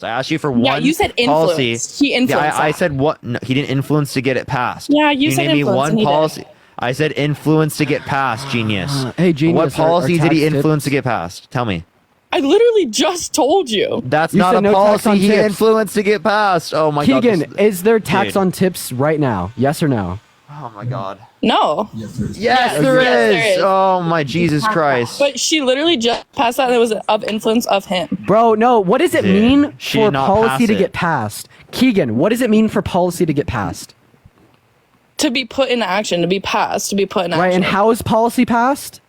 I asked you for Yeah, one you said policy. influence. He influenced I that. said what? No, he didn't influence to get it passed. Yeah, you said named me influence, one and he did. policy. I said influence to get passed, genius. Hey, genius. What policies did he tax influence to tips- get passed? Tell me. I literally just told you. That's You not said a no tax policy on he tips. influenced to get passed. Oh my god. Keegan, is there tax Dude. on tips right now? Yes or no? Oh my god. No. Yes, there is. is. Oh my Jesus Christ. But she literally just passed that. It was of influence of him. Bro, no. What does it Dude, mean she for did not policy pass to it. get passed? Keegan, what does it mean for policy to get passed? To be put in action, to be passed, to be put in action. Right, and how is policy passed?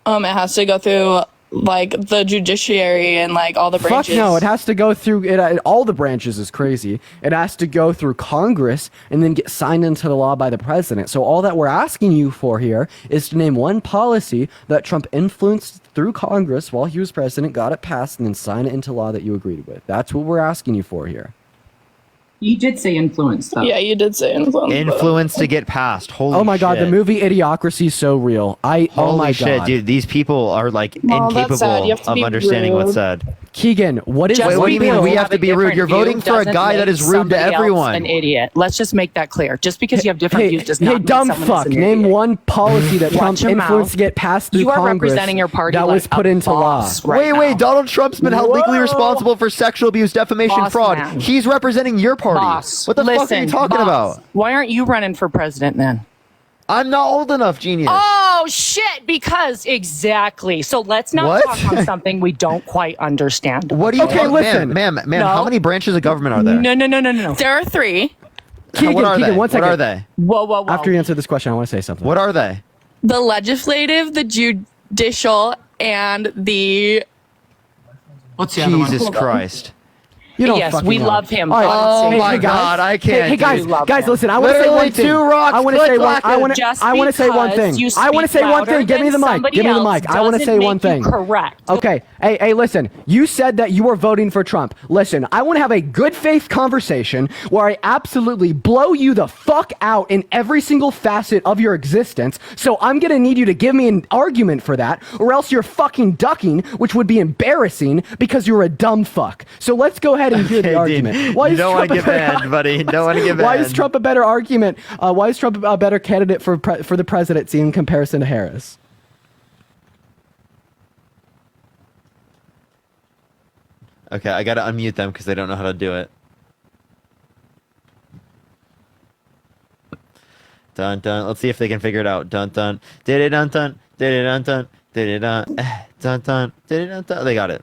It has to go through like the judiciary and like all the branches. Fuck no, it has to go through all the branches is crazy. It has to go through Congress and then get signed into the law by the president. So all that we're asking you for here is to name one policy that Trump influenced through Congress while he was president, got it passed, and then sign it into law that you agreed with. That's what we're asking you for here. You did say influence, though. Yeah, you did say influence. Influence to get passed. Holy Oh my god, the shit. movie Idiocracy is so real. Oh Holy my shit, god. dude. These people are like Well, that's sad. incapable You have to of be understanding what's rude. said. Keegan, what is Just Wait, what do you mean because we have have to a be rude? different You're voting view for a doesn't guy that make is rude to somebody else everyone. An idiot. Let's just make that clear. Just because you have different views does not hey, mean dumb someone fuck. is an Name idiot. one policy that Watch Trump your influenced mouth. to get passed through You are Congress representing your party that like was put a into law. boss right Wait, now. Donald Trump's been held legally Whoa. responsible for sexual abuse, defamation, Boss fraud. man. He's representing your party. Boss. What the fuck are Listen, you talking boss. about? Why aren't you running for president then? I'm not old enough, genius. Oh shit! Because exactly. So let's not What? talk on something we don't quite understand. What do you Okay, listen. ma'am, No. how many branches of government are there? No. There are 3. Keegan, what are Keegan, they? one second. What are they? Whoa. After you answer this question, I want to say something. What are they? The legislative, the judicial, and the... What's the other one? Jesus Christ. You don't Yes, fucking we know. love him. All right. Oh Hey, my hey, guys. God, I can't, Hey, guys, dude. Love guys, him. listen. I want to say Literally one thing. two rocks, I want to say click, one. clack, I want to. Just I want to say one thing. because you I want to speak say one thing. louder Give me the than mic. somebody Give me the else mic. I want to doesn't say make one you thing. correct. Okay. Hey, listen. You said that you were voting for Trump. Listen, I want to have a good faith conversation where I absolutely blow you the fuck out in every single facet of your existence. So I'm gonna need you to give me an argument for that, or else you're fucking ducking, which would be embarrassing because you're a dumb fuck. So let's go ahead and hear the argument. You don't want to get banned, buddy. You don't want to get banned. Why is Trump a better argument? Why is Trump a better candidate for the presidency in comparison to Harris? Okay, I gotta unmute them because they don't know how to do it. Dun dun. Let's see if they can figure it out. Dun dun. Did it dun dun. Did it dun dun. Did it dun. Dun dun. Did it dun dun. They got it.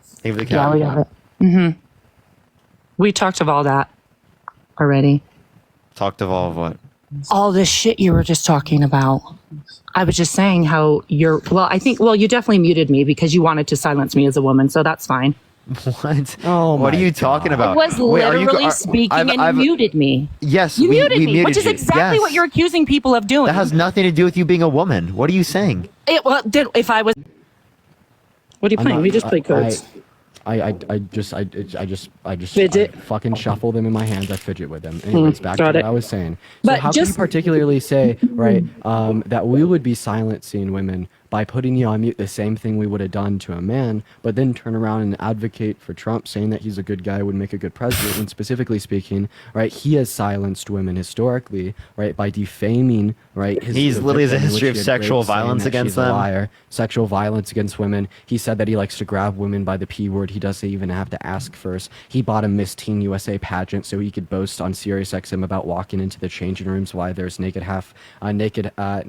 Thank you for the count. we got it. Mm-hmm. We talked of all that already. Talked of all of what? All this shit you were just talking about. I was just saying how you're. Well, you definitely muted me because you wanted to silence me as a woman, so that's fine. What? Oh what are my you talking I about? was Wait, are you- literally are- speaking I've- and I've- you muted me. Yes, You we muted me, muted which is you. exactly Yes. what you're accusing people of doing. That has nothing to do with you being a woman. What are you saying? If I was. What are you playing? We just played cards. I just Fidget. I fucking shuffle them in my hands. I fidget with them. Anyways, back to got what it. I was saying. So But how can you just- particularly say, right, that we would be silencing women by putting you on mute, the same thing we would have done to a man, but then turn around and advocate for Trump, saying that he's a good guy, would make a good president, when specifically speaking, right, he has silenced women historically, right, by defaming, right, He's the literally has a victim in history which of he had sexual raped, saying violence that against she's a them. liar, sexual violence against women. He said that he likes to grab women by the P word. He doesn't even have to ask first. He bought a Miss Teen USA pageant so he could boast on SiriusXM about walking into the changing rooms while there's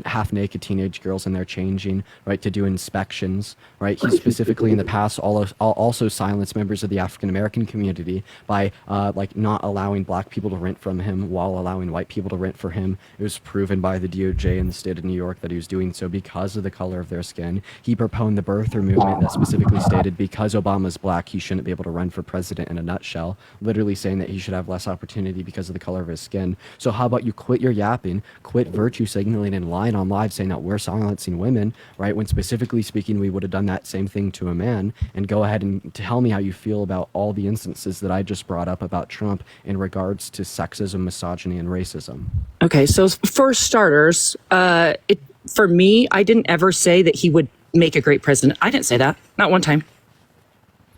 half naked teenage girls in there changing, right, to do inspections, right? He specifically in the past also silenced members of the African American community by like not allowing black people to rent from him while allowing white people to rent for him. It was proven by the DOJ in the state of New York that he was doing so because of the color of their skin. He proponed the birther movement that specifically stated because Obama's black, he shouldn't be able to run for president in a nutshell, literally saying that he should have less opportunity because of the color of his skin. So how about you quit your yapping, quit virtue signaling and lying on live saying that we're silencing women, right? When specifically speaking, we would have done that same thing to a man, and go ahead and tell me how you feel about all the instances that I just brought up about Trump in regards to sexism, misogyny, and racism. Okay, so for starters, for me, I didn't ever say that he would make a great president. I didn't say that. Not one time.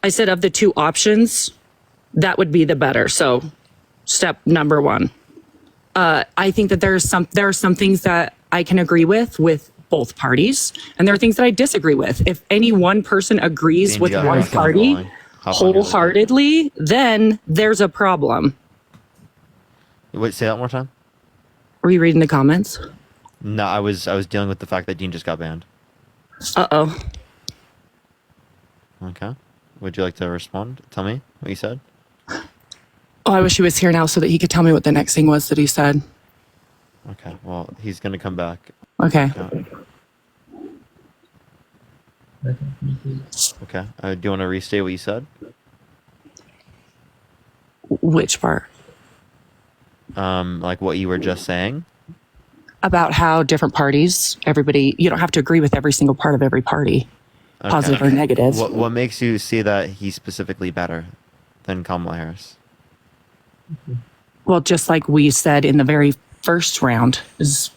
I said of the two options, that would be the better. So step number one. I think that there are some things that I can agree with both parties, and there are things that I disagree with. If any one person agrees Dean, with you got one Harris on the party line. Hop on the other side. wholeheartedly, then there's a problem. Wait, say that one more time. Are you reading the comments? No, I was dealing with the fact that Dean just got banned. Uh-oh. Okay. Would you like to respond? Tell me what you said. Oh, I wish he was here now so that he could tell me what the next thing was that he said. Okay. Well, he's gonna come back. Okay. Okay. Do you want to restate what you said? Which part? Like what you were just saying. About how different parties, everybody, you don't have to agree with every single part of every party, Okay. positive or negative. What makes you see that he's specifically better than Kamala Harris? Well, just like we said in the very first round, is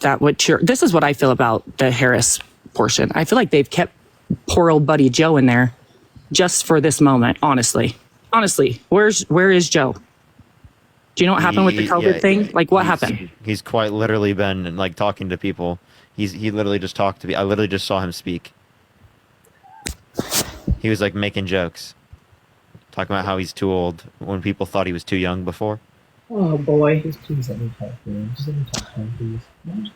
that what this is what I feel about the Harris portion. I feel like they've kept poor old buddy Joe in there just for this moment, honestly. Honestly, where is Joe? Do you know what happened with the COVID thing? Like, what happened? He's quite literally been like talking to people. He literally just talked to me. I literally just saw him speak. He was like making jokes, talking about how he's too old when people thought he was too young before. Oh boy. Please let me talk to him. Just let me talk to him, please.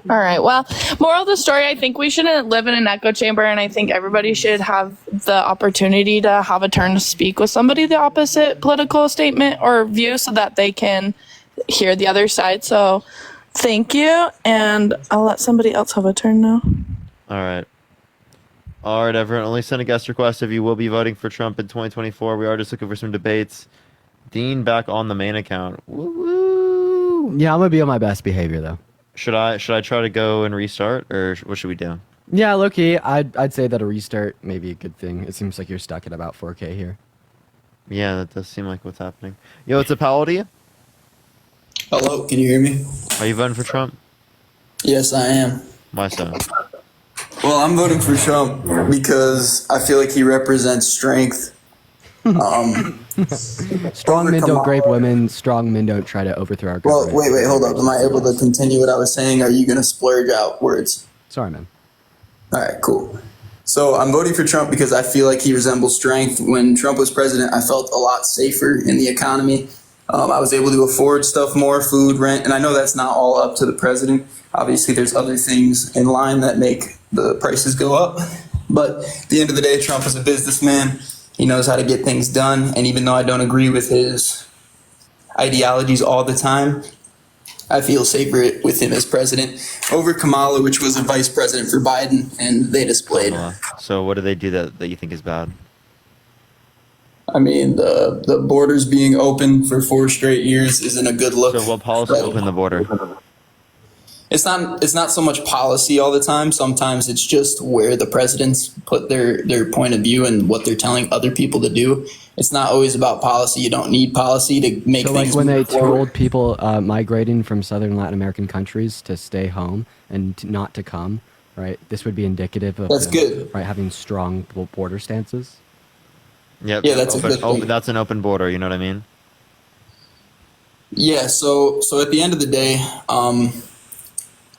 All right. Well, moral of the story, I think we shouldn't live in an echo chamber, and I think everybody should have the opportunity to have a turn to speak with somebody the opposite political statement or view so that they can hear the other side. So thank you, and I'll let somebody else have a turn now. All right. All right, everyone. Only send a guest request if you will be voting for Trump in 2024. We are just looking for some debates. Dean back on the main account. Woo-woo. Yeah, I'm gonna be on my best behavior though. Should I try to go and restart, or what should we do? Yeah, low-key, I'd say that a restart may be a good thing. It seems like you're stuck at about 4K here. Yeah, that does seem like what's happening. Yo, what's up? How old are you? Hello, can you hear me? Are you voting for Trump? Yes, I am. Why so? Well, I'm voting for Trump because I feel like he represents strength. Strong men don't grape women. Strong men don't try to overthrow our Well, government. wait, hold up. Am I able to continue what I was saying? Are you going to splurge out words? Sorry, man. All right, cool. So I'm voting for Trump because I feel like he resembles strength. When Trump was president, I felt a lot safer in the economy. I was able to afford stuff more, food, rent, and I know that's not all up to the president. Obviously, there's other things in line that make the prices go up. But at the end of the day, Trump is a businessman. He knows how to get things done. And even though I don't agree with his ideologies all the time, I feel safer with him as president over Kamala, which was a vice president for Biden, and they displayed. So what do they do that you think is bad? I mean, the borders being open for 4 straight years isn't a good look. So what policy opened the border? It's not so much policy all the time. Sometimes it's just where the presidents put their point of view and what they're telling other people to do. It's not always about policy. You don't need policy to make So things like when they move forward. told people migrating from southern Latin American countries to stay home and not to come, right? This would be indicative of That's them, good. right? Having strong border stances. Yep. Yeah, that's a open, good thing. that's an open border. You know what I mean? Yeah. So at the end of the day,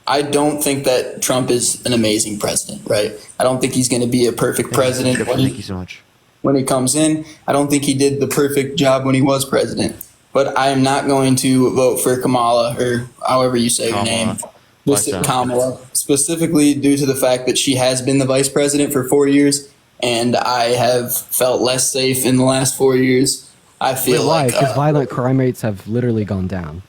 I don't think that Trump is an amazing president, right? I don't think he's going to be a perfect president Thank you so much. when he comes in. I don't think he did the perfect job when he was president. But I am not going to vote for Kamala, or however you say her name. Why so? Kamala, specifically due to the fact that she has been the vice president for 4 years, and I have felt less safe in the last 4 years. I feel Why? like Because violent crime rates have literally gone down.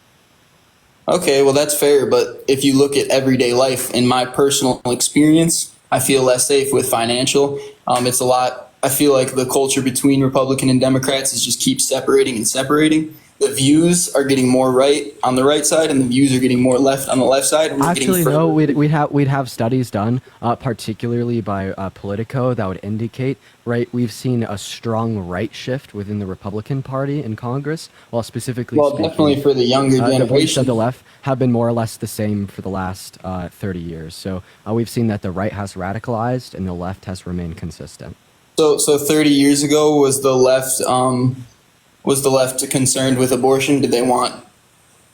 okay, well, that's fair, but if you look at everyday life, in my personal experience, I feel less safe with financial. It's a lot, I feel like the culture between Republican and Democrats is just keep separating and separating. The views are getting more right on the right side, and the views are getting more left on the left side. And we're Actually, getting no. further. We'd have studies done, particularly by Politico, that would indicate, right? We've seen a strong right shift within the Republican Party in Congress, while specifically Well, speaking, definitely for the younger the voice generation. of the left have been more or less the same for the last 30 years. So we've seen that the right has radicalized and the left has remained consistent. So 30 years ago was the left concerned with abortion? Did they want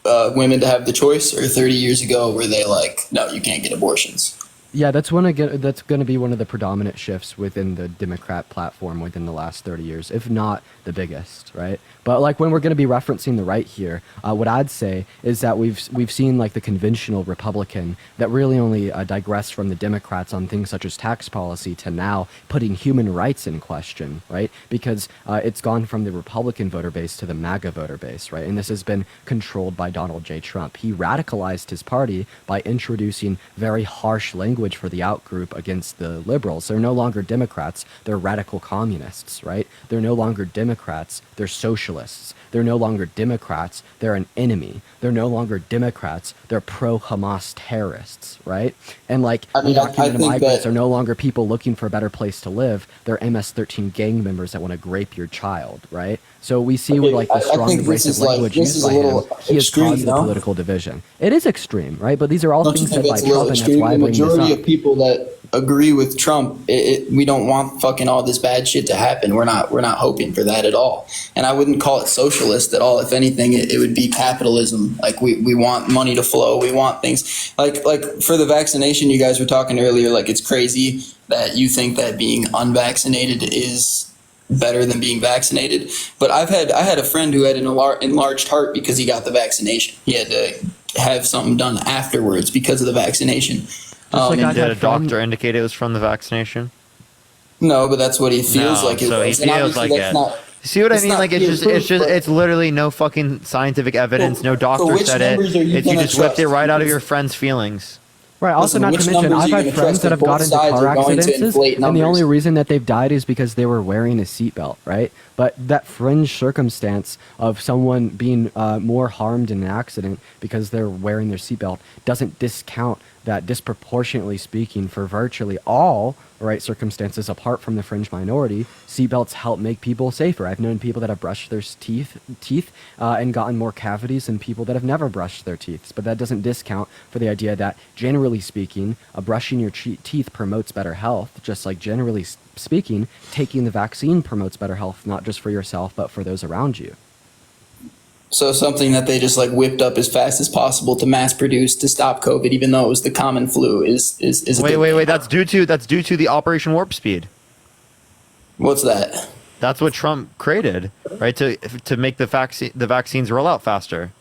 women to have the choice, or 30 years ago were they like, no, you can't get abortions? Yeah, that's going to be one of the predominant shifts within the Democrat platform within the last 30 years, if not the biggest, right? But like when we're going to be referencing the right here, what I'd say is that we've seen like the conventional Republican that really only digressed from the Democrats on things such as tax policy to now putting human rights in question, right? Because it's gone from the Republican voter base to the MAGA voter base, right? And this has been controlled by Donald J. Trump. He radicalized his party by introducing very harsh language for the outgroup against the liberals. They're no longer Democrats, they're radical communists, right? They're no longer Democrats, they're socialists. They're no longer Democrats, they're an enemy. They're no longer Democrats, they're pro-Hamas terrorists, right? And like I mean, I undocumented think migrants that- are no longer people looking for a better place to live. They're MS-13 gang members that want to grape your child, right? So we see with like the I strong think this abrasive is like- language this used is a by him, little he has extreme, caused the no? political division. It is extreme, right? But these are all Don't you things think said by that's a Trump, little and that's extreme? why I The bring this majority up. of people that agree with Trump, we don't want fucking all this bad shit to happen. We're not hoping for that at all. And I wouldn't call it socialist at all. If anything, it would be capitalism. Like we want money to flow. We want things like for the vaccination. You guys were talking earlier. Like it's crazy that you think that being unvaccinated is better than being vaccinated. But I had a friend who had an enlarged heart because he got the vaccination. He had to have something done afterwards because of the vaccination. like I Did a had friend- doctor indicate it was from the vaccination? No, but that's what he feels No, like it so he was. And feels obviously like that's it. not- See what I it's mean? not Like clear proof, but- it's literally no fucking scientific evidence. So- No so doctor which said it. numbers are you It's you gonna just whipped it trust? right out of Because- your friend's feelings. Right. Also, Listen, not which to mention, numbers I've are you had gonna friends trust that if have both gotten into sides car are going to accidents, inflate and the numbers? only reason that they've died is because they were wearing a seatbelt, right? But that fringe circumstance of someone being more harmed in an accident because they're wearing their seatbelt doesn't discount that, disproportionately speaking, for virtually all right circumstances apart from the fringe minority, seatbelts help make people safer. I've known people that have brushed their teeth and gotten more cavities than people that have never brushed their teeth. But that doesn't discount for the idea that, generally speaking, brushing your teeth promotes better health, just like generally speaking, taking the vaccine promotes better health, not just for yourself, but for those around you. So something that they just like whipped up as fast as possible to mass produce to stop COVID, even though it was the common flu, is a good Wait. thing. That's due to the Operation Warp Speed. What's that? That's what Trump created, right? To make the vaccines roll out faster.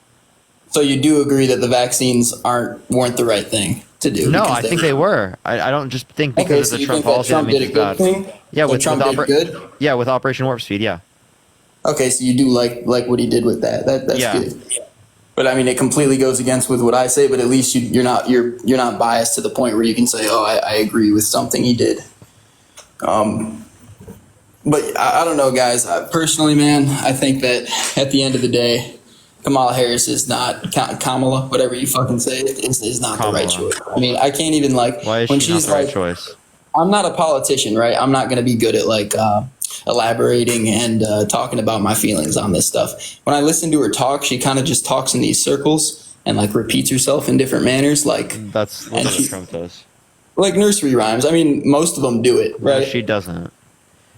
So you do agree that the vaccines weren't the right thing to do? No, because I think they were. I don't just think Okay, because so of the you Trump think that policy Trump that means did a it's good bad. thing? Yeah, So with Trump did good? Yeah, with Operation Warp Speed. Yeah. Okay, so you do like what he did with that. That's Yeah. good. But I mean, it completely goes against with what I say. But at least you're not biased to the point where you can say, "Oh, I agree with something he did." But I don't know, guys. Personally, man, I think that at the end of the day, Kamala Harris is not Kamala, whatever you fucking say, is not the right Kamala. choice. I mean, I can't even like Why is when she not she's the right like, choice? I'm not a politician, right? I'm not going to be good at like elaborating and talking about my feelings on this stuff. When I listen to her talk, she kind of just talks in these circles and like repeats herself in different manners, like That's and what she- Trump does. like nursery rhymes. I mean, most of them do it, No, right? she doesn't.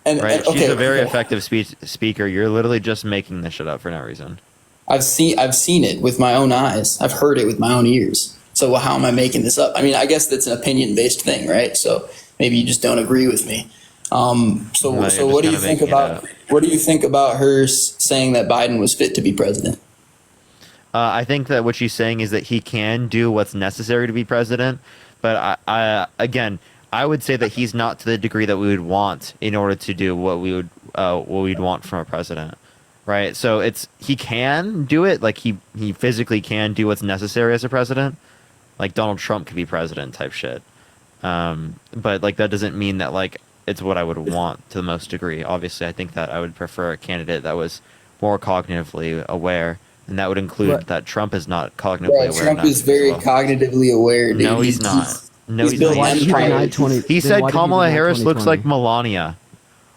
and, Right? and- okay, She's a very okay. effective speaker. You're literally just making this shit up for no reason. I've seen it with my own eyes. I've heard it with my own ears. So how am I making this up? I mean, I guess that's an opinion-based thing, right? So maybe you just don't agree with me. So No, you're so just what do you kinda think making it about up. what do you think about her saying that Biden was fit to be president? I think that what she's saying is that he can do what's necessary to be president, but I would say that he's not to the degree that we would want in order to do what we'd want from a president, right? So he can do it, like he physically can do what's necessary as a president, like Donald Trump could be president type shit. But like that doesn't mean that like it's what I would want to the most degree. Obviously, I think that I would prefer a candidate that was more cognitively aware. And that would include But- that Trump is not cognitively Yeah, aware. Trump enough is very as well. cognitively aware, dude. No, he's not. No, he's he's built not. an He's empire. denied 20 He then said why did he Kamala deny Harris looks 2020? like Melania.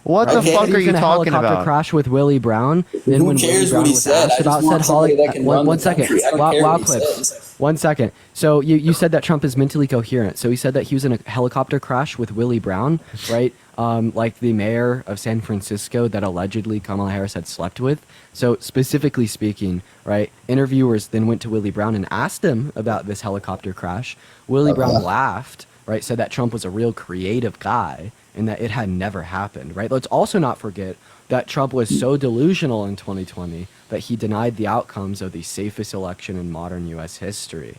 What the Okay. fuck He are was you in a talking helicopter about? crash with Willie Brown. Then Who when cares Willie Brown what he was said? asked I just want somebody that can run one the second. country. I don't Wow, care wow what he clips. says. 1 second. So you said that Trump is mentally coherent. So he said that he was in a helicopter crash with Willie Brown, right? like the mayor of San Francisco that allegedly Kamala Harris had slept with. So specifically speaking, right, interviewers then went to Willie Brown and asked him about this helicopter crash. Willie Brown laughed, right, said that Trump was a real creative guy and that it had never happened, right? Let's also not forget that Trump was so delusional in 2020 that he denied the outcomes of the safest election in modern U.S. history.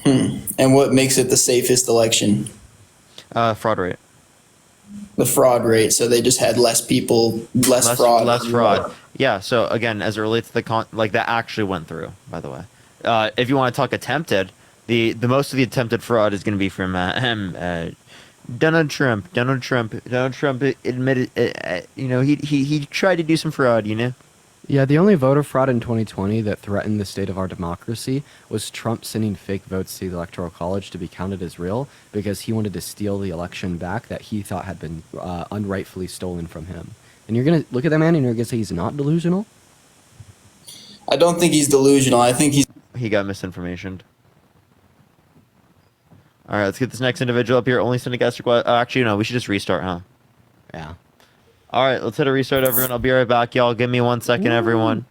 And what makes it the safest election? Fraud rate. The fraud rate. So they just had less people, less fraud. Less fraud. Yeah. So again, as it relates to the like that actually went through. By the way, if you want to talk attempted, the most of the attempted fraud is going to be from Donald Trump. Donald Trump admitted, he tried to do some fraud. Yeah, the only voter fraud in 2020 that threatened the state of our democracy was Trump sending fake votes to the Electoral College to be counted as real because he wanted to steal the election back that he thought had been unrightfully stolen from him. And you're going to look at that man and you're going to say he's not delusional? I don't think he's delusional. I think he got misinformationed. All right, let's get this next individual up here. Only send a guest request. Actually, no, we should just restart, huh? Yeah. All right, let's hit a restart, everyone. I'll be right back, y'all. Give me 1 second, everyone.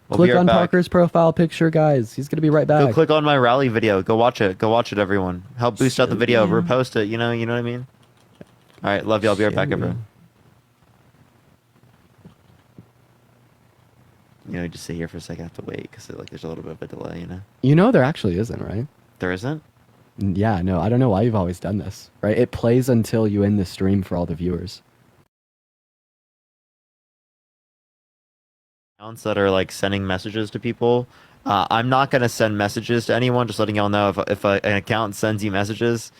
We'll Click be right on back. Parker's profile picture, guys. He's going to be right back. Go click on my rally video. Go watch it. Go watch it, everyone. Help boost out the video. Repost it. You know what I mean? All right, love y'all. Be right back, everyone. Just sit here for a second. I have to wait because there's a little bit of a delay, There actually isn't, right? There isn't? Yeah, no, I don't know why you've always done this, right? It plays until you end the stream for all the viewers. Accounts that are sending messages to people. I'm not gonna send messages to anyone. Just letting y'all know if an account sends you messages,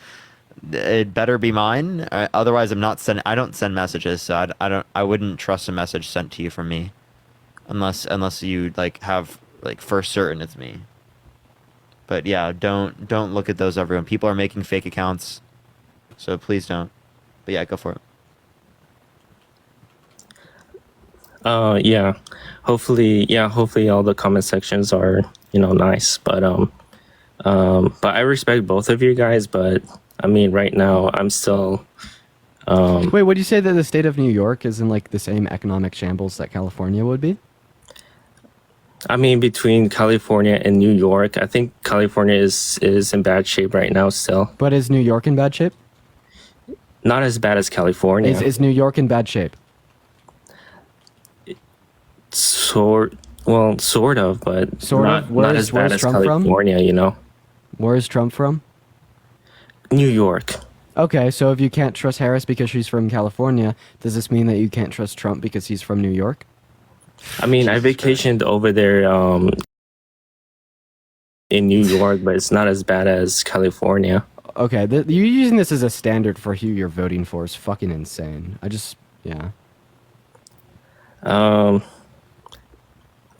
it better be mine. Otherwise, I'm not sending. I don't send messages, so I wouldn't trust a message sent to you from me, unless you have for certain it's me. But yeah, don't look at those, everyone. People are making fake accounts, so please don't. But yeah, go for it. Yeah, hopefully all the comment sections are nice, but I respect both of you guys, but I mean right now I'm still Wait, would you say that the state of New York is in the same economic shambles that California would be? I mean, between California and New York, I think California is in bad shape right now still. But is New York in bad shape? Not as bad as California. Is New York in bad shape? Sort of, but sort not, of. Not as bad as Trump California, Where is Trump from? New York. Okay, so if you can't trust Harris because she's from California, does this mean that you can't trust Trump because he's from New York? I mean, I vacationed over there in New York, but it's not as bad as California. Okay, you using this as a standard for who you're voting for is fucking insane. Yeah.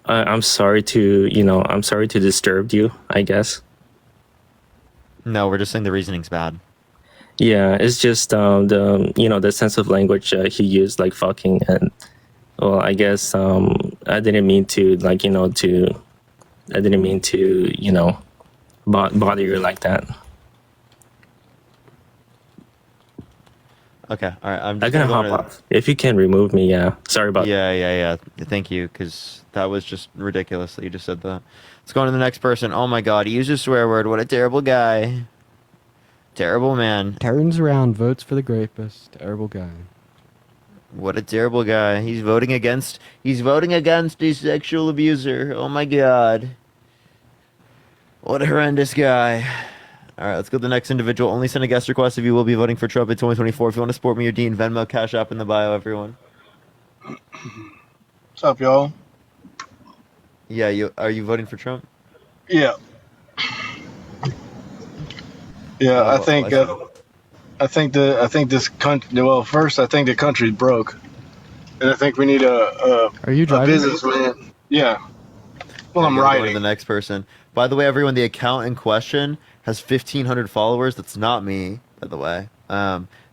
I'm sorry to disturb you, I guess. No, we're just saying the reasoning's bad. Yeah, it's just the sense of language he used, like fucking, and well, I guess I didn't mean to bother you like that. Okay, all right. I'm gonna hop off. If you can remove me, yeah. Sorry about that. Yeah. Thank you, because that was just ridiculous that you just said that. Let's go on to the next person. Oh my god, he used a swear word. What a terrible guy. Terrible man. Turns around, votes for the rapist. Terrible guy. What a terrible guy. He's voting against a sexual abuser. Oh my god. What a horrendous guy. All right, let's go to the next individual. Only send a guest request if you will be voting for Trump in 2024. If you want to support me or Dean, Venmo, Cash App in the bio, everyone. What's up, y'all? Yeah, are you voting for Trump? Yeah. Yeah, I think this country. Well, first, I think the country's broke, and I think we need Are you driving? a businessman. Yeah. Well, I'm Go to writing. the next person. By the way, everyone, the account in question has 1,500 followers. That's not me, by the way.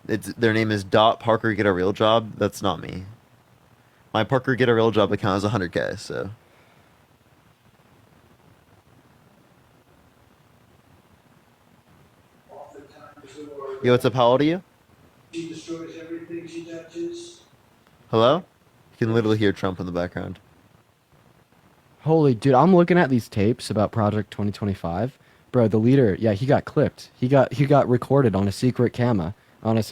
Their name is Parker Get a Real Job. That's not me. My Parker Get a Real Job account is 100K. So. Yo, what's up? How old are you? Hello? You can literally hear Trump in the background. Holy dude, I'm looking at these tapes about Project 2025. Bro, the leader, yeah, he got clipped. He got recorded on a secret camera, holy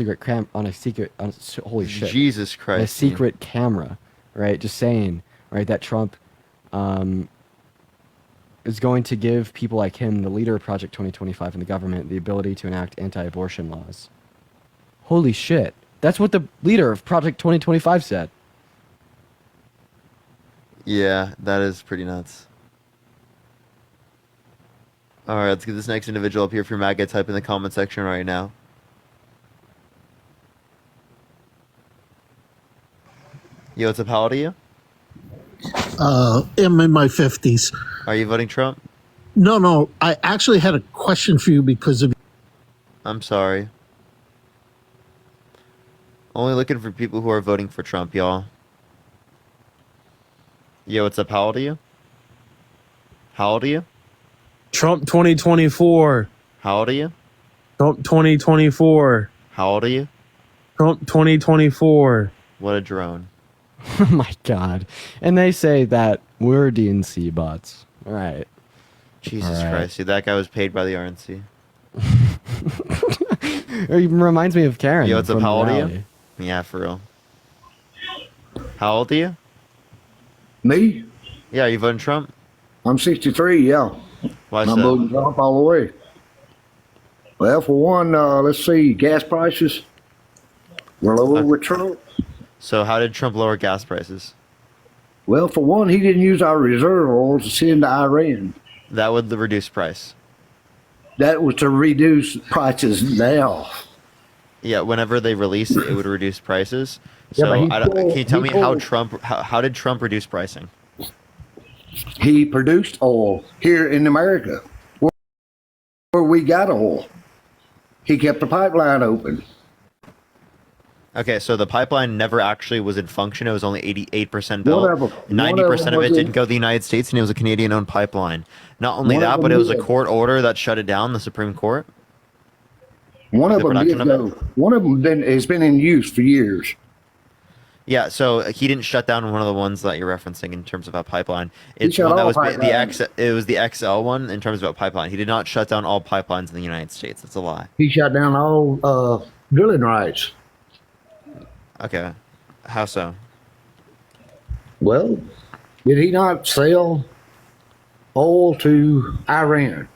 shit. Jesus A Christ. secret camera, right? Just saying, right, that Trump is going to give people like him, the leader of Project 2025 in the government, the ability to enact anti-abortion laws. Holy shit. That's what the leader of Project 2025 said. Yeah, that is pretty nuts. All right, let's get this next individual up here for MAGA. Type in the comment section right now. Yo, what's up? How old are you? I'm in my 50s. Are you voting Trump? No, I actually had a question for you because of. I'm sorry. Only looking for people who are voting for Trump, y'all. Yo, what's up? How old are you? How old are you? Trump 2024. How old are you? Trump 2024. How old are you? Trump 2024. What a drone. Oh my god. And they say that we're DNC bots. All right. Jesus All right. Christ, dude, that guy was paid by the RNC. It even reminds me of Karen. Yo, what's up? from How old are you? Rally. Yeah, for real. How old are you? Me? Yeah, are you voting Trump? I'm 63, yeah. Why I'm so? voting Trump all the way. Well, for one, let's see, gas prices were lower with Trump. So how did Trump lower gas prices? Well, for one, he didn't use our reserve oil to send to Iran. That would reduce price. That was to reduce prices now. Yeah, whenever they release it, it would reduce prices. Yeah, So but he can you tell me pulled- how did Trump reduce pricing? He produced oil here in America where we got oil. He kept the pipeline open. Okay, so the pipeline never actually was in function. It was only 88% built. Whatever. 90% of it was didn't go to the United States, and it was a Canadian-owned pipeline. Not only One of that, them but it was a did. court order that shut it down, the Supreme Court. One of The them did production of go. One of them has been in use for years. Yeah, so he didn't shut down one of the ones that you're referencing in terms of a pipeline. It's shut one that all was pipelines. it was the XL one in terms of a pipeline. He did not shut down all pipelines in the United States. That's a lie. He shut down all drilling rights. Okay. How so? Well, did he not sell oil to Iran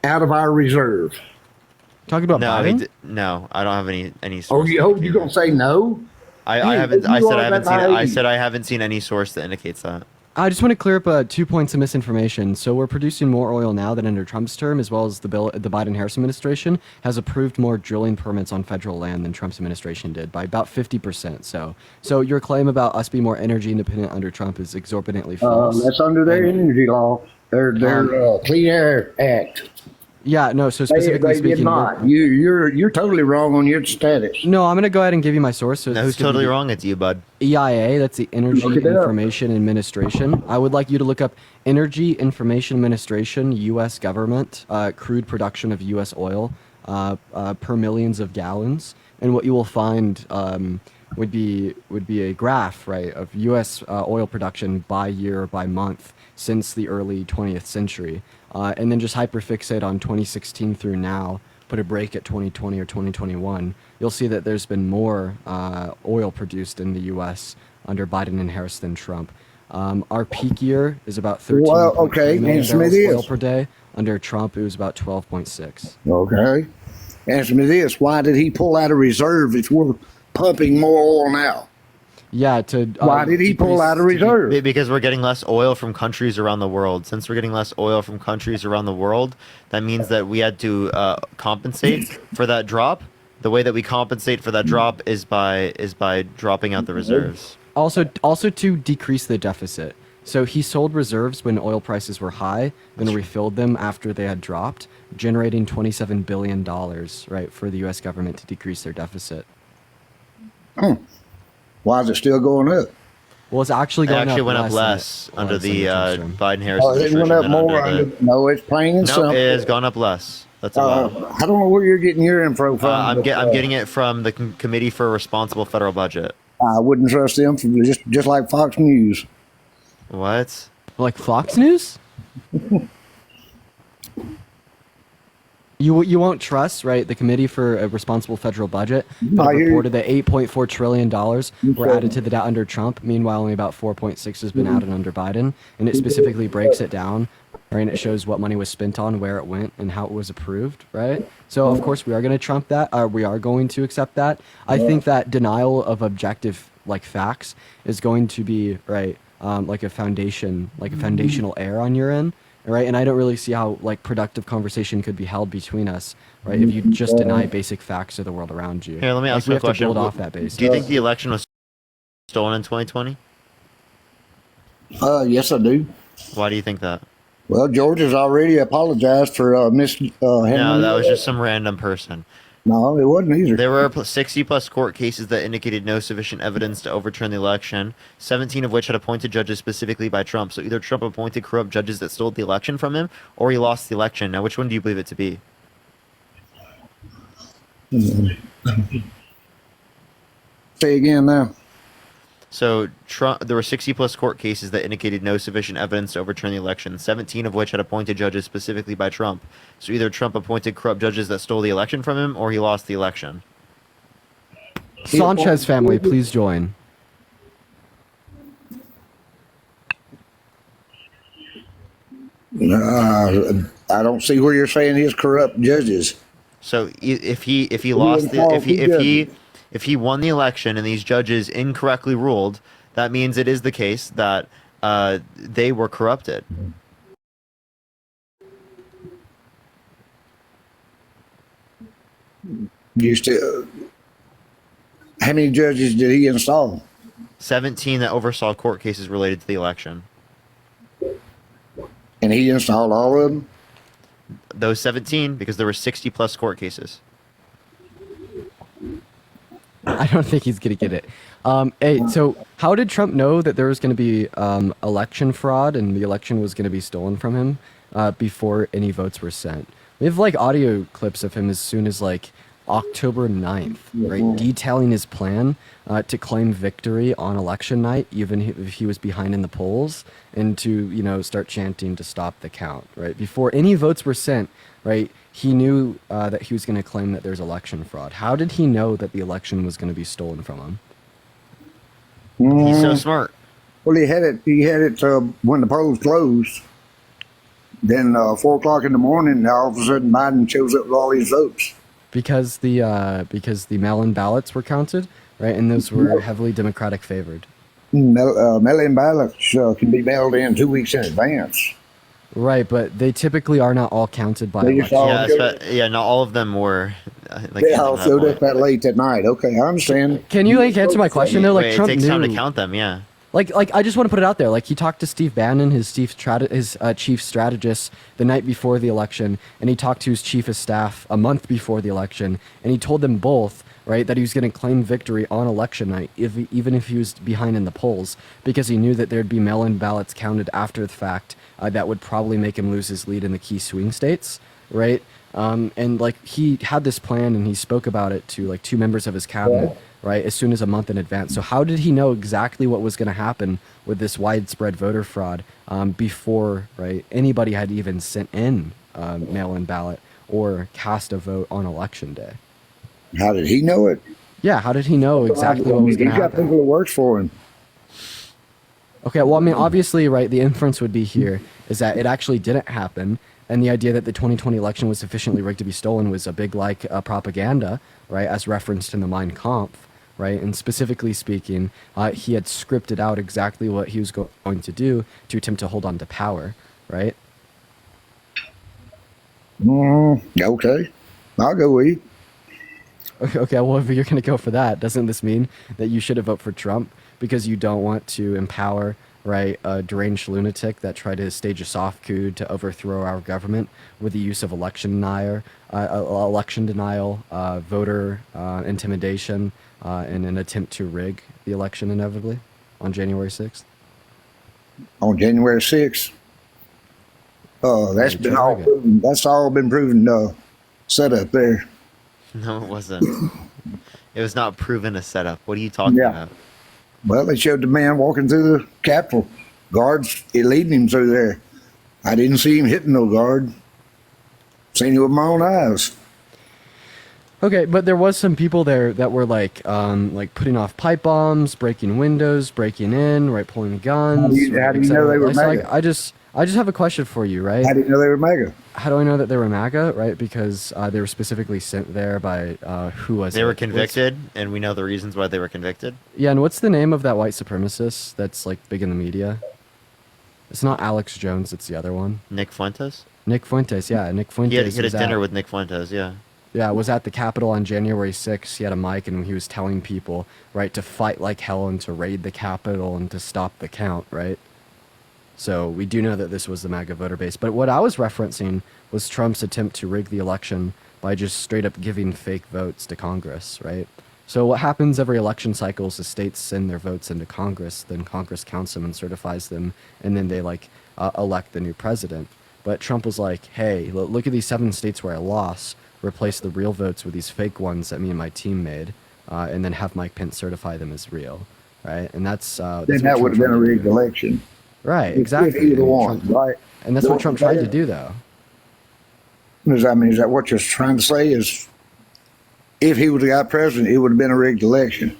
out of our reserve? Talking about No, Biden? no, I don't have any Oh, source. you gonna say no? I haven't. you I said are I haven't that seen. I naive. said I haven't seen any source that indicates that. I just want to clear up 2 points of misinformation. So we're producing more oil now than under Trump's term, as well as the Biden-Harris administration has approved more drilling permits on federal land than Trump's administration did by about 50%. So your claim about us being more energy independent under Trump is exorbitantly false. That's under their energy law, their Clean Air Act. Yeah, no. So They specifically did speaking, not. You're totally wrong on your status. no, I'm gonna go ahead and give you my source. So No, it's who's gonna be totally the wrong? It's you, bud. EIA, that's the Energy Look it up. Information Administration. I would like you to look up Energy Information Administration, U.S. government, crude production of U.S. oil per millions of gallons, and what you will find would be a graph, right, of U.S. Oil production by year, by month since the early 20th century, and then just hyperfixate on 2016 through now. Put a break at 2020 or 2021, you'll see that there's been more oil produced in the U.S. under Biden and Harris than Trump. Our peak year is about 13 Well, okay, million answer me barrels oil this. per day. Under Trump, it was about 12.6. Okay. Answer me this. Why did he pull out of reserve if we're pumping more oil now? Yeah, to Why did he pull out of reserve? Because we're getting less oil from countries around the world. Since we're getting less oil from countries around the world, that means that we had to compensate for that drop. The way that we compensate for that drop is by dropping out the reserves. Also to decrease the deficit. So he sold reserves when oil prices were high, then refilled them after they had dropped, generating $27 billion, right, for the U.S. government to decrease their deficit. Why is it still going up? Well, it's actually It going actually up went up less less than it under was the under Trump's term. Biden-Harris Oh, it administration went up than more. under the... No, it's plain and No, simple. it has gone up less. That's a vote. I don't know where you're getting your info from. I'm but, getting it from the Committee for a Responsible Federal Budget. I wouldn't trust them from just like Fox News. What? Like Fox News? You won't trust, right? The Committee for a Responsible Federal Budget that reported that $8.4 trillion were added to the debt under Trump. Meanwhile, only about 4.6 has been added under Biden, and it specifically breaks it down, right? And it shows what money was spent on, where it went, and how it was approved, right? So of course we are going to trump that. We are going to accept that. I think that denial of objective like facts is going to be right, like a foundational error on your end. Right, and I don't really see how like productive conversation could be held between us, right? If you just deny basic facts of the world around you. Here, let me ask we you a have to question. build off that base. Do you think the election was stolen in 2020? Yes, I do. Why do you think that? Well, Georgia's already apologized for Miss. No, that was just some random person. No, it wasn't either. There were 60 plus court cases that indicated no sufficient evidence to overturn the election, 17 of which had appointed judges specifically by Trump. So either Trump appointed corrupt judges that stole the election from him, or he lost the election. Now, which one do you believe it to be? Say again now. So there were 60 plus court cases that indicated no sufficient evidence to overturn the election, 17 of which had appointed judges specifically by Trump. So either Trump appointed corrupt judges that stole the election from him, or he lost the election. Sanchez family, please join. I don't see where you're saying his corrupt judges. So if he lost the, if he won the election and these judges incorrectly ruled, that means it is the case that they were corrupted. How many judges did he install? 17 that oversaw court cases related to the election. And he installed all of them? Those 17, because there were 60 plus court cases. I don't think he's gonna get it. Hey, so how did Trump know that there was gonna be election fraud and the election was gonna be stolen from him before any votes were sent? We have like audio clips of him as soon as like October 9th, right, detailing his plan to claim victory on election night, even if he was behind in the polls, and to start chanting to stop the count, right, before any votes were sent, right. He knew that he was going to claim that there's election fraud. How did he know that the election was going to be stolen from him? He's so smart. Well, he had it when the polls closed. Then 4 o'clock in the morning, all of a sudden Biden shows up with all these votes. Because the mail-in ballots were counted, right, and those were heavily Democratic favored. Mail-in ballots can be mailed in 2 weeks in advance. Right, but they typically are not all counted by election. Yeah, not all of them were. They all showed up that late that night. Okay, I understand. Can you answer my question though? Like, Trump it takes knew. time to count them. Yeah. Like I just want to put it out there. Like, he talked to Steve Bannon, his chief strategist, the night before the election, and he talked to his chief of staff a month before the election, and he told them both, right, that he was going to claim victory on election night, even if he was behind in the polls, because he knew that there'd be mail-in ballots counted after the fact that would probably make him lose his lead in the key swing states, right? And like, he had this plan and he spoke about it to like 2 members of his cabinet, right, as soon as a month in advance. So how did he know exactly what was going to happen with this widespread voter fraud before, right, anybody had even sent in mail-in ballot or cast a vote on election day? How did he know it? Yeah, how did he know exactly what was going to happen? He's got people that works for him. Okay, well, I mean, obviously, right, the inference would be here is that it actually didn't happen, and the idea that the 2020 election was sufficiently rigged to be stolen was a big, propaganda, right, as referenced in the Mein Kampf, right, and specifically speaking, he had scripted out exactly what he was going to do to attempt to hold on to power, right? Okay, I'll go with you. Okay, well, if you're going to go for that, doesn't this mean that you should have voted for Trump because you don't want to empower, right, a deranged lunatic that tried to stage a soft coup to overthrow our government with the use of election denial, voter intimidation, and an attempt to rig the election inevitably on January 6th? On January 6th? That's all been proven setup there. No, it wasn't. It was not proven a setup. What are you talking Yeah. about? Well, they showed the man walking through the Capitol. Guards leading him through there. I didn't see him hitting no guard. Seen it with my own eyes. Okay, but there was some people there that were like putting off pipe bombs, breaking windows, breaking in, right, pulling guns. How do you et know cetera. they were It's like, MAGA? I just have a question for you, right? How do you know they were MAGA? How do I know that they were MAGA? Right, because they were specifically sent there by who was They it? were What's- convicted, and we know the reasons why they were convicted. Yeah, and what's the name of that white supremacist that's like big in the media? It's not Alex Jones. It's the other one. Nick Fuentes? Nick Fuentes. Yeah, Nick Fuentes. He had a was dinner at- with Nick Fuentes, yeah. Yeah, was at the Capitol on January 6th. He had a mic and he was telling people, right, to fight like hell and to raid the Capitol and to stop the count, right? So we do know that this was the MAGA voter base. But what I was referencing was Trump's attempt to rig the election by just straight up giving fake votes to Congress, right? So what happens every election cycle is the states send their votes into Congress, then Congress counts them and certifies them, and then they elect the new president. But Trump was like, hey, look at these 7 states where I lost. Replace the real votes with these fake ones that me and my team made, and then have Mike Pence certify them as real, right? And that's Then what that Trump would have been a tried to rigged do. election. Right? If Exactly. either And one, Trump- right? And that's what Trump tried to do, though. Is that what you're trying to say? Is if he would have got president, it would have been a rigged election.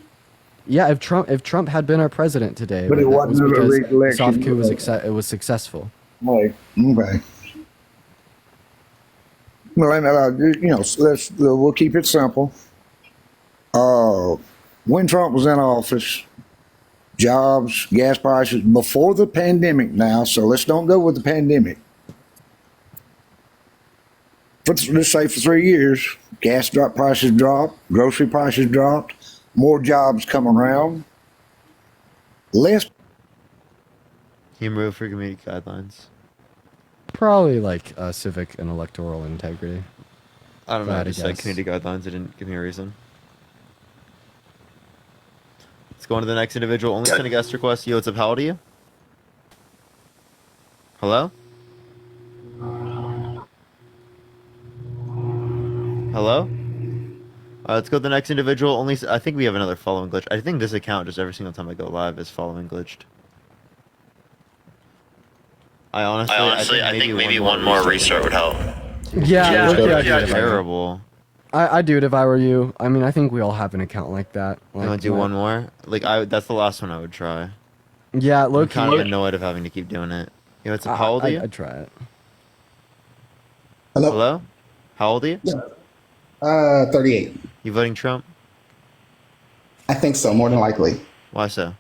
Yeah, if Trump had been our president today, But it that was wasn't a because rigged the election. soft coup was it was successful. Right. Okay. Well, and, we'll keep it simple. When Trump was in office, jobs, gas prices before the pandemic now, so let's don't go with the pandemic. Let's say for 3 years, gas prices dropped, grocery prices dropped, more jobs come around, less. He moved for community guidelines. Probably like civic and electoral integrity. I don't know. I I'd just said guess. community guidelines. It didn't give me a reason. Let's go on to the next individual. Only send a guest request. Yo, what's up? How old are you? Hello? Hello? Let's go to the next individual. I think we have another following glitch. I think this account, just every single time I go live, is following glitched. I honestly I think maybe one more restart would help. Yeah, look, I'd do it if I were- Terrible. I'd do it if I were you. I mean, I think we all have an account like that. You want to do one more? That's the last one I would try. Yeah, I'm look. kind of annoyed of having to keep doing it. You know, it's how old are you? I'd try it. Hello? How old are you? 38. You voting Trump? I think so, more than likely. Why so?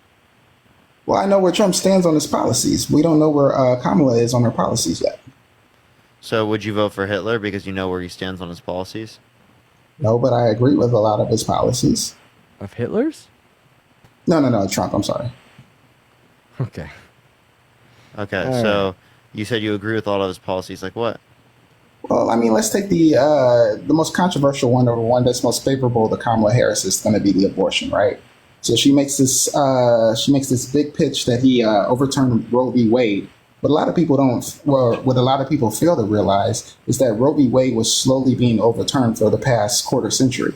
Well, I know where Trump stands on his policies. We don't know where Kamala is on her policies yet. So would you vote for Hitler because you know where he stands on his policies? No, but I agree with a lot of his policies. Of Hitler's? No, Trump, I'm sorry. Okay. Okay, All so you said you agree with all of his policies. Like what? Well, I mean, let's take the most controversial one, or the one that's most favorable to Kamala Harris, is going to be the abortion, right? So she makes this big pitch that he overturned Roe v. Wade. But a lot of people what a lot of people fail to realize is that Roe v. Wade was slowly being overturned for the past quarter century.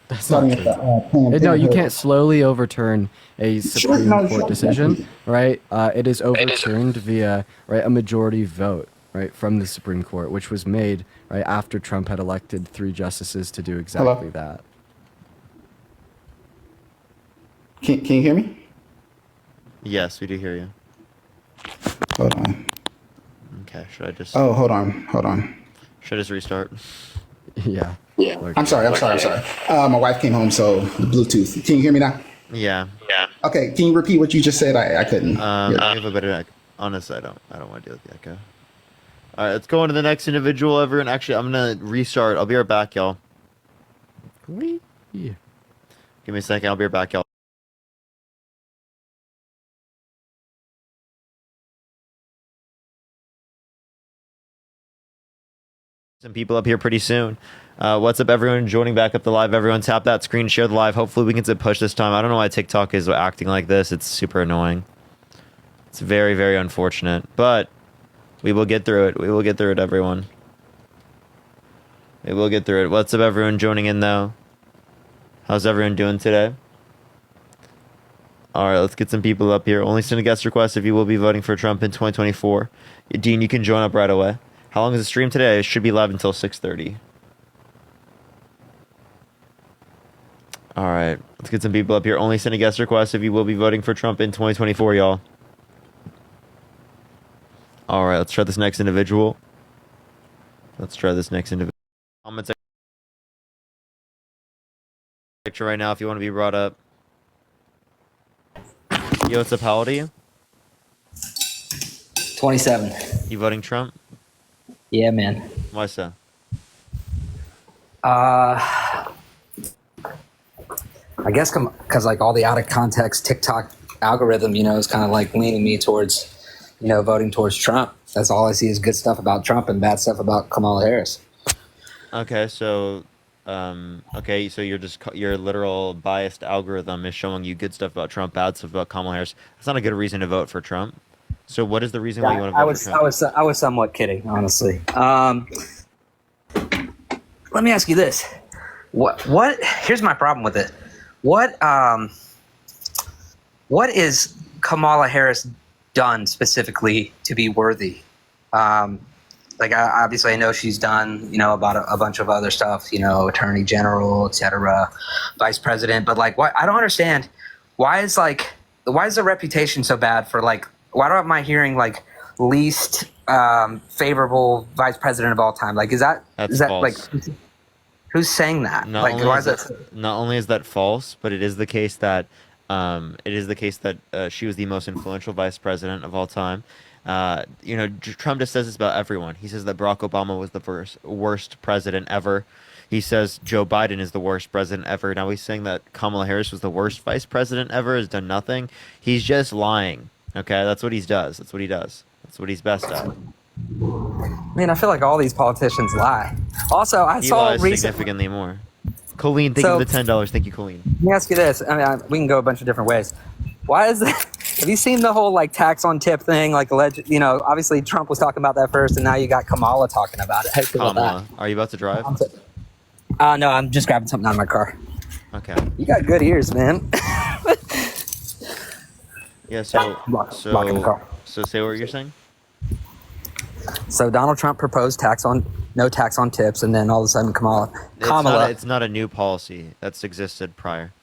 That's not true. No, you can't slowly overturn a Supreme Court decision, right? It is overturned via a majority vote, right, from the Supreme Court, which was made right after Trump had elected 3 justices to do exactly that. Can you hear me? Yes, we do hear you. Hold on. Okay, should I just? Oh, hold on. Should I just restart? Yeah. I'm sorry. My wife came home, so the Bluetooth. Can you hear me now? Yeah. Okay. Can you repeat what you just said? I couldn't. I have a better. Honestly, I don't want to deal with the echo. All right, let's go on to the next individual. Everyone, actually, I'm gonna restart. I'll be right back, y'all. Yeah. Give me a second. I'll be right back, y'all. Some people up here pretty soon. What's up, everyone? Joining back up the live. Everyone, tap that screen, share the live. Hopefully, we can get push this time. I don't know why TikTok is acting like this. It's super annoying. It's very, very unfortunate, but we will get through it. We will get through it, everyone. Maybe we'll get through it. What's up, everyone joining in, though? How's everyone doing today? All right, let's get some people up here. Only send a guest request if you will be voting for Trump in 2024. Dean, you can join up right away. How long is the stream today? It should be live until 6:30. All right, let's get some people up here. Only send a guest request if you will be voting for Trump in 2024, y'all. All right, let's try this next individual. Comment section right now if you want to be brought up. Yo, what's up? How old are you? 27. You voting Trump? Yeah, man. Why so? I guess because like all the out of context TikTok algorithm, is kind of like leaning me towards, voting towards Trump. That's all I see is good stuff about Trump and bad stuff about Kamala Harris. Okay, so, so your literal biased algorithm is showing you good stuff about Trump, bad stuff about Kamala Harris. That's not a good reason to vote for Trump. So, what is the reason why you want to vote for Trump? I was somewhat kidding, honestly. Let me ask you this: what? Here's my problem with it. What is Kamala Harris done specifically to be worthy? Obviously I know she's done, about a bunch of other stuff, attorney general, etc., vice president. But like, what I don't understand, why is the reputation so bad for why am I hearing least favorable vice president of all time? Like, is that false. Who's saying that? Not only is that false, but it is the case that she was the most influential vice president of all time. Trump just says this about everyone. He says that Barack Obama was the worst president ever. He says Joe Biden is the worst president ever. Now he's saying that Kamala Harris was the worst vice president ever, has done nothing. He's just lying. Okay, that's what he does. That's what he does. That's what he's best at. Man, I feel like all these politicians lie. Also, He lies significantly more. Colleen, thank you for the $10. Thank you, Colleen. Let me ask you this. We can go a bunch of different ways. Why is that? Have you seen the whole tax on tip thing? Obviously Trump was talking about that first, and now you got Kamala talking about it. How do you feel about that? Are you about to drive? No, I'm just grabbing something out of my car. Okay. You got good ears, man. Yeah. So Blocking the car. So say what you're saying. So Donald Trump proposed no tax on tips, and then all of a sudden Kamala. It's not a new policy that's existed prior.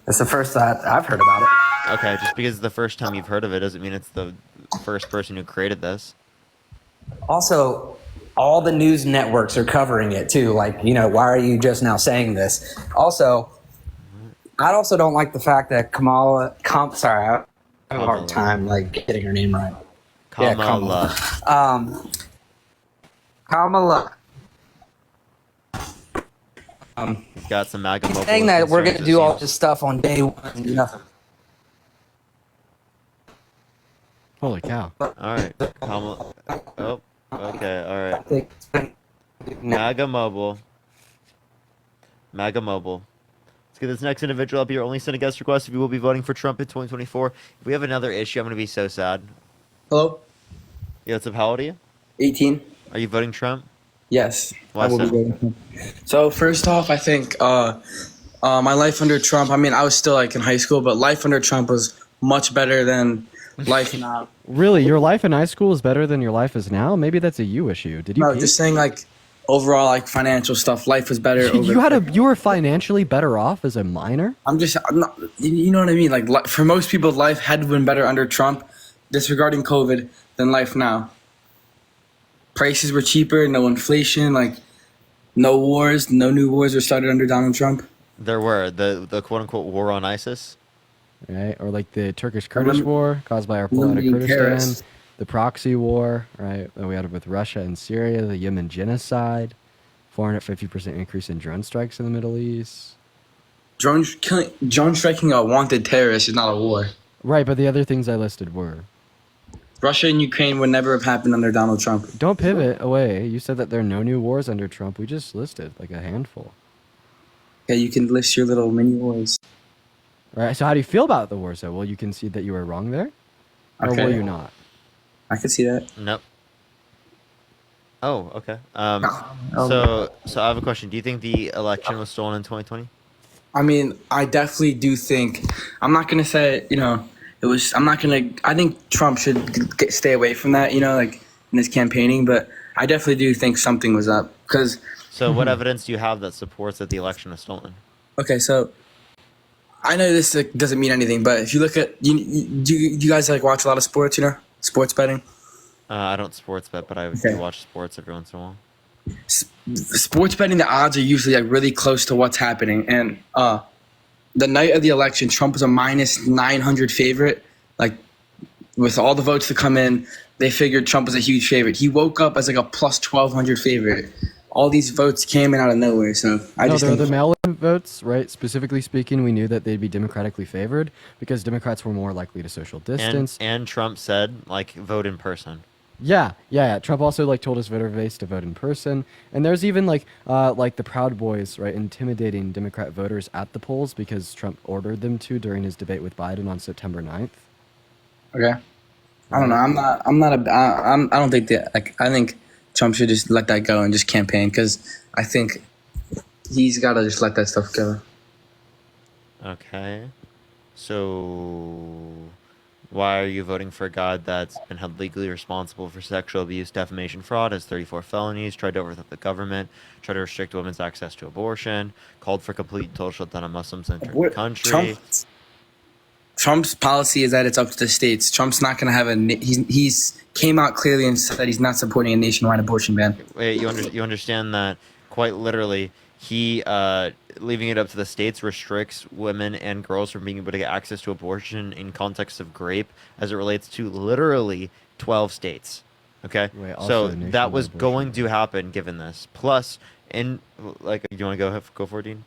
It's the first that I've heard about it. Okay, just because it's the first time you've heard of it doesn't mean it's the first person who created this. Also, all the news networks are covering it too. Why are you just now saying this? Also, I also don't like the fact that Kamala. Sorry, I have a hard time getting her name right. Kamala. Kamala. Got some MAGA mobile Saying that we're going to concerns, do it all seems. this stuff on day one and do nothing. Holy cow. All right, Kamala. Oh, okay, all right. MAGA mobile. Let's get this next individual up here. Only send a guest request if you will be voting for Trump in 2024. If we have another issue, I'm going to be so sad. Hello? Yeah, what's up? How old are you? 18. Are you voting Trump? Yes. Why I will so? be voting Trump. So first off, I think my life under Trump, I was still in high school, but life under Trump was much better than life now. Really? Your life in high school is better than your life is now? Maybe that's a you issue. Did you No, pee? just saying overall financial stuff, life was better. You were financially better off as a minor? I'm not, you know what I mean? For most people, life had been better under Trump, disregarding COVID, than life now. Prices were cheaper, no inflation, no wars, no new wars were started under Donald Trump. There were the quote unquote war on ISIS. Right, or the Turkish-Kurdish war caused by our pull out of Kurdistan, the proxy war, right, that we had with Russia and Syria, the Yemen genocide, 450% increase in drone strikes in the Middle East. Drone striking a wanted terrorist is not a war. Right, but the other things I listed were. Russia and Ukraine would never have happened under Donald Trump. Don't pivot away. You said that there are no new wars under Trump. We just listed a handful. Yeah, you can list your little mini wars. Right, so how do you feel about the wars, though? Will you concede that you were wrong there? Or Okay. will you not? I could see that. Nope. Oh, okay. So I have a question. Do you think the election was stolen in 2020? I mean, I definitely do think. I'm not gonna say it was. I'm not gonna. I think Trump should stay away from that. Like in his campaigning, but I definitely do think something was up because. So what evidence do you have that supports that the election was stolen? Okay, so I know this doesn't mean anything, but if you look at you guys like watch a lot of sports, sports betting. I don't sports bet, but I do watch sports every once in a while. Sports betting, the odds are usually like really close to what's happening, and the night of the election, Trump was a minus 900 favorite. Like with all the votes to come in, they figured Trump was a huge favorite. He woke up as like a plus 1,200 favorite. All these votes came in out of nowhere, so there were the mail-in votes, right? Specifically speaking, we knew that they'd be democratically favored because Democrats were more likely to social distance. And Trump said, like, vote in person. Yeah. Trump also like told his voter base to vote in person, and there's even like the Proud Boys, right, intimidating Democrat voters at the polls because Trump ordered them to during his debate with Biden on September 9th. Okay, I don't know. I don't think that. Like, I think Trump should just let that go and just campaign because I think he's got to just let that stuff go. Okay, so. Why are you voting for a guy that's been held legally responsible for sexual abuse, defamation, fraud, has 34 felonies, tried to overthrow the government, tried to restrict women's access to abortion, called for complete and total shutdown of Muslims entering the country? Trump's policy is that it's up to the states. Trump's not going to have he's came out clearly and said he's not supporting a nationwide abortion ban. Wait, you understand that quite literally he leaving it up to the states restricts women and girls from being able to get access to abortion in context of rape as it relates to literally 12 states. Okay? Right, so that was going to happen given this. Plus, you want to go for it, Dean?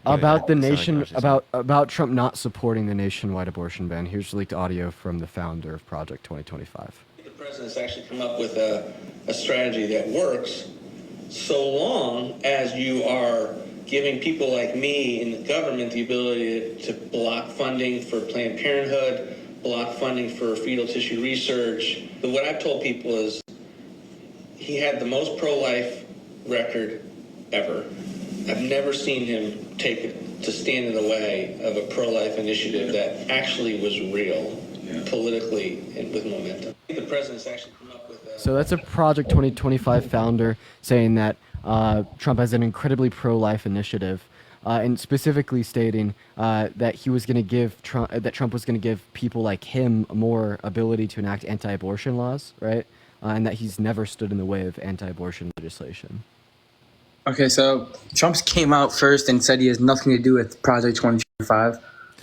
About the nation, about Trump not supporting the nationwide abortion ban. Here's leaked audio from the founder of Project 2025. The president's actually come up with a strategy that works so long as you are giving people like me in the government the ability to block funding for Planned Parenthood, block funding for fetal tissue research. But what I've told people is he had the most pro-life record ever. I've never seen him to stand in the way of a pro-life initiative that actually was real, politically and with momentum. I think the president's actually come up with So that's a Project 2025 founder saying that Trump has an incredibly pro-life initiative, and specifically stating that he was going to give Trump was going to give people like him more ability to enact anti-abortion laws, right? And that he's never stood in the way of anti-abortion legislation. Okay, so Trump's came out first and said he has nothing to do with Project 2025.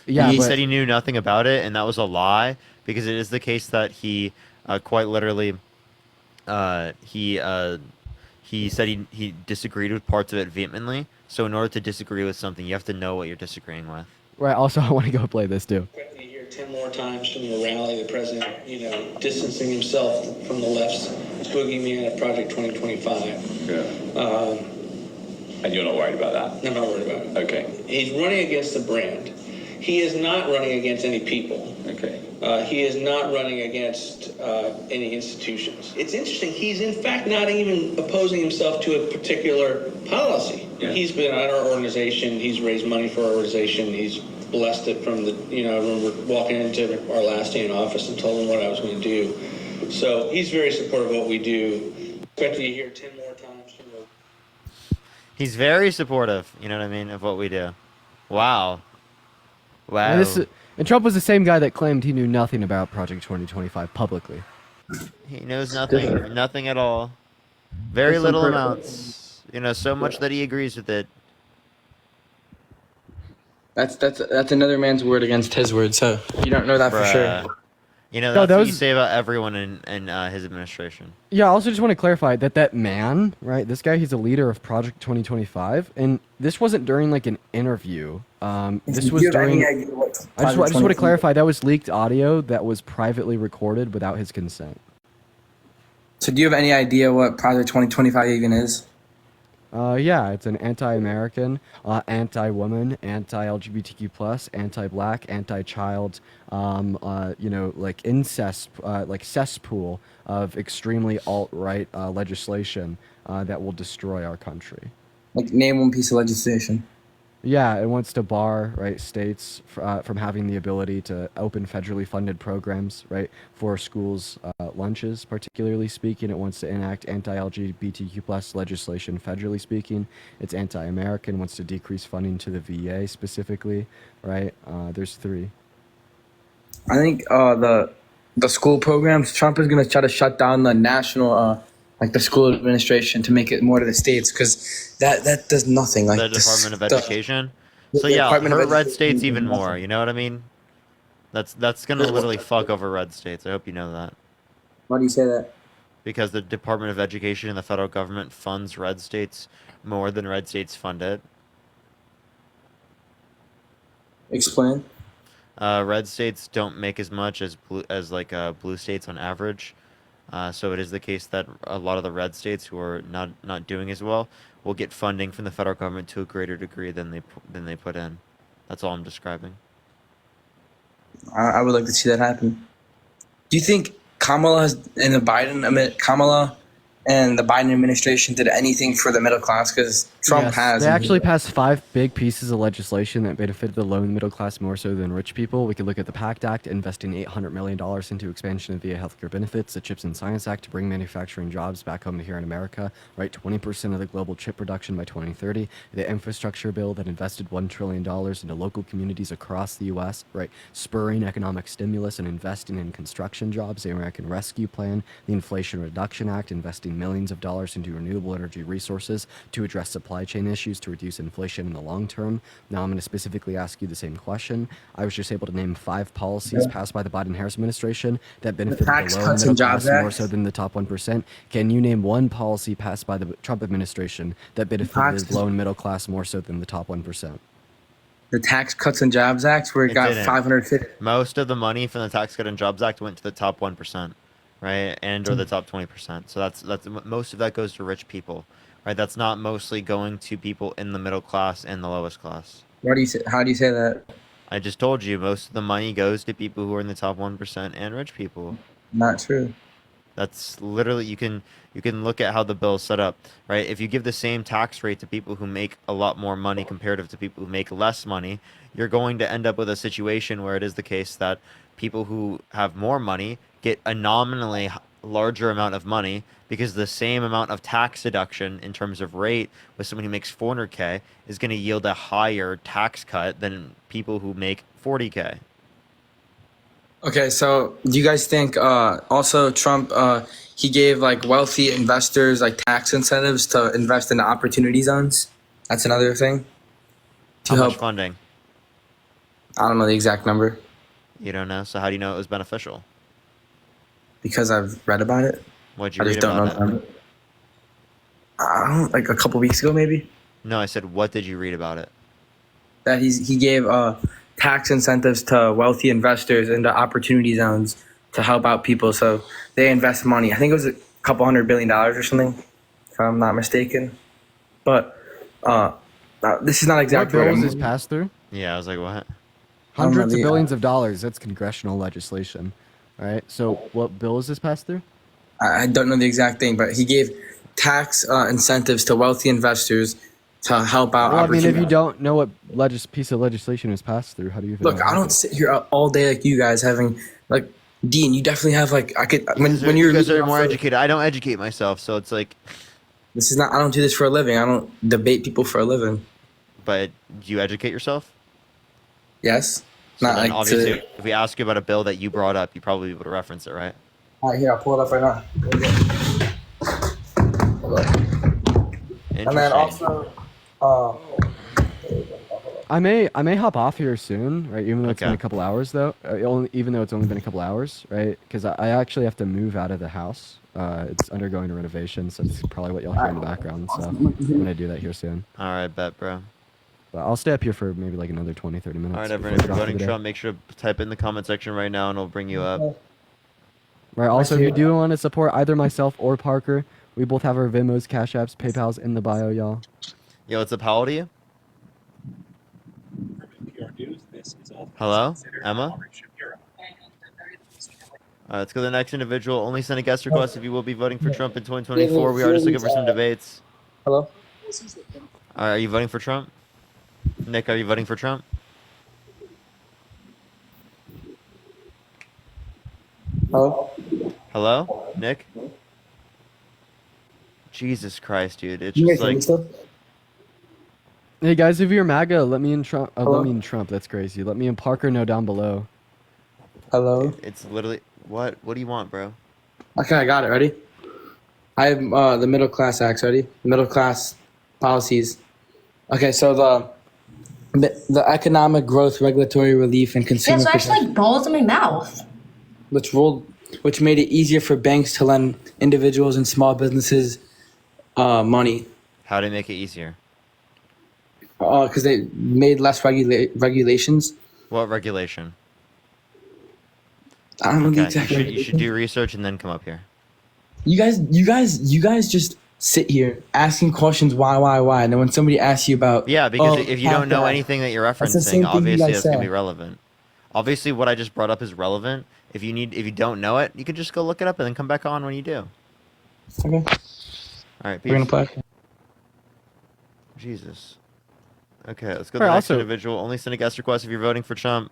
Yeah, he said he knew nothing about it, and that was a lie because it is the case that he quite literally he said he disagreed with parts of it vehemently. So in order to disagree with something, you have to know what you're disagreeing with. Right. Also, I want to go play this too. You hear 10 more times from the rally, the president, distancing himself from the left's boogeyman of Project 2025. Yeah. And you're not worried about that? I'm not worried about it. Okay. He's running against the brand. He is not running against any people. Okay. He is not running against any institutions. It's interesting. He's in fact not even opposing himself to a particular policy. Yeah. He's been at our organization. He's raised money for our organization. He's blessed it from I remember walking into our last day in office and told him what I was going to do. So he's very supportive of what we do. Expect you to hear 10 more times from him. He's very supportive, you know what I mean, of what we do. Wow. And Trump was the same guy that claimed he knew nothing about Project 2025 publicly. He knows nothing at all. Very little amounts. So much that he agrees with it. That's another man's word against his word, so you don't know that for sure. That's what you say about everyone in his administration. Yeah, I also just want to clarify that man, right, this guy, he's a leader of Project 2025, and this wasn't during, like, an interview. This was during... I just want to clarify, that was leaked audio that was privately recorded without his consent. So do you have any idea what Project 2025 even is? Yeah, it's an anti-American, anti-woman, anti-LGBTQ+, anti-black, anti-child, like incest, like cesspool of extremely alt-right legislation that will destroy our country. Like, name one piece of legislation. Yeah, it wants to bar states from having the ability to open federally funded programs for schools lunches. Particularly speaking, it wants to enact anti-LGBTQ+ legislation. Federally speaking, it's anti-American. Wants to decrease funding to the VA specifically. There's 3. I think the school programs. Trump is going to try to shut down the national. Like the school administration to make it more to the states, because that does nothing. Like The Department of Education. the So yeah, Department of hurt red Education states does even more. nothing. You know what I mean? That's gonna literally fuck over red states. I hope you know that. Why do you say that? Because the Department of Education and the federal government funds red states more than red states fund it. Explain. Red states don't make as much as blue states on average. So it is the case that a lot of the red states who are not doing as well will get funding from the federal government to a greater degree than they put in. That's all I'm describing. I would like to see that happen. Do you think Kamala and the Biden administration did anything for the middle class? Because Trump Yes, has. They actually passed 5 big pieces of legislation that benefited the low and middle class more so than rich people. We could look at the PACT Act, investing $800 million into expansion of VA healthcare benefits, the CHIPS and Science Act to bring manufacturing jobs back home to here in America, 20% of the global chip production by 2030, the infrastructure bill that invested $1 trillion into local communities across the U.S., spurring economic stimulus and investing in construction jobs, the American Rescue Plan, the Inflation Reduction Act, investing millions of dollars into renewable energy resources to address supply chain issues to reduce inflation in the long term. Now I'm going to specifically ask you the same question. I was just able to name 5 policies passed by the Biden-Harris administration that benefited the Tax low and Cuts middle and class Jobs more Act. so than the top 1%. Can you name one policy passed by the Trump administration that benefited the low and middle class more so than the top 1%? The Tax Cuts and Jobs Act, where it got didn't. 550. Most of the money from the Tax Cut and Jobs Act went to the top 1%, and or the top 20%. So that's most of that goes to rich people, That's not mostly going to people in the middle class and the lowest class. How do you say that? I just told you most of the money goes to people who are in the top 1% and rich people. Not true. That's literally you can look at how the bill is set up, If you give the same tax rate to people who make a lot more money comparative to people who make less money, you're going to end up with a situation where it is the case that people who have more money get a nominally larger amount of money because the same amount of tax deduction in terms of rate with someone who makes 400K is going to yield a higher tax cut than people who make 40K. Okay, so do you guys think also Trump he gave like wealthy investors like tax incentives to invest in the opportunity zones? That's another thing. How much funding? I don't know the exact number. You don't know? So how do you know it was beneficial? Because I've read about it. What'd you I read just don't know about the number. I don't like a couple weeks ago maybe. No, I said what did you read about it? That he gave tax incentives to wealthy investors into opportunity zones to help out people, so they invest money. I think it was a couple $100 billion or something, if I'm not mistaken. But this is not exactly what bills is passed through. Yeah, I was like, what? Hundreds of billions of dollars. That's congressional legislation. All right. So what bill is this passed through? I don't know the exact thing, but he gave tax incentives to wealthy investors to help out. Well, I mean, if you don't know what piece of legislation is passed through, how do you even Look, know? I don't sit here all day like you guys having like Dean. You definitely have like I could when you're You guys are more educated. I don't educate myself, so it's like this is not. I don't do this for a living. I don't debate people for a living. But do you educate yourself? Yes. So Not then like obviously, to, if we ask you about a bill that you brought up, you probably be able to reference it, right? all right, here, I'll pull it up right now. And then also, I may hop off here soon, right? Even though it's been Okay. a couple hours, though. Even though it's only been a couple hours, right? Because I actually have to move out of the house. It's undergoing a renovation, so it's probably what you'll hear in the background and stuff. I'm gonna do that here soon. All right, bet, bro. But I'll stay up here for maybe like another 20, 30 minutes. All right, before everyone, we if you're get off for voting the day. Trump, make sure to type in the comment section right now, and we'll bring you up. Right. Also, if you do want to support either myself or Parker, we We both have our Venmos, Cash Apps, PayPal's in the bio, y'all. Yo, what's up? How old are you? Hello, Emma. Let's go to the next individual. Only send a guest request if you will be voting for Trump in 2024. We are just looking for some debates. Hello? Are you voting for Trump? Nick, are you voting for Trump? Hello? Hello, Nick? Jesus Christ, dude. It's You just guys hear me like... still? Hey guys, if you're MAGA, let me in Trump. Hello? Let me in Trump. That's crazy. Let me and Parker know down below. Hello? It's literally... What do you want, bro? Okay, I got it. Ready? I have the middle class acts. Ready? Middle class policies. Okay, so the economic growth, regulatory relief, and consumer There's actually protection, balls in my mouth. which made it easier for banks to lend individuals and small businesses money. How do they make it easier? Because they made less regulations. What regulation? I don't know the Okay, exact you regulation. should do research and then come up here. You guys just sit here asking questions why, and then when somebody asks you about Yeah, because if you don't know that, anything that you're that's the same referencing, thing you obviously guys that's gonna say. be relevant. Obviously, what I just brought up is relevant. If you don't know it, you can just go look it up and then come back on when you do. Okay. All right, peace. We're gonna play. Jesus. Okay, let's go to Alright, the next also- individual. Only send a guest request if you're voting for Trump.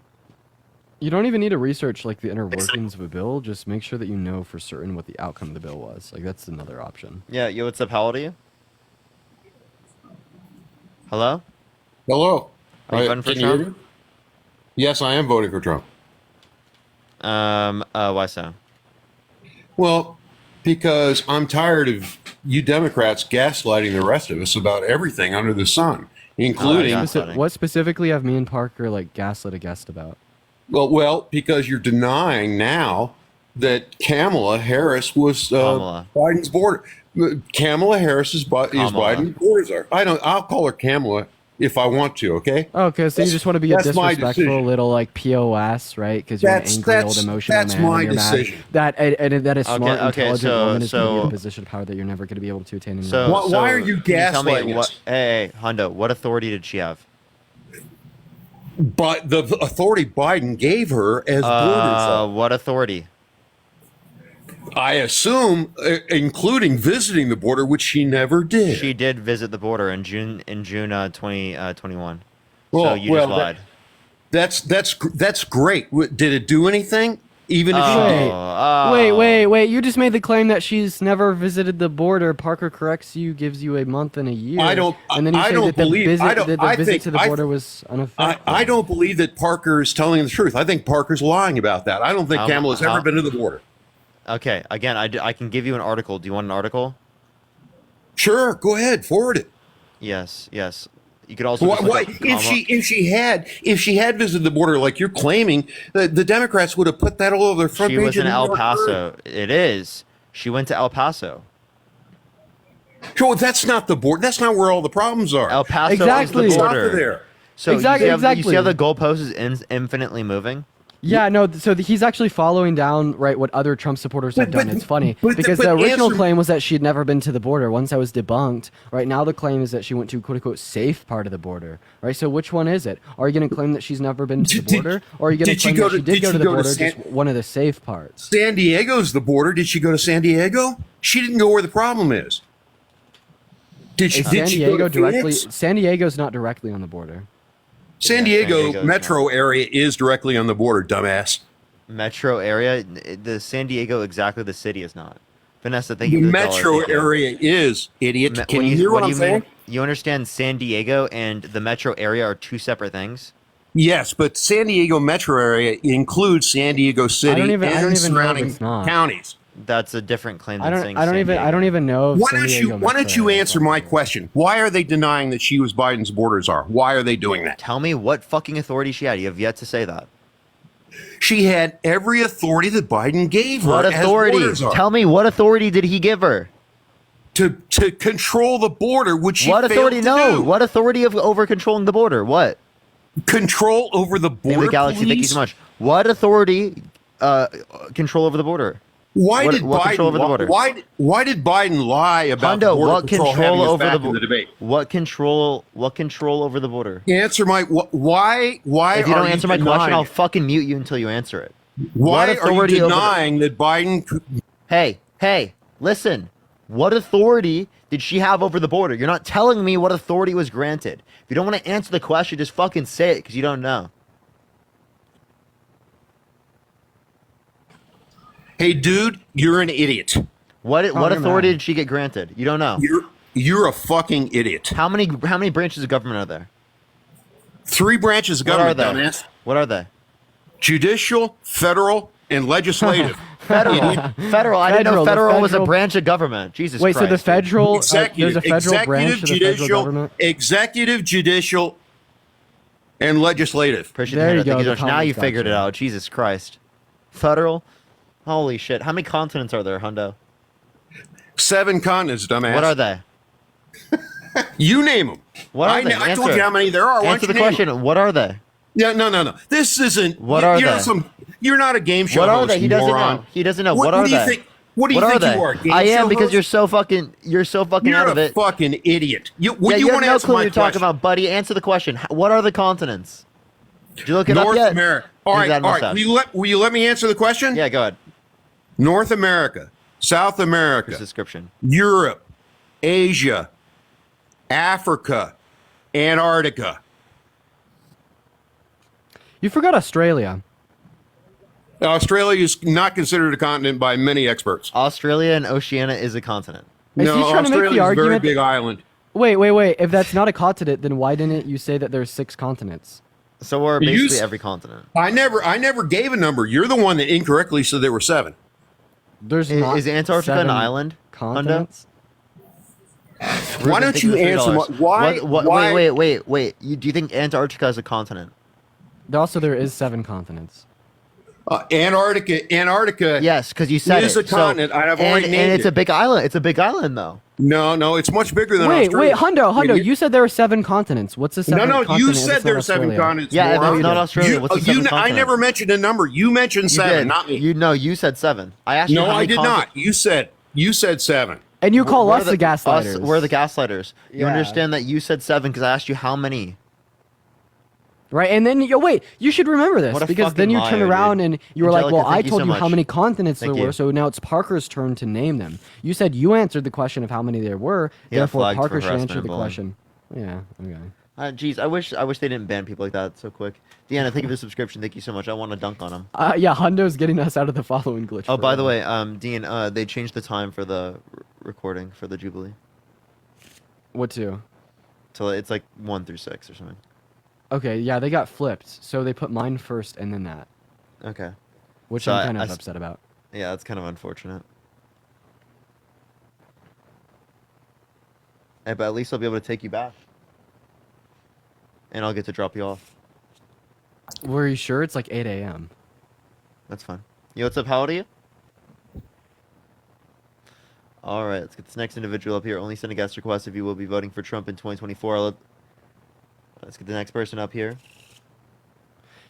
You don't even need to research like the inner workings of a bill. Just make sure that you know for certain what the outcome of the bill was. Like that's another option. Yeah, yo, what's up? How old are you? Hello? Hello. Are you voting for Can you hear Trump? me? Yes, I am voting for Trump. Why so? Well, because I'm tired of you Democrats gaslighting the rest of us about everything under the sun, including What specifically have me and Parker like gaslit a guest about? well, because you're denying now that Kamala Harris was Biden's border. Kamala Harris is Biden's border czar. I'll call her Kamala if I want to. Okay. Okay, so you just want to be a That's my disrespectful decision. little like POS, right? Because you're an angry old emotional that's man. my and you're decision. Mad. That a smart, Okay, intelligent so- woman is going to be in so- a position of power that you're never going to be able to attain. In So, life. Why are you can tell me gaslighting what? us? Hey, Hondo, what authority did she have? But the authority Biden gave her as border czar. What authority? I assume, including visiting the border, which she never did. She did visit the border in June 2021. Well, so you well, just lied. That's great. Did it do anything? Even if she did. Wait! You just made the claim that she's never visited the border. Parker corrects you, gives you a month and a year. I don't. And then you I say don't that believe. the visit, I don't. that the I visit think, to the border was unaffected. I don't believe that Parker is telling the truth. I think Parker's lying about that. I don't think Kamala's ever been to the border. Okay, again, I can give you an article. Do you want an article? Sure, go ahead, forward it. Yes. You could also. Why, just look why, up if she had visited the border like you're claiming, the Democrats would have put that all over their front She page. was in of the New El York Paso. Times. It is. She went to El Paso. Sure, that's not the border. That's not where all the problems are. El Paso Exactly. is the South border. of there. So Exactly- You see how the exactly. goalpost is infinitely moving? Yeah, no. So he's actually following down right what other Trump supporters have done. It's funny because the original claim was that she had never been to the border. Once that was debunked, right now the claim is that she went to quote unquote safe part of the border. Right. So which one is it? Are you going to claim that she's never been to the border, or are you going to claim that she did go to the border, just one of the safe parts? San Diego's the border. Did she go to San Diego? She didn't go where the problem is. Did she? Is Did San she go Diego to directly? Phoenix? San Diego's not directly on the border. San Diego metro area is directly on the border, dumbass. Metro area? The San Diego, exactly the city is not. Vanessa, thank The you for the metro dollar. Thank you. area is, idiot. Me- Can when you hear what do I'm you saying? mean? You understand San Diego and the metro area are two separate things? Yes, but San Diego metro area includes San Diego City and I don't even know if surrounding it's not. counties. That's a different claim than I saying don't San even Diego. know. If Why San don't Diego you Why don't metro you area. answer my question? Why are they denying that she was Biden's border czar? Why are they doing that? Tell me what fucking authority she had. You have yet to say that. She had every authority that Biden gave her. What as authority? border czar. Tell me what authority did he give her? To control the border, which she What authority? failed to No. do. What authority over controlling the border? What? Control over the border. Name the galaxy. Thank you police? so much. What authority control over the border? Why What- did what Biden control over the border? Why did Biden lie about Hundo, the border what patrol control having his over back the in the debate? What control over the border? Answer my why If you are don't answer my question, denying I'll it? fucking mute you until you answer it. Why What are you authority over the- denying that Biden Hey, listen. What authority did she have over the border? You're not telling me what authority was granted. If you don't want to answer the question, just fucking say it because you don't know. Hey dude, you're an idiot. What you're authority mad. did she get granted? You don't know. You're a fucking idiot. How many branches of government are there? 3 branches of What are government, they? dumbass. What are they? Judicial, federal, and legislative. Federal. I didn't know The federal was a federal- branch of government. Jesus Wait, Christ. so the federal, Executive, there's a federal branch executive, to the federal judicial, government? executive, judicial, and legislative. Appreciate There the you hand. Thank go, you the so much. Now you comments figured it got you. out. Jesus Christ. Federal? Holy shit. How many continents are there, Hundo? 7 continents, dumbass. What are they? You name them. What are they? I told you how many there are. Why Answer don't the you name question. 'em? What are they? Yeah, no. This isn't. What are you're they? Not you're not a game show What are host, they? He doesn't moron. know. He doesn't know. What, What are do you they? think? What do you What think are they? you are? Game I am show because host? you're so fucking You're out of a it. fucking idiot. You Yeah, you want have to no answer clue what my you're talking question? about, buddy. Answer the question. What are the continents? Did you look it North up yet? America. All Is right, that all right. mustache? Will you let me answer the question? Yeah, go ahead. North America, South America, Description. Europe, Asia, Africa, Antarctica. You forgot Australia. Australia is not considered a continent by many experts. Australia and Oceania is a continent. Is No, he trying to make the Australia is a very argument? big island. Wait. If that's not a continent, then why didn't you say that there's 6 continents? So we're You basically s- every continent. I never gave a number. You're the one that incorrectly said there were 7. There's Is, not is Antarctica an 7 island? continents? Hundo? Why don't you answer why? Wait. Do you think Antarctica is a continent? Also, there is 7 continents. Antarctica. Yes, because you said is it. a continent. I've already and named it's it. a big island. It's a big island, though. No, it's much bigger than Wait, Australia. Hundo, Idiot. you said there were 7 continents. What's the 7th continent? you if said it's there not were 7 Australia? continents. Yeah, if moron. it's not Australia, what's the seventh I continent? never mentioned a number. You mentioned You 7, did. not me. You said 7. I asked you. No, how I many did continents- not. You said 7. And you call We're us the gaslighters. We're the gaslighters. You Yeah. understand that you said 7 because I asked you how many. Right, and then you should remember this What a because then fucking you turn liar, around dude. and you were like, Angelica, "Well, I thank you told so you how much. many continents Thank there you. were, so now it's Parker's turn to name them." You said you answered the question of how many there were, Yeah, therefore flagged for Parker should harassment answer and the bullying. question. Yeah, okay. Jeez, I wish they didn't ban people like that so quick. Deanna, thank you for the subscription. Thank you so much. I want to dunk on him. Yeah, Hundo's getting us out of the following glitch. Oh, by the forever. way, Dean, they changed the time for the recording for the Jubilee. What to? So it's like 1 through 6 or something. Okay, yeah, they got flipped, so they put mine first and then that, Okay. which So I'm I- kind I of s- upset about. Yeah, that's kind of unfortunate. Hey, but at least I'll be able to take you back. And I'll get to drop you off. Were you sure it's like 8 a.m.? That's fine. Yo, what's up? How old are you? All right, let's get this next individual up here. Only send a guest request if you will be voting for Trump in 2024. Let's get the next person up here.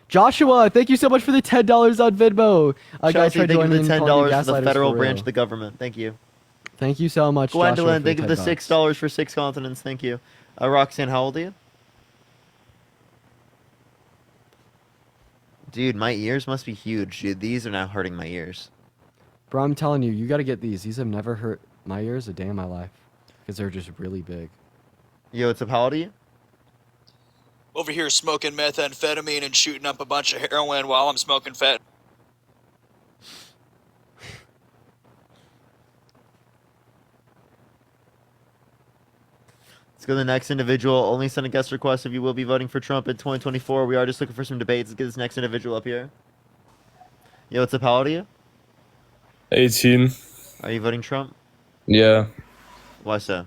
Joshua, thank you so much for the $10 on Venmo. Guys, Chelsea, try thank you for joining the in, $10 calling you for the gaslighters federal for branch real. of the government. Thank you. Thank you so much, Joshua, Gwendolyn, for thank you for the $10. $6 for 6 continents. Thank you. Roxanne, how old are you? Dude, my ears must be huge, dude. These are now hurting my ears. Bro, I'm telling you, you got to get these. These have never hurt my ears a day in my life because they're just really big. Yo, what's up? How old are you? Over here smoking methamphetamine and shooting up a bunch of heroin while I'm smoking fat. Let's go to the next individual. Only send a guest request if you will be voting for Trump in 2024. We are just looking for some debates. Let's get this next individual up here. Yo, what's up? How old are you? 18. Are you voting Trump? Yeah. Why so?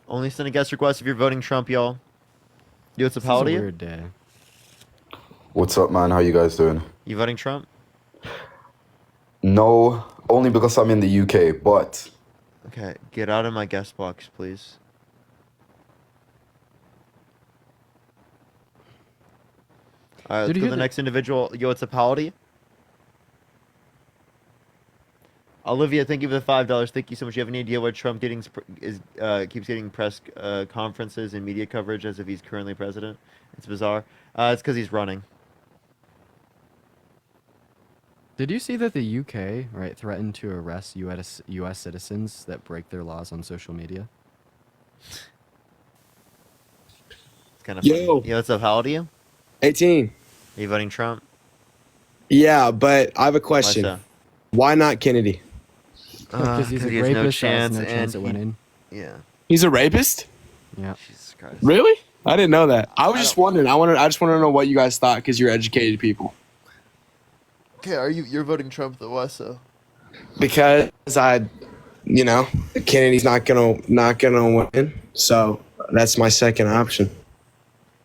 Only send a guest request if you're voting Trump, y'all. Yo, what's up? How old are you? Weird day. What's up, man? How you guys doing? You voting Trump? No, only because I'm in the UK, but Okay, get out of my guest box, please. All right, let's go to the next individual. Yo, it's a Paladi. Olivia, thank you for the $5. Thank you so much. You have any idea why Trump keeps getting press conferences and media coverage as if he's currently president? It's bizarre. It's because he's running. Did you see that the UK threatened to arrest U.S. citizens that break their laws on social media? It's kind of funny. Yo, what's up? How old are you? 18. Are you voting Trump? Yeah, but I have a question. Why so? Why not Kennedy? Because he's a he has rapist. no chance, no chance and at winning. Yeah. He's a rapist? Yeah. Jesus Christ. Really? I didn't know that. I was just wondering. I just want to know what you guys thought because you're educated people. Okay, you're voting Trump though? Why so? Because Kennedy's not gonna win. So that's my second option.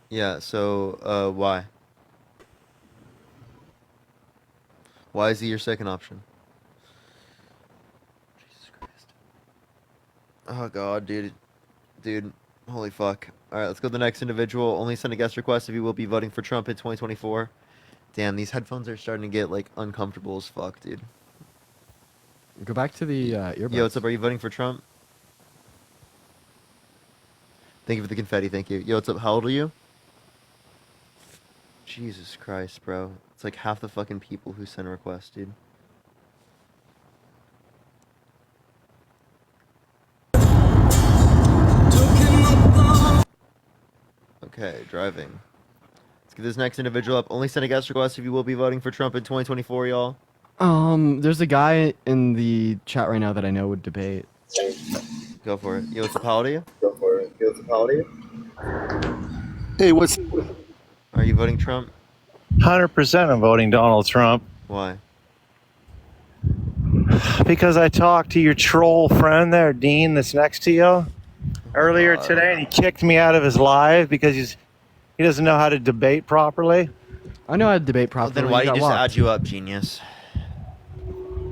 Yeah. So why? Why is he your second option? Jesus Christ. Oh God, dude, holy fuck. All right, let's go to the next individual. Only send a guest request if you will be voting for Trump in 2024. Damn, these headphones are starting to get like uncomfortable as fuck, dude. Go back to the earbuds. Yo, what's up? Are you voting for Trump? Thank you for the confetti. Thank you. Yo, what's up? How old are you? Jesus Christ, bro. It's like half the fucking people who send requests, dude. Okay, driving. Let's get this next individual up. Only send a guest request if you will be voting for Trump in 2024, y'all. There's a guy in the chat right now that I know would debate. Go for it. Yo, what's up? How old are you? Hey, what's... Are you voting Trump? 100% I'm voting Donald Trump. Why? Because I talked to your troll friend there, Dean, that's next to you, earlier today, and he kicked me out of his live because he doesn't know how to debate properly. I know how to debate properly. Well, then why did he just add you up, genius?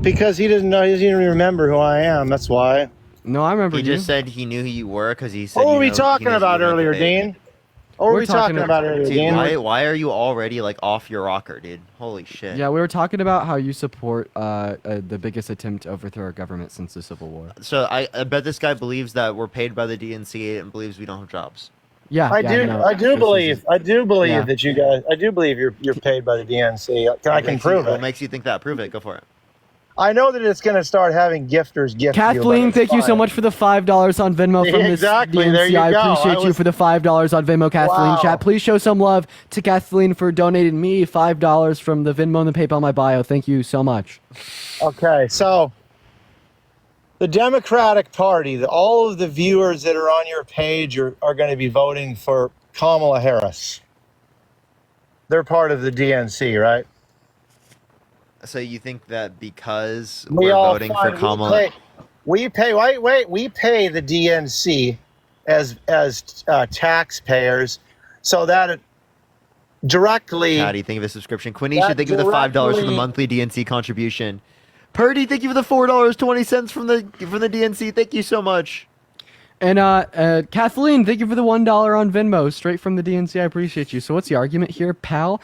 Because he doesn't even remember who I am, that's why. No, I remember He you. just said he knew who you were because he said. What were we talking about earlier, Dean? What were we talking about earlier, Dude, Dean? why are you already like off your rocker, dude? Holy shit. Yeah, we were talking about how you support the biggest attempt to overthrow our government since the Civil War. So I bet this guy believes that we're paid by the DNC and believes we don't have jobs. Yeah, I do believe Yeah. that you guys. I do believe you're paid by the DNC. I can prove What it. makes you think that? Prove it. Go for it. I know that it's going to start having gifters gift you, Kathleen, but thank you it's so fine. much for the $5 on Venmo from Exactly, this there DNC. you I go. appreciate you for the $5 on Venmo, Kathleen. Wow. Chat, please show some love to Kathleen for donating me $5 from the Venmo and the PayPal in my bio. Thank you so much. Okay, so the Democratic Party, all of the viewers that are on your page are going to be voting for Kamala Harris. They're part of the DNC, right? So you think that because We we're all voting for fund- Kamala? we pay the DNC as taxpayers, so that it directly. Patty, thank you for the subscription. Quenisha, thank you for the $5 for the directly- monthly DNC contribution. Purdy, thank you for the $4.20 from the DNC. Thank you so much. And Kathleen, thank you for the $1 on Venmo, straight from the DNC. I appreciate you. So what's the argument here, pal?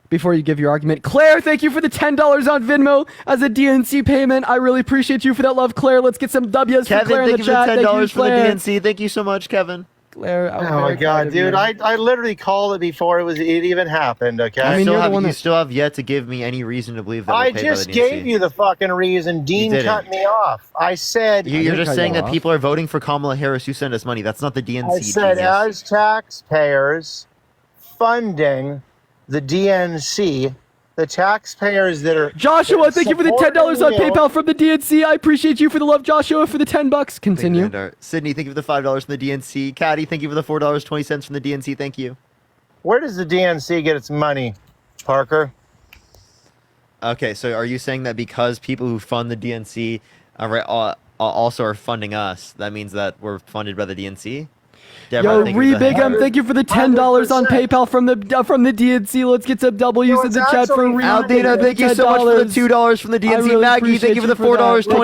Before you give your argument, Claire, thank you for the $10 on Venmo as a DNC payment. I really appreciate you for that love, Claire. Let's get some W's for Kevin, Claire in thank the you for chat. the Thank $10 you, for the Claire. DNC. Thank you so much, Kevin. Claire, I'm Oh my very God, proud of you. dude! I literally called it before it even happened. Okay. I mean, still you're the have, one you that- still have yet to give me any reason to believe that I we're paid just by the DNC. gave you the fucking reason. Dean didn't. cut me off. I said You're just saying that people are voting for Kamala Harris who send us money. That's not the DNC. I said genius. as taxpayers funding the DNC, the taxpayers that are Joshua, thank you for the $10 on supporting PayPal from the DNC. I appreciate you for the love, Joshua, for the $10. Continue. Sydney, thank you for the $5 from the DNC. Caddy, thank you for the $4.20 from the DNC. Thank you. Where does the DNC get its money, Parker? Okay, so are you saying that because people who fund the DNC also are funding us, that means that we're funded by the DNC? Deborah, Yo, thank you for the- Rebigum, thank you for the $10 on PayPal from the DNC. Let's get some W's in the chat for Rebigum. Aldina, thank you so much for the $2 from the I DNC. really Maggie, thank appreciate you for the that. Thank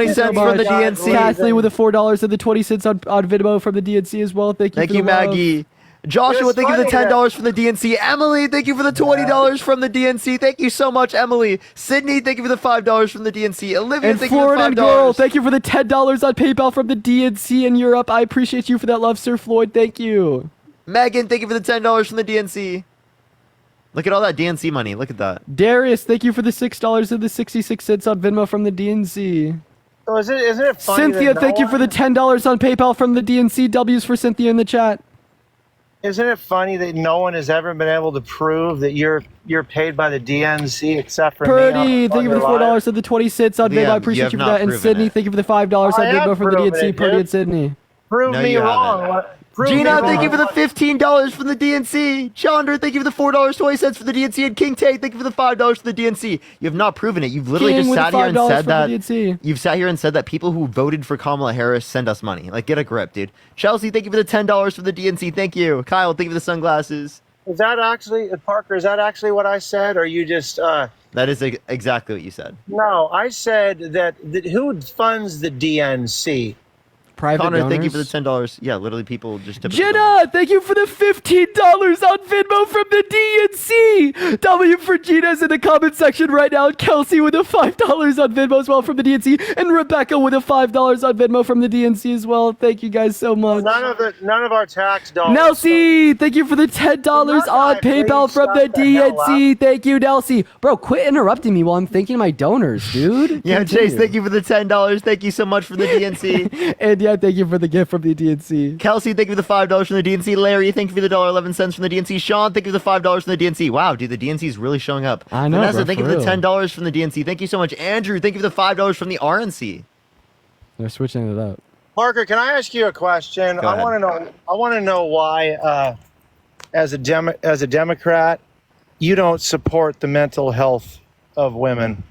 you so $4.20 from the much. DNC. Kathleen with the $4 and the 20 cents on Venmo from the DNC as well. Thank you. Thank for you, the love. Maggie. Joshua, It's thank you for the funny $10 from the DNC. Emily, thank you for the $20 from the DNC. Thank you so much, Emily. Sydney, thank you for the $5 from the DNC. Olivia, And thank you for the Florida $5. Girl, thank you for the $10 on PayPal from the DNC in Europe. I appreciate you for that love, Sir Floyd. Thank you. Megan, thank you for the $10 from the DNC. Look at all that DNC money. Look at that. Darius, thank you for the $6 and the 66 cents on Venmo from the DNC. So isn't it funny? Cynthia, that thank no you for the $10 on PayPal from the DNC. W's for Cynthia in the chat. Isn't it funny that no one has ever been able to prove that you're paid by the DNC except for Purdy, me? thank you for the $4 and the 20 cents on Liam, Venmo. I you appreciate have you for not that. And proven Sydney, it. thank you for the $5 on I have Venmo from the proven DNC. it, Purdy dude. and Sydney. Prove No, me you wrong. haven't. Prove me Gina, wrong. thank you for the $15 from the DNC. Chandra, thank you for the $4.20 for the DNC. And King Tay, thank you for the $5 for the DNC. You have not proven it. You've literally King just with sat the here and $5 said from that. the DNC. You've sat here and said that people who voted for Kamala Harris send us money. Like, get a grip, dude. Chelsea, thank you for the $10 from the DNC. Thank you. Kyle, thank you for the sunglasses. Is that actually, Parker? Is that actually what I said, or you just? That is exactly what you said. No, I said that who funds the DNC? Private Connor, donors. thank you for the $10. Yeah, literally people just typically. Jenna, thank you for the $15 on Venmo from the DNC. W for Gina's in the comment section right now. Kelsey with a $5 on Venmo as well from the DNC. And Rebecca with a $5 on Venmo from the DNC as well. Thank you guys so much. None of our tax dollars. Nelsie, thank you for the $10 on PayPal from the DNC. Thank you, Nelsie. Bro, quit interrupting me while I'm thanking my donors, dude. Yeah, Continue. Chase, thank you for the $10. Thank you so much for the DNC. And yeah, thank you for the gift from the DNC. Kelsey, thank you for the $5 from the DNC. Larry, thank you for the $1.11 from the DNC. Sean, thank you for the $5 from the DNC. Wow, dude, the DNC is really showing up. I know, Vanessa, bro, thank you for for the real. $10 from the DNC. Thank you so much. Andrew, thank you for the $5 from the RNC. They're switching it up. Parker, can I ask you a question? Go ahead. I want to know why, as a Democrat, you don't support the mental health of women.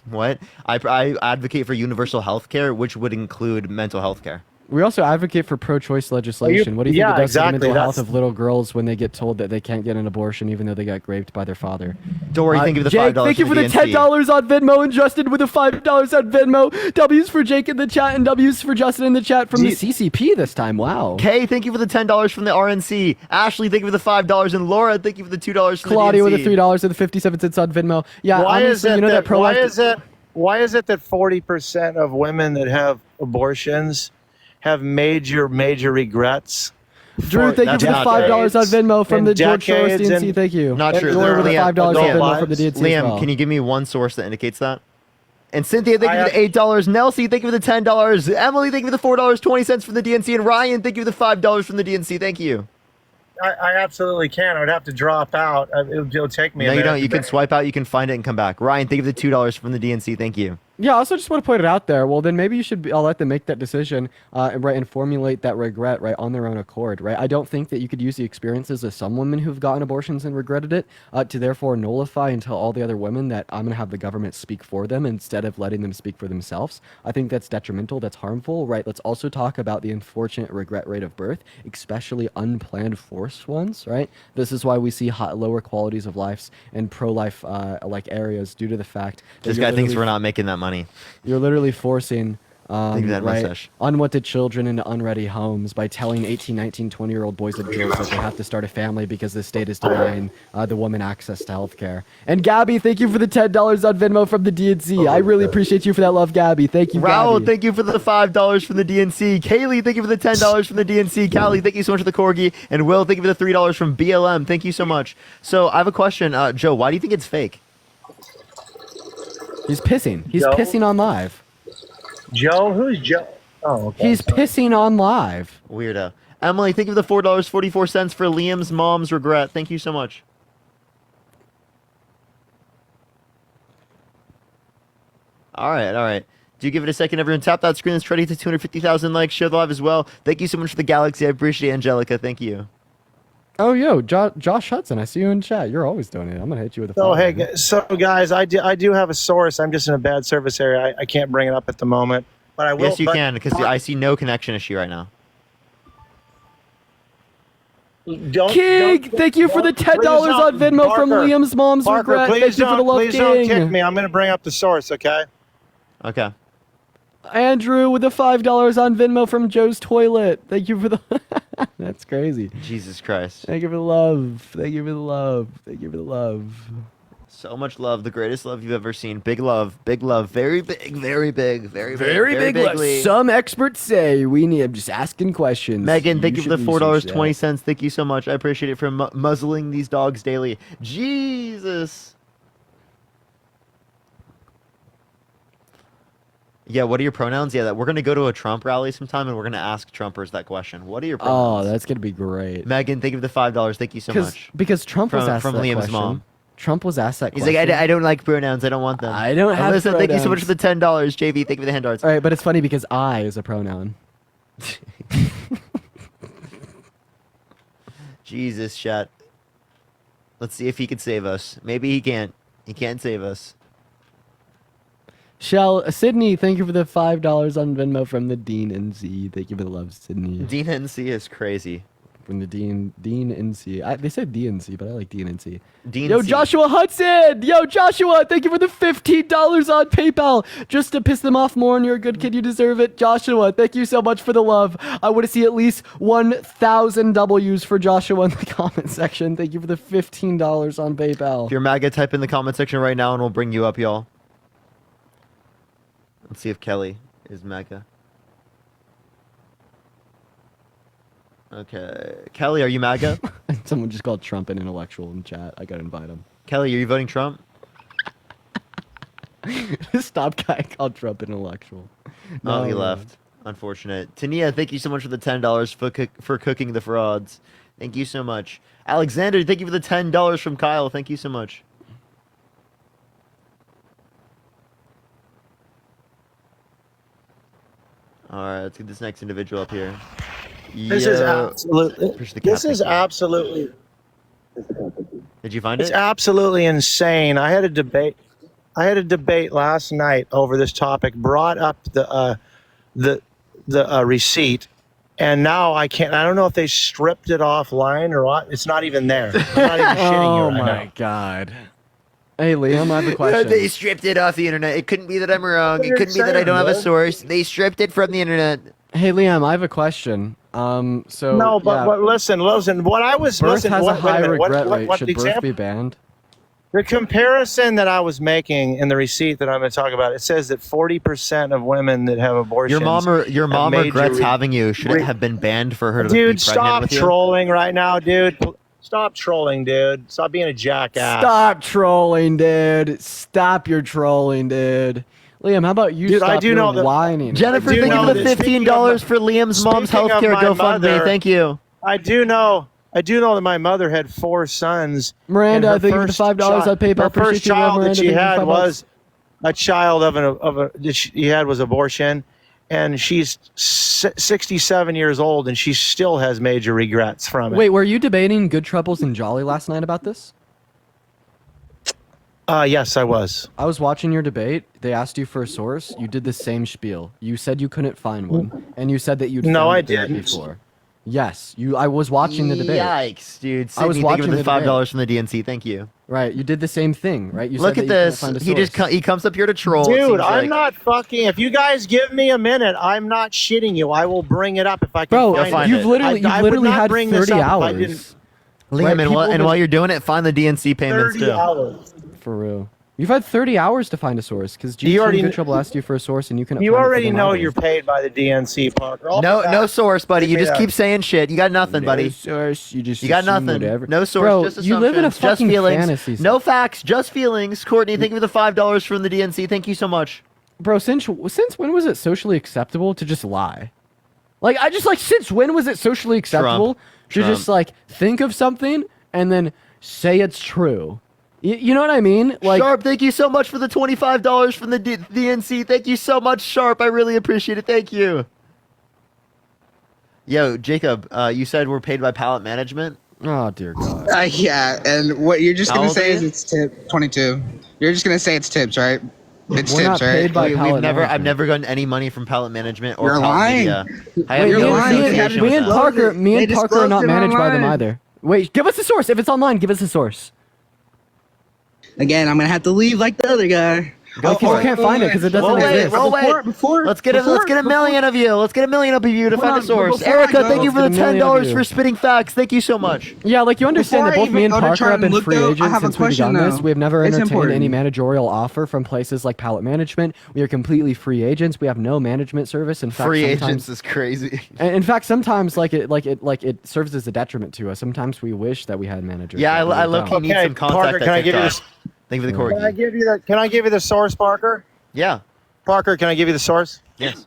What? I advocate for universal health care, which would include mental health care. We also advocate for pro-choice legislation. What do you think yeah, it does to the exactly, mental health that's- of little girls when they get told that they can't get an abortion even though they got raped by their father? Dory, thank you for the Jake, $5 thank you from for the DNC. $10 on Venmo, and Justin with the $5 on Venmo. W's for Jake in the chat, and W's for Justin in the chat from the CCP this time. Wow. Kay, thank you for the $10 from the RNC. Ashley, thank you for the $5. And Laura, thank you for the $2 from Claudia the with DNC. the $3 and the 57 cents on Venmo. Yeah, Why is honestly, it you know that pro-life... Why is it that 40% of women that have abortions have major regrets? Drew, thank you for the $5 on Venmo from the George Soros DNC. Thank you. Not sure. Laura with the Liam, $5 on Venmo from the DNC as Liam, well. can you give me one source that indicates that? And Cynthia, thank you for the $8. Nelsie, thank you for the $10. Emily, thank you for the $4.20 from the DNC. And Ryan, thank you for the $5 from the DNC. Thank you. I absolutely can. I would have to drop out. It'll take me. No, a you minute don't. You to can swipe out. You can find it and come back. Ryan, thank you for the $2 from the DNC. Thank you. Yeah, I also just want to put it out there. Well, then maybe you should. I'll let them make that decision, and formulate that regret, right, on their own accord, right. I don't think that you could use the experiences of some women who've gotten abortions and regretted it to therefore nullify and tell all the other women that I'm gonna have the government speak for them instead of letting them speak for themselves. I think that's detrimental. That's harmful, right. Let's also talk about the unfortunate regret rate of birth, especially unplanned forced ones, right. This is why we see lower qualities of lives in pro-life like areas due to the fact that This guy thinks we're not making that money. You're literally forcing Think of that mustache. unwanted children into unready homes by telling 18, 19, 20-year-old boys and girls that they have to start a family because the state is denying the woman access to health care. And Gabby, thank you for the $10 on Venmo from the DNC. I really appreciate you for that love, Gabby. Thank you, Raul, Gabby. thank you for the $5 from the DNC. Kaylee, thank you for the $10 from the DNC. Callie, thank you so much for the corgi. And Will, thank you for the $3 from BLM. Thank you so much. So I have a question. Joe, why do you think it's fake? He's pissing. He's Joe? pissing on live. Joe? Who's Joe? Oh, okay. He's pissing on live. Weirdo. Emily, thank you for the $4.44 for Liam's mom's regret. Thank you so much. All right. Do give it a second, everyone. Tap that screen. Let's try to get to 250,000 likes. Share the live as well. Thank you so much for the Galaxy. I appreciate it, Angelica. Thank you. Oh, yo, Josh Hudson, I see you in chat. You're always doing it. I'm going to hit you with a So, follow. hey, guys, I do have a source. I'm just in a bad service area. I can't bring it up at the moment. But I will. Yes, you can, because I see no connection issue right now. King, thank you for the $10 on Venmo from Liam's mom's Parker, regret. Please Thank you for the love, please don't King. kick me. I'm going to bring up the source, okay? Okay. Andrew with the $5 on Venmo from Joe's Toilet. Thank you for the That's crazy. Jesus Christ. Thank you for the love. Thank you for the love. Thank you for the love. So much love, the greatest love you've ever seen. Big love, very big, very big, very big love. bigly. Some experts say we need. I'm just asking questions. Megan, thank you for the should research $4.20. Thank you so much. I appreciate it for muzzling these dogs daily. Jesus. Yeah, what are your pronouns? Yeah, we're going to go to a Trump rally sometime and we're going to ask Trumpers that question. What are your that. pronouns? Oh, that's gonna be great. Megan, thank you for the $5. Thank you so much. Because Trump was asked from that Liam's question. mom. Trump was asked that He's question. like, I don't like pronouns. I don't want them. I don't have Alyssa, thank you so much pronouns. for the $10. JV, thank you for the hand darts. All right, but it's funny because I is a pronoun. Jesus, chat. Let's see if he can save us. Maybe he can't. He can't save us. Sydney, thank you for the $5 on Venmo from the Dean NC. Thank you for the love, Sydney. Dean NC is crazy. From the Dean NC. They said DNC, but I like Dean NC. Dean Yo, NC. Joshua Hudson! Yo, Joshua, thank you for the $15 on PayPal. Just to piss them off more, and you're a good kid, you deserve it. Joshua, thank you so much for the love. I want to see at least 1,000 W's for Joshua in the comment section. Thank you for the $15 on PayPal. If you're MAGA, type in the comment section right now and we'll bring you up, y'all. Let's see if Kelly is MAGA. Okay. Kelly, are you MAGA? Someone just called Trump an intellectual in chat. I gotta invite him. Kelly, are you voting Trump? Stop guy called Trump an intellectual. No, he left. Unfortunate. Tania, thank you so much for the $10 for cooking the frauds. Thank you so much. Alexander, thank you for the $10 from Kyle. Thank you so much. All right, let's get this next individual up here. This is absolutely. Push the This cap, is thank you. absolutely. Did you find It's it? absolutely insane. I had a debate. Last night over this topic. Brought up the receipt, and now I can't. I don't know if they stripped it offline or what. It's not even there. I'm not even shitting you Oh right my now. god. Hey Liam, I have a question. They stripped it off the internet. It couldn't be that I'm wrong. It couldn't be that I don't have a source. They stripped it from the internet. Hey Liam, I have a question. So No, but, yeah, but listen. What I was birth listen. has What, a wait high minute, regret what, rate. what Should the birth example? be banned? The comparison that I was making in the receipt that I'm going to talk about, it says that 40% of women that have abortions. Your mom have regrets major having you. Should it have been banned for her to be Dude, pregnant stop with you? trolling right now, dude. Stop trolling, dude. Stop being a jackass. Stop trolling, dude. Stop your trolling, dude. Liam, how about you Dude, stop I do your know that- whining? Jennifer, I do thank you know for the that speaking $15 of for Liam's mom's speaking of healthcare my GoFundMe. mother- Thank you. I do know that my mother had 4 sons. Miranda, and I think you for the $5 on PayPal. Her Appreciate first you, child Miranda. that she Thank you for had $5. was a child that she had was abortion, and she's 67 years old, and she still has major regrets from it. Wait, were you debating Good Troubles and Jolly last night about this? Yes, I was. I was watching your debate. They asked you for a source. You did the same spiel. You said you couldn't find one, and you said that you'd No, found I it the night didn't. before. Yes, you. I was watching the debate. Yikes, dude. I was Sydney, thank you watching for the the debate. $5 from the DNC. Thank you. Right, you did the same thing, right? You Look said at that you couldn't this. find a He just source. he comes up here to troll. it Dude, seems I'm like. not fucking. If you guys give me a minute, I'm not shitting you. I will bring it up if I can Bro, find it. you've literally I would not had bring this 30 up if I didn't- hours. Liam, Right, and, people while, and just- while you're doing it, find the DNC payments 30 too. hours. For real. You've had 30 hours to find a source because You already Good kn- Trouble asked you for a source and you couldn't. You find it for already them know either. you're paid by the DNC, Parker. I'll No, be no back. source, buddy. You Give me just that. keep saying shit. You got nothing, buddy. No source. You just You got assume nothing. whatever. No source. Bro, just you live in a assumptions, just fucking feelings. fantasy. No facts, just feelings. Courtney, thank you for the $5 from the DNC. Thank you so much. Bro, since when was it socially acceptable to just lie? Like, since when was it socially acceptable to Trump. just like think of something and then say it's true? You know what I mean? Like, Sharp, thank you so much for the $25 from the DNC. Thank you so much, Sharp. I really appreciate it. Thank you. Yo, Jacob, you said we're paid by pallet management. Oh dear God. Yeah, and what you're just How gonna old say are is you? it's tip 22. You're just gonna say it's tips, right? It's We're not tips, right? paid by We've pallet never, I've management. never gotten any money from pallet management or You're pallet lying. media. I have You're no lying. association with Me and them. Parker, They Parker are not disclosed it managed by them online. either. Wait, give us a source. If it's online, give us a source. Again, I'm gonna have to leave like the other guy. Go People for it. can't find it because it doesn't We'll wait. exist. We'll wait. Let's get a million of you. Let's get a million of you to find a source. before I Erica, go- thank you for the Let's get a million of $10 you. for spitting facts. Thank you so much. Yeah, like you understand that Before I both me even and go to Parker try have and been look, free though, I agents have a since we began question, this. though. We have never It's entertained any important. managerial offer from places like Pallet Management. We are completely free agents. We have no management service. In fact, Free sometimes- agents is crazy. In fact, sometimes it serves as a detriment to us. Sometimes we wish that we had managers. Yeah, but we I look. don't. He needs some contact. Parker, can I give you this? Thank you for the Can I corgi. give you the source, Parker? Yeah. Parker, can I give you the source? Yes.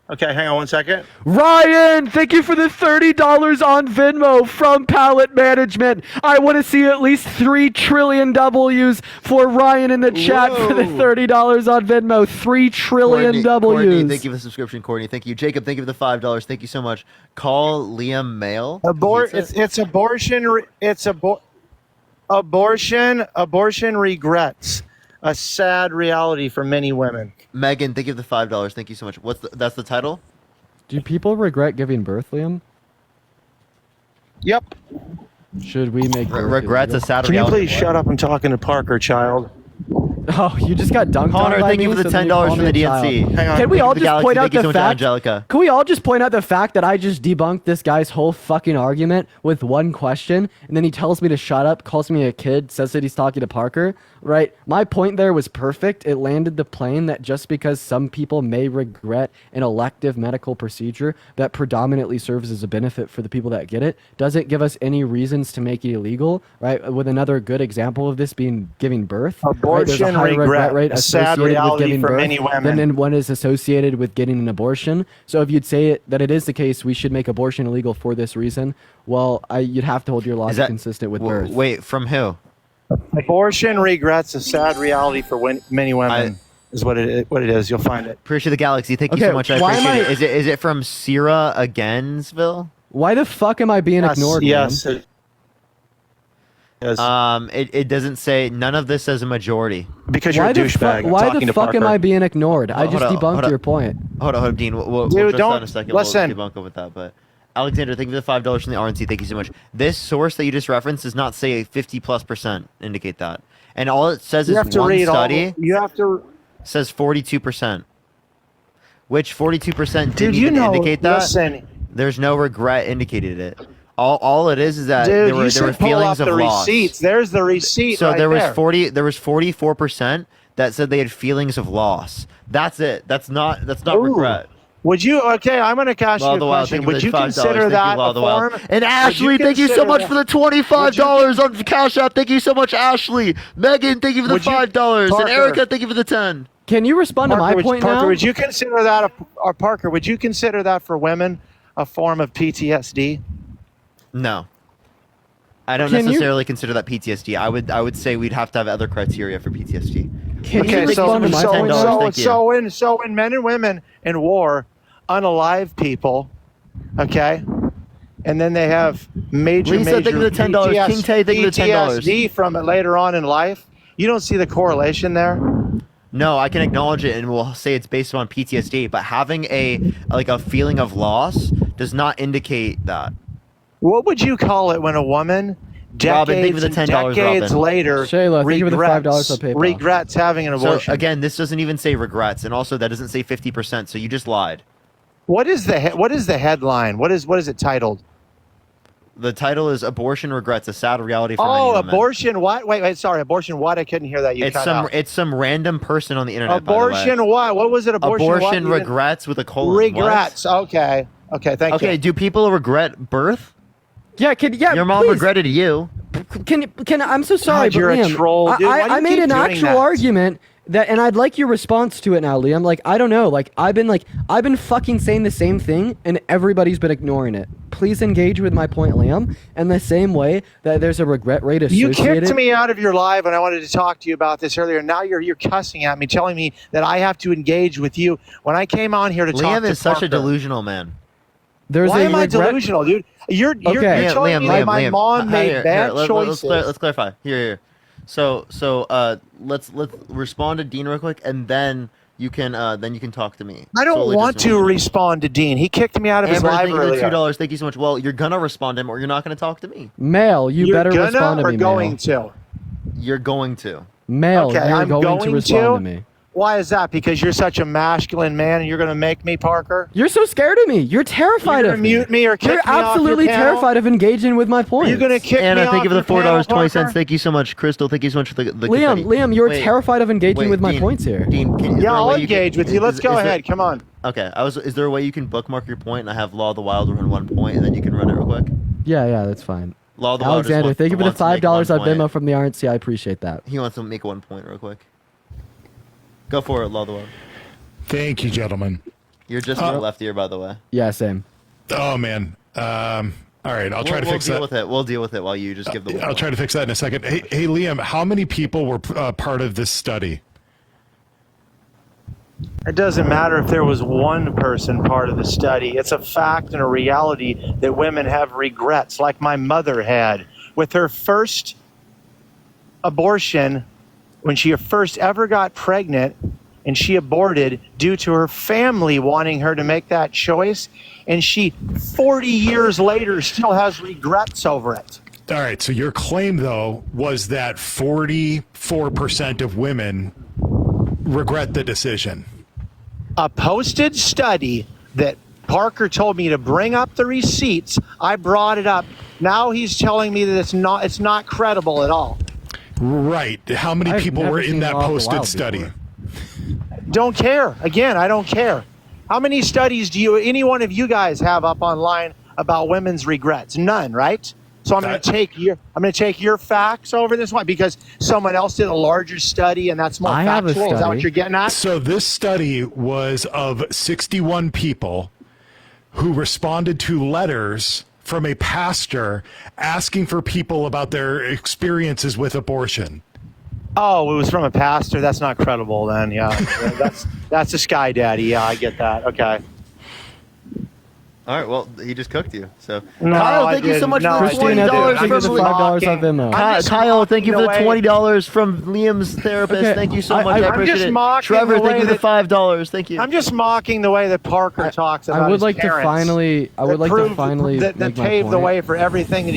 Okay, hang on 1 second. Ryan, thank you for the $30 on Venmo from Pallet Management. I want to see at least 3 trillion W's for Ryan in the chat for the $30 on Venmo. 3 trillion Courtney, W's. thank you for the subscription, Courtney. Thank you, Jacob. Thank you for the $5. Thank you so much. Call Liam Mail. It's abortion. Abortion regrets. A sad reality for many women. Megan, thank you for the $5. Thank you so much. That's the title? Do people regret giving birth, Liam? Yep. Should we make birth regrets a illegal? sad Can you reality? please shut up? I'm talking to Parker, child. Oh, you just got dunked Connor, on by thank me, you for the so then you $10 call for me the a child. DNC. Hang on. Can we Thank all you for the just point Galaxy. out Thank you so the much, fact? Angelica. Can we all just point out the fact that I just debunked this guy's whole fucking argument with one question, and then he tells me to shut up, calls me a kid, says that he's talking to Parker? Right? My point there was perfect. It landed the plane that just because some people may regret an elective medical procedure that predominantly serves as a benefit for the people that get it, doesn't give us any reasons to make it illegal. Right? With another good example of this being giving birth. Right? There's a Abortion high regret rate a sad associated with reality giving for birth many women. than one is associated with getting an abortion. So if you'd say that it is the case, we should make abortion illegal for this reason. Well, you'd have to hold your logic consistent with birth. Wait, from who? Abortion regrets a sad reality for many women. Is what it is. You'll find it. Appreciate the Galaxy. Thank you Okay, so much. I why am appreciate it. Is it from Sierra Againsville? Why the fuck am I being ignored? Yes. Liam? It doesn't say. None of this says a majority. Because you're a douchebag. Why the fuck am I being ignored? I just debunked your point. Hold on, Dean. We'll Dude, just don't- in a second. listen. We'll debunk it with that. But Alexander, thank you for the $5 from the RNC. Thank you so much. This source that you just referenced does not say 50+% indicate that, and all it says You is have to one read all. study You have to. says 42%, which 42% didn't Dude, you even know. indicate that. Listen, There's no regret indicated it. All it is that dude. there You were should pull feelings up of the loss. receipts. There's the receipt. So right there was there. 44% that said they had feelings of loss. That's it. That's not regret. Would you? Okay, I'm going to ask you Law a of the Wild, question. thank Would for you the $5. consider Thank you, that Law a of the Wild. form? And Ashley, thank you so much for the $25 on Cash App. Thank you so much, Ashley. Megan, thank you for the $5. And Parker. Erica, thank you for the 10. Can you respond to my point Parker, now? would you consider that, or Parker, would you consider that for women a form of PTSD? No. I don't Can you- necessarily consider that PTSD. I would say we'd have to have other criteria for PTSD. Can you Okay, respond to my point now? Thank you. so when men and women in war unalive people, okay, and then they have major Lisa, thank you for the $10. King Tay, thank you for the $10. PTSD from it later on in life. You don't see the correlation there. No, I can acknowledge it and we'll say it's based on PTSD, but having a feeling of loss does not indicate that. What would you call it when a woman Robin, thank you for decades the and $10, decades Robin. later Shayla, thank you for the $5 on PayPal. regrets having an So abortion? again, this doesn't even say regrets, and also that doesn't say 50%. So you just lied. What is the headline? What is it titled? The title is "Abortion Regrets: A Sad Reality for Many Oh, Women." abortion what? Wait, sorry, abortion what? I couldn't hear that. You It's cut some out. it's some random person on the internet. by the way. Abortion what? What was it? Abortion what? Abortion You didn't- regrets with a colon. Regrets. Okay. Okay. Thank What? Okay. you. Do people regret birth? Yeah, Your mom please. regretted you. Can I'm so sorry, God, you're but a Liam, troll, dude. Why do I you made keep an doing actual that? argument that, and I'd like your response to it now, Liam. Like, I don't know. I've been fucking saying the same thing, and everybody's been ignoring it. Please engage with my point, Liam. In the same way that there's a regret rate You associated. kicked me out of your live when I wanted to talk to you about this earlier. Now you're cussing at me, telling me that I have to engage with you when I came on here to talk Liam to is such Parker. a delusional man. There's Why a am I regret- delusional, dude? You're Okay. telling me that my mom made bad choices. Let's clarify. Here. So let's respond to Dean real quick, and then you can talk to me. I don't Solely want just to one. respond to Dean. He kicked me out of his Amber, live thank you for the earlier. $2. Thank you so much. Well, you're gonna respond to him, or you're not gonna talk to me. Male, you You're better gonna respond to or me, going male. to? You're going to. Male, Okay, you're I'm going to going respond to? to me. Why is that? Because you're such a masculine man and you're going to make me, Parker? You're so scared of me. You're terrified You're of gonna me. mute me or kick You're me off your absolutely panel? terrified of engaging with my points. You're going to kick me Anna, off thank you for the your panel, $4.20. Parker? Thank you so much, Crystal. Thank you so much for the Liam, confetti. Liam, you're Wait, terrified of engaging wait, with my Dean, points here. Dean, is Yeah, there a I'll way engage with you. Let's go ahead. Come on. Okay, is there a way you can bookmark your point and I have Law of the Wild run 1 point and then you can run it real quick? Yeah, that's fine. Law of the Wild just Alexander, wants- thank you for the wants to make $5 1 on point. Venmo from the RNC. I appreciate that. He wants to make 1 point real quick. Go for it, Law of the Wild. Thank you, gentlemen. You're just in the left ear, by the way. Yeah, same. Oh man. All right, I'll try to fix deal that. with it. We'll deal with it while you just give the. I'll try to fix that in a second. Hey, Liam, how many people were part of this study? It doesn't matter if there was one person part of the study. It's a fact and a reality that women have regrets, like my mother had with her first abortion when she first ever got pregnant, and she aborted due to her family wanting her to make that choice. And she, 40 years later, still has regrets over it. All right, so your claim, though, was that 44% of women regret the decision. A posted study that Parker told me to bring up the receipts. I brought it up. Now he's telling me that it's not credible at all. Right. How many people were in that posted study? Don't care. Again, I don't care. How many studies do any one of you guys have up online about women's regrets? None, right? So I'm going to take your facts over this one because someone else did a larger study and that's more factual. Is that what you're getting at? So this study was of 61 people who responded to letters from a pastor asking for people about their experiences with abortion. Oh, it was from a pastor. That's not credible then. Yeah. that's a sky daddy. Yeah, I get that. Okay. All right, well, he just cooked you. So, No, Kyle, I thank you so didn't. much No, for I the didn't. $20 I'm from just Liam. mocking. I'm just Kyle, thank you for the mocking the way- $20 from Liam's therapist. Okay, Thank you so much. I'm I appreciate just it. mocking Trevor, the thank way you for the that- $5. Thank you. I'm just mocking the way that Parker talks about I would his like to parents finally. I would that like to prove- finally that make my pave the point. way for everything that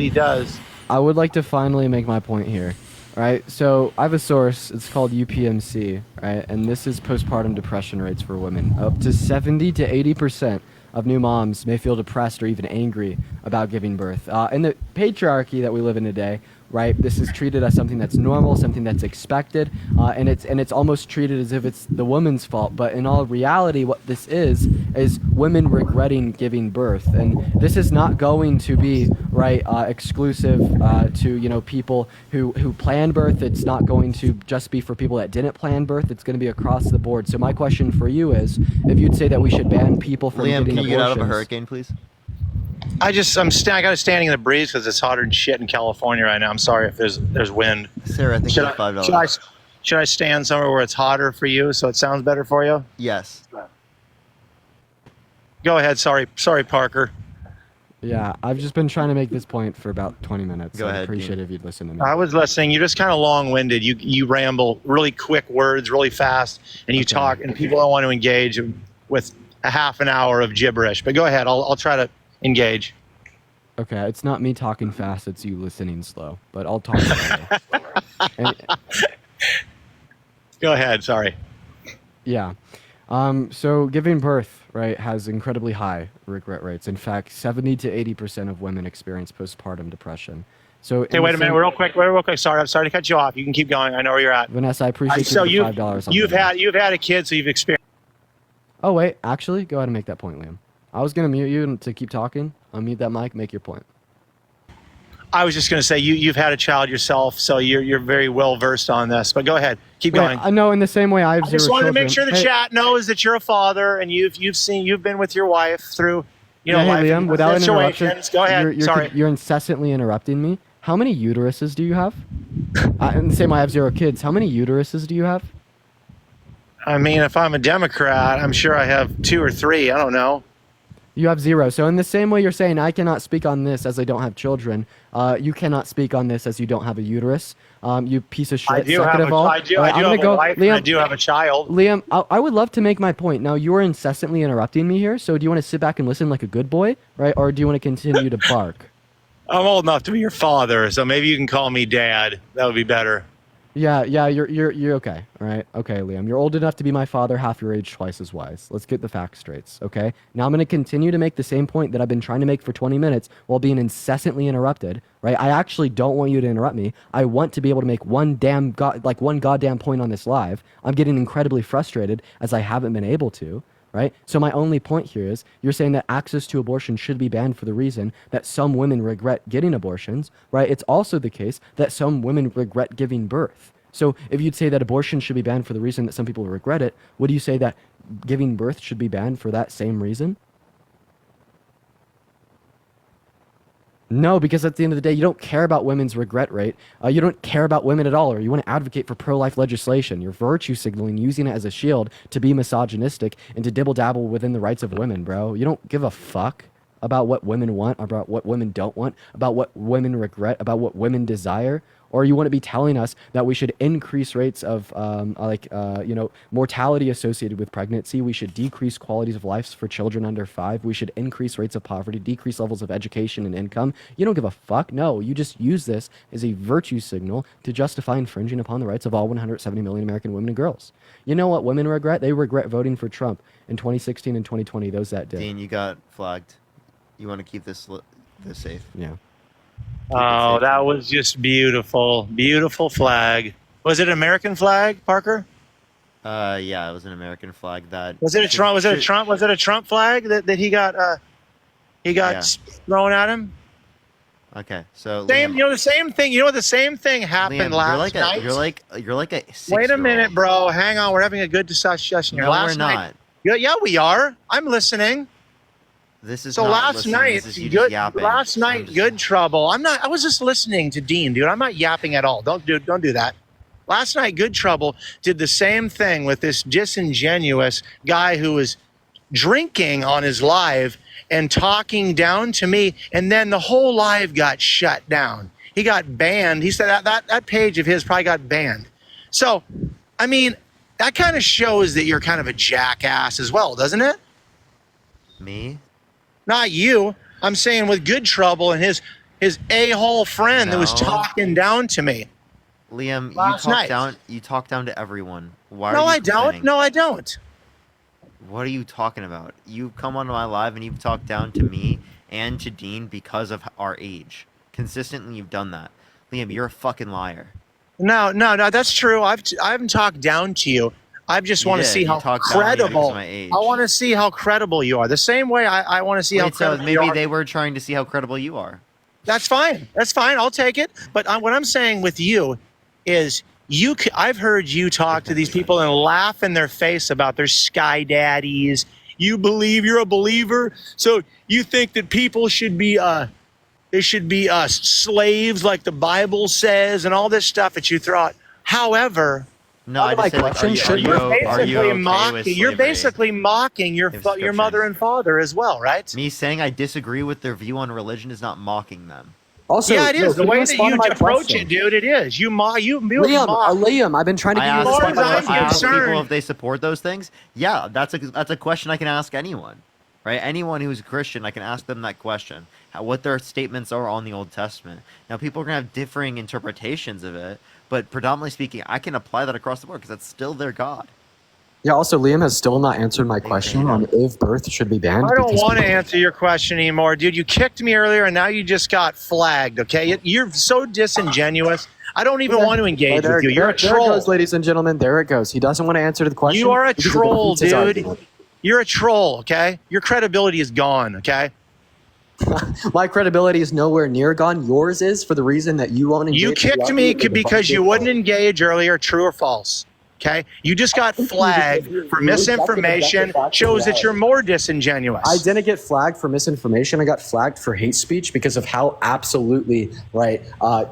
he does. I would like to finally make my point here. Right, so I have a source. It's called UPMC, right, and this is postpartum depression rates for women. Up to 70 to 80% of new moms may feel depressed or even angry about giving birth. In the patriarchy that we live in today, right, this is treated as something that's normal, something that's expected, and it's almost treated as if it's the woman's fault. But in all reality, what this is women regretting giving birth, and this is not going to be exclusive to people who plan birth. It's not going to just be for people that didn't plan birth. It's going to be across the board. So my question for you is, if you'd say that we should ban people from Liam, getting can you get out of a abortions- hurricane, please? I got it standing in the breeze because it's hotter than shit in California right now. I'm sorry if there's wind. Sarah, I think should you have $5. Should I stand somewhere where it's hotter for you so it sounds better for you? Yes. Go ahead. Sorry, Parker. Yeah, I've just been trying to make this point for about 20 minutes. Go I'd ahead, appreciate Dean. it if you'd listen to me. I was listening. You're just kind of long-winded. You ramble really quick words, really fast, and you talk, and people don't want to engage with a half an hour of gibberish. But go ahead. I'll try to engage. Okay, it's not me talking fast, it's you listening slow, but I'll talk slowly. Go ahead. Sorry. Yeah. So giving birth, right, has incredibly high regret rates. In fact, 70 to 80% of women experience postpartum depression. So Hey, wait a minute, real quick. Sorry, I'm sorry to cut you off. You can keep going. I know where you're at. Vanessa, I appreciate So you for the $5 on you've Venmo. had a kid, so you've experienced. Oh wait, actually, go ahead and make that point, Liam. I was gonna mute you to keep talking. Unmute that mic, make your point. I was just going to say you've had a child yourself, so you're very well versed on this. But go ahead, keep going. I know in the same way I have I zero just wanted to make children. sure the Hey, chat knows that you're a father and you've been with your wife through yeah, life hey, Liam, without interruption, situations. Go ahead. Sorry. You're incessantly interrupting me. How many uteruses do you have? In the same way I have zero kids. How many uteruses do you have? I mean, if I'm a Democrat, I'm sure I have 2 or 3. I don't know. You have zero. So in the same way you're saying I cannot speak on this as I don't have children, you cannot speak on this as you don't have a uterus. You piece of shit. I do Second have of all, I do I'm have gonna a go, wife. Liam, And I do have a child. Liam, I would love to make my point. Now you are incessantly interrupting me here. So do you want to sit back and listen like a good boy, right, or do you want to continue to bark? I'm old enough to be your father, so maybe you can call me Dad. That would be better. Yeah, you're okay. All right, okay, Liam. You're old enough to be my father, half your age, twice as wise. Let's get the facts straight, okay? Now I'm gonna continue to make the same point that I've been trying to make for 20 minutes while being incessantly interrupted. Right? I actually don't want you to interrupt me. I want to be able to make one goddamn point on this live. I'm getting incredibly frustrated as I haven't been able to. Right? So my only point here is you're saying that access to abortion should be banned for the reason that some women regret getting abortions, right? It's also the case that some women regret giving birth. So if you'd say that abortion should be banned for the reason that some people regret it, would you say that giving birth should be banned for that same reason? No, because at the end of the day, you don't care about women's regret rate. You don't care about women at all, or you want to advocate for pro-life legislation. You're virtue signaling, using it as a shield to be misogynistic and to dibble-dabble within the rights of women, bro. You don't give a fuck about what women want, about what women don't want, about what women regret, about what women desire. Or you want to be telling us that we should increase rates of mortality associated with pregnancy. We should decrease qualities of life for children under 5. We should increase rates of poverty, decrease levels of education and income. You don't give a fuck. No, you just use this as a virtue signal to justify infringing upon the rights of all 170 million American women and girls. You know what women regret? They regret voting for Trump in 2016 and 2020. Those that did. Dean, you got flagged. You want to keep this safe? Yeah. Oh, that was just beautiful. Beautiful flag. Was it an American flag, Parker? Yeah, it was an American flag. That Was it a Trump? Was it a Trump? Was it a Trump flag that he got Yeah. thrown at him? Okay, so Same, Liam, you know the same thing. You know the same thing happened Liam, last night. you're like a 6-year-old. Wait a minute, bro. Hang on. We're having a good discussion here. No, last we're not. night. Yeah, we are. I'm listening. This is So not last listening, night, this is you just yapping. good trouble. I was just listening to Dean, dude. I'm not yapping at all. Don't do that. Last night, Good Trouble did the same thing with this disingenuous guy who was drinking on his live and talking down to me, and then the whole live got shut down. He got banned. He said that page of his probably got banned. So, I mean, that kind of shows that you're kind of a jackass as well, doesn't it? Me? Not you. I'm saying with Good Trouble and his a-hole friend that was No. talking down to me. Liam, Last night. you talk down to everyone. Why No, are you I don't. complaining? No, I don't. What are you talking about? You come onto my live and you've talked down to me and to Dean because of our age. Consistently, you've done that. Liam, you're a fucking liar. No, that's true. I haven't talked down to you. I just You want to did. see You how talked down to me because credible. of my age. I want to see how credible you are. The same way I want to see how Wait, so credible you maybe are. they were trying to see how credible you are. That's fine. That's fine. I'll take it. But what I'm saying with you is I've heard you talk to these people and laugh in their face about their sky daddies. You believe you're a believer, so you think that people should be they should be slaves like the Bible says and all this stuff that you throw out. However, No, I just said, like, are you okay with you're slavery? basically mocking your mother and father as well, right? Me saying I disagree with their view on religion is not mocking them. Also, yeah, it is. The way that you approach question. it, dude, it is. You mock. Liam, I've been trying to I give you ask, this people, question. I ask people if they support those things. Yeah, that's a question I can ask anyone, right? Anyone who's a Christian, I can ask them that question, what their statements are on the Old Testament. Now, people are gonna have differing interpretations of it, but predominantly speaking, I can apply that across the board because that's still their God. Yeah, also, Liam has still not answered my question on if birth should be banned. I don't because want to people- answer your question anymore, dude. You kicked me earlier, and now you just got flagged. Okay, you're so disingenuous. I don't even want to engage There- with you. You're a there it troll. goes, ladies and gentlemen. There it goes. He doesn't want to answer the question. You are a because it troll, defeats his dude. argument. You're a troll. Okay, your credibility is gone. Okay. My credibility is nowhere near gone. Yours is, for the reason that you won't engage. You with the kicked me argument with the because you bunch of- wouldn't engage earlier. True or false? Okay. You just got flagged for misinformation. Shows that you're more disingenuous. I didn't get flagged for misinformation. I got flagged for hate speech because of how absolutely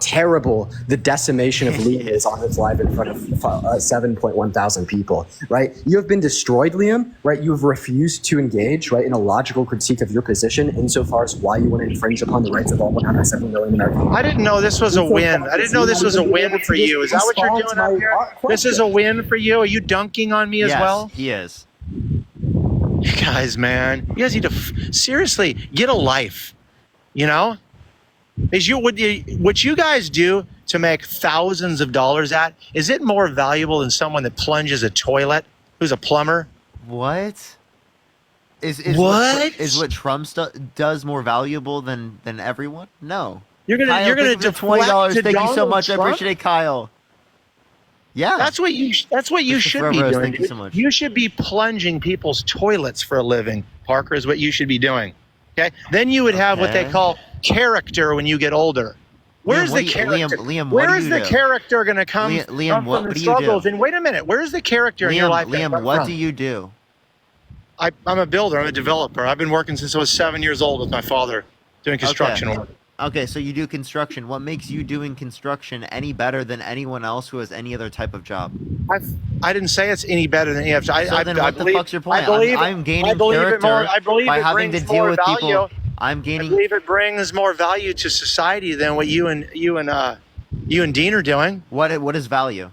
terrible the decimation of Liam is on his live in front of 7.1 thousand people. Right? You have been destroyed, Liam. Right? You have refused to engage. Right? In a logical critique of your position, insofar as why you want to infringe upon the rights of all 170 million Americans. I didn't know this was a win. I didn't know this was a win for you. Is that what you're doing up here? This is a win for you? Are you dunking on me as Yes, well? he is. You guys, man. You guys need to seriously get a life. You know? What you guys do to make thousands of dollars at, is it more valuable than someone that plunges a toilet, who's a plumber? What? Is What? is what Trump does more valuable than everyone? No. You're gonna Kyle, you're gonna thank you for deflect $20. to Thank you so Donald much. I Trump? appreciate it, Kyle. Yeah. That's what you should be Christopher doing. Rose, thank you dude. so much. You should be plunging people's toilets for a living, Parker, is what you should be doing. Okay? Then you would have what they Okay. call character when you get older. Where's what the do you- character? Liam, what do Where is you the do? character going to come Liam, from what the do you struggles? do? And wait a minute, where's the character in your life? Liam, what do you do? I'm a builder. I'm a developer. I've been working since I was 7 years old with my father doing construction work. Okay, so you do construction. What makes you doing construction any better than anyone else who has any other type of job? I didn't say it's any better than EFT. So then what the fuck's your point? I believe I'm gaining I believe character it more, I believe by it having to brings deal more with value. people. I'm I gaining. believe it brings more value to society than what you and Dean are doing. What is value?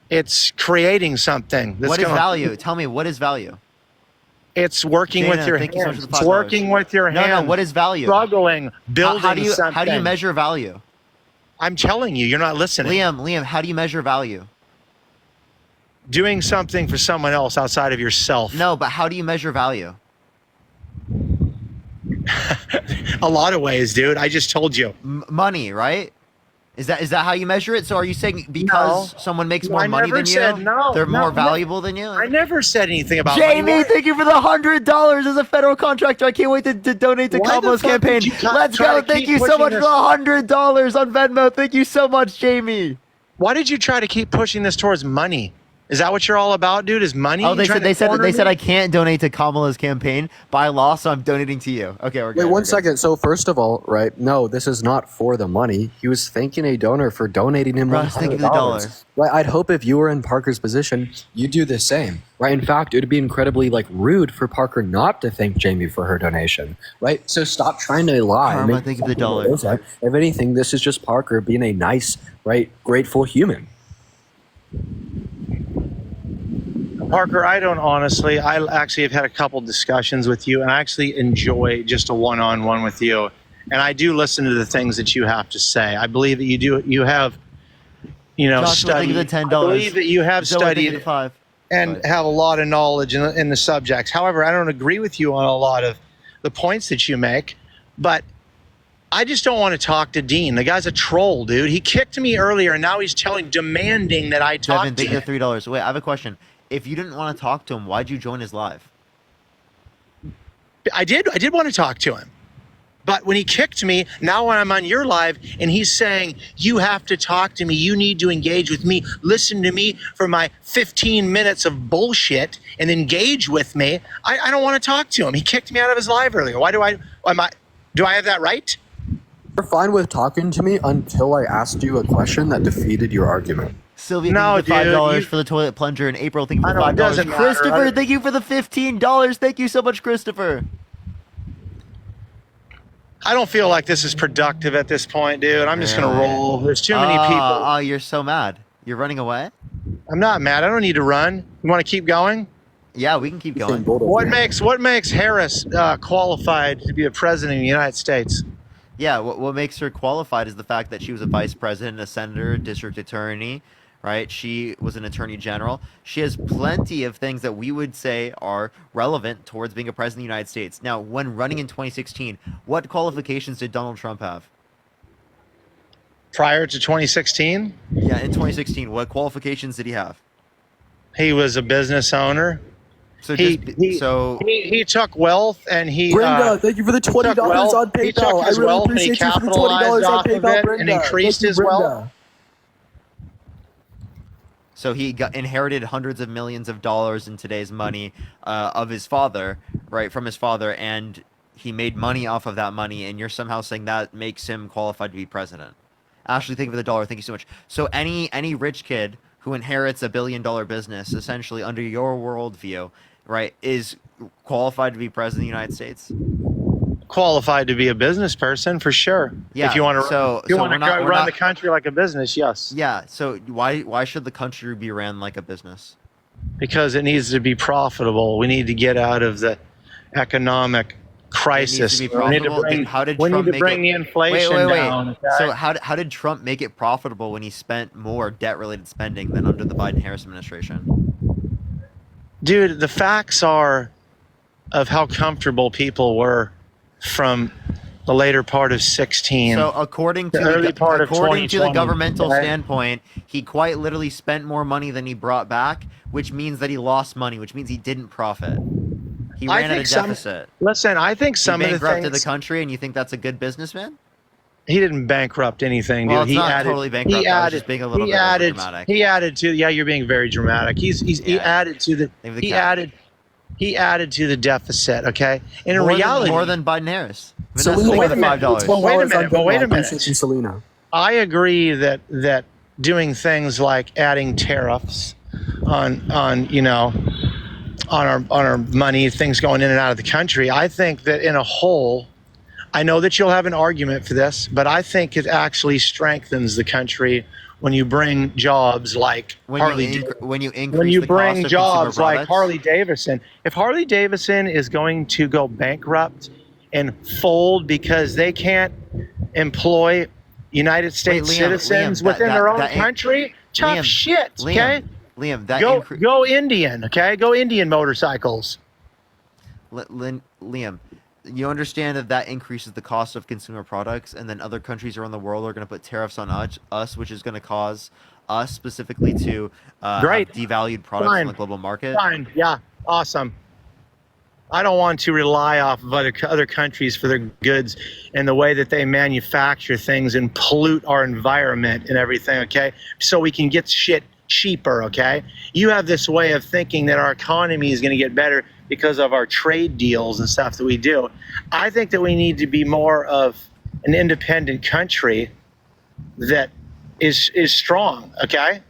It's creating something. That's What is gonna- value? Tell me, what is value? It's working Dana, with your thank you so much hands. for the It's $5. working with your No, hands. no, what is value? Struggling, building how do you something. measure value? I'm telling you, you're not listening. Liam, how do you measure value? Doing something for someone else outside of yourself. No, but how do you measure value? A lot of ways, dude. I just told you. Money, right? Is that how you measure it? So are you saying because someone makes more I money never than said you, no, they're more no. valuable than you? I never said anything about Jamie, money. thank you for the $100 as a federal contractor. I can't wait to donate to Why the Kamala's fuck campaign. did you Let's try go. to Thank keep you so pushing much this? for the $100 on Venmo. Thank you so much, Jamie. Why did you try to keep pushing this towards money? Is that what you're all about, dude? Is money? Oh, they Trying said to corner me? I can't donate to Kamala's campaign by law, so I'm donating to you. Okay, we're good. Wait, we're one good. second. So first of all, right? No, this is not for the money. He was thanking a donor for donating him Russ, thank you for the $100. dollar. Right. I'd hope if you were in Parker's position, you'd do the same. Right. In fact, it would be incredibly rude for Parker not to thank Jamie for her donation. Right. So stop trying to lie. and Karma, make thank you for the something that dollar. isn't. If anything, this is just Parker being a nice, right, grateful human. Parker, I don't honestly. I actually have had a couple discussions with you, and I actually enjoy just a one-on-one with you. And I do listen to the things that you have to say. I believe that you do. You have, Joshua, thank studied. you for the $10. I believe that you have Zoe, thank you for studied the 5. and have a lot of knowledge in the subjects. However, I don't agree with you on a lot of the points that you make, but I just don't want to talk to Dean. The guy's a troll, dude. He kicked me earlier, and now he's demanding that I talk Devin, to thank you him. for $3. Wait, I have a question. If you didn't want to talk to him, why'd you join his live? I did want to talk to him. But when he kicked me, now when I'm on your live and he's saying, you have to talk to me, you need to engage with me, listen to me for my 15 minutes of bullshit and engage with me, I don't want to talk to him. He kicked me out of his live earlier. Do I have that right? You're fine with talking to me until I asked you a question that defeated your argument. Sylvia, No, thank you for dude, $5 you- for the toilet plunger. And April, thank you for I the know, it $5. doesn't matter. Christopher, thank you for the $15. Thank you so much, Christopher. I don't feel like this is productive at this point, dude. I'm just going to roll. There's too many people. Oh, you're so mad. You're running away? I'm not mad. I don't need to run. You want to keep going? Yeah, we can keep going. What makes Harris qualified to be the president of the United States? Yeah, what makes her qualified is the fact that she was a vice president, a senator, district attorney, right? She was an attorney general. She has plenty of things that we would say are relevant towards being a president of the United States. Now, when running in 2016, what qualifications did Donald Trump have? Prior to 2016? Yeah, in 2016, what qualifications did he have? He was a business owner. So he took wealth and he Brenda, thank you for the $20 on PayPal. He took his I really wealth and he appreciate you for the capitalized $20 on off of PayPal, it Brenda. and increased Thank you, his wealth. Brenda. So he inherited hundreds of millions of dollars in today's money of his father, right, from his father, and he made money off of that money, and you're somehow saying that makes him qualified to be president. Ashley, thank you for the $1. Thank you so much. So any rich kid who inherits $1 billion business, essentially under your worldview, right, is qualified to be president of the United States? Qualified to be a business person for sure. Yeah, If you want to, so run we're not- the country like a business, yes. Yeah. So why should the country be ran like a business? Because it needs to be profitable. We need to get out of the economic crisis. It needs to be We need to profitable. bring, How did we Trump need to make bring it? the inflation wait. down. Okay? So how did Trump make it profitable when he spent more debt-related spending than under the Biden-Harris administration? Dude, the facts are of how comfortable people were from the later part of 16. So according to the early part of according to the 2020, governmental okay? standpoint, he quite literally spent more money than he brought back, which means that he lost money, which means he didn't profit. He I ran at a think some- deficit. Listen, I think some he of the bankrupted things the country, and you think that's a good businessman? he didn't bankrupt anything, dude. Well, it's he not added, totally bankrupt. I was just being a little he bit added, overdramatic. he added to. Yeah, you're being very dramatic. He added to the. Maybe the He cap. added to the deficit. Okay, and in More than- reality, more than Biden-Harris. Selena, More wait a than minute. $5. Well, wait a minute. But wait a minute. Selena. I agree that doing things like adding tariffs on our money, things going in and out of the country. I think that in a whole, I know that you'll have an argument for this, but I think it actually strengthens the country when you bring jobs like When Harley. you increase When you the bring cost of jobs consumer like products. Harley Davidson, if Harley Davidson is going to go bankrupt and fold because they can't employ United States Liam, citizens Liam, within that- their own that ain't- country, tough Liam, shit. Okay, Liam, that go Indian. Okay, go Indian motorcycles. Liam, you understand that increases the cost of consumer products, and then other countries around the world are going to put tariffs on us, which is going to cause us specifically to Great. have devalued products Fine. on the global market. Fine, yeah, awesome. I don't want to rely off of other countries for their goods and the way that they manufacture things and pollute our environment and everything, okay? So we can get shit cheaper, okay? You have this way of thinking that our economy is going to get better because of our trade deals and stuff that we do. I think that we need to be more of an independent country that is strong, okay?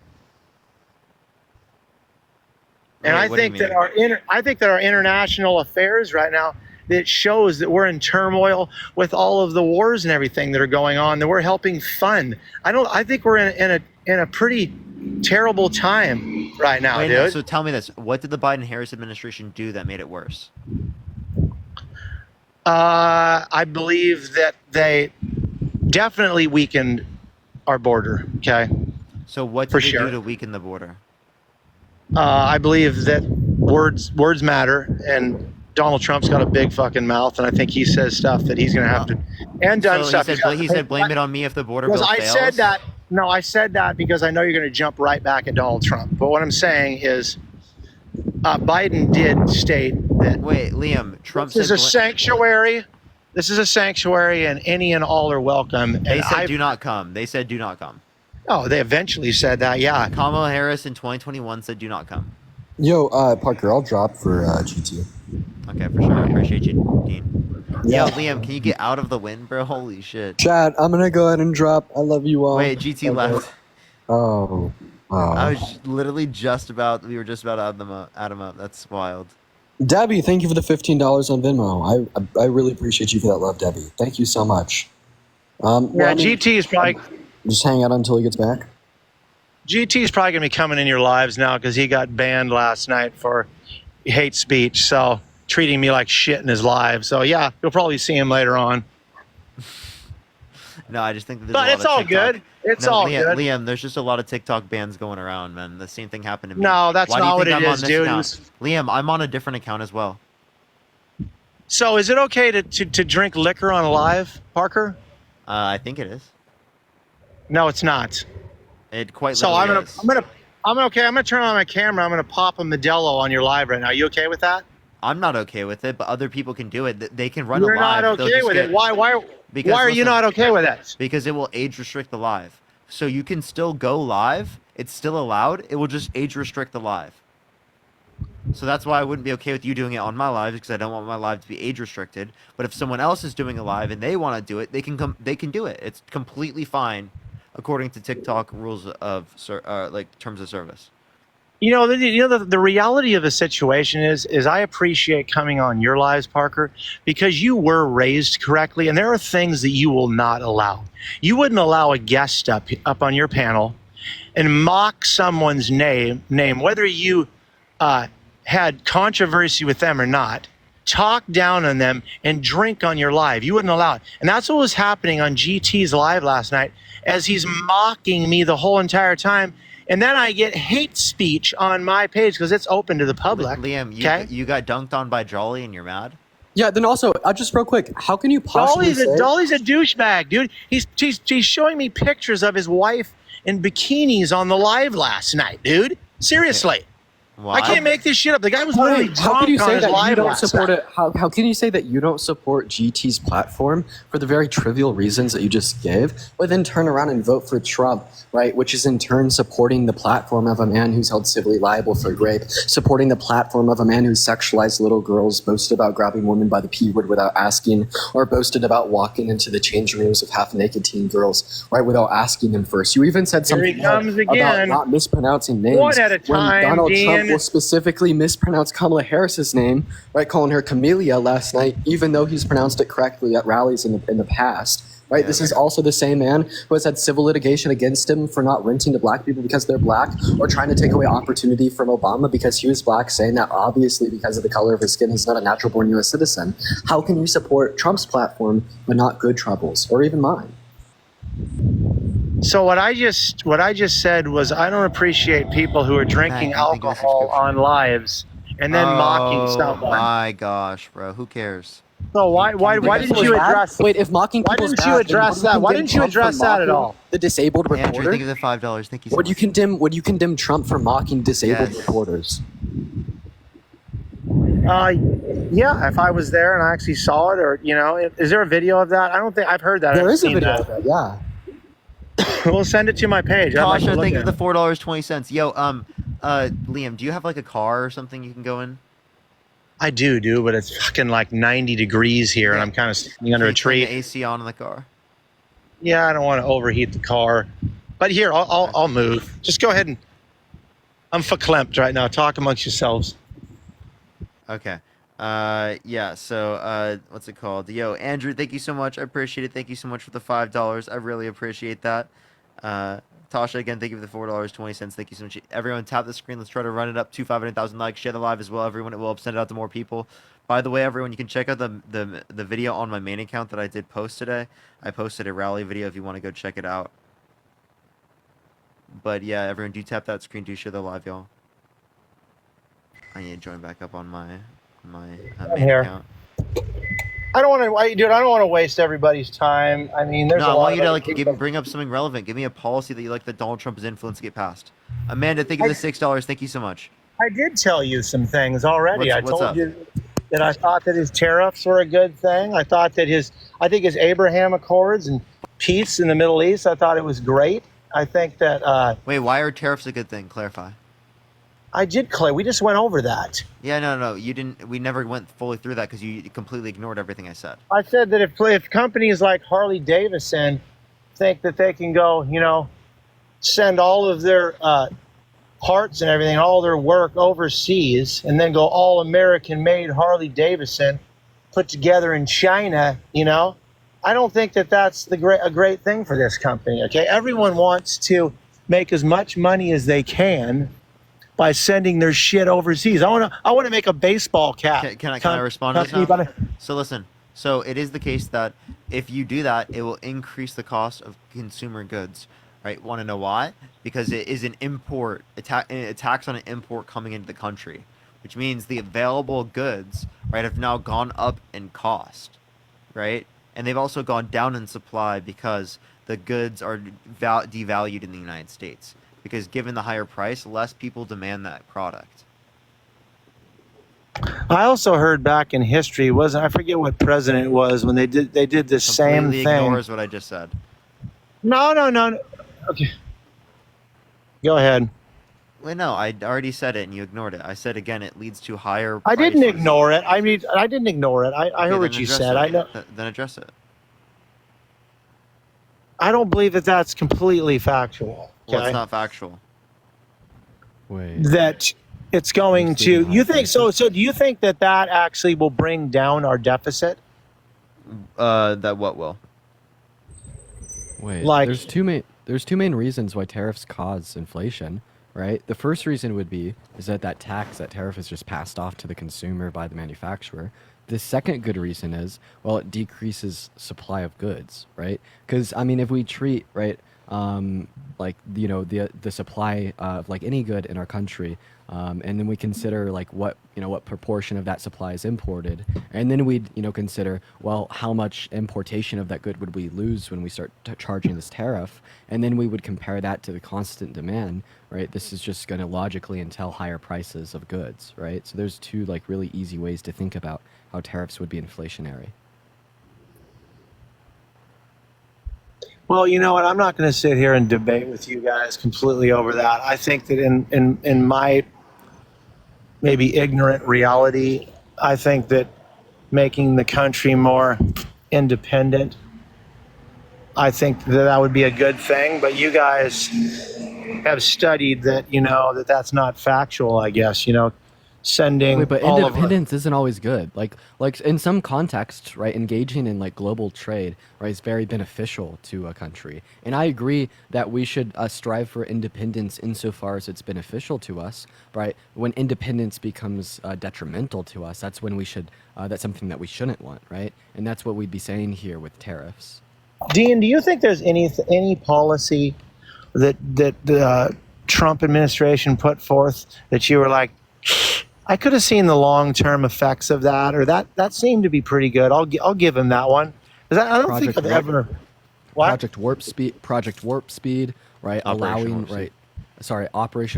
And Wait, I what do you think that mean? I think that our international affairs right now, it shows that we're in turmoil with all of the wars and everything that are going on, that we're helping fund. I think we're in a pretty terrible time right now, Wait, dude. no, so tell me this: what did the Biden-Harris administration do that made it worse? I believe that they definitely weakened our border, okay? So what did For they sure. do to weaken the border? I believe that words matter, and Donald Trump's got a big fucking mouth, and I think he says stuff that he's going to have to, and done So stuff. he said, blame it on me if the border Because bill I fails. said that. No, I said that because I know you're going to jump right back at Donald Trump. But what I'm saying is, Biden did state that. Wait, Liam, Trump This is said a sanctuary. This is a sanctuary, and any and all are welcome. They And said do not come. They said do not come. Oh, they eventually said that. Yeah. Kamala Harris in 2021 said do not come. Yo, Parker, I'll drop for GT. Okay, for sure. I appreciate you, Dean. Yeah. Yo, Liam, can you get out of the wind, bro? Holy shit. Chad, I'm gonna go ahead and drop. I love you all. Wait, GT left. Oh. I was literally we were just about to add him up. That's wild. Debbie, thank you for the $15 on Venmo. I really appreciate you for that love, Debbie. Thank you so much. GT is probably just hang out until he gets back. GT is probably going to be coming in your lives now because he got banned last night for hate speech. So treating me like shit in his live. So yeah, you'll probably see him later on. No, I just think that there's But a lot it's of all TikTok. good. It's No, all Liam, good. Liam, there's just a lot of TikTok bans going around, man. The same thing happened to me. No, that's Why do you not what think it I'm is, on this dude. account? Liam, I'm on a different account as well. So is it okay to drink liquor on live, Parker? I think it is. No, it's not. It quite So literally is. I'm gonna turn on my camera. I'm gonna pop a Modelo on your live right now. You okay with that? I'm not okay with it, but other people can do it. They can run You're a live. not They'll okay just with get- it. Why Because, are you listen, not okay with it? Because it will age restrict the live. So you can still go live. It's still allowed. It will just age restrict the live. So that's why I wouldn't be okay with you doing it on my live, because I don't want my live to be age restricted. But if someone else is doing a live and they want to do it, they can come. They can do it. It's completely fine, according to TikTok rules of like terms of service. You know, the reality of the situation is I appreciate coming on your lives, Parker, because you were raised correctly, and there are things that you will not allow. You wouldn't allow a guest up on your panel and mock someone's name, whether you had controversy with them or not. talk down on them, and drink on your live. You wouldn't allow it. And that's what was happening on GT's live last night as he's mocking me the whole entire time. And then I get hate speech on my page because it's open to the public. Liam, you got dunked on by Jolly and you're mad? Yeah, then also, just real quick, how can you possibly Dolly's a douchebag, dude. He's showing me pictures of his wife in bikinis on the live last night, dude. Seriously. Wow. I can't make this shit up. The guy was literally how can you drunk on say his that you live don't last support night. it? How can you say that you don't support GT's platform for the very trivial reasons that you just gave, but then turn around and vote for Trump, right? Which is in turn supporting the platform of a man who's held civilly liable for rape, supporting the platform of a man who sexualized little girls, boasted about grabbing women by the P word without asking, or boasted about walking into the changing rooms of half-naked teen girls, right, without asking them first. You even said something about not mispronouncing names. One at a time, when Donald Dean. Trump will specifically mispronounce Kamala Harris's name, right, calling her Camellia last night, even though he's pronounced it correctly at rallies in the past. Right, this is also the same man who has had civil litigation against him for not renting to black people because they're black, or trying to take away opportunity from Obama because he was black, saying that obviously because of the color of his skin, he's not a natural-born U.S. citizen. How can you support Trump's platform but not Good Trouble's or even mine? So what I just said was I don't appreciate people who are drinking alcohol on lives and then mocking someone. Oh my gosh, bro. Who cares? So why didn't you address? Wait, if mocking why people's didn't you bad, address then that? Why condemn didn't you Trump for address that at mocking all? The disabled reporter. Andrew, thank you for the $5. Thank you so Would much. you condemn Trump for mocking disabled reporters? Yeah, if I was there and I actually saw it, or is there a video of that? I don't think I've heard that. There I've is a seen video that. of that, yeah. We'll send it to my page. I'd like to Tasha, look thank you at for it. the $4.20. Yo, Liam, do you have like a car or something you can go in? I do, but it's fucking like 90 degrees here, and I'm kind of standing under a tree. Turn the AC on in the car. Yeah, I don't want to overheat the car. But here, I'll move. Just go ahead and. I'm verklempt right now. Talk amongst yourselves. Okay. Yeah, so, what's it called? Yo, Andrew, thank you so much. I appreciate it. Thank you so much for the $5. I really appreciate that. Tasha, again, thank you for the $4.20. Thank you so much. Everyone, tap the screen. Let's try to run it up to 500,000 likes. Share the live as well, everyone. It will send it out to more people. By the way, everyone, you can check out the video on my main account that I did post today. I posted a rally video if you want to go check it out. But yeah, everyone, do tap that screen. Do share the live, y'all. I need to join back up on my main here. account. I don't want to waste everybody's time. I mean, there's No, a I lot want you of to other people. bring up something relevant. Give me a policy that you like that Donald Trump is influenced to get passed. Amanda, thank you for the $6. Thank you so much. I did tell you some things already. What's I told up? you that I thought that his tariffs were a good thing. I think his Abraham Accords and peace in the Middle East, I thought it was great. I think that. Wait, why are tariffs a good thing? Clarify. I did, Clay. We just went over that. Yeah, no, you didn't. We never went fully through that because you completely ignored everything I said. I said that if companies like Harley Davidson think that they can go, send all of their parts and everything, all their work overseas, and then go all American-made Harley Davidson put together in China, I don't think that that's a great thing for this company. Okay, everyone wants to make as much money as they can by sending their shit overseas. I want to make a baseball cap. Can I respond to this now? So listen. So it is the case that if you do that, it will increase the cost of consumer goods. Right? Want to know why? Because it is an import, a tax on an import coming into the country, which means the available goods, right, have now gone up in cost, right? And they've also gone down in supply because the goods are devalued in the United States. Because given the higher price, less people demand that product. I also heard back in history, I forget what president it was when they did the same Completely thing. ignores what I just said. No. Okay. Go ahead. Wait, no, I already said it and you ignored it. I said again, it leads to higher. I didn't ignore it. I mean, I didn't ignore it. I heard what you said. I know. Then address it. I don't believe that that's completely factual. Well, okay? it's not factual. Wait. That it's going to. You think so? So do you think that actually will bring down our deficit? That what will? Wait, Like- there's two main reasons why tariffs cause inflation. right? The first reason would be is that that tax, that tariff is just passed off to the consumer by the manufacturer. The second good reason is, well, it decreases supply of goods, right? Because I mean, if we treat, right, like, you know, the supply of like any good in our country, and then we consider like what, you know, what proportion of that supply is imported, and then we'd, you know, consider, well, how much importation of that good would we lose when we start charging this tariff, and then we would compare that to the constant demand, right? This is just going to logically entail higher prices of goods, right? So there's two like really easy ways to think about how tariffs would be inflationary. Well, you know what? I'm not going to sit here and debate with you guys completely over that. I think that in my maybe ignorant reality, I think that making the country more independent, I think that that would be a good thing. But you guys have studied that, you know, that that's not factual, I guess, you know, sending Wait, but all independence isn't always good. Like in some contexts, right, engaging in like global trade, right, is very beneficial to a country. And I agree that we should strive for independence insofar as it's beneficial to us, right? When independence becomes detrimental to us, that's when we should, that's something that we shouldn't want, right? And that's what we'd be saying here with tariffs. Dean, do you think there's any policy that the Trump administration put forth that you were like, I could have seen the long-term effects of that, or that seemed to be pretty good. I'll give him that one. 'Cause I don't think I've ever. What? Project Warp Speed, right? Operation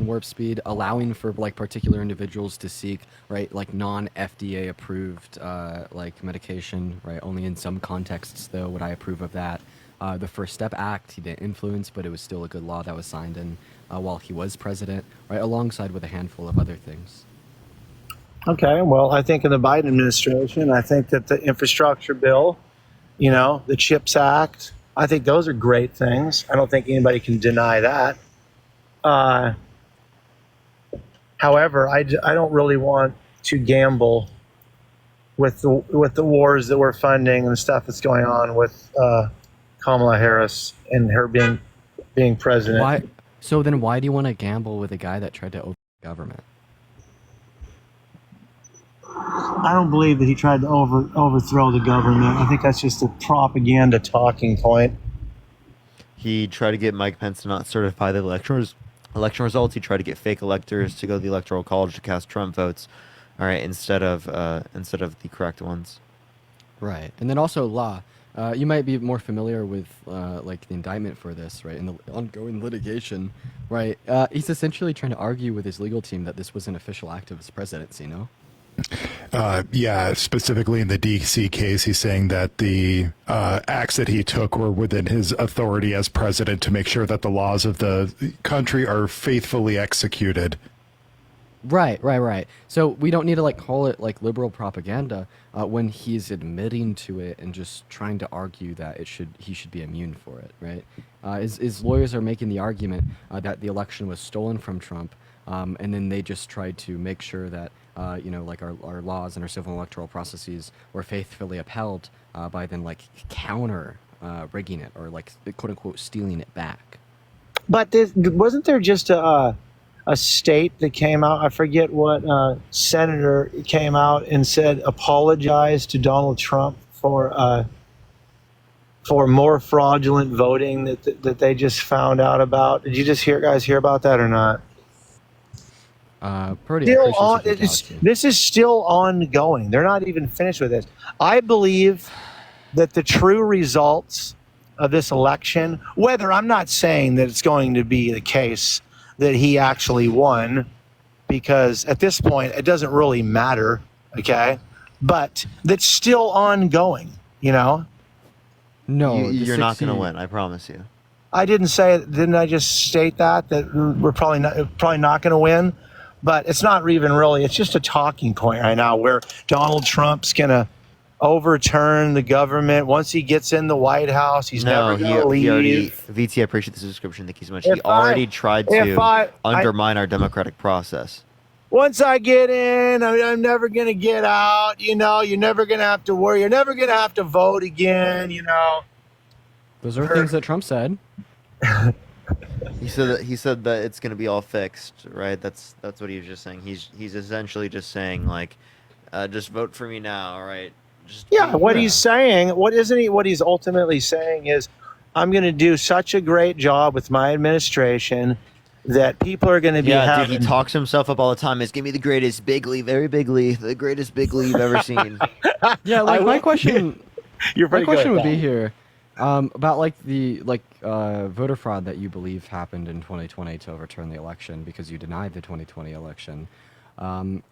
Warp Speed, allowing for like particular individuals to seek, right, like non-FDA approved like medication, right? Only in some contexts though would I approve of that. The First Step Act he didn't influence, but it was still a good law that was signed in while he was president, right? Alongside with a handful of other things. Okay, well, I think in the Biden administration, I think that the infrastructure bill, you know, the CHIPS Act, I think those are great things. I don't think anybody can deny that. However, I don't really want to gamble with the wars that we're funding and the stuff that's going on with Kamala Harris and her being president. Why? So then why do you want to gamble with a guy that tried to open the government? I don't believe that he tried to overthrow the government. I think that's just a propaganda talking point. He tried to get Mike Pence to not certify the election results. He tried to get fake electors to go to the Electoral College to cast Trump votes, all right, instead of the correct ones. Right, and then also law. You might be more familiar with like the indictment for this, right? In the ongoing litigation, right? He's essentially trying to argue with his legal team that this was an official act of his presidency. No. Yeah, specifically in the DC case, he's saying that the acts that he took were within his authority as president to make sure that the laws of the country are faithfully executed. Right. So we don't need to like call it like liberal propaganda when he's admitting to it and just trying to argue that he should be immune for it, right? His lawyers are making the argument that the election was stolen from Trump, and then they just tried to make sure that you know, like our laws and our civil electoral processes were faithfully upheld by then like counter rigging it or like quote unquote stealing it back. But wasn't there just a state that came out? I forget what senator came out and said apologized to Donald Trump for more fraudulent voting that they just found out about. Did you just guys hear about that or not? This is still ongoing. They're not even finished with this. I believe that the true results of this election, whether I'm not saying that it's going to be the case that he actually won, because at this point it doesn't really matter, okay? But that's still ongoing, you know? No, you're not going to win. I promise you. I didn't say it. Didn't I just state that we're probably not going to win? But it's not even really, it's just a talking point right now where Donald Trump's going to overturn the government. Once he gets in the White House, he's never going to leave. VT, I appreciate this description. Thank you so much. He already tried to undermine our democratic process. Once I get in, I'm never going to get out. You know, you're never going to have to worry. You're never going to have to vote again, you know. Those are things that Trump said. He said that it's gonna be all fixed, right? That's what he was just saying. He's essentially just saying like, just vote for me now, right? Just Yeah, what he's saying, what isn't he? What he's ultimately saying is, I'm going to do such a great job with my administration that people are going to be Dude, he talks himself up all the time. It's gonna be the greatest bigly, very bigly, the greatest bigly you've ever seen. Yeah, like my question. You're my pretty good question at would be that. here about like the voter fraud that you believe happened in 2020 to overturn the election because you denied the 2020 election.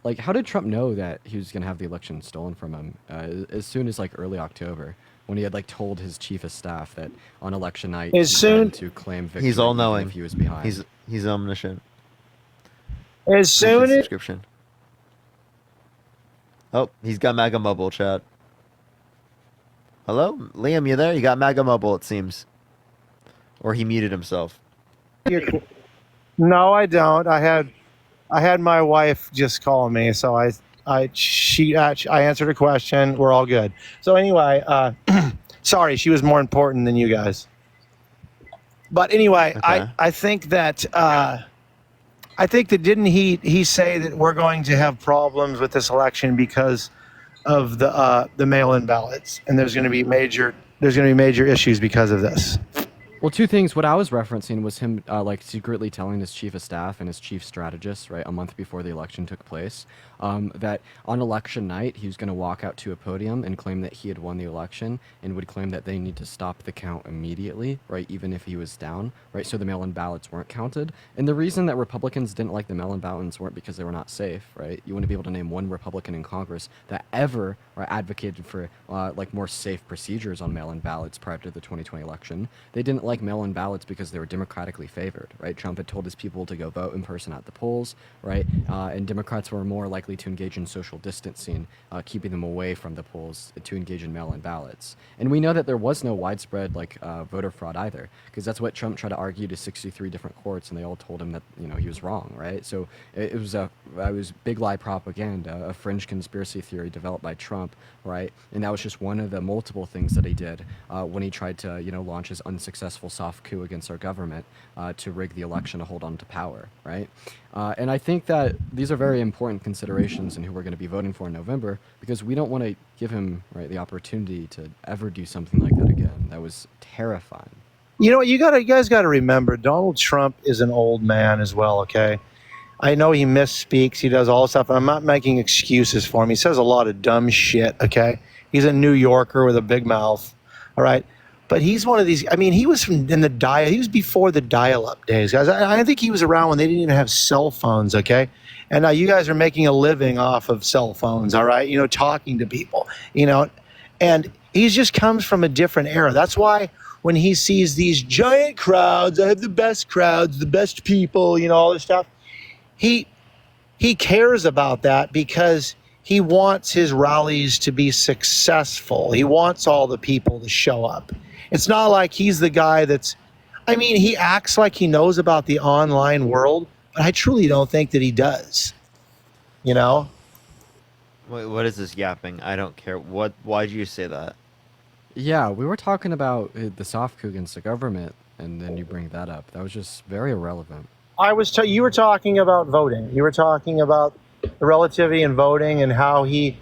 Like, how did Trump know that he was going to have the election stolen from him as soon as like early October, when he had like told his chief of staff that on election night As he soon- planned to claim victory? He's all even knowing. if he was behind. He's omniscient. As soon as Subscription. Oh, he's got MAGA Mobile, chat. Hello, Liam, you there? You got MAGA Mobile, it seems. Or he muted himself. No, I don't. I had my wife just calling me, so I answered a question. We're all good. So anyway, sorry, she was more important than you guys. But anyway, Okay. I think that didn't he say that we're going to have problems with this election because of the mail-in ballots, and there's going to be major issues because of this. Well, two things. What I was referencing was him like secretly telling his chief of staff and his chief strategist, right, a month before the election took place, that on election night he was going to walk out to a podium and claim that he had won the election and would claim that they need to stop the count immediately, right, even if he was down, right, so the mail-in ballots weren't counted. And the reason that Republicans didn't like the mail-in ballots weren't because they were not safe, right? You wouldn't be able to name one Republican in Congress that ever advocated for like more safe procedures on mail-in ballots prior to the 2020 election. They didn't like mail-in ballots because they were democratically favored, right? Trump had told his people to go vote in person at the polls, right? And Democrats were more likely to engage in social distancing, keeping them away from the polls to engage in mail-in ballots. And we know that there was no widespread like voter fraud either, because that's what Trump tried to argue to 63 different courts, and they all told him that he was wrong, right? So it was big lie propaganda, a fringe conspiracy theory developed by Trump, right? And that was just one of the multiple things that he did when he tried to launch his unsuccessful soft coup against our government to rig the election to hold on to power, right? And I think that these are very important considerations in who we're going to be voting for in November, because we don't want to give him the opportunity to ever do something like that again. That was terrifying. You know what? You guys got to remember, Donald Trump is an old man as well. Okay, I know he misspeaks, he does all this stuff, and I'm not making excuses for him. He says a lot of dumb shit. Okay, he's a New Yorker with a big mouth. All right. But he's one of these. I mean, he was he was before the dial-up days, guys. I think he was around when they didn't even have cell phones. Okay, and now you guys are making a living off of cell phones. All right, talking to people. And he just comes from a different era. That's why when he sees these giant crowds, I have the best crowds, the best people, all this stuff. He cares about that because he wants his rallies to be successful. He wants all the people to show up. It's not like he's the guy he acts like he knows about the online world, but I truly don't think that he does. What is this yapping? I don't care. Why did you say that? Yeah, we were talking about the soft coup against the government, and then you bring that up. That was just very irrelevant. You were talking about voting. You were talking about the relativity in voting and how he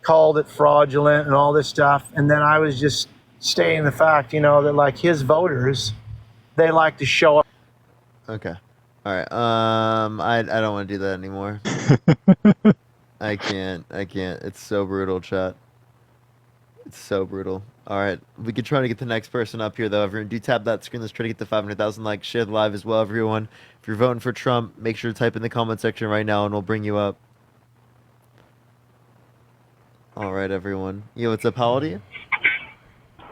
called it fraudulent and all this stuff. And then I was just stating the fact, that like his voters, they like to show up. Okay. All right. I don't want to do that anymore. I can't. It's so brutal, chat. It's so brutal. All right. We could try to get the next person up here, though. Everyone, do tap that screen. Let's try to get to 500,000 likes. Share the live as well, everyone. If you're voting for Trump, make sure to type in the comment section right now, and we'll bring you up. All right, everyone. Yo, what's up? How old are you?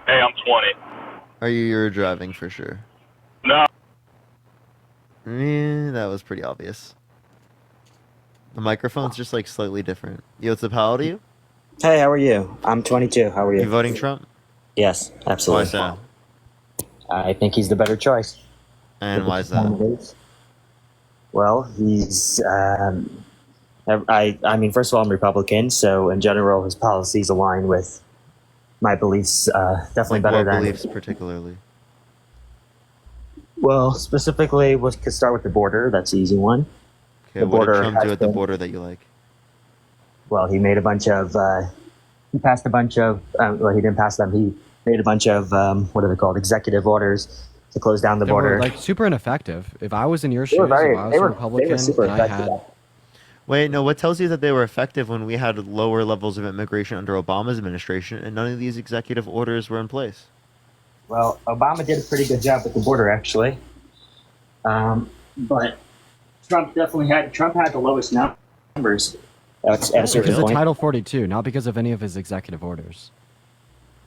Hey, I'm 20. You're driving for sure? No. That was pretty obvious. The microphone's just like slightly different. Yo, what's up? How old are you? Hey, how are you? I'm 22. How are you? You voting Trump? Yes, absolutely. Why so? I think he's the better choice. And why is that? Well, he's. I mean, first of all, I'm Republican, so in general, his policies align with my beliefs. Definitely Like better what than beliefs, particularly. Well, specifically, we could start with the border. That's the easy one. Okay, The what did border Trump has do at the been- border that you like? Well, he made a bunch of. He passed a bunch of. Well, he didn't pass them. He made a bunch of what are they called? Executive orders to close down the They border. were like super ineffective. If I was in your They were shoes, very- if I was they a were- Republican, they were super and I effective. had Wait, no. What tells you that they were effective when we had lower levels of immigration under Obama's administration and none of these executive orders were in place? Well, Obama did a pretty good job with the border, actually. But Trump had the lowest numbers at a certain because of point. Title 42, not because of any of his executive orders.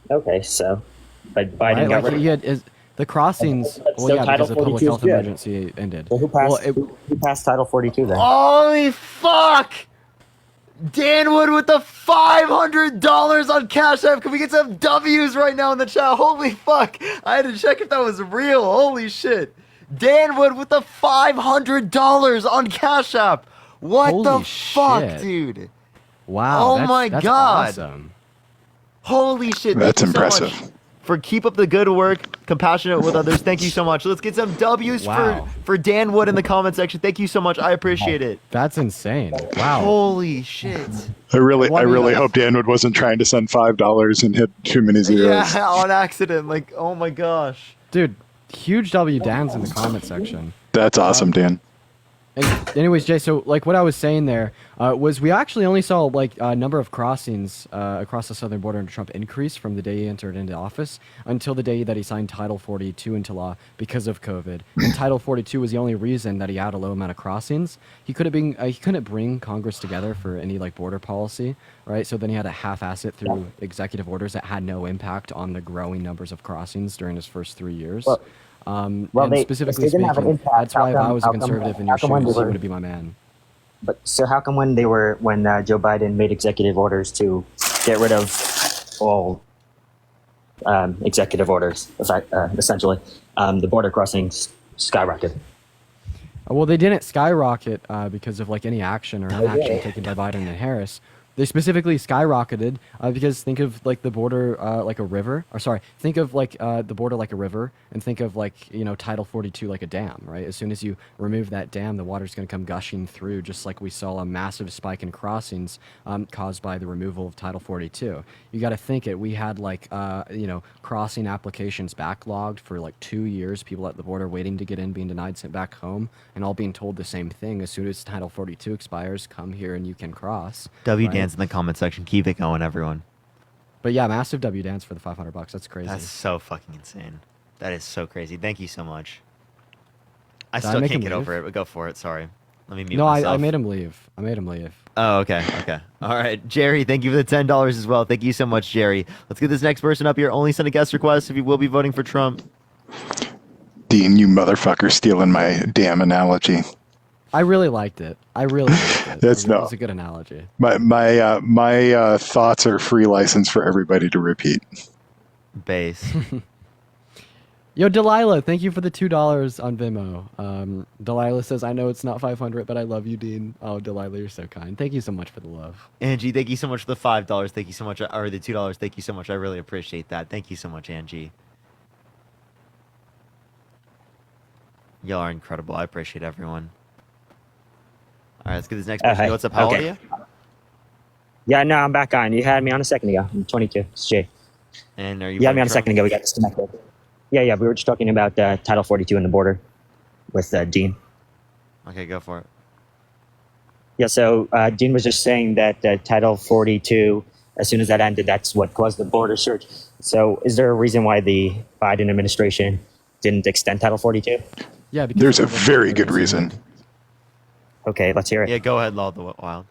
Okay, so but Biden Right? got Like rid he of. had the crossings. So Well, yeah, Title because the public 42 is health good. emergency ended. Well, who passed? Who passed Title 42 then? Holy fuck! Danwood with the $500 on Cash App. Can we get some W's right now in the chat? Holy fuck! I had to check if that was real. Holy shit! Danwood with the $500 on Cash App. What Holy the fuck, shit. dude? Wow. Oh that's, my that's God. Awesome. Holy shit! That's thank you so impressive. much for keep up the good work, compassionate with others. Thank you so much. Let's get some W's Wow. for Dan Wood in the comment section. Thank you so much. I appreciate it. That's insane. Wow. Holy shit! I really Well, I mean, hope Danwood wasn't trying to send $5 and hit too many zeros. Yeah, on accident. Like, oh my gosh. Dude, huge W Dan's in the comment section. That's awesome, Dan. And anyways, Jay, so like what I was saying there was we actually only saw like a number of crossings across the southern border under Trump increase from the day he entered into office until the day that he signed Title 42 into law because of COVID. And Title 42 was the only reason that he had a low amount of crossings. He couldn't bring Congress together for any like border policy, right? So then he had to half-ass it through executive orders that had no impact on the growing numbers of crossings during his first 3 years. Well, and they specifically didn't have an speaking, impact. that's why if How I come- was a how come- conservative in how your come when shoes, they he were- would be my man. But so how come when Joe Biden made executive orders to get rid of all executive orders, essentially, the border crossings skyrocketed? Well, they didn't skyrocket because of like any action or inaction taken by Biden and Harris. They specifically skyrocketed because think of like the border like a river, or sorry, think of like the border like a river, and think of like Title 42 like a dam, right? As soon as you remove that dam, the water's going to come gushing through, just like we saw a massive spike in crossings caused by the removal of Title 42. You got to think it. We had like crossing applications backlogged for like 2 years, people at the border waiting to get in, being denied, sent back home, and all being told the same thing: as soon as Title 42 expires, come here and you can cross. W right? Dance in the comment section. Keep it going, everyone. But yeah, massive W dance for the $500. That's crazy. That's so fucking insane. That is so crazy. Thank you so much. I Did I still make can't him get leave? over it, but go for it. Sorry. Let me mute No, myself. I made him leave. I made him leave. Oh, okay. Okay. All right. Jerry, thank you for the $10 as well. Thank you so much, Jerry. Let's get this next person up here. Only send a guest request if you will be voting for Trump. Dean, you motherfucker, stealing my damn analogy. I really liked it. That's It was a good analogy. My thoughts are free license for everybody to repeat. Base. Yo, Delilah, thank you for the $2 on Venmo. Delilah says, I know it's not 500, but I love you, Dean. Oh, Delilah, you're so kind. Thank you so much for the love. Angie, thank you so much for the $5. Thank you so much. Or the $2. Thank you so much. I really appreciate that. Thank you so much, Angie. Y'all are incredible. I appreciate everyone. All right, let's get this next person. Hey, What's up? How old okay. are you? Yeah, no, I'm back on. You had me on a second ago. I'm 22. It's Jay. And are you? You had me on a voting second ago. We got disconnected. Yeah. We were just talking about Title 42 and the border with Dean. Trump? Okay, go for it. Yeah, so Dean was just saying that Title 42, as soon as that ended, that's what caused the border surge. So is there a reason why the Biden administration didn't extend Title 42? Yeah, because There's a very good reason. Okay, let's hear it. Yeah, go ahead, Law the Wild.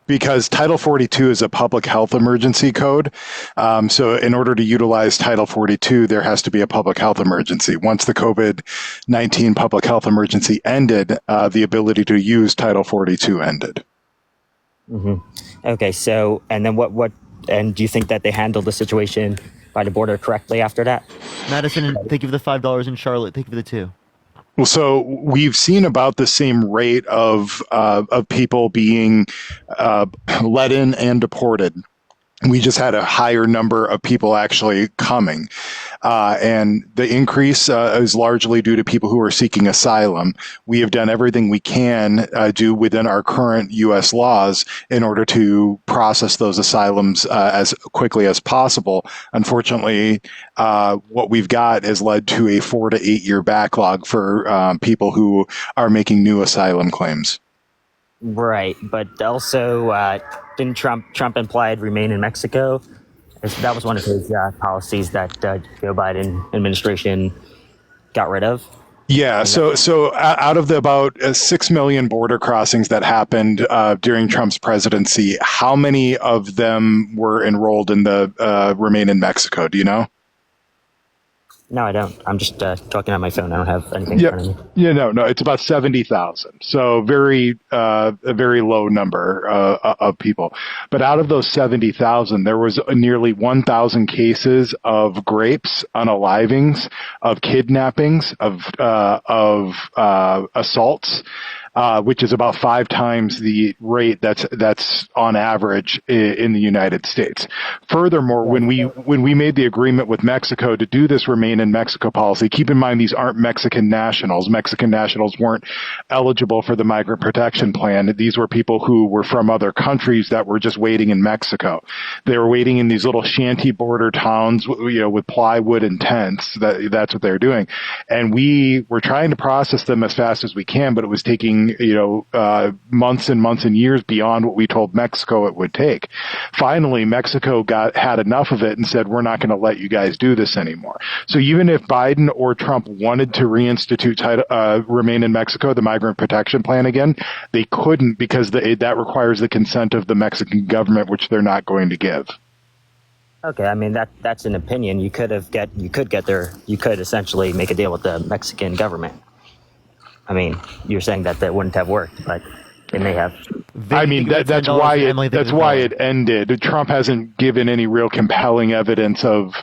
Because Title 42 is a public health emergency code. So in order to utilize Title 42, there has to be a public health emergency. Once the COVID-19 public health emergency ended, the ability to use Title 42 ended. Mm-hmm. Okay, so, and then and do you think that they handled the situation by the border correctly after that? Madison, thank you for the $5. And Charlotte, thank you for the $2. Well, so we've seen about the same rate of people being let in and deported We just had a higher number of people actually coming. And the increase is largely due to people who are seeking asylum. We have done everything we can do within our current U.S. laws in order to process those asylums as quickly as possible. Unfortunately, what we've got has led to a 4 to 8 year backlog for people who are making new asylum claims. Right, but also didn't Trump implied remain in Mexico? That was one of his policies that Joe Biden administration got rid of. Yeah, so out of the about 6 million border crossings that happened during Trump's presidency, how many of them were enrolled in the Remain in Mexico? Do you know? No, I don't. I'm just talking on my phone. I don't have anything in front of me. Yeah, no, it's about 70,000. So a very low number of people. But out of those 70,000, there was nearly 1,000 cases of grapes, unalivings, of kidnappings, of assaults. Which is about 5 times the rate that's on average in the United States. Furthermore, when we made the agreement with Mexico to do this Remain in Mexico policy, keep in mind these aren't Mexican nationals. Mexican nationals weren't eligible for the Migrant Protection Plan. These were people who were from other countries that were just waiting in Mexico. They were waiting in these little shanty border towns, with plywood and tents. That's what they're doing, and we were trying to process them as fast as we can, but it was taking months and months and years beyond what we told Mexico it would take. Finally, Mexico had enough of it and said, we're not going to let you guys do this anymore. So even if Biden or Trump wanted to reinstitute Remain in Mexico, the Migrant Protection Plan again, they couldn't because that requires the consent of the Mexican government, which they're not going to give. Okay, I mean that's an opinion. You could essentially make a deal with the Mexican government. I mean, you're saying that wouldn't have worked, but they may have. I mean, that's why it ended. Trump hasn't given any real compelling evidence of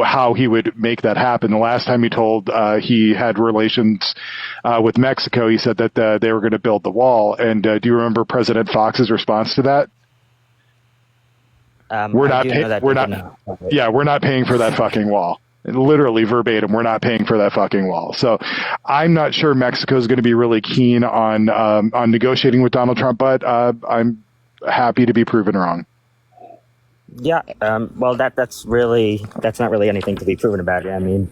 how he would make that happen. The last time he told he had relations with Mexico, he said that they were going to build the wall. And do you remember President Fox's response to that? We're not paying for that fucking wall. Literally verbatim, we're not paying for that fucking wall. So I'm not sure Mexico is going to be really keen on negotiating with Donald Trump, but I'm happy to be proven wrong. Yeah, well, that's not really anything to be proven about it. I mean,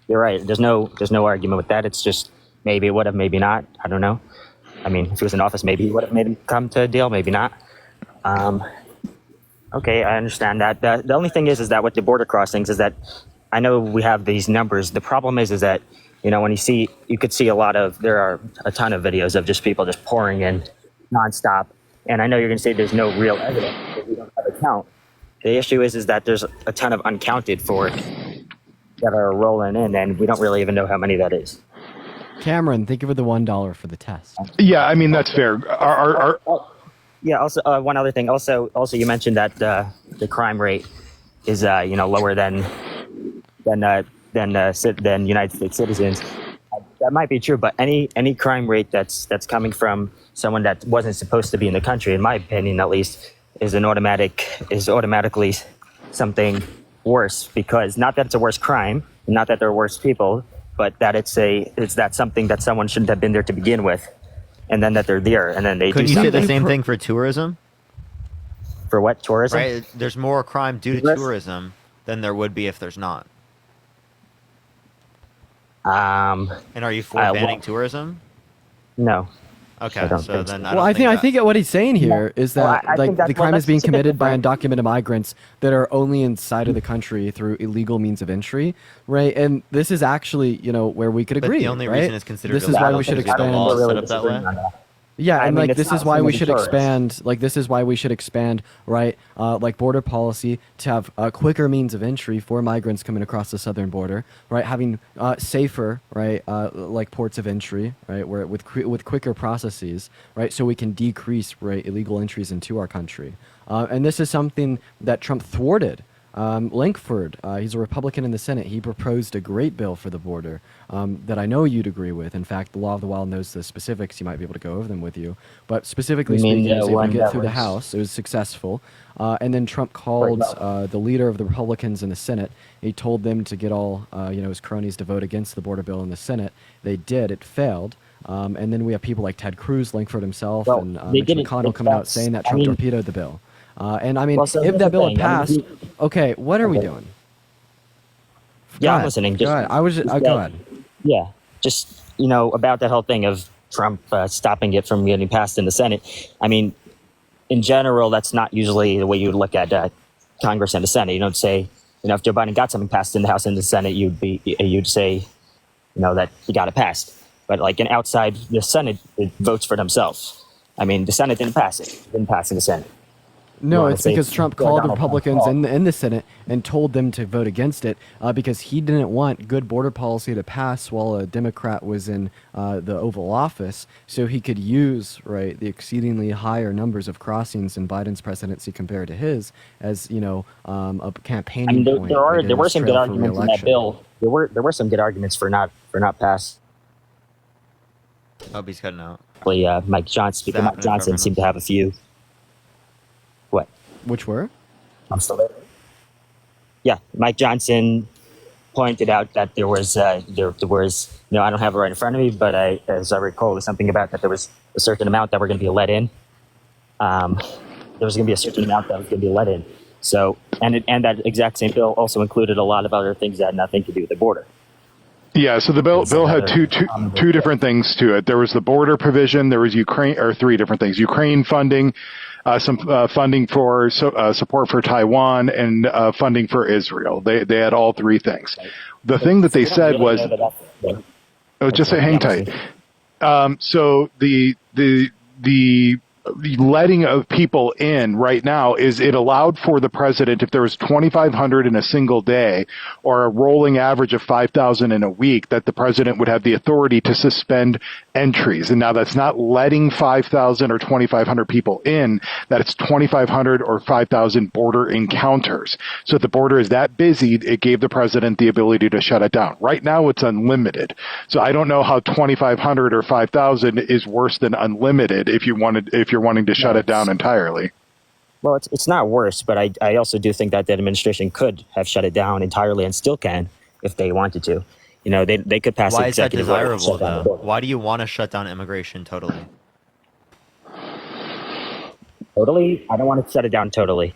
you're right. There's no argument with that. It's just maybe it would have, maybe not. I don't know. I mean, if he was in office, maybe he would have maybe come to a deal, maybe not. Okay, I understand that. The only thing is that with the border crossings is that I know we have these numbers. The problem is that, when you could see there are a ton of videos of just people just pouring in nonstop. And I know you're going to say there's no real evidence because we don't have a count. The issue is that there's a ton of uncounted for that are rolling in, and we don't really even know how many that is. Cameron, thank you for the $1 for the test. Yeah, I mean, that's fair. Yeah, also, one other thing. Also, you mentioned that the crime rate is, lower than United States citizens. That might be true, but any crime rate that's coming from someone that wasn't supposed to be in the country, in my opinion at least, is automatically something worse, because not that it's a worse crime, not that they're worse people, but that it's something that someone shouldn't have been there to begin with, and then that they're there, and then they Couldn't do you say something. the same thing for tourism? For what, tourism? Right, there's more crime due to tourism than there would be if there's not. And are you for banning tourism? No. Okay, so then I think what he's saying here is that the crime is being committed by undocumented migrants that are only inside of the country through illegal means of entry, right? And this is actually, where we could agree. But the only right? reason it's considered this is why we should expand. Yeah, and this is why we should expand. This is why we should expand, right? Border policy to have quicker means of entry for migrants coming across the southern border, right? Having safer, right, ports of entry, right, where with quicker processes, right, so we can decrease illegal entries into our country. And this is something that Trump thwarted Lankford, he's a Republican in the Senate. He proposed a great bill for the border that I know you'd agree with. In fact, the Law of the Wild knows the specifics. He might be able to go over them with you. But specifically You mean speaking, he was the able to one get that through the was- House. It was successful. And then Trump called the leader of the Republicans in the Senate. He told them to get all his cronies to vote against the border bill in the Senate. They did. It failed. And then we have people like Ted Cruz, Lankford himself, Well, and they Mitch didn't- McConnell coming out that's- saying that I Trump mean- torpedoed the bill. And I mean, Well, so if here's that the bill had thing. I mean, passed, okay, what are we Okay. doing? Yeah, I'm God, listening. Just, God, I was just, just go that- ahead. Yeah, just about that whole thing of Trump stopping it from getting passed in the Senate. I mean, in general, that's not usually the way you would look at Congress and the Senate. You don't say, if Joe Biden got something passed in the House and the Senate, you'd say, that he got it passed. But like outside the Senate, it votes for themselves. I mean, the Senate didn't pass it. It didn't pass in the Senate. No, wanna it's say because Trump Donald called the Trump's Republicans fault. in the Senate and told them to vote against it because he didn't want good border policy to pass while a Democrat was in the Oval Office, so he could use the exceedingly higher numbers of crossings in Biden's presidency compared to his as a campaigning I mean, point. there in were his some good trail for arguments in that re-election. bill. There were some good arguments for not pass. Oh, he's cutting out. Mike Johnson, Speaker Mike happening in Johnson government? seemed to have a few. What? Which were? I'm still there. Yeah, Mike Johnson pointed out that there was I don't have it right in front of me, but as I recall, it was something about that there was a certain amount that were going to be let in. There was going to be a certain amount that was going to be let in. So, and that exact same bill also included a lot of other things that had nothing to do with the border. Yeah, so the bill had two different things to it. There was the border provision. There was Ukraine, or three different things: Ukraine funding, some funding for support for Taiwan, and funding for Israel. They had all three things. The thing that they said was, just hang tight. So the letting of people in right now is it allowed for the president, if there was 2,500 in a single day or a rolling average of 5,000 in a week, that the president would have the authority to suspend entries. And now that's not letting 5,000 or 2,500 people in, that it's 2,500 or 5,000 border encounters. So if the border is that busy, it gave the president the ability to shut it down. Right now it's unlimited. So I don't know how 2,500 or 5,000 is worse than unlimited if you're wanting to shut it down entirely. Well, it's not worse, but I also do think that the administration could have shut it down entirely and still can if they wanted to. They could pass Why is that executive order and desirable, shut down the though? border. Why do you want to shut down immigration totally? Totally, I don't want to shut it down totally,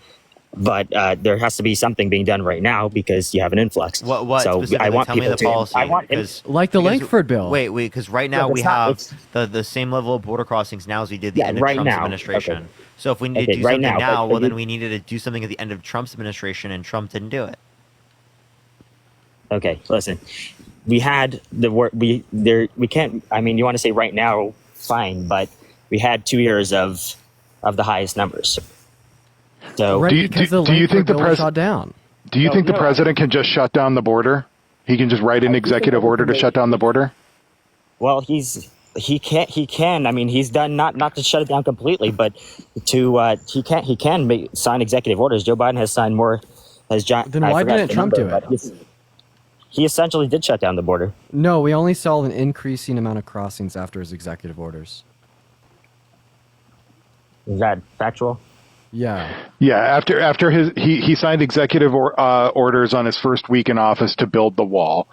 but there has to be something being done right now because you have an influx. What So specifically? I want Tell me people the to. policy. I want because Like the Lankford bill. Wait, because right now Yeah, we it's not- have the same level of border crossings now as we did the Yeah, end of right Trump's now. administration. Okay. So if we need to Okay, do right something now, now, but well, then you- we needed to do something at the end of Trump's administration, and Trump didn't do it. Okay, listen. We had the work. We can't. I mean, you want to say right now, fine, but we had 2 years of the highest numbers. So Right, because the do you think the Lankford bill was shot down. Do you No, think the no. president can just shut down the border? He can just write an executive order to shut down the border? Well, he can. I mean, he's done not to shut it down completely, but he can sign executive orders. Joe Biden has signed more. Then why didn't Trump do it? He essentially did shut down the border. No, we only saw an increasing amount of crossings after his executive orders. Is that factual? Yeah. Yeah, after he signed executive orders on his first week in office to build the wall.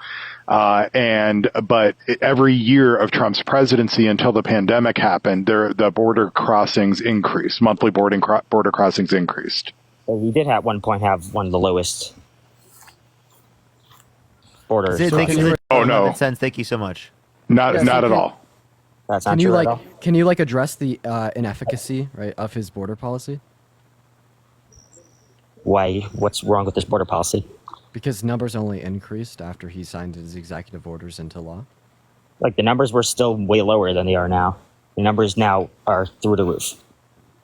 But every year of Trump's presidency until the pandemic happened, the border crossings increased. Monthly border crossings increased. So he did at one point have one of the lowest borders. Thank you. Oh, no. Sense. Thank you so much. Not at all. That's not Can you true at all. can you address the inefficacy of his border policy? Why? What's wrong with this border policy? Because numbers only increased after he signed his executive orders into law. Like the numbers were still way lower than they are now. The numbers now are through the roof.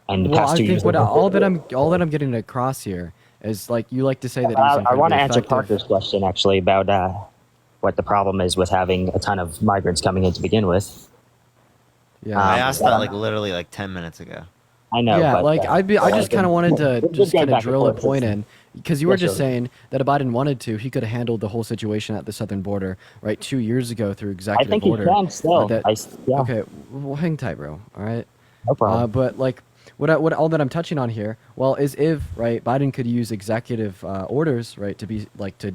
And the Well, past I 2 think years. all that I'm getting across here is you like to say that he's I want to incredibly answer effective. Parker's question actually about what the problem is with having a ton of migrants coming in to begin with. Yeah, I asked that literally 10 minutes ago. I know. Yeah, but, I just kind of wanted to we're just going kind of back and drill a forth. point in because you were Yeah, just sure. saying that if Biden wanted to, he could have handled the whole situation at the southern border, right, 2 years ago through executive think he order. can still. that, Yeah. Okay, well, hang tight, bro. All right. No problem. But like, what all that I'm touching on here, well, is if right Biden could use executive orders, right, to be like to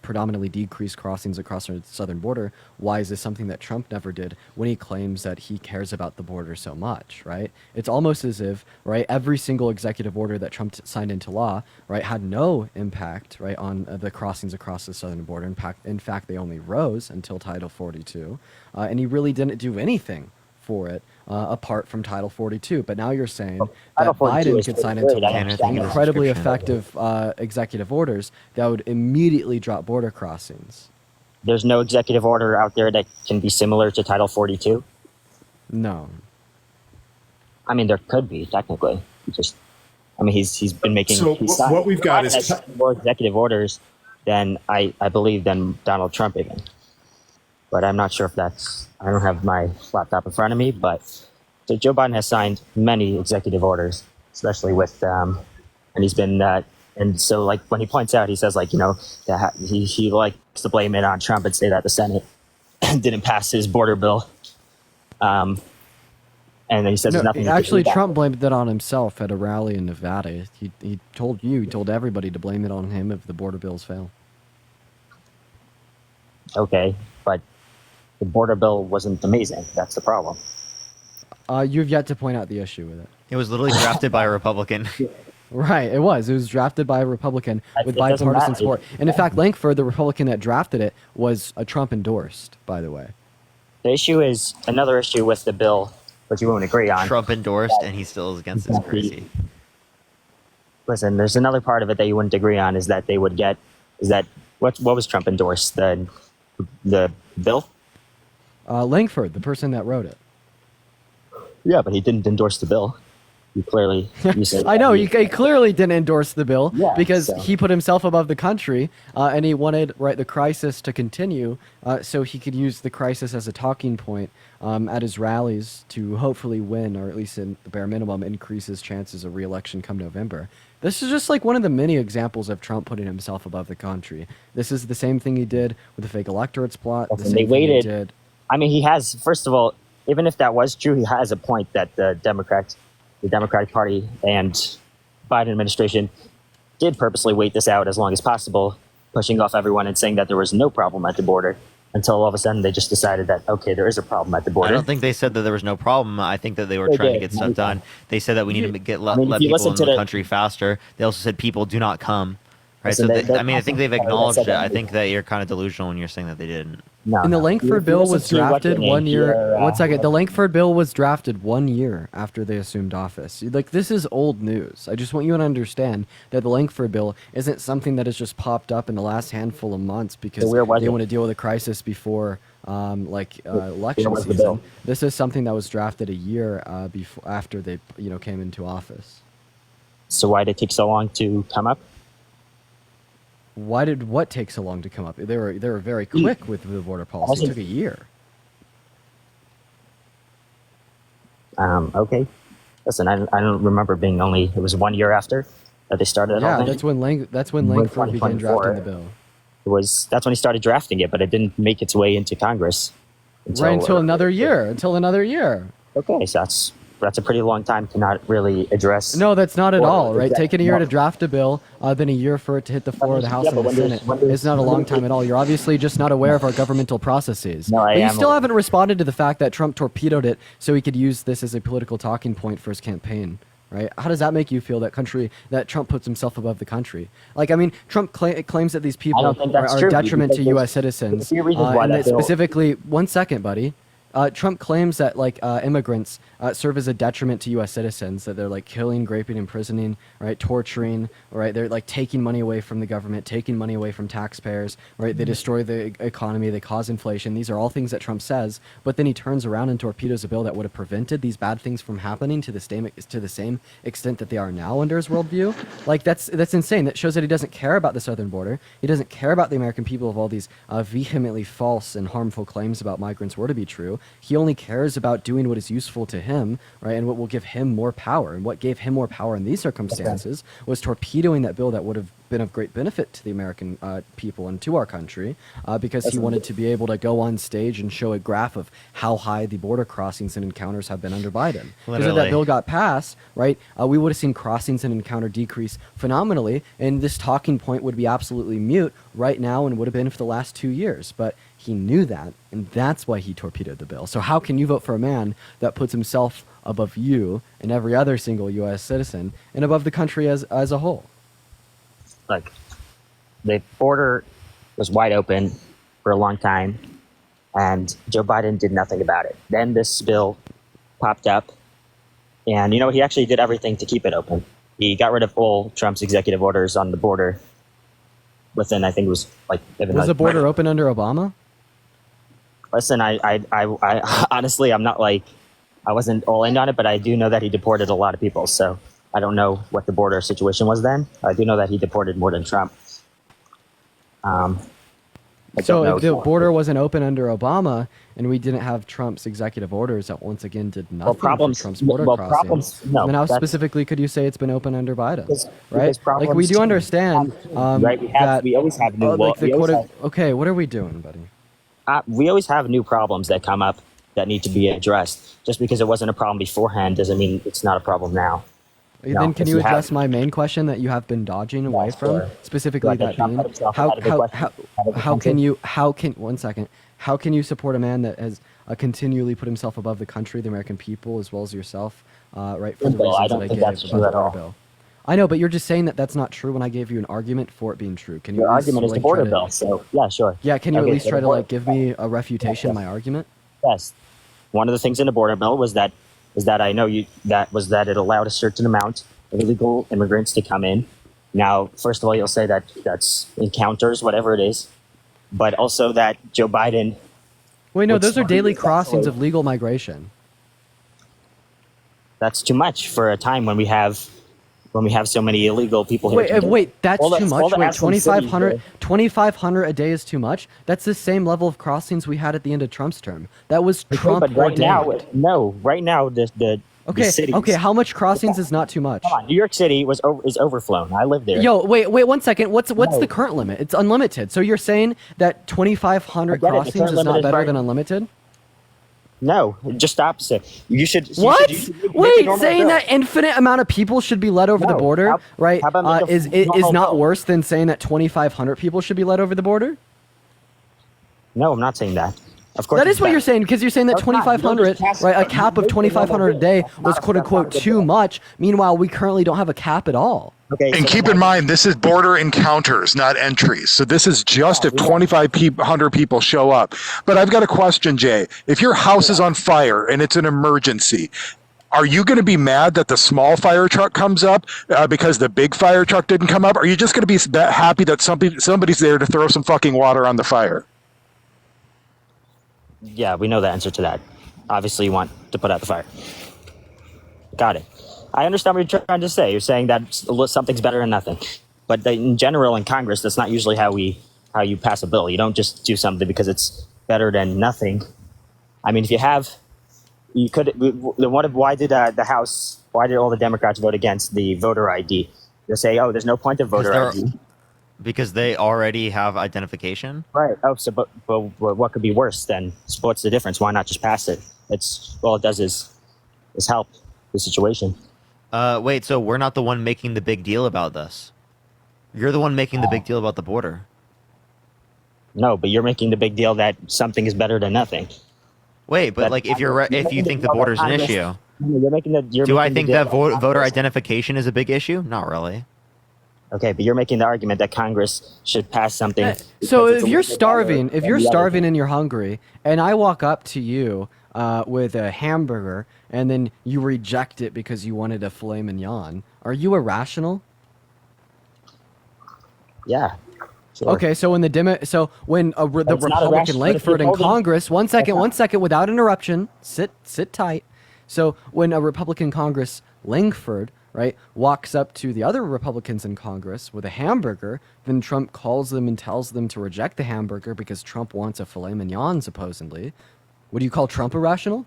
predominantly decrease crossings across our southern border. Why is this something that Trump never did when he claims that he cares about the border so much, right? It's almost as if right every single executive order that Trump signed into law, right, had no impact, right, on the crossings across the southern border. In fact, they only rose until Title 42, and he really didn't do anything for it apart from Title 42. But now you're saying Title that 42 Biden is could pretty sign good. into I law understand that. incredibly Description. effective executive orders that would immediately drop border crossings. There's no executive order out there that can be similar to Title 42. No. I mean, there could be technically. He's been making. So he's what we've got is has more executive orders than I believe than Donald Trump even. But I'm not sure if that's. I don't have my laptop in front of me, but so Joe Biden has signed many executive orders, especially with and he's been and so like when he points out, he says like that he likes to blame it on Trump and say that the Senate didn't pass his border bill. And then he says there's nothing. Actually, Trump blamed that on himself at a rally in Nevada. He told everybody to blame it on him if the border bills fail. Okay, but the border bill wasn't amazing. That's the problem. You've yet to point out the issue with it. It was literally drafted by a Republican. Right, it was. It was drafted by a Republican with It doesn't bipartisan matter. support. And in fact, Lankford, the Republican that drafted it, was a Trump endorsed, by the way. The issue is another issue with the bill, which you won't agree on. Trump endorsed, and he still is against it. It's crazy. Listen, there's another part of it that you wouldn't agree on is that they would get what was Trump endorsed the bill? Lankford, the person that wrote it. Yeah, but he didn't endorse the bill. You said I know, he clearly didn't endorse the bill because so- he put himself above the country and he wanted the crisis to continue so he could use the crisis as a talking point at his rallies to hopefully win, or at least in the bare minimum, increase his chances of re-election come November. This is just like one of the many examples of Trump putting himself above the country. This is the same thing he did with the fake electorates plot. The same they thing he waited. did. I mean, he has. First of all, even if that was true, he has a point that the Democratic Party and Biden administration did purposely wait this out as long as possible, pushing off everyone and saying that there was no problem at the border until all of a sudden they just decided that, okay, there is a problem at the border. I don't think they said that there was no problem. I think that they were They trying to did. get stuff done. They said that we need to let if you people listen into to the the- country faster. They also said people do not come. Right. Listen, So they- I mean, I think they've they acknowledged said it. that. I think that you're kind of delusional when you're saying that they didn't. No, And the no. Lankford If you bill listen was to what drafted the 1 year. NPR, One second. The Lankford bill was drafted 1 year after they assumed office. Like, this is old news. I just want you to understand that the Lankford bill isn't something that has just popped up in the last handful of months because where was they it? want to deal with a crisis before election was the season. bill? This is something that was drafted a year before after they came into office. So why did it take so long to come up? Why did what take so long to come up? They were very quick with the border policy. It took a year. Okay. Listen, I don't remember being only. It was 1 year after that they started. that Yeah, whole thing. that's when Lankford began 2024. drafting the bill. That's when he started drafting it, but it didn't make its way into Congress Until another year. Until another year. Okay, so that's a pretty long time to not really address. No, that's not at Well, all, right? exactly. Taking a year to No. draft a bill, then a year for it to hit the floor of the House Yeah, and but the when Senate there's- is not a long time at all. You're obviously just not aware of our governmental processes. No, I but you am still aware. haven't responded to the fact that Trump torpedoed it so he could use this as a political talking point for his campaign. Right? How does that make you feel that Trump puts himself above the country? Like, I mean, Trump claims that these people don't think that's are true, detriment to because U.S. there's citizens. a few reasons why and that that bill- specifically, 1 second, buddy. Trump claims that immigrants serve as a detriment to U.S. citizens, that they're killing, raping, imprisoning, right, torturing, right. They're taking money away from the government, taking money away from taxpayers, right. They destroy the economy, they cause inflation. These are all things that Trump says, but then he turns around and torpedoes a bill that would have prevented these bad things from happening to the same extent that they are now under his worldview. That's insane. That shows that he doesn't care about the southern border. He doesn't care about the American people. If all these vehemently false and harmful claims about migrants were to be true, He only cares about doing what is useful to him, right, and what will give him more power. And what gave him more power in these circumstances was torpedoing that bill that would have been of great benefit to the American people and to our country, because he wanted to be able to go on stage and show a graph of how high the border crossings and encounters have been under Biden. Because if that bill got passed, right, we would have seen crossings and encounter decrease phenomenally, and this talking point would be absolutely mute right now and would have been for the last 2 years. But he knew that, and that's why he torpedoed the bill. So how can you vote for a man that puts himself above you and every other single U.S. citizen and above the country as a whole? Like, the border was wide open for a long time, and Joe Biden did nothing about it. Then this bill popped up, and he actually did everything to keep it open. He got rid of all Trump's executive orders on the border within, I think it was Was the border open under Obama? Listen, I honestly, I'm not I wasn't all in on it, but I do know that he deported a lot of people. So I don't know what the border situation was then. I do know that he deported more than Trump. So if the border wasn't open under Obama and we didn't have Trump's executive orders that once again did nothing for Trump's border crossings, then how specifically could you say it's been open under Biden? Right? Like, we do understand we always have new okay, what are we doing, buddy? We always have new problems that come up that need to be addressed. Just because it wasn't a problem beforehand doesn't mean it's not a problem now. Then can you address my main question that you have been dodging away from, specifically that being how can you support a man that has continually put himself above the country, the American people, as well as yourself, right, for the reasons that I gave about the border bill? I know, but you're just saying that that's not true when I gave you an argument for it being true. Can you? Your argument is the border bill, so yeah, sure. Yeah, can you at least try to give me a refutation of my argument? Yes. One of the things in the border bill was that I know that it allowed a certain amount of illegal immigrants to come in. Now, first of all, you'll say that that's encounters, whatever it is, but also that Joe Biden. Wait, no, those are daily crossings of legal migration. That's too much for a time when we have so many illegal people here. Wait, that's too much? Wait, 2,500 a day is too much? That's the same level of crossings we had at the end of Trump's term. That was Trump but right now, right now, the cities. Okay, how much crossings is not too much? Come on, New York City is overflown. I live there. Yo, wait 1 second. What's the current limit? It's unlimited. So you're saying that 2,500 crossings is not better than unlimited? No, just opposite. You should. What? Wait, saying that infinite amount of people should be led over the border, right? Is not worse than saying that 2,500 people should be led over the border? No, I'm not saying that. Of course, that is what you're saying, because you're saying that 2,500, right? A cap of 2,500 a day was quote unquote too much. Meanwhile, we currently don't have a cap at all. Okay, and keep in mind, this is border encounters, not entries. So this is just if 2,500 people show up. But I've got a question, Jay. If your house is on fire and it's an emergency, are you going to be mad that the small fire truck comes up because the big fire truck didn't come up? Or are you just going to be that happy that somebody's there to throw some fucking water on the fire? Yeah, we know the answer to that. Obviously, you want to put out the fire. Got it. I understand what you're trying to say. You're saying that something's better than nothing. But in general, in Congress, that's not usually how you pass a bill. You don't just do something because it's better than nothing. I mean, why did all the Democrats vote against the voter ID? They say, oh, there's no point of voter ID. Because they already have identification? Right. Oh, so but what could be worse then? What's the difference? Why not just pass it? All it does is help the situation. Wait, so we're not the one making the big deal about this. You're the one making the big deal about the border. No, but you're making the big deal that something is better than nothing. Wait, but if you think the border is an issue, do I think that voter identification is a big issue? Not really. Okay, but you're making the argument that Congress should pass something. So if you're starving, and you're hungry, and I walk up to you with a hamburger, and then you reject it because you wanted a filet mignon, are you irrational? Yeah. Sure. Okay, so when the Republican Langford in Congress, one second, without interruption, sit tight. So when a Republican Congress Langford, right, walks up to the other Republicans in Congress with a hamburger, then Trump calls them and tells them to reject the hamburger because Trump wants a filet mignon, supposedly. Would you call Trump irrational?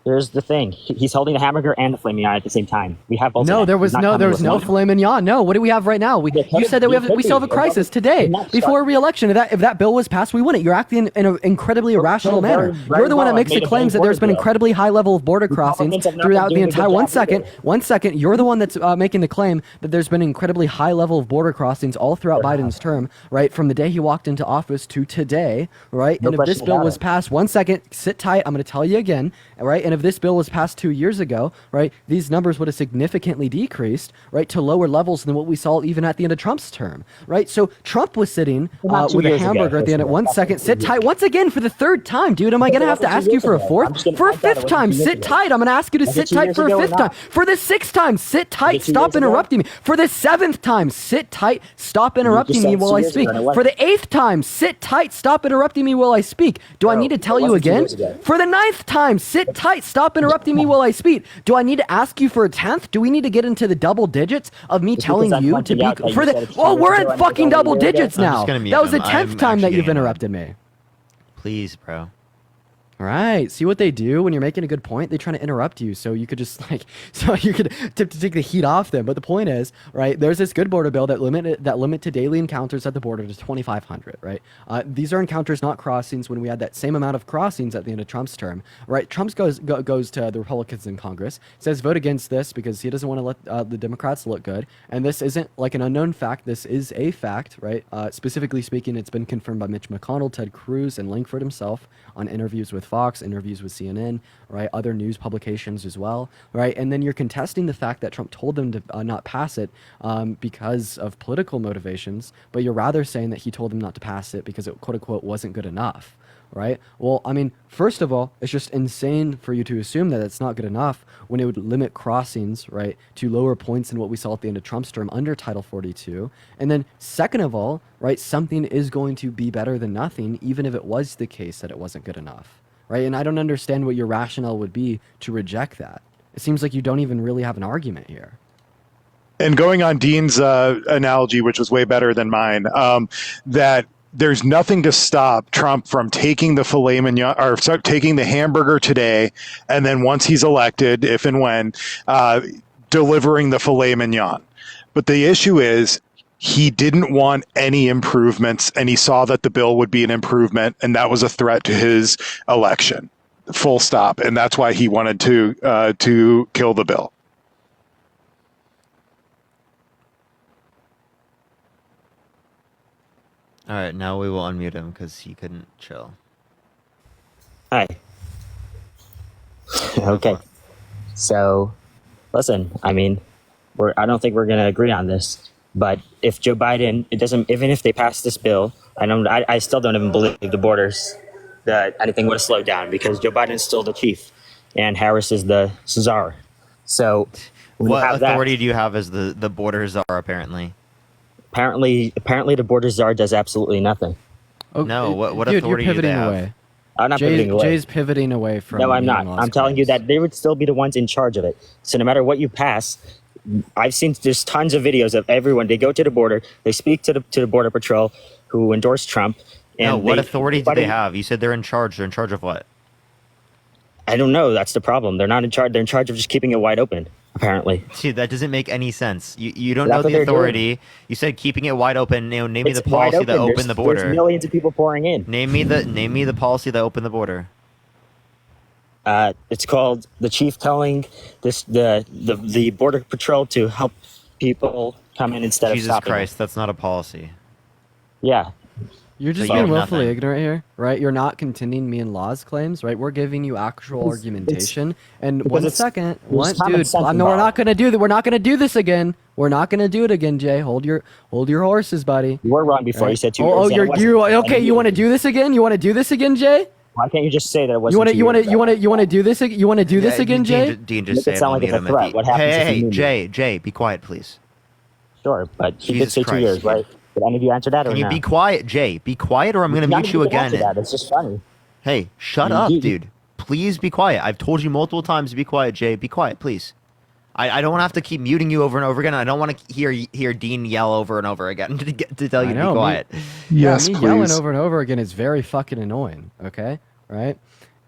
Here's the thing: he's holding a hamburger and the filet mignon at the same time. We have both. No, there was no filet mignon. No, what do we have right now? You said that we still have a crisis today before re-election. If that bill was passed, we win it. You're acting in an incredibly irrational manner. You're the one that makes the claims that there's been incredibly high level of border crossings throughout the entire. One second. You're the one that's making the claim that there's been incredibly high level of border crossings all throughout Biden's term, right? From the day he walked into office to today, right? And if this bill was passed, 1 second, sit tight. I'm going to tell you again, right? And if this bill was passed 2 years ago, right, these numbers would have significantly decreased, right, to lower levels than what we saw even at the end of Trump's term, right? So Trump was sitting with a hamburger at the end of 1 second. Sit tight once again for the third time, dude. Am I going to have to ask you for a fourth? For a fifth time, sit tight. I'm going to ask you to sit tight for a fifth time. For the sixth time, sit tight. Stop interrupting me. For the seventh time, sit tight. Stop interrupting me while I speak. For the eighth time, sit tight. Stop interrupting me while I speak. Do I need to tell you again? For the ninth time, sit tight. Stop interrupting me while I speak. Do I need to ask you for a 10th? Do we need to get into the double digits of me telling you to be for the? Oh, we're at fucking double digits now. That was the 10th time that you've interrupted me. Please, bro. All right. See what they do when you're making a good point? They try to interrupt you so you could just so you could to take the heat off them. But the point is, right, there's this good border bill that limit to daily encounters at the border to 2,500, right? These are encounters, not crossings, when we had that same amount of crossings at the end of Trump's term, right? Trump goes to the Republicans in Congress, says vote against this because he doesn't want to let the Democrats look good. And this isn't like an unknown fact. This is a fact, right? Specifically speaking, it's been confirmed by Mitch McConnell, Ted Cruz, and Langford himself on interviews with Fox, interviews with CNN, right? Other news publications as well, right? And then you're contesting the fact that Trump told them to not pass it because of political motivations, but you're rather saying that he told them not to pass it because it, quote unquote, wasn't good enough, right? Well, I mean, first of all, it's just insane for you to assume that it's not good enough when it would limit crossings, right, to lower points than what we saw at the end of Trump's term under Title 42. And then second of all, right, something is going to be better than nothing, even if it was the case that it wasn't good enough, right? And I don't understand what your rationale would be to reject that. It seems like you don't even really have an argument here. And going on Dean's analogy, which was way better than mine, that there's nothing to stop Trump from taking the filet mignon or taking the hamburger today, and then once he's elected, if and when, delivering the filet mignon. But the issue is he didn't want any improvements, and he saw that the bill would be an improvement, and that was a threat to his election. Full stop. And that's why he wanted to kill the bill. All right, now we will unmute him because he couldn't chill. Hi. Okay. So, listen, I mean, I don't think we're going to agree on this, but if Joe Biden, even if they pass this bill, I still don't even believe the borders, that anything would have slowed down because Joe Biden's still the chief and Harris is the czar. So, what authority do you have as the border czar, apparently? Apparently, the border czar does absolutely nothing. Okay. No, what Dude, authority you're pivoting do they have? away. I'm not pivoting away. Jay's pivoting away from. No, I'm not. Elon I'm Musk's telling you claims. that they would still be the ones in charge of it. So no matter what you pass, I've seen there's tons of videos of everyone. They go to the border, they speak to the border patrol who endorse Trump. And No, what authority do they have? You said they're in charge. They're in charge of what? I don't know. That's the problem. They're not in charge. They're in charge of just keeping it wide open, apparently. See, that doesn't make any sense. You don't That's know what the they're authority. You said keeping it wide open. Name me the policy that opened the border. There's millions of people pouring in. Name me the policy that opened the border. It's called the chief telling the border patrol to help people come in instead of Jesus stopping Christ, that's not a policy. Yeah. You're just So you being have willfully nothing. ignorant here, right? You're not contending me and Law's claims, right? We're giving you actual argumentation. And because one it's- second, there's common dude, sense no, we're involved. not gonna do that. We're not gonna do this again. We're not gonna do it again, Jay. Hold your horses, buddy. You were wrong before. You said 2 Oh, years. and it wasn't. okay? You want to do this again? You want to do this again, Jay? Why can't you just say that it wasn't? You want to 2 you want to years you want to you want to do this? You want to do this Yeah, again, Jay? Dean, Make just it say sound it. like it's I'll a mute him threat. if he- What happens if Hey, you mute me? Jay, be quiet, please. Sure, but he did Jesus say 2 Christ, years, dude. right? Did any of you answer that or Can you no? be quiet, Jay? Be quiet, or I'm going to None mute of you can again. answer that. It's just funny. Hey, shut You- up, you- dude. Please be quiet. I've told you multiple times to be quiet, Jay. Be quiet, please. I don't want to have to keep muting you over and over again. I don't want to hear Dean yell over and over again to tell you to be quiet. Yes, me please. yelling over and over again is very fucking annoying. Okay, right?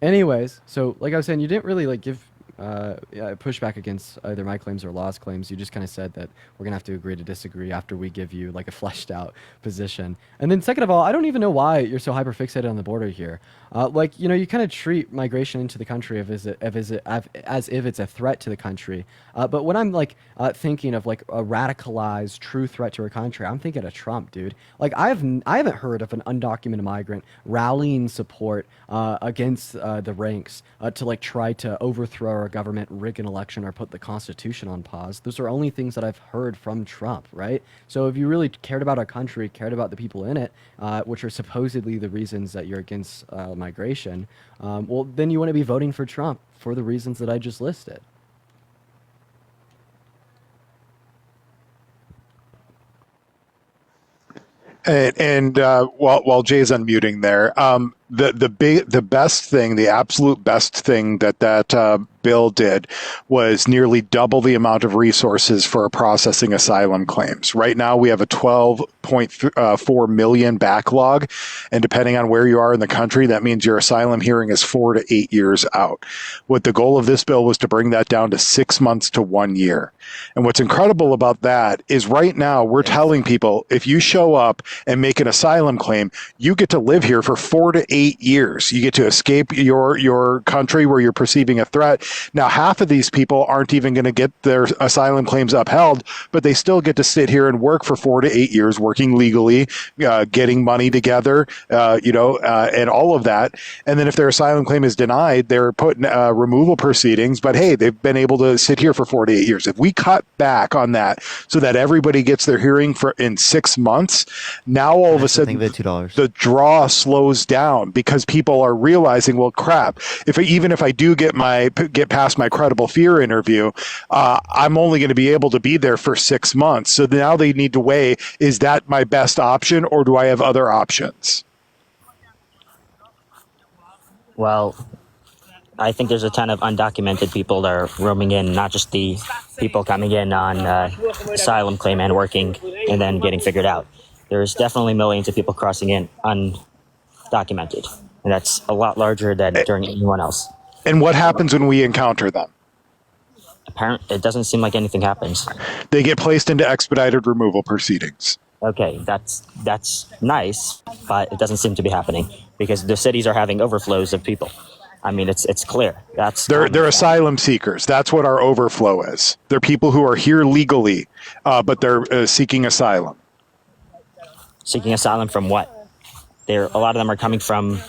Anyways, so like I was saying, you didn't really like give pushback against either my claims or Law's claims. You just kind of said that we're gonna have to agree to disagree after we give you like a fleshed out position. And then second of all, I don't even know why you're so hyper fixated on the border here. Like, you know, you kind of treat migration into the country as if it's a threat to the country. But when I'm like thinking of like a radicalized true threat to our country, I'm thinking of Trump, dude. Like I haven't heard of an undocumented migrant rallying support against the ranks to like try to overthrow our government, rig an election, or put the Constitution on pause. Those are only things that I've heard from Trump, right? So if you really cared about our country, cared about the people in it, which are supposedly the reasons that you're against migration, well, then you want to be voting for Trump for the reasons that I just listed. And while Jay's unmuting there, the best thing, the absolute best thing that bill did was nearly double the amount of resources for processing asylum claims. Right now, we have a 12.4 million backlog, and depending on where you are in the country, that means your asylum hearing is 4 to 8 years out. What the goal of this bill was to bring that down to 6 months to 1 year. And what's incredible about that is right now we're telling people if you show up and make an asylum claim, you get to live here for 4 to 8 years. You get to escape your country where you're perceiving a threat. Now, half of these people aren't even going to get their asylum claims upheld, but they still get to sit here and work for 4 to 8 years, working legally, getting money together, and all of that. And then if their asylum claim is denied, they're put in removal proceedings. But hey, they've been able to sit here for 4 to 8 years. If we cut back on that so that everybody gets their hearing in 6 months, now all of a sudden the draw slows down because people are realizing, well, crap, even if I do get past my credible fear interview, I'm only going to be able to be there for 6 months. So now they need to weigh, is that my best option or do I have other options? Well, I think there's a ton of undocumented people that are roaming in, not just the people coming in on asylum claim and working and then getting figured out. There's definitely millions of people crossing in undocumented, and that's a lot larger than during anyone else. And what happens when we encounter them? Apparently, it doesn't seem like anything happens. They get placed into expedited removal proceedings. Okay, that's nice, but it doesn't seem to be happening because the cities are having overflows of people. I mean, it's clear. They're asylum seekers. That's what our overflow is. They're people who are here legally, but they're seeking asylum. Seeking asylum from what? A lot of them are coming from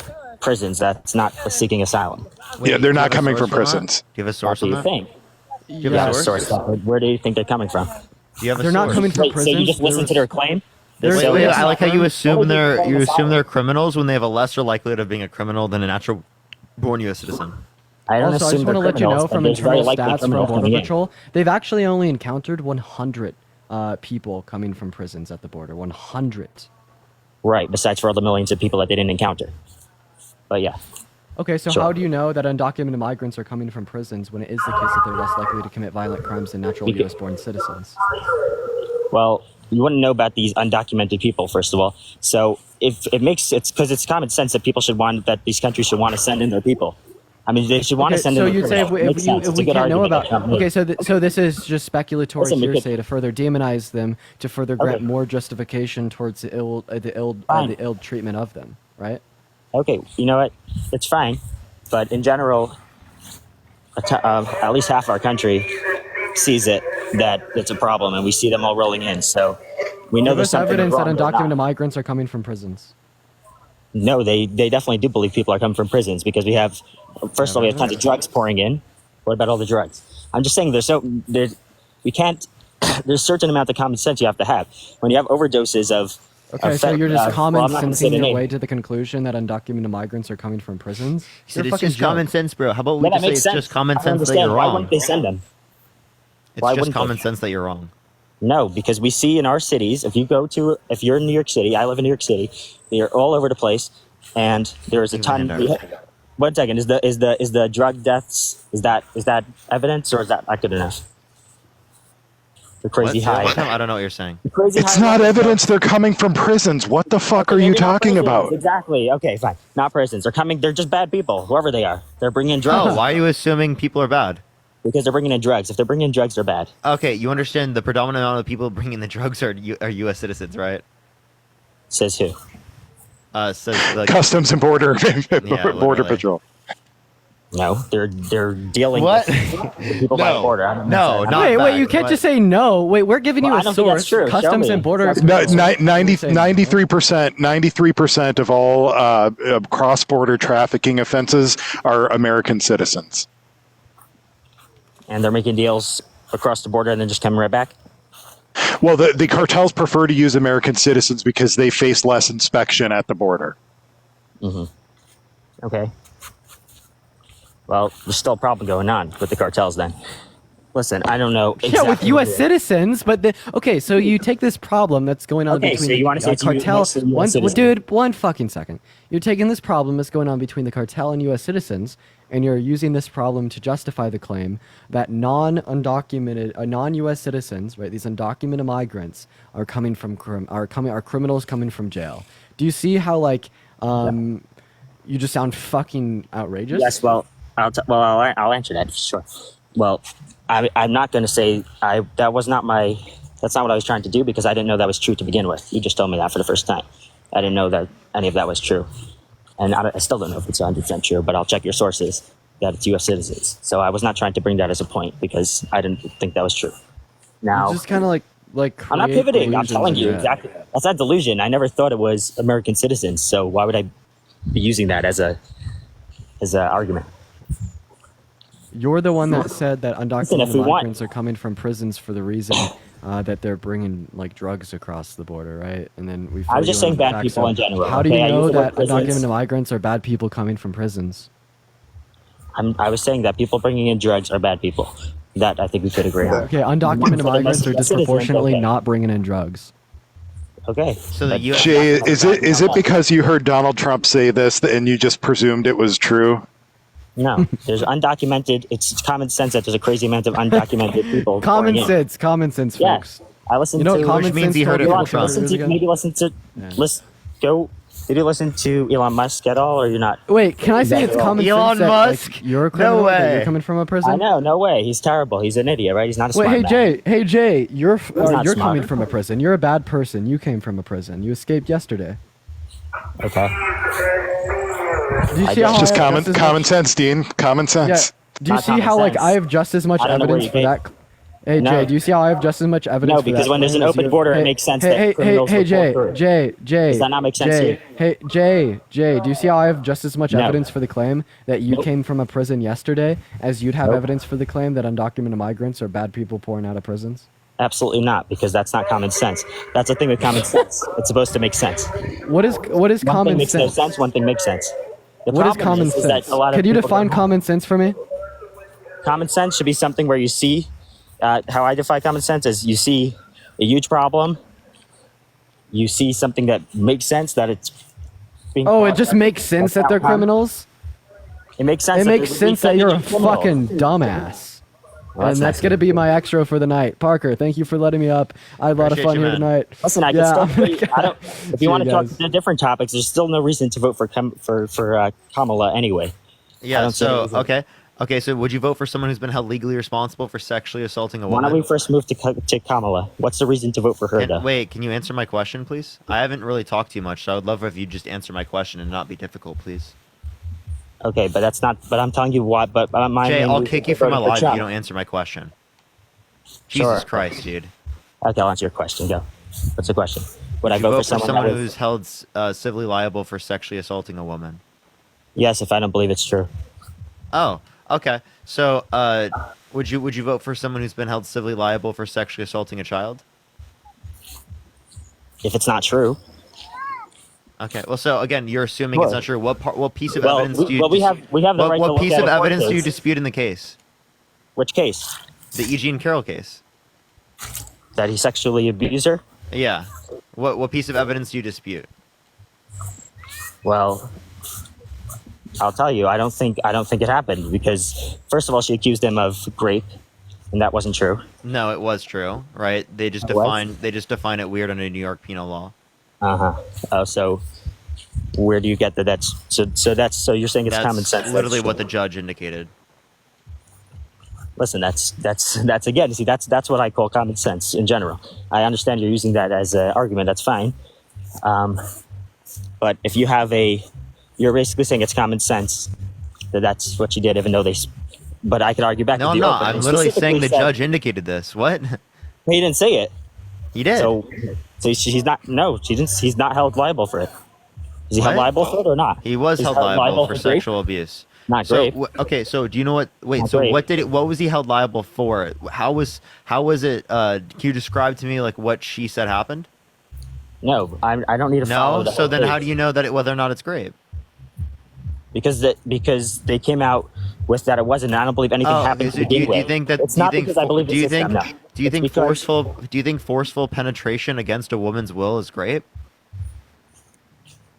prisons. That's not seeking asylum. Yeah, they're not coming from prisons. Do you have a source on that? Do you have a source? Where do you think they're coming from? Do you have They're not coming from Wait, prisons. So you just listen to their claim? Wait, I like how you assume they're criminals when they have a lesser likelihood of being a criminal than a natural born U.S. citizen. I don't also, I assume just want to they're let you know criminals, from but there's very internal likely stats from criminals Border coming in. Patrol, they've actually only encountered 100 people coming from prisons at the border. 100. Right, besides for all the millions of people that they didn't encounter. But yeah. Okay, so Sure. how do you know that undocumented migrants are coming from prisons when it is the case that they're less likely to commit violent crimes than natural Because- U.S.-born citizens? Well, you wouldn't know about these undocumented people, first of all. So if it's because it's common sense that these countries should want to send in their people. I mean, they should want to send in so their you'd say criminals. Makes sense. if It's a we good can't know argument about... that Trump made. Okay, so this is just speculatory Listen, we could- hearsay to further demonize them, to further grant Okay. more justification towards the ill treatment of them, right? Okay, you know what? It's fine. But in general, at least half our country sees it that it's a problem, and we see them all rolling in. So we know Give there's us something evidence that wrong. But undocumented not. migrants are coming from prisons. No, they definitely do believe people are coming from prisons because we have, first of all, we have tons of drugs pouring in. What about all the drugs? I'm just saying there's a certain amount of common sense you have to have. When you have overdoses of... Okay, so you're just well, common I'm not gonna say sensing the your name. way to the conclusion that undocumented migrants are coming from prisons? He said You're a it's just fucking common joke. sense, bro. How about we Yeah, that just say makes it's sense. just common I don't sense that understand. you're Why wrong? wouldn't they send them? It's Why just wouldn't they? common sense that you're wrong. No, because we see in our cities, if you're in New York City, I live in New York City, they're all over the place, and there is a ton. One second, is the drug deaths, is that evidence or is that not good enough? The crazy high. I don't know what you're saying. The crazy It's high not levels evidence they're coming from prisons. What the fuck are Maybe you not talking prisons. about? Exactly. Okay, fine. Not prisons. They're coming. They're just bad people, whoever they are. They're bringing in drugs. Oh, why are you assuming people are bad? Because they're bringing in drugs. If they're bringing in drugs, they're bad. Okay, you understand the predominant amount of people bringing the drugs are U.S. citizens, right? Says who? Says like Customs and Border literally. Patrol. No, they're dealing What? with people by the border. I don't know. Wait, you can't just say no. Wait, we're giving you Well, I a don't think that's source. true. Show Customs me. and Border. 93% of all cross-border trafficking offenses are American citizens. And they're making deals across the border and then just coming right back. Well, the cartels prefer to use American citizens because they face less inspection at the border. Mm-hmm. Okay. Well, there's still a problem going on with the cartels then. Listen, I don't know exactly. Yeah, with U.S. citizens, but okay, so you take this problem that's going on Okay, between so you wanna say it's cartel. mostly US One, citizens. dude, one fucking second. You're taking this problem that's going on between the cartel and U.S. citizens, and you're using this problem to justify the claim that non-U.S. citizens, right? These undocumented migrants are coming from are criminals coming from jail. Do you see how you just sound fucking outrageous? Yes, well, I'll answer that, sure. Well, I'm not going to say that's not what I was trying to do because I didn't know that was true to begin with. You just told me that for the first time. I didn't know that any of that was true. And I still don't know if it's 100% true, but I'll check your sources that it's U.S. citizens. So I was not trying to bring that as a point because I didn't think that was true. Now, You just kind of like I'm not create pivoting. I'm delusions telling in you your head. exactly. That's not delusion. I never thought it was American citizens. So why would I be using that as a argument? You're the one that said that Listen, if undocumented we want- migrants are coming from prisons for the reason that they're bringing drugs across the border, right? And then we. I was just saying bad facts. people in general, How do you okay? I know use the word that prisons. undocumented migrants are bad people coming from prisons? I was saying that people bringing in drugs are bad people. That I think we could agree on. Okay, undocumented migrants are Citizens, disproportionately okay. not bringing in drugs. Okay. So the U.S. Jay, is it because you heard Donald Trump say this and you just presumed it was true? No, there's undocumented. It's common sense that there's a crazy amount of undocumented people. Common pouring in. sense, Yeah, folks. I listened You know to. what common Which means sense he heard it told from you Trump. years ago? Maybe listen to. Did you listen to Elon Musk at all, or you're not? Wait, can I say it's Exactly. common Elon sense that Musk? you're a No criminal, that way. you're coming from a prison? I know, no way. He's terrible. He's an idiot, right? He's not a smart Wait, man. hey Jay, you're not you're smart. coming from a prison. You're a bad person. You came from a prison. You escaped yesterday. Okay. Do you I see how guess. Just I have common just as common much- sense, Dean. Common Yeah. sense. Do you Not see common how sense. I have just as much I don't know where evidence you for get- that? Hey No. Jay, do you see how I have just as much evidence? No, for because that when there's an claim as open you? border, it Hey, makes sense hey, that hey, criminals hey, will Jay, pull through. Jay. Does that not make sense to Jay, you? Hey, Jay, do you see how I have just as much No. evidence for the claim that you Nope. came from a prison yesterday as you'd have Nope. evidence for the claim that undocumented migrants are bad people pouring out of prisons? Absolutely not, because that's not common sense. That's the thing with common sense. It's supposed to make sense. What is One thing common makes sense? no sense. One thing makes sense. The What is problem common is that sense? a lot of Could you people define don't- common sense for me? Common sense should be something where you see. How I define common sense is you see a huge problem. You see something that makes sense that it's being. Oh, it just makes sense that they're criminals? It makes sense. It that makes there's sense that you're a intelligent criminals. fucking dumbass. Well, And that's going to be my extra for the night. Parker, thank you for letting me up. I had a lot of Appreciate fun you, here man. tonight. Listen, I can Yeah, still. I'm gonna- I don't. If See you want you to talk guys. to different topics, there's still no reason to vote for Kamala anyway. I Yeah. don't see any So reason. okay. So would you vote for someone who's been held legally responsible for sexually assaulting a Why woman? don't we first move to Kamala? What's the reason to vote for her, though? Wait, can you answer my question, please? I haven't really talked to you much, so I would love if you just answer my question and not be difficult, please. Okay, but that's not. But I'm telling you what. But my Jay, main I'll reason kick you for from my voting for live if Trump- you don't answer my question. Sure. Jesus Christ, dude. Okay, I'll answer your question. Go. What's the question? Would I You vote for for someone, someone that was, who's held civilly liable for sexually assaulting a woman? Yes, if I don't believe it's true. Oh, okay. So, would you vote for someone who's been held civilly liable for sexually assaulting a child? If it's not true. Okay. Well, so again, you're assuming it's Well- not true. What piece of Well, evidence we- do you? well, we have the right to What look piece at of a court evidence do you case. dispute in the case? Which case? The E. Jean Carroll case. That he sexually abused her? Yeah. What piece of evidence do you dispute? Well, I'll tell you, I don't think it happened because first of all, she accused him of rape, and that wasn't true. No, it was true, right? They just It was? define it weird under New York penal law. Oh, so where do you get that? That's so you're saying it's That's common sense. literally That's what the true. judge indicated. Listen, that's again. See, that's what I call common sense in general. I understand you're using that as an argument. That's fine. But if you have you're basically saying it's common sense that's what you did, even though but I could argue back. No, with I'm the not. opening. I'm literally saying the Specifically judge indicated this. What? He didn't say it. He did. So she's not. No, she didn't. He's not held liable for it. Is he held What? liable for it or not? He was He's held liable for grape? sexual abuse. Not So grape. okay, so do you know what? Wait, Not so grape. what was he held liable for? How was it? Can you describe to me like what she said happened? No, I don't need to follow No. the So whole then, how case. do you know whether or not it's grape? Because they came out with that it wasn't. And I don't believe anything happened. So to do you begin with. think that? It's do you not think? because I believe Do you the system, think? no. Do you It's think because- forceful? Do you think forceful penetration against a woman's will is grape?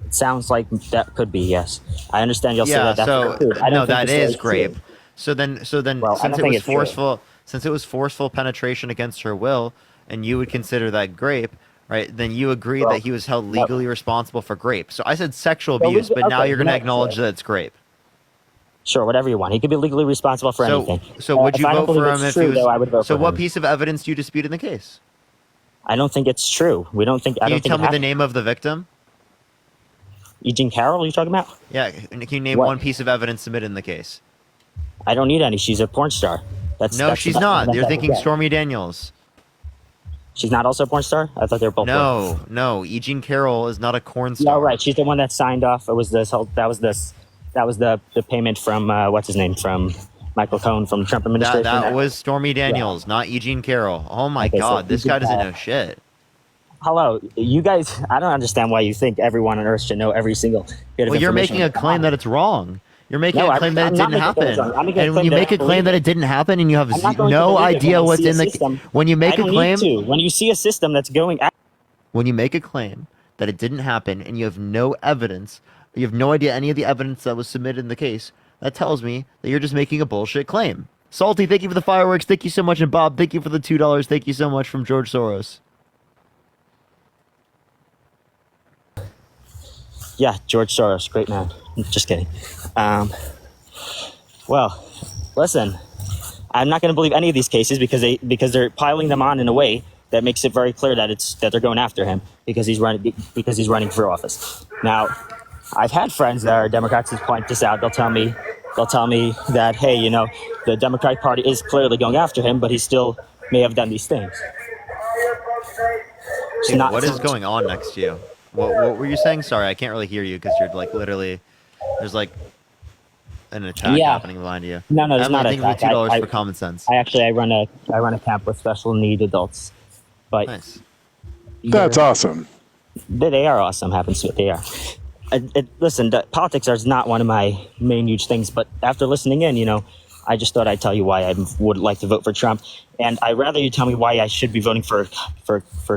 It sounds like that could be, yes. I understand you'll say Yeah. that. That's So true. I don't no, think that the story is true. grape. So then, Well, I since don't it think was it's true. forceful, since it was forceful penetration against her will, and you would consider that grape, right? Then you agree that he was held legally responsible for grape. So I said sexual Well, abuse, but now okay, you're going to no, acknowledge sure. that it's grape. Sure, whatever you want. He could be legally responsible for anything. So would If you I don't vote for believe him it's if true, he was? though, I would vote So for what him. piece of evidence do you dispute in the case? I don't think it's true. We don't think. I Can don't you think tell it me the happened. name of the victim? Eugene Carroll, are you talking about? Yeah, can you name What? one piece of evidence submitted in the case? I don't need any. She's a porn star. No, that's she's about- not. that's You're all we thinking get. Stormy Daniels. She's not also a porn star? I thought they were both. porn. No. Eugene Carroll is not a corn star. No, right. She's the one that signed off. It was this whole. That was the payment from what's his name from Michael Cohen from the Trump administration. That was Stormy Daniels, not Eugene Carroll. Oh my Okay, so God, this Eugene guy doesn't Carroll. know shit. Hello, you guys. I don't understand why you think everyone on Earth should know every single bit of Well, you're information. making a claim that it's wrong. You're making No, a claim that I'm it not didn't making a claim happen. it's wrong. I'm making a And when claim you that make I a claim believe that it. it didn't happen, and you have I'm not going to no believe it idea when I what's see a in the system. when you make I a don't claim. need to. When you see a system that's going. When you make a claim that it didn't happen and you have no evidence, you have no idea any of the evidence that was submitted in the case, that tells me that you're just making a bullshit claim. Salty, thank you for the fireworks. Thank you so much. And Bob, thank you for the $2. Thank you so much from George Soros. Yeah, George Soros, great man. Just kidding. Well, listen, I'm not going to believe any of these cases because they're piling them on in a way that makes it very clear that they're going after him because he's running for office. Now, I've had friends that are Democrats that point this out. They'll tell me that, hey, you know, the Democratic Party is clearly going after him, but he still may have done these things. It's Dude, not- what is going on next to you? What were you saying? Sorry, I can't really hear you because you're like literally. There's like an attack Yeah. happening behind you. No, there's Emily, not an thank you for attack. $2 I- for common sense. I run a camp with special need adults, but Nice. That's awesome. they are awesome. Happens to they are. Listen, politics is not one of my main huge things, but after listening in, you know, I just thought I'd tell you why I would like to vote for Trump, and I'd rather you tell me why I should be voting for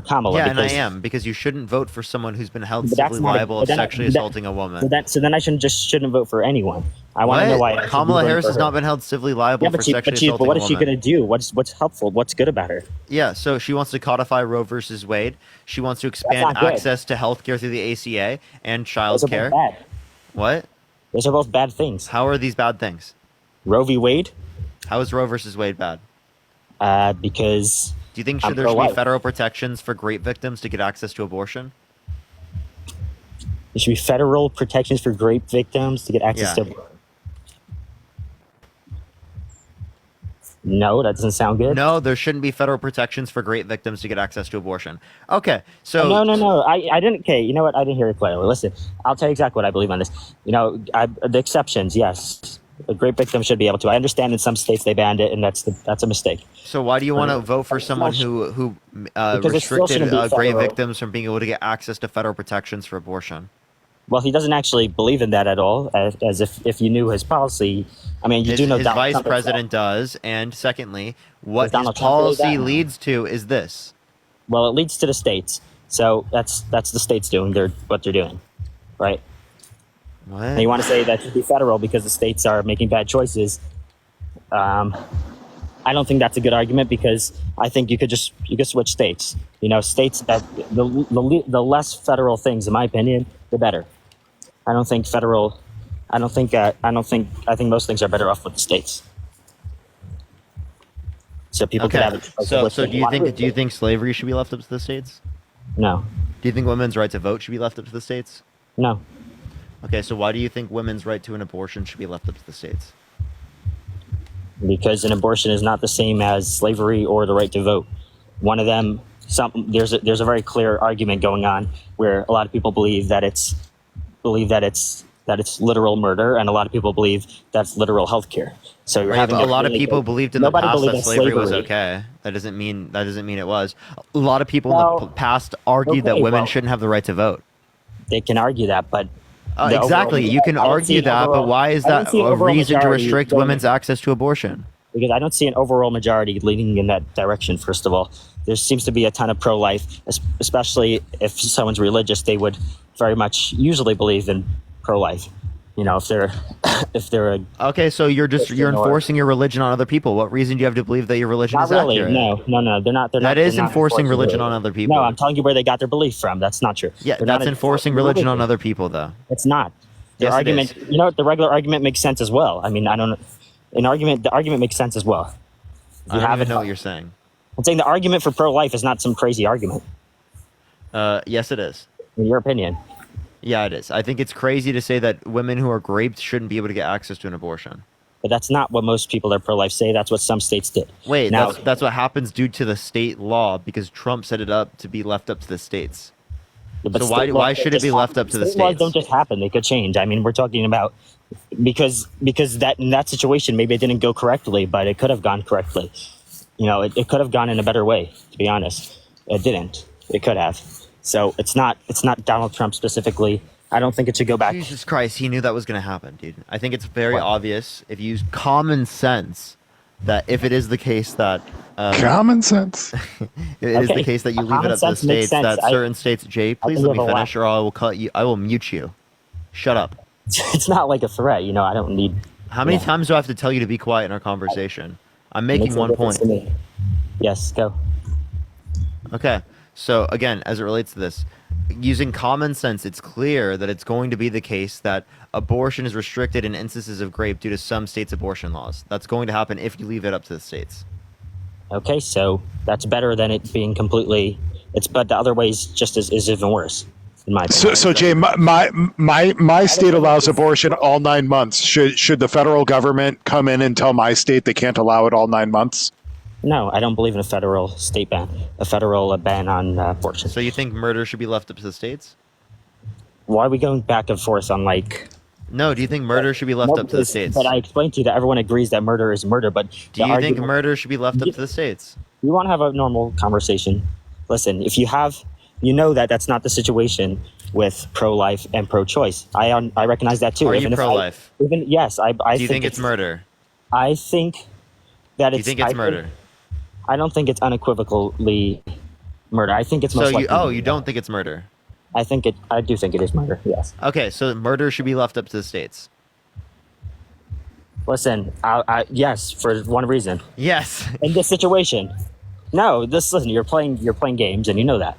Kamala. Yeah, and I because, am because you shouldn't vote for someone who's been held But that's civilly not a- liable but of then- sexually but that- assaulting a woman. So then I shouldn't vote for anyone. I want to know why. I should be Kamala voting Harris for has her. not been held civilly liable Yeah, for but sexually assaulting what a is she woman. going to do? What's helpful? What's good about her? Yeah, so she wants to codify Roe versus Wade. She wants to expand not good. access to health care through the ACA and child Those are both care. bad. What? Those are both bad things. How are these bad things? Roe v. Wade? How is Roe versus Wade bad? Because Do you think I'm there should be pro-life. federal protections for rape victims to get access to abortion? There should be federal protections for rape victims to get access Yeah. to. No, that doesn't sound good. No, there shouldn't be federal protections for rape victims to get access to abortion. Okay, so No. I didn't. Okay, you know what? I didn't hear it clearly. Listen, I'll tell you exactly what I believe on this. You know, the exceptions, yes. A rape victim should be able to. I understand in some states they banned it, and that's a mistake. So why do you want to vote for someone who Because it still restricted shouldn't be rape federal. victims from being able to get access to federal protections for abortion? Well, he doesn't actually believe in that at all. As if you knew his policy, I mean, you do know His Donald vice Trump president does, and secondly, what Does Donald his Trump believe policy that? leads to is this. Well, it leads to the states. So that's the states doing what they're doing, right? What? And you want to say that should be federal because the states are making bad choices. I don't think that's a good argument because I think you could switch states. You know, states that the less federal things, in my opinion, the better. I think most things are better off with the states. So people could have it. So do you think slavery should be left up to the states? No. Do you think women's right to vote should be left up to the states? No. Okay, so why do you think women's right to an abortion should be left up to the states? Because an abortion is not the same as slavery or the right to vote. One of them, there's a very clear argument going on where a lot of people believe that it's literal murder, and a lot of people believe that's literal healthcare. So you're having a lot of people believed in the past that slavery was slavery. okay. That doesn't mean it was. A lot of people in the past argued that women shouldn't have the right to vote. They can argue that, but exactly, you can argue that, but why is that a reason to restrict women's access to abortion? Because I don't see an overall majority leaning in that direction. First of all, there seems to be a ton of pro-life, especially if someone's religious. They would very much usually believe in pro-life. You know, if they're okay, so you're enforcing your religion on other people. What reason do you have to believe that your religion is accurate? No, they're not. That is enforcing religion on other people. No, I'm telling you where they got their belief from. That's not true. Yeah, that's enforcing religion on other people, though. It's not. The argument, you know, the regular argument makes sense as well. I mean, the argument makes sense as well. I don't even know what you're saying. I'm saying the argument for pro-life is not some crazy argument. Yes, it is. In your opinion. Yeah, it is. I think it's crazy to say that women who are raped shouldn't be able to get access to an abortion. But that's not what most people that are pro-life say. That's what some states did. Wait, that's what happens due to the state law because Trump set it up to be left up to the states. Yeah, so why should it be left up to the states? Laws don't just happen; they could change. I mean, we're talking about because that in that situation maybe it didn't go correctly, but it could have gone correctly. You know, it could have gone in a better way. To be honest, it didn't. It could have. So it's not Donald Trump specifically. I don't think it should go back. Jesus Christ, he knew that was going to happen, dude. I think it's very obvious if you use common sense that if it is the case that common sense, it is the case that you leave it up to the states, that certain states. Jay, please let me finish, or I will cut you. I will mute you. Shut up. It's not like a threat, you know. I don't need. How many times do I have to tell you to be quiet in our conversation? I'm making one point. Yes, go. Okay. So again, as it relates to this, using common sense, it's clear that it's going to be the case that abortion is restricted in instances of rape due to some states' abortion laws. That's going to happen if you leave it up to the states. Okay, so that's better than it being completely. But the other ways just is even worse. In my opinion. So Jay, my state allows abortion all 9 months. Should the federal government come in and tell my state they can't allow it all 9 months? No, I don't believe in a federal state ban, a federal ban on abortion. So you think murder should be left up to the states? Why are we going back and forth on like? No, do you think murder should be left up to the states? But I explained to you that everyone agrees that murder is murder. But do you think murder should be left up to the states? You want to have a normal conversation? Listen, if you have, you know that's not the situation with pro-life and pro-choice. I recognize that too. Are you pro-life? Yes, I do you think it's murder? I think that it's. Do you think it's murder? I don't think it's unequivocally murder. I think it's most likely. You don't think it's murder? I do think it is murder. Yes. Okay, so murder should be left up to the states. Listen, yes, for one reason. Yes. In this situation, no. Listen, you're playing games, and you know that.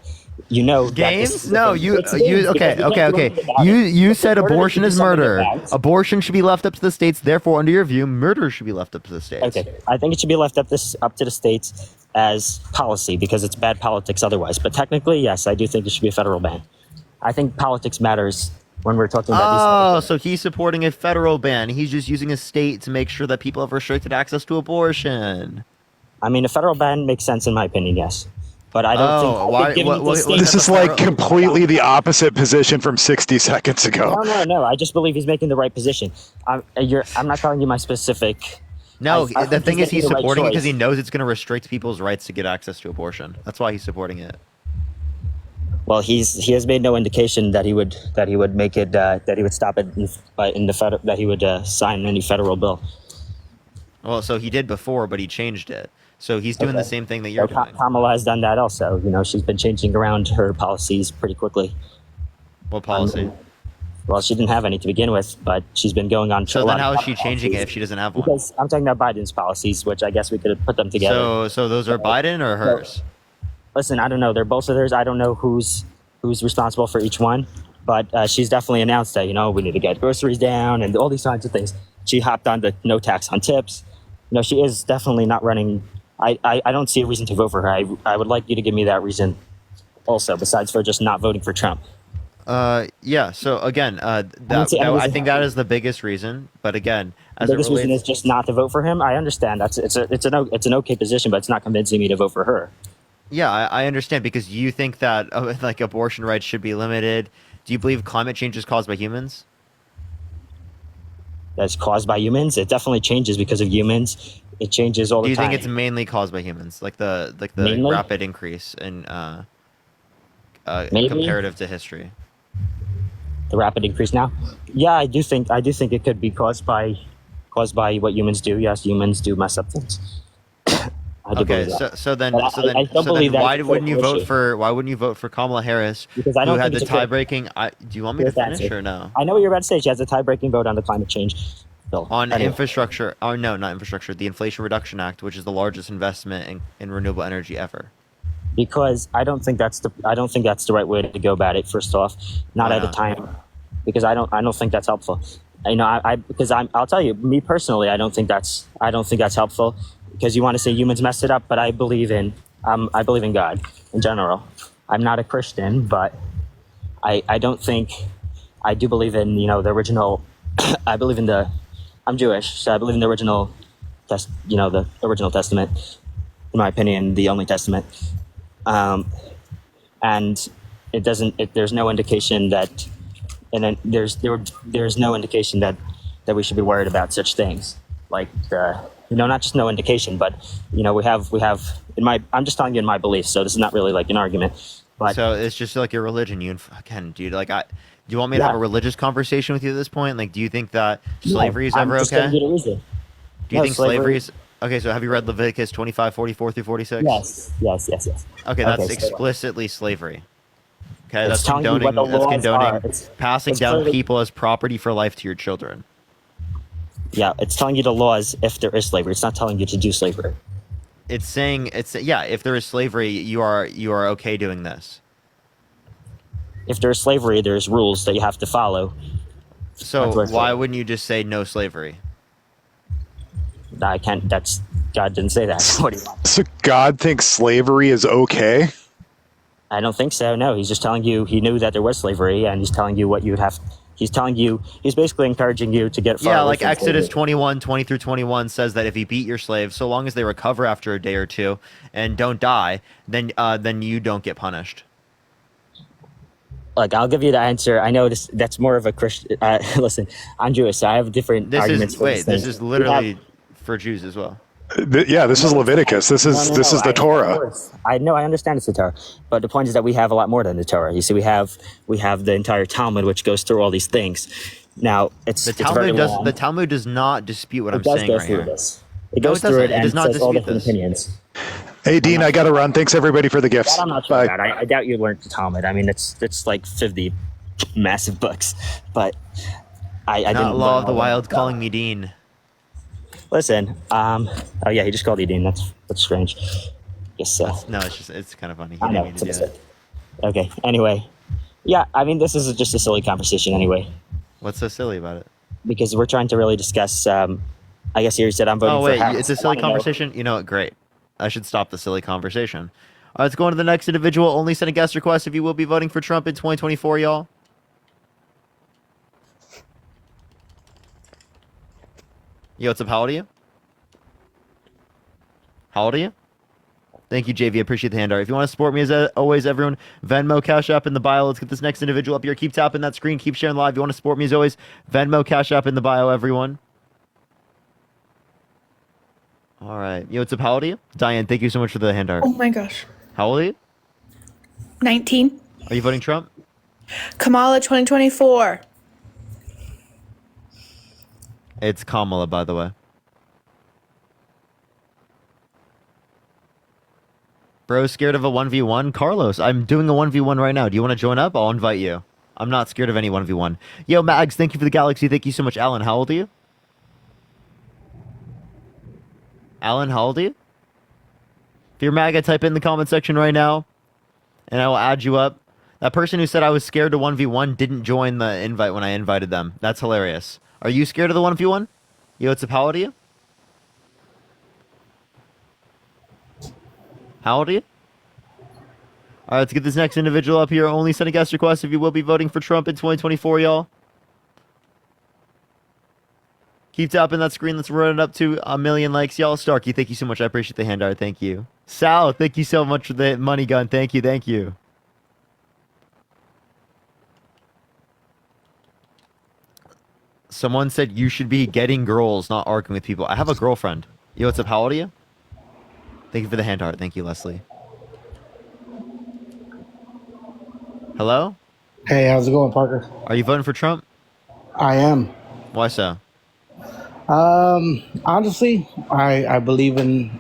You know games? No, you okay. You said abortion is murder. Abortion should be left up to the states. Therefore, under your view, murder should be left up to the states. Okay, I think it should be left up to the states as policy because it's bad politics otherwise. But technically, yes, I do think it should be a federal ban. I think politics matters when we're talking about these things. So he's supporting a federal ban. He's just using a state to make sure that people have restricted access to abortion. I mean, a federal ban makes sense in my opinion, yes. But I don't think this is like completely the opposite position from 60 seconds ago. No. I just believe he's making the right position. I'm not telling you my specific. No, the thing is he's supporting it because he knows it's going to restrict people's rights to get access to abortion. That's why he's supporting it. Well, he has made no indication that he would make it that he would stop it that he would sign any federal bill. Well, so he did before, but he changed it. So he's doing the same thing that you're doing. Kamala has done that also. You know, she's been changing around her policies pretty quickly. What policy? Well, she didn't have any to begin with, but she's been going on. So then how is she changing it if she doesn't have one? Because I'm talking about Biden's policies, which I guess we could have put them together. So those are Biden or hers? Listen, I don't know. They're both of theirs. I don't know who's responsible for each one, but she's definitely announced that, we need to get groceries down and all these kinds of things. She hopped on the no tax on tips. She is definitely not running. I don't see a reason to vote for her. I would like you to give me that reason also, besides for just not voting for Trump. Yeah. So again, I think that is the biggest reason. But again, as the biggest reason is just not to vote for him. I understand it's an okay position, but it's not convincing me to vote for her. Yeah, I understand, because you think that like abortion rights should be limited. Do you believe climate change is caused by humans? That's caused by humans. It definitely changes because of humans. It changes all the time. Do you think it's mainly caused by humans, like the Mainly? rapid increase in comparative to history? The rapid increase now? Yeah, I do think it could be caused by what humans do. Yes, humans do mess up things. Okay, so then why wouldn't you vote for Kamala Harris, because I don't who had think the it's a good- tie-breaking? Do you want me to Here's the finish answer. or no? I know what you're about to say. She has a tie-breaking vote on the climate change bill. On Anyway. infrastructure, or no, not infrastructure, the Inflation Reduction Act, which is the largest investment in renewable energy ever. Because I don't think that's the right way to go about it. First off, not Why at a not? time, because I don't think that's helpful. I'll tell you, me personally, I don't think that's helpful, because you want to say humans messed it up, but I believe in God in general. I'm not a Christian, but I don't think I do believe in the original. I'm Jewish, so I believe in the original the original Testament. In my opinion, the only Testament. And it doesn't. There's no indication that, and then there's no indication that we should be worried about such things. Like not just no indication, but we have in my. I'm just telling you in my beliefs. So this is not really like an argument. But So it's just like your religion. Dude, do you want me to have a religious conversation with you at this point? Like, do you think that slavery is ever I'm just okay? giving you the reason. Do you No, think slavery is okay? So have you read Leviticus 25, 44 through 46? Yes. Okay, that's Okay, so- explicitly slavery. Okay, It's that's telling you condoning, what the that's laws condoning are. It's passing down clearly- people as property for life to your children. Yeah, it's telling you the laws if there is slavery. It's not telling you to do slavery. It's saying if there is slavery, you are okay doing this. If there's slavery, there's rules that you have to follow. So That's what it's why like. wouldn't you just say no slavery? I can't. God didn't say that. What do you want? So God thinks slavery is okay? I don't think so. No, he's just telling you he knew that there was slavery, and he's telling you what you'd have. He's basically encouraging you to get far Yeah, away like from Exodus slavery. 21, 20 through 21 says that if you beat your slave, so long as they recover after a day or two and don't die, then you don't get punished. Like, I'll give you the answer. I know that's more of a Christian. Listen, I'm Jewish, so I have different arguments for this. This is literally for Jews as well. Yeah, this is Leviticus. This is the Torah. I know, I understand it's the Torah, but the point is that we have a lot more than the Torah. You see, we have the entire Talmud, which goes through all these things. Now, it's very long. The Talmud does not dispute what It I'm does saying go right through here. this. It No, goes it through doesn't. it It and does not says all dispute different this. opinions. Hey, Dean, I got to run. Thanks, everybody, for the gifts. That I'm not sure Bye. about. I doubt you learned the Talmud. I mean, it's like 50 massive books, but I didn't. Not Law learn of the all Wild that. calling me Dean. Listen, oh yeah, he just called you Dean. That's strange. Yes, so. No, it's kind of funny. He I didn't know, mean it's to a do mistake. that. Okay, anyway. Yeah, I mean, this is just a silly conversation anyway, What's so silly about it? because we're trying to really discuss, I guess you said I'm voting Oh for wait, Harris. it's a I silly wanna know- conversation. You know what? Great. I should stop the silly conversation. Let's go on to the next individual. Only send a guest request if you will be voting for Trump in 2024, y'all. Yo, what's up? How old are you? How old are you? Thank you, JV. I appreciate the handout. If you want to support me, as always, everyone, Venmo, Cash App in the bio. Let's get this next individual up here. Keep tapping that screen. Keep sharing live. If you want to support me, as always, Venmo, Cash App in the bio, everyone. All right. Yo, what's up? How old are you? Diane, thank you so much for the handout. Oh my gosh. How old are you? 19. Are you voting Trump? Kamala 2024. It's Kamala, by the way. Bro, scared of a 1v1? Carlos, I'm doing a 1v1 right now. Do you want to join up? I'll invite you. I'm not scared of any 1v1. Yo, Mags, thank you for the galaxy. Thank you so much. Alan, how old are you? Alan, how old are you? If you're MAGA, type in the comment section right now, and I will add you up. That person who said I was scared to 1v1 didn't join the invite when I invited them. That's hilarious. Are you scared of the 1v1? Yo, it's a how old are you? How old are you? All right, let's get this next individual up here. Only send a guest request if you will be voting for Trump in 2024, y'all. Keep tapping that screen. Let's run it up to 1 million likes. Y'all, Starkey, thank you so much. I appreciate the hand art. Thank you. Sal, thank you so much for the money gun. Thank you. Thank you. Someone said you should be getting girls, not arguing with people. I have a girlfriend. Yo, what's up? How old are you? Thank you for the hand art. Thank you, Leslie. Hello? Hey, how's it going, Parker? Are you voting for Trump? I am. Why so? Honestly, I believe in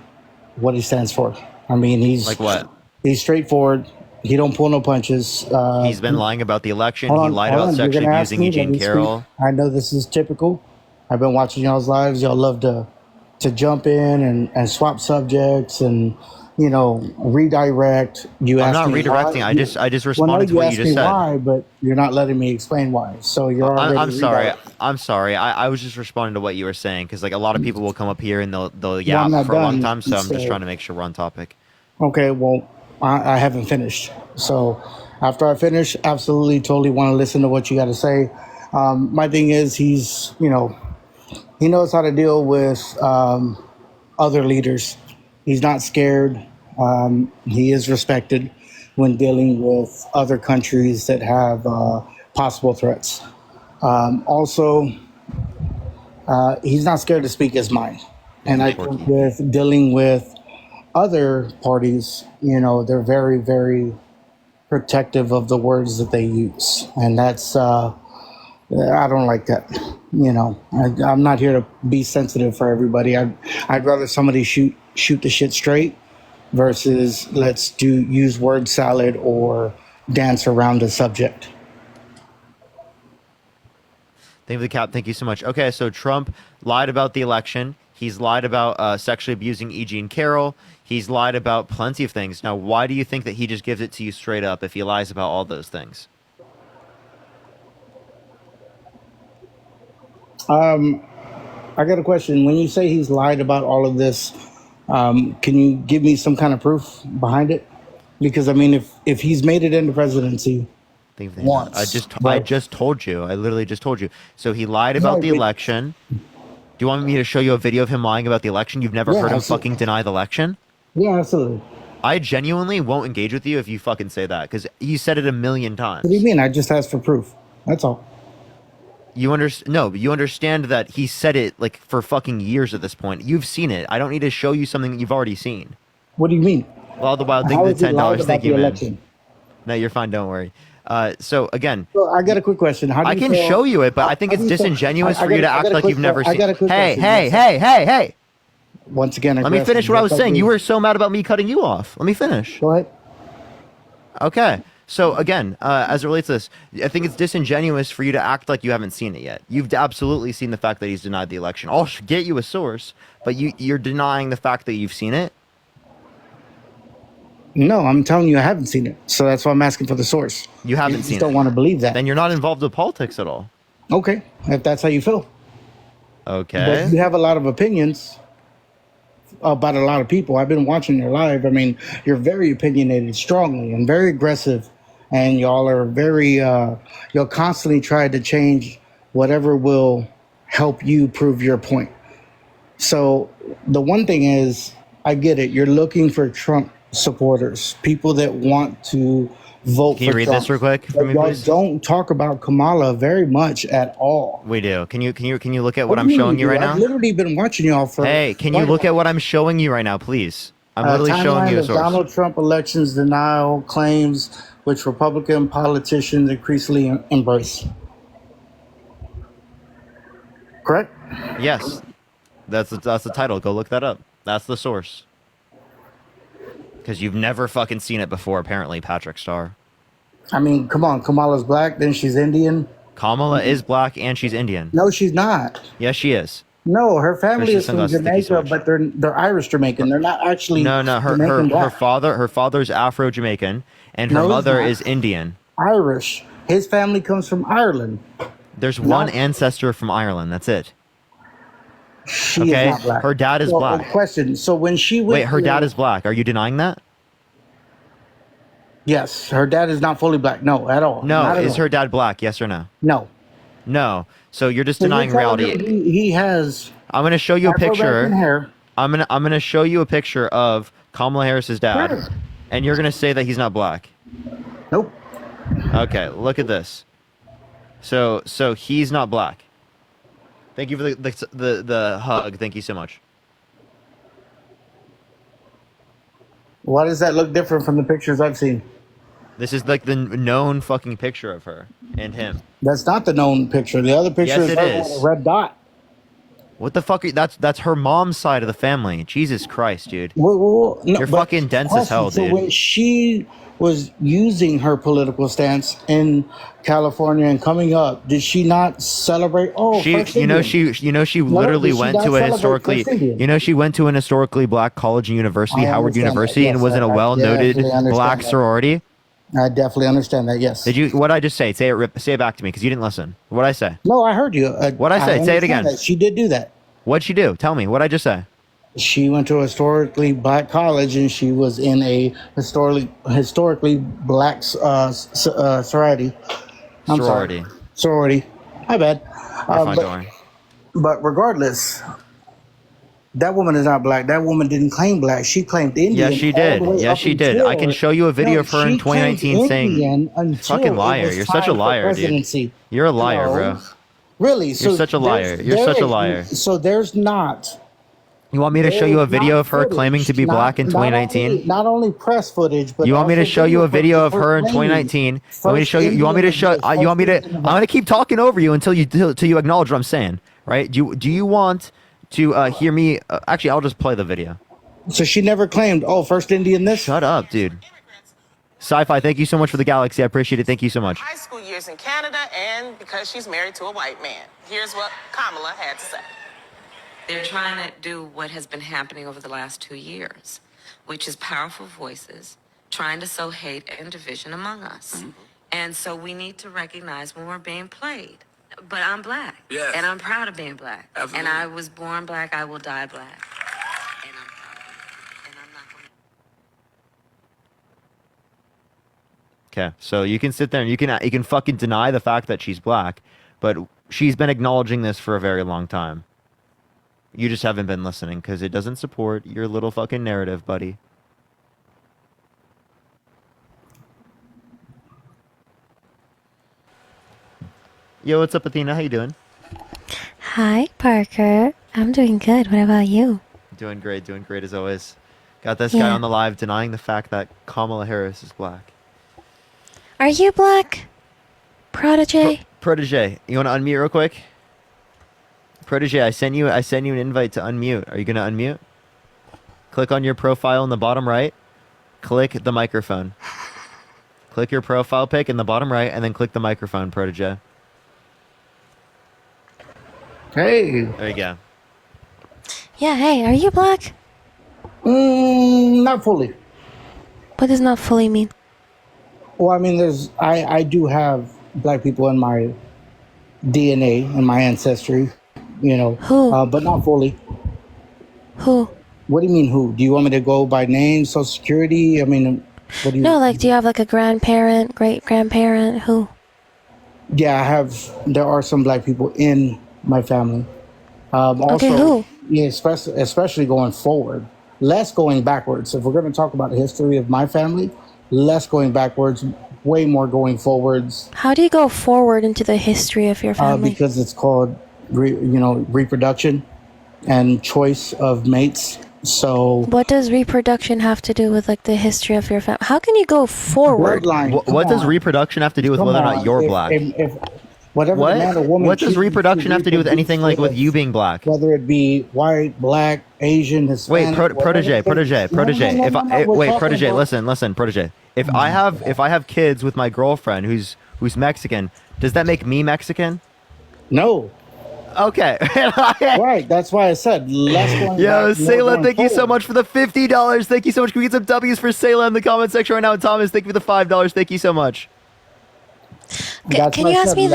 what he stands for. I mean, he's like what? He's straightforward. He don't pull no punches. He's been lying about the election. He lied about sexually abusing Eugene Carroll. I know this is typical. I've been watching y'all's lives. Y'all love to jump in and swap subjects and redirect. I'm not redirecting. I just responded to what you just said. Why, but you're not letting me explain why. So you're already. I'm sorry. I'm sorry. I was just responding to what you were saying because like a lot of people will come up here and they'll yap for a long time. So I'm just trying to make sure we're on topic. Okay. Well, I haven't finished. So after I finish, absolutely, totally want to listen to what you got to say. My thing is he knows how to deal with other leaders. He's not scared. He is respected when dealing with other countries that have possible threats. Also, he's not scared to speak his mind. And I think with dealing with other parties, they're very, very protective of the words that they use. And that's, I don't like that. I'm not here to be sensitive for everybody. I'd rather somebody shoot the shit straight versus let's use word salad or dance around the subject. Thank you for the cap. Thank you so much. Okay, so Trump lied about the election. He's lied about sexually abusing E. Jean Carroll. He's lied about plenty of things. Now, why do you think that he just gives it to you straight up if he lies about all those things? I got a question. When you say he's lied about all of this, can you give me some kind of proof behind it? Because I mean, if he's made it into presidency once, I just told you. I literally just told you. So he lied about the election. Do you want me to show you a video of him lying about the election? You've never heard him fucking deny the election? Yeah, absolutely. I genuinely won't engage with you if you fucking say that because you said it 1,000,000 times. What do you mean? I just asked for proof. That's all. You understand that he said it like for fucking years at this point. You've seen it. I don't need to show you something that you've already seen. What do you mean? Well, the wild thing, the $10. Thank you, man. No, you're fine. Don't worry. So again, I got a quick question. How do I you can feel, show you it, but I think it's disingenuous for you to act like you've never seen. Hey, hey! Once again, let me finish what I was saying. You were so mad about me cutting you off. Let me finish. Go ahead. Okay. So again, as it relates to this, I think it's disingenuous for you to act like you haven't seen it yet. You've absolutely seen the fact that he's denied the election. I'll get you a source, but you're denying the fact that you've seen it. No, I'm telling you I haven't seen it. So that's why I'm asking for the source. You haven't seen it. You don't want to believe that. Then you're not involved with politics at all. Okay, if that's how you feel. Okay. But you have a lot of opinions about a lot of people. I've been watching your live. I mean, you're very opinionated, strongly, and very aggressive. And y'all are very, you'll constantly try to change whatever will help you prove your point. So the one thing is, I get it. You're looking for Trump supporters, people that want to vote for Trump. Can you read this real quick for me, y'all please? Don't talk about Kamala very much at all. We do. Can you look at what I'm showing you right now? I've literally been watching y'all for. Hey, can you look at what I'm showing you right now, please? I'm literally showing you a source. Donald Trump elections denial claims, which Republican politicians increasingly embrace. Correct? Yes, that's the title. Go look that up. That's the source. Because you've never fucking seen it before, apparently, Patrick Starr. I mean, come on, Kamala's black, then she's Indian. Kamala is black and she's Indian. No, she's not. Yes, she is. No, her family Christian is from sunglasses, thank you so Jamaica, much. but they're Irish Jamaican. They're not actually No, her Jamaican black. father's Afro Jamaican, and her No, he's mother not. is Indian. Irish. His family comes from Ireland. There's one ancestor from Ireland. That's it. She Okay? is not black. Her dad is Well, black. Question. So when she went Wait, her to- dad is black. Are you denying that? Yes, her dad is not fully black. No, at all. No. Not at Is all. her dad black? Yes or no? No. No. So you're just So you're denying telling reality. me He has. I'm gonna show you a Afro-American picture. hair. I'm gonna show you a picture of Kamala Harris's dad, Sure. and you're gonna say that he's not black. Nope. Okay, look at this. So he's not black. Thank you for the hug. Thank you so much. Why does that look different from the pictures I've seen? This is like the known fucking picture of her and him. That's not the known picture. The other picture Yes, is it her is. with a red dot. What the fuck? That's her mom's side of the family. Jesus Christ, dude. No, You're but fucking dense as hell, so dude. when she was using her political stance in California and coming up, did she not celebrate? Oh, First She Indian. she No, literally did she went not to a celebrate historically, First Indian? she went to an historically black college and university, I Howard understand that. University, and Yes, was in a I well-noted definitely understand black that. sorority. I definitely understand that. Yes. Did you? What I just say? Say it back to me because you didn't listen. What I say? No, I heard you. What I say? Say it understand again. that. She did do that. What'd she do? Tell me. What I just say? She went to a historically black college and she was in a historically black sorority. I'm Sorority. sorry. Sorority. My bad. You're fine, don't worry. But regardless, that woman is not black. That woman didn't claim black. She claimed Indian. Yes, she all the did. way Yes, up she did. I can show you a video of her in she claimed 2019 saying, Indian until "Fucking it liar! was You're such a time for liar, dude. presidency. You're a liar, No. bro. Really? You're such a liar. You're such a liar. So there's not. You want me to show you a video of her footage, claiming to be black in 2019? Not only press footage, but You want me to also show you a video footage of her in claiming 2019? You want me to show you? You want me to first show? Indian You want me to? first I'm gonna keep talking over you until you acknowledge what I'm saying, right? Do you want to hear me? Actually, I'll just play the video. So she never claimed, oh, first Indian this? Shut up, dude. Sci-fi, thank you so much for the galaxy. I appreciate it. Thank you so much. High school years in Canada, and because she's married to a white man. Here's what Kamala had to say. They're trying to do what has been happening over the last 2 years, which is powerful voices trying to sow hate and division among us. And so we need to recognize when we're being played. But I'm black. Yes. And I'm proud of being black. Absolutely. And I was born black, I will die black. And I'm proud of it. And I'm not going Okay, so you can sit there and you can fucking deny the fact that she's black, but she's been acknowledging this for a very long time. You just haven't been listening because it doesn't support your little fucking narrative, buddy. Yo, what's up, Athena? How you doing? Hi, Parker. I'm doing good. What about you? Doing great as always. Got this guy Yeah. on the live denying the fact that Kamala Harris is black. Are you black? Protege? Protege, you want to unmute real quick? Protege, I sent you an invite to unmute. Are you gonna unmute? Click on your profile in the bottom right. Click the microphone. Click your profile pic in the bottom right, and then click the microphone, Protege. Hey. There you go. Yeah, hey, are you black? Not fully. What does not fully mean? Well, I mean, I do have black people in my DNA and my ancestry, you know. Who? But not fully. Who? What do you mean who? Do you want me to go by name, social security? I mean, what do you? No, like, do you have like a grandparent, great grandparent? Who? Yeah, I have. There are some black people in my family. Also, Okay, who? Yeah, especially going forward. Less going backwards. If we're going to talk about the history of my family, less going backwards, way more going forwards. How do you go forward into the history of your family? Because it's called, reproduction and choice of mates. So What does reproduction have to do with like the history of your family? How can you go forward? bloodline. What does come on. reproduction have to do with Come whether or on. not you're If- black? if whatever the man or woman What does chooses reproduction have to do with reproduce anything like with you being black? Whether it be white, black, Asian, Hispanic. Wait, protege. whatever it is. No, no, no, If no, I, no, we're wait, talking protege. about- Listen, protege. If I have kids with my girlfriend who's Mexican, does that make me Mexican? No. Okay. Right. That's why I said less going Yo, back, more Sayla, going thank you so forward. much for the $50. Thank you so much. Can we get some W's for Sayla in the comment section right now? And Thomas, thank you for the $5. Thank you so much. Can you ask me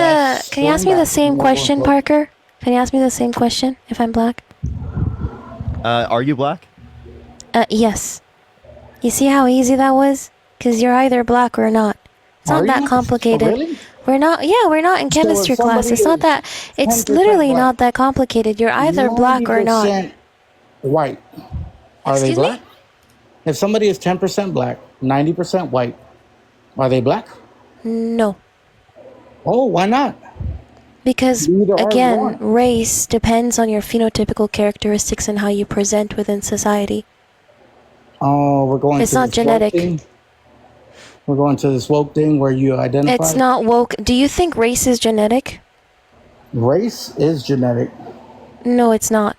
the same question, Parker? Can you ask me the same question if I'm black? Are you black? Yes. You see how easy that was? Because you're either black or not. It's not Are that you? complicated. Oh, really? We're not. Yeah, we're not in So if chemistry class. somebody It's not is that. It's 10% literally black, not that complicated. You're either black or not. 90% white. Are Excuse they me? black? If somebody is 10% black, 90% white, are they black? No. Oh, why not? Because Neither are again, one. race depends on your phenotypical characteristics and how you present within society. Oh, we're going It's to not this woke genetic. thing? We're going to this woke thing where you identify. It's not woke. Do you think race is genetic? Race is genetic. No, it's not.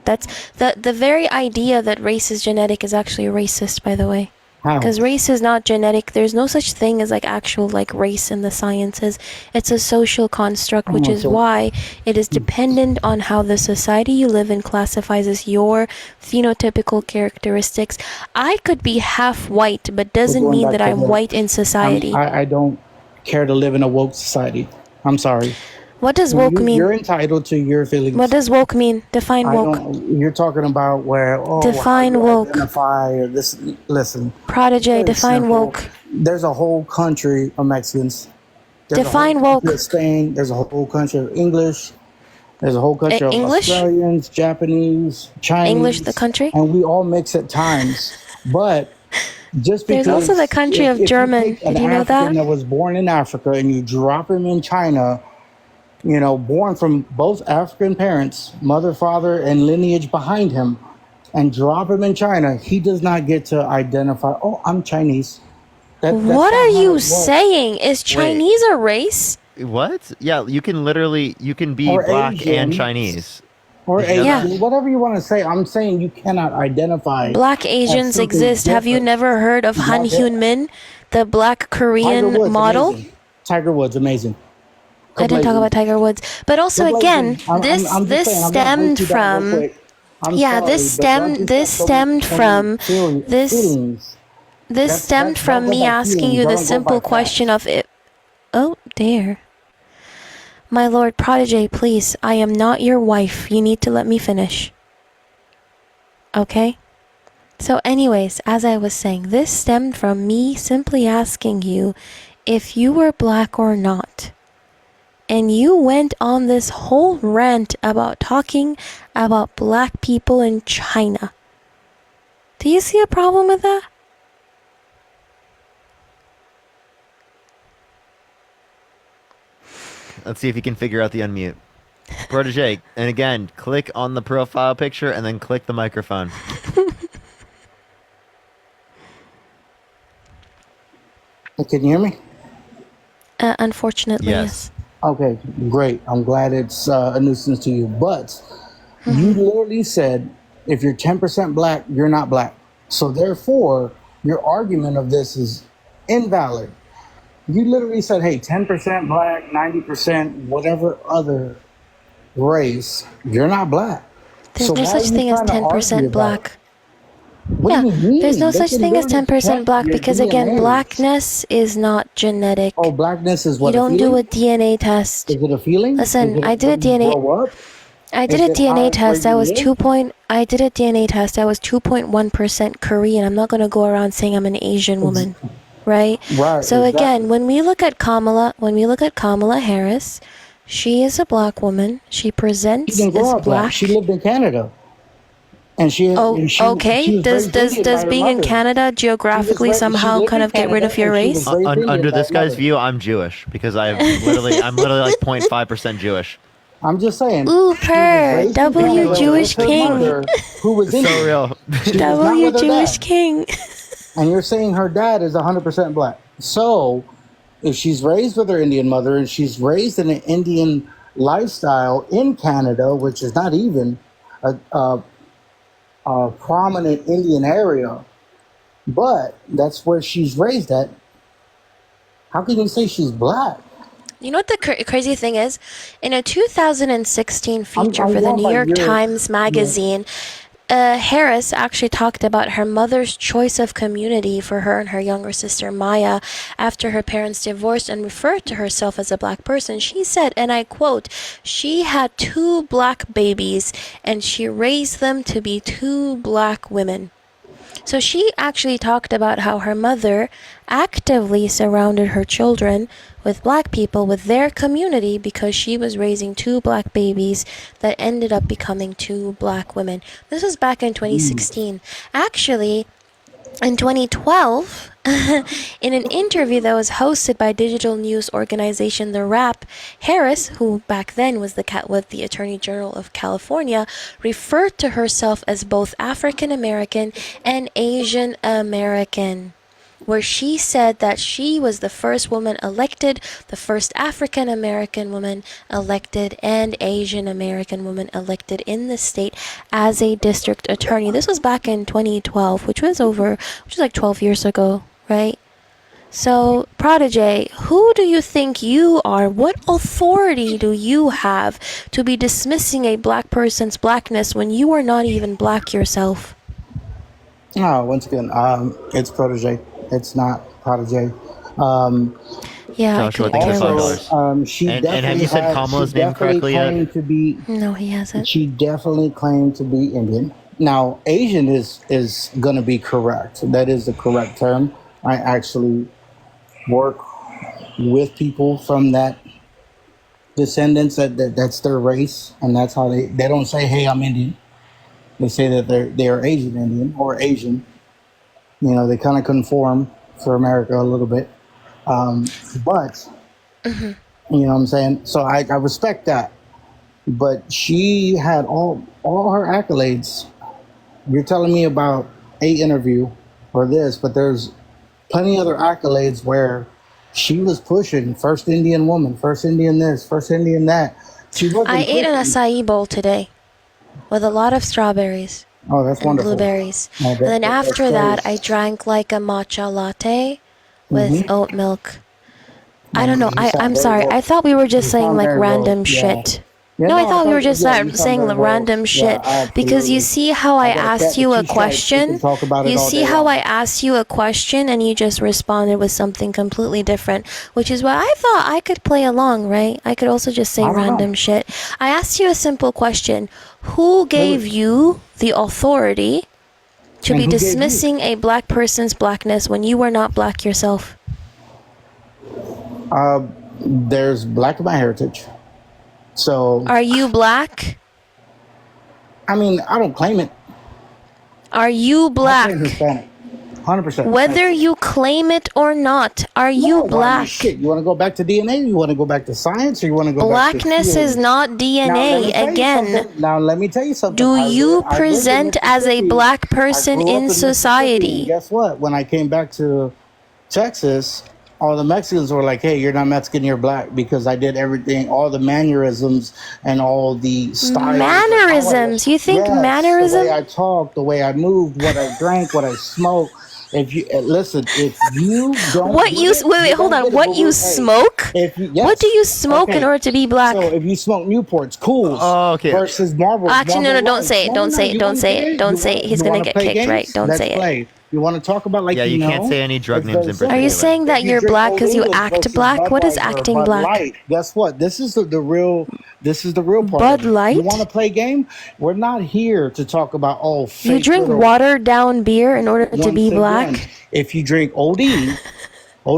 That's the very idea that race is genetic is actually racist, by the way. How? Because race is not genetic. There's no such thing as like actual like race in the sciences. It's a social construct, which is why it is dependent on how the society you live in classifies as your phenotypical characteristics. I could be half white, but doesn't going mean back that to I'm the- white in society. I don't care to live in a woke society. I'm sorry. What does woke mean? You're entitled to your feelings. What does woke mean? Define I woke. don't, you're talking about where Define woke. Identify or this. Listen, Prodigy, very define simple. woke. There's a whole country of Mexicans. There's Define a whole country woke. of Spain. There's a whole country of English. There's a whole country of English? Australians, Japanese, Chinese. English, the country? And we all mix at times. But just because There's also the country of if German. You take an Did you know African that? that was born in Africa and you drop him in China, you know, born from both African parents, mother, father, and lineage behind him, and drop him in China, he does not get to identify, oh, I'm Chinese. That's What not are how you it works. saying? Is Chinese a race? What? Yeah, you can be Or black Asian. and Chinese. Or Did you know Asian, that? whatever you want to say. I'm saying you cannot identify. Black as Asians something exist. Have you different. never heard of Not Han that- Hyun Min, the black Tiger Korean Woods, model? amazing. Tiger Woods, amazing. I didn't talk about Tiger Woods, but also Go again, blazing. I'm this just this saying, I'm gonna stemmed break you down real from quick. I'm yeah, sorry, this but don't you this start stemmed from feeling- this feelings. this stemmed from don't go me by asking feelings, you the don't go by simple facts. question of it. Oh dear, my lord Prodigy, please, I am not your wife. You need to let me finish. Okay. So anyways, as I was saying, this stemmed from me simply asking you if you were black or not. And you went on this whole rant about talking about black people in China. Do you see a problem with that? Let's see if you can figure out the unmute. Protege, and again, click on the profile picture and then click the microphone. Can you hear me? Unfortunately, yes. Okay, great. I'm glad it's a nuisance to you. But you literally said if you're 10% black, you're not black. So therefore, your argument of this is invalid. You literally said, hey, 10% black, 90%, whatever other race, you're not black. There's So no why such are you thing as trying to argue 10% about black. it? What do you mean? There's no They such can thing as literally 10% check black your because, again, DNA. blackness is not genetic. Oh, blackness is You what? don't do a DNA test. Is it a feeling? Listen, Is it I did a when you DNA. grow up? I did Is a it DNA where test. you I was live? I did a DNA test. I was 2.1% Korean. I'm not gonna go around saying I'm an Asian woman, right? Right, So again, exactly. when we look at Kamala Harris, she is a black woman. She presents She didn't grow as up black. black. She lived in Canada. And she Okay. she was Does raised Indian by her being in mother. Canada geographically she somehow lived kind in of get rid Canada of your and she was race? raised Indian Under by this her guy's mother. view, I'm Jewish because I'm literally like 0.5% Jewish. I'm just saying. Ooh, she was purr. raised in W Canada Jewish with her King. mother, who was So Indian. real. She was not W with her Jewish dad. King. And you're saying her dad is 100% black. So, if she's raised with her Indian mother and she's raised in an Indian lifestyle in Canada, which is not even a prominent Indian area, but that's where she's raised at. How can you say she's black? You know what the crazy thing is? In a 2016 feature for the going New by York your- Times Magazine, Harris actually talked about her mother's choice of community for her and her younger sister Maya after her parents divorced, and referred to herself as a black person. She said, and I quote, "She had 2 black babies and she raised them to be 2 black women." So she actually talked about how her mother actively surrounded her children with black people, with their community, because she was raising 2 black babies that ended up becoming 2 black women. This was back in 2016. Actually, in 2012, in an interview that was hosted by digital news organization The Wrap, Harris, who back then was the Attorney General of California, referred to herself as both African American and Asian American, where she said that she was the first woman elected, the first African American woman elected, and Asian American woman elected in the state as a district attorney. This was back in 2012, which was like 12 years ago, right? So, Prodigy, who do you think you are? What authority do you have to be dismissing a black person's blackness when you are not even black yourself? Oh, once again, it's Protege. It's not Prodigy. Yeah, Joshua, I thank you couldn't for care less. She And have you said Kamala's name correctly yet? To be, No, he hasn't. she definitely claimed to be Indian. Now, Asian is going to be correct. That is the correct term. I actually work with people from that descendants. That's their race, and that's how they don't say, "Hey, I'm Indian." They say that they're Asian Indian or Asian. You know, they kind of conform for America a little bit. But, you know what I'm saying? So I respect that. But she had all her accolades. You're telling me about a interview or this, but there's plenty other accolades where she was pushing first Indian woman, first Indian this, first Indian that. She wasn't I ate an pushing- acai bowl today with a lot of strawberries. Oh, that's and wonderful. blueberries. Oh, And then that's after that, great. I drank like a matcha latte with Mhm. oat milk. I don't know. You sound I'm very sorry. well. I thought we were just You saying sound like very well. random Yeah. shit. Yeah, No, I thought we were you just sound saying very well. random Yeah, shit. Because you absolutely. see how I I got a asked cat you with a 2 stripes. We question? can talk about it You all see day how long. I asked you a question and you just responded with something completely different, which is why I thought I could play along, right? I could also just say I don't know. random shit. I asked you a simple question. Who gave you the authority to And be who gave you? dismissing a black person's blackness when you were not black yourself? There's black of my heritage. So, Are you black? I mean, I don't claim it. Are you I black? claim Hispanic. 100%. Whether you claim it or not, are you No, why black? Shit, you want to go back to DNA? You want to go back to science? Or you want to go Blackness back to is not Now, DNA. Again, Now, let me tell you something. do I you lived in present as a Mississippi. black I person grew up in Mississippi, and society? guess what? When I came back to Texas, all the Mexicans were like, "Hey, you're not Mexican, you're black," because I did everything, all the mannerisms and all the styles. Mannerisms? You think Yes, mannerism? The way I talked, the way I moved, what I drank, what I smoked. If you listen, if you don't, What get you it, wait, you hold don't on. get it, What but you hey, smoke? If you, What do yes. you smoke in Okay. order to be black? So if you smoke Newports, Cools, okay. versus Marlboro. Actually, no, Marlboro don't Lights. say it. No, Don't no, say it. you Don't wanna say play it. Don't say it. He's You gonna wanna get play kicked, games? right? Don't Let's say it. play. You want to talk about like Yeah, you can't say any drug It's names in very simple. Are you particular. saying that If you you're drink black Old because you English act versus black? What is Budweiser or acting Bud black? Light, guess what? This is the real. This is the real part. Bud of it. Light? You want to play game? We're not here to talk about You fake drink little- watered down beer in order to Once be again, black? if you drink Old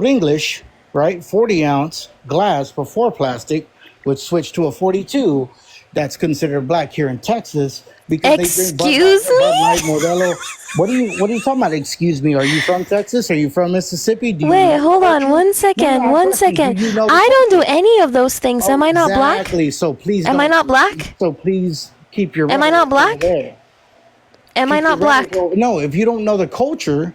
English, right, 40-ounce glass before plastic, which switched to a 42, that's considered black here in Texas because they drink Excuse Bud Light, me? Modelo. What are you talking about? Excuse me. Are you from Texas? Are you from Mississippi? Do you Wait, know hold the on culture? one second. No, I'm One asking you, second. do you know the I don't do culture? any of those things. Am I not black? Exactly. So please. Am I don't- not black? So please keep your. Am I not rhetoric over black? there. Am I Keep not your black? rhetoric over- No, if you don't know the culture,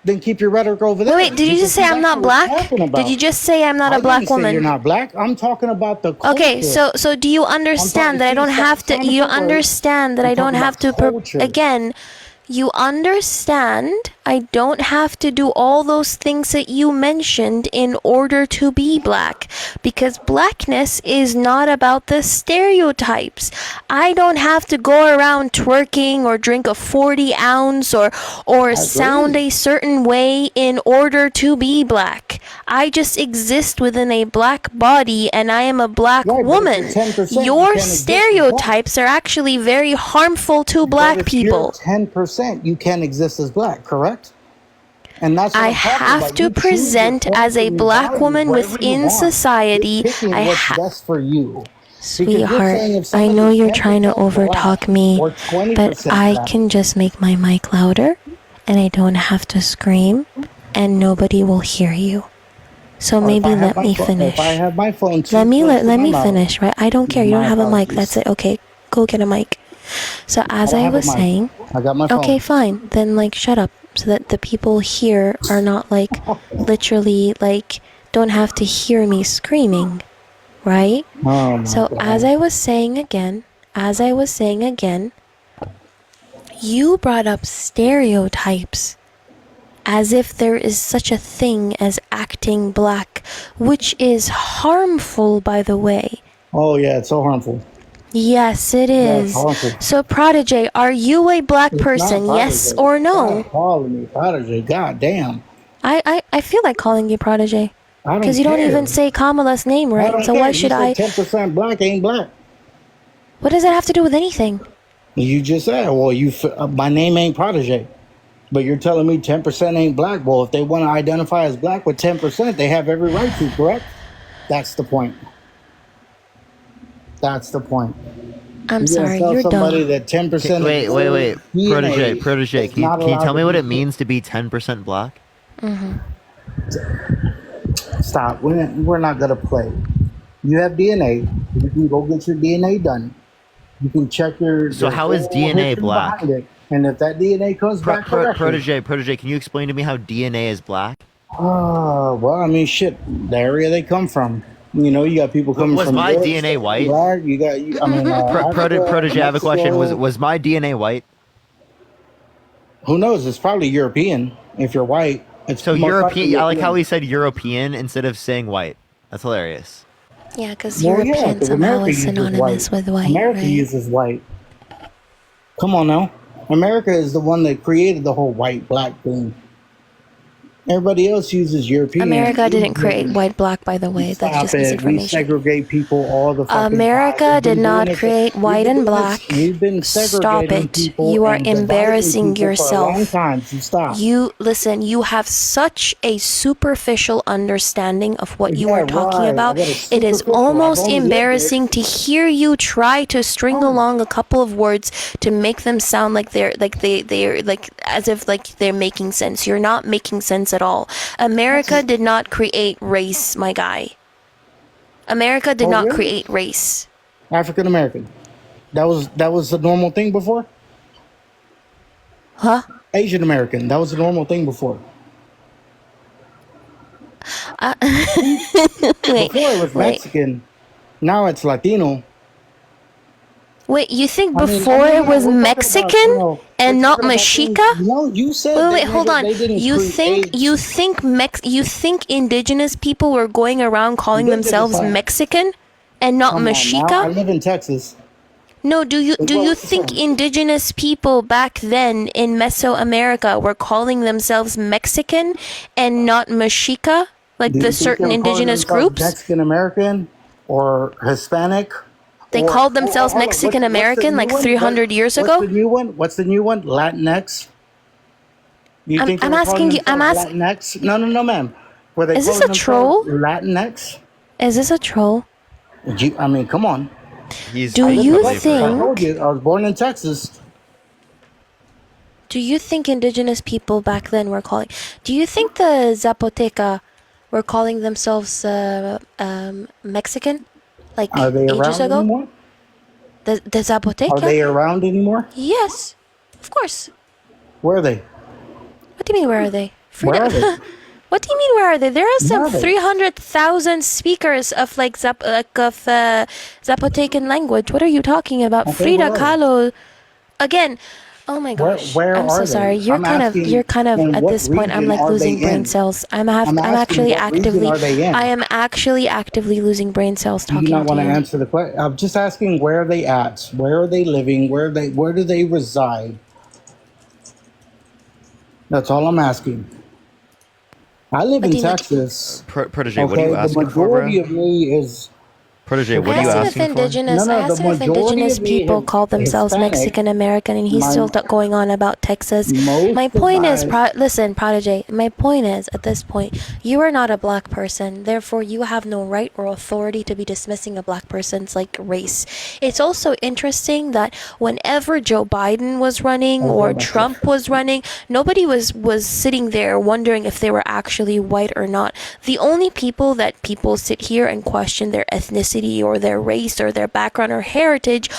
then keep your rhetoric over there. Wait, did you just say Because I'm that's not what we're black? talking about. Did you just say I'm not I a black didn't say woman? You're not black. I'm talking about the culture. Okay, so do you understand that I don't have to? You understand that I don't have to? Again, You understand? I don't have to do all those things that you mentioned in order to be black. Because blackness is not about the stereotypes. I don't have to go around twerking or drink a 40 ounce or sound a certain way in order to be black. I just exist within a black body and I am a black woman. Your stereotypes are actually very harmful to black people. 10%, you can't exist as black, correct? And that's what I I'm talking have about. to You choose your present as a culture black reality, woman whatever you within want. society. You're picking I what's best for you. Sweetheart, I know you're trying to overtalk me, but I can just make my mic louder and I don't have to scream and nobody will hear you. So maybe let me finish. If I have my phone, Let me finish, right? I don't care. You don't have a mic. That's it. Okay, go get a mic. So as I was saying, I got my phone. okay, fine. Then like shut up so that the people here are not like literally like don't have to hear me screaming, right? So as I was saying again, you brought up stereotypes as if there is such a thing as acting black, which is harmful, by the way. Oh yeah, it's so harmful. Yes, it is. harmful. So, Prodigy, are you a black person? not Yes Prodigy. or no? Stop calling me Prodigy. God damn. I feel like calling you Prodigy. I don't Because you don't care. even say Kamala's name I right. don't So care. why You should said I? 10% black ain't black. What does that have to do with anything? You just said, well, my name ain't Prodigy. But you're telling me 10% ain't black. Well, if they want to identify as black with 10%, they have every right to, correct? That's the point. That's the point. I'm You're sorry, gonna tell you're somebody dumb. that 10% Wait. DNA Protege, is can you not can you allowed tell me to what be- it means to be 10% black? Mm-hmm. Stop. We're not going to play. You have DNA. You can go get your DNA done. You can check your. So the how is whole DNA history black? behind it. And if that DNA comes back correctly. Protege, can you explain to me how DNA is black? Well, I mean, shit, the area they come from. You know, you got people coming Was from. my Europe, DNA white? Black. I mean, Africa, Protege, I have a question. Mexico. Was my DNA white? Who knows? It's probably European. If you're white, it's So most likely European. I like how European. he said European instead of saying white. That's hilarious. Yeah, because Well, European 'cause somehow America is uses synonymous with white, America right? uses white. Come on now. America is the one that created the whole white black thing. Everybody else uses European. America didn't create white black, by the way. That's Stop just it. We misinformation. segregate people all the fucking America time. We've did been not doing it- create we've white been and doing black. this- We've been Stop segregating it. people You are and dividing embarrassing people for a long yourself. time. So stop. You listen, you have such a superficial understanding of what you Yeah, are talking right. about. I got a It is superficial- almost I've only lived embarrassing to hear you try to string along a couple of words to make them sound like they're as if like they're making sense. You're not making sense at all. America did not create race, my guy. America did Oh, not really? create race. African American. That was a normal thing before? Huh? Asian American. That was a normal thing before. Wait, Before it was wait. Mexican. Now it's Latino. Wait, you think I mean, before it was we're talking Mexican about, and not we're talking about Mexica? things- No, you said. Wait, hold on. They didn't You create- think indigenous people were going around calling Indigenous themselves what? Mexican and not Come on now. I Mexica? live in Texas. No, do you Well, think indigenous people back then in Mesoamerica were calling themselves Mexican and not Mexica? Like Do you the think certain they were calling indigenous themselves groups? Mexican American or Hispanic. They or- called themselves hold on, Mexican what's the American new like one? 300 years What's ago? the new one? What's the new one? Latinx. You I'm- think they I'm were asking calling you- I'm themselves Latinx? No, ma'am. Were they Is this calling a troll? themselves Latinx? Is this a troll? I mean, come on. Do you I think? told you, I was born in Texas. Do you think indigenous people back then were calling? Do you think the Zapoteca were calling themselves Mexican, like Are they ages around ago? anymore? The Zapoteca? Are they around anymore? Yes, of course. Where are they? What do you mean? Where are they? Where are they? What do you mean? Where are they? There are some Where are they? 300,000 speakers of Zapotecan language. What are you talking about? Okay, Frida where are they? Kahlo. Again, Oh my gosh. Where I'm are so they? sorry. You're I'm kind asking, of in at what this point I'm region like are losing they brain in? cells. I'm I'm asking actually what region actively are they in? I am actually actively losing brain cells Do you talking not to want to you. answer the question? I'm just asking where are they at? Where are they living? Where do they reside? That's all I'm asking. I live in Texas. Protege, what are you Okay, the asking for, majority bro? of me is Protege, what I are you asked him if asking for? indigenous. I the asked him if majority indigenous of me people is call themselves Hispanic. Mexican American, and he's My still going on about Texas. most My of point is, my listen, Prodigy. My point is, at this point, you are not a black person. Therefore, you have no right or authority to be dismissing a black person's like race. It's also interesting that whenever Joe Biden was running or Trump was running, nobody was sitting there wondering if they were actually white or not. The only people that people sit here and question their ethnicity or their race or their background or heritage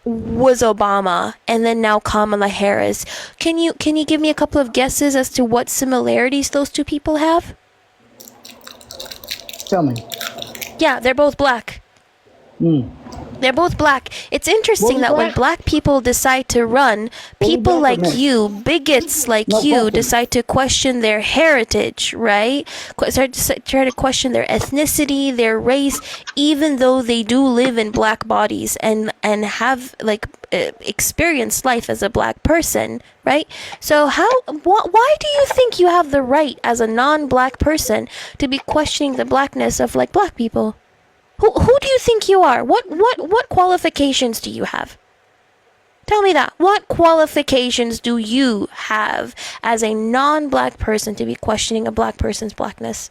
was Obama, and then now Kamala Harris. Can you give me a couple of guesses as to what similarities those two people have? Tell me. Yeah, they're both black. They're both black. It's interesting that when black people decide to run, people like you, bigots like you, decide to question their heritage, right? Try to question their ethnicity, their race, even though they do live in black bodies and have like experienced life as a black person, right? So why do you think you have the right as a non-black person to be questioning the blackness of like black people? Who do you think you are? What qualifications do you have? Tell me that. What qualifications do you have as a non-black person to be questioning a black person's blackness?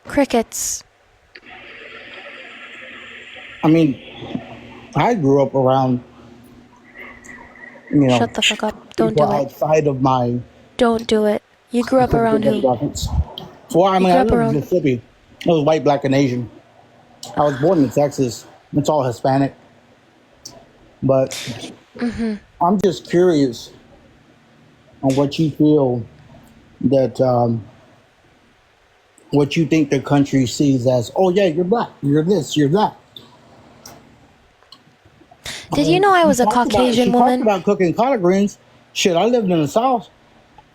Crickets. I mean, I grew up around, Shut the fuck up. Don't people do it. outside of my Don't do it. You grew up around who? Well, I mean, You I grew up lived in around- Mississippi. I was white, black, and Asian. I was born in Texas. It's all Hispanic. But I'm just curious on what you feel that, what you think the country sees as, oh, yeah, you're black, you're this, you're that. Did you know I was a Caucasian woman? She talked about cooking collard greens. Shit, I lived in the South.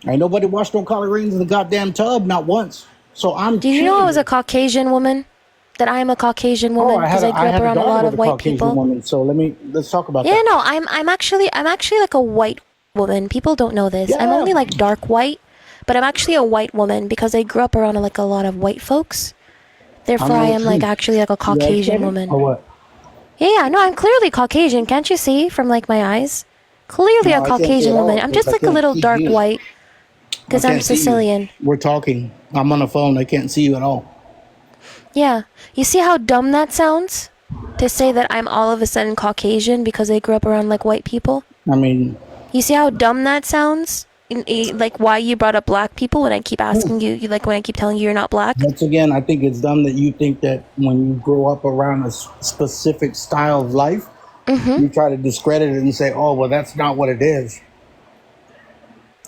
Ain't nobody washed no collard greens in the goddamn tub, not once. So I'm Do you know I was a Caucasian woman? That I am a Caucasian woman because I grew up around a lot of white people. Woman, so let's talk about Yeah, that. no, I'm actually like a white woman. People don't know this. I'm only like dark white, but I'm actually a white woman because I grew up around like a lot of white folks. Therefore, I am like actually like a Caucasian woman. Or what? Yeah, no, I'm clearly Caucasian. Can't you see from like my eyes? Clearly No, a I can't see Caucasian at all, woman. I'm just because I like a can't little see dark you. white because I I'm can't see you. Sicilian. We're talking. I'm on the phone. I can't see you at all. Yeah. You see how dumb that sounds? To say that I'm all of a sudden Caucasian because I grew up around like white people? I mean, You see how dumb that sounds? Like why you brought up black people when I keep asking you, like when I keep telling you you're not black? once again, I think it's dumb that you think that when you grow up around a specific style of life, you try to discredit it and say, "Oh, well, that's not what it is."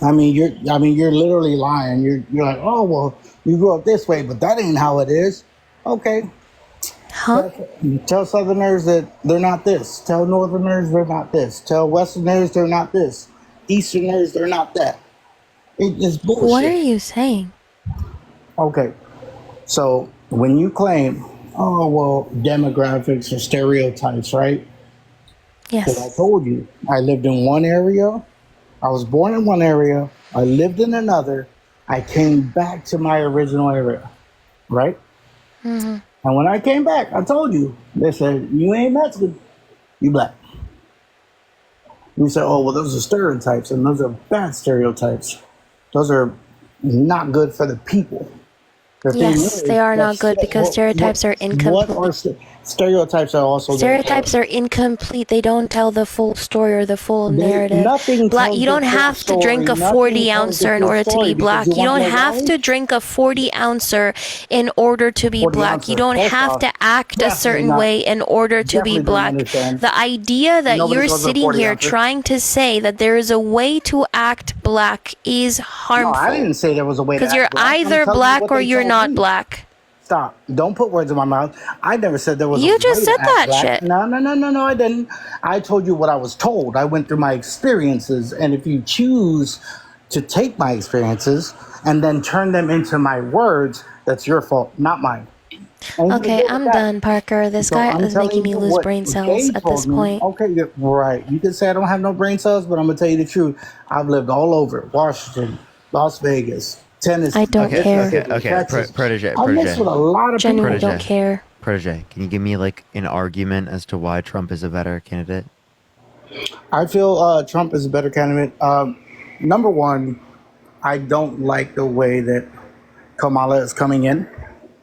I mean, you're literally lying. You're like, "Oh, well, you grew up this way, but that ain't how it is." Okay. Huh? Tell Southerners that they're not this. Tell Northerners they're not this. Tell Westerners they're not this. Easterners they're not that. It's bullshit. What are you saying? Okay. So when you claim, oh, well, demographics or stereotypes, right? Yes. Because I told you, I lived in one area. I was born in one area. I lived in another. I came back to my original area, right? Mm-hmm. And when I came back, I told you, they said, you ain't Mexican, you black. You said, oh, well, those are stereotypes, and those are bad stereotypes. Those are not good for the people. The thing Yes, is, they are not that's- good because stereotypes are What incomplete. are stereotypes are also Stereotypes are incomplete. They don't tell the full story or the full They- narrative. nothing Black, tells you the don't full have to drink a story. 40 Nothing tells the ouncer in full order to story be black. because You you don't wanna know have why? to drink a 40 ouncer in order to be 40 black. You ouncer. don't First have off, to act a definitely certain not. way in order to Definitely be don't black. understand. The idea that Nobody you're goes with a sitting 40 here ouncer. trying to say that there is a way to act black is No, harmful. I didn't say there was a way to Because act you're black. I'm either telling you black what or they you're told not me. black. Stop. Don't put words in my mouth. I never said there was You a just way said to act that black. shit. No, I didn't. I told you what I was told. I went through my experiences, and if you choose to take my experiences and then turn them into my words, that's your fault, not mine. And you Okay, deal with I'm that. done, Parker. This So guy I'm is making telling me you lose what brain Gay cells at told this me. point. Okay, yeah, right. You can say I don't have no brain cells, but I'm gonna tell you the truth. I've lived all over Washington, Las Vegas, Tennessee, I don't care. Texas. Protege. I mixed with a lot of people. Genuinely don't care. Protege, can you give me like an argument as to why Trump is a better candidate? I feel Trump is a better candidate. Number one, I don't like the way that Kamala is coming in.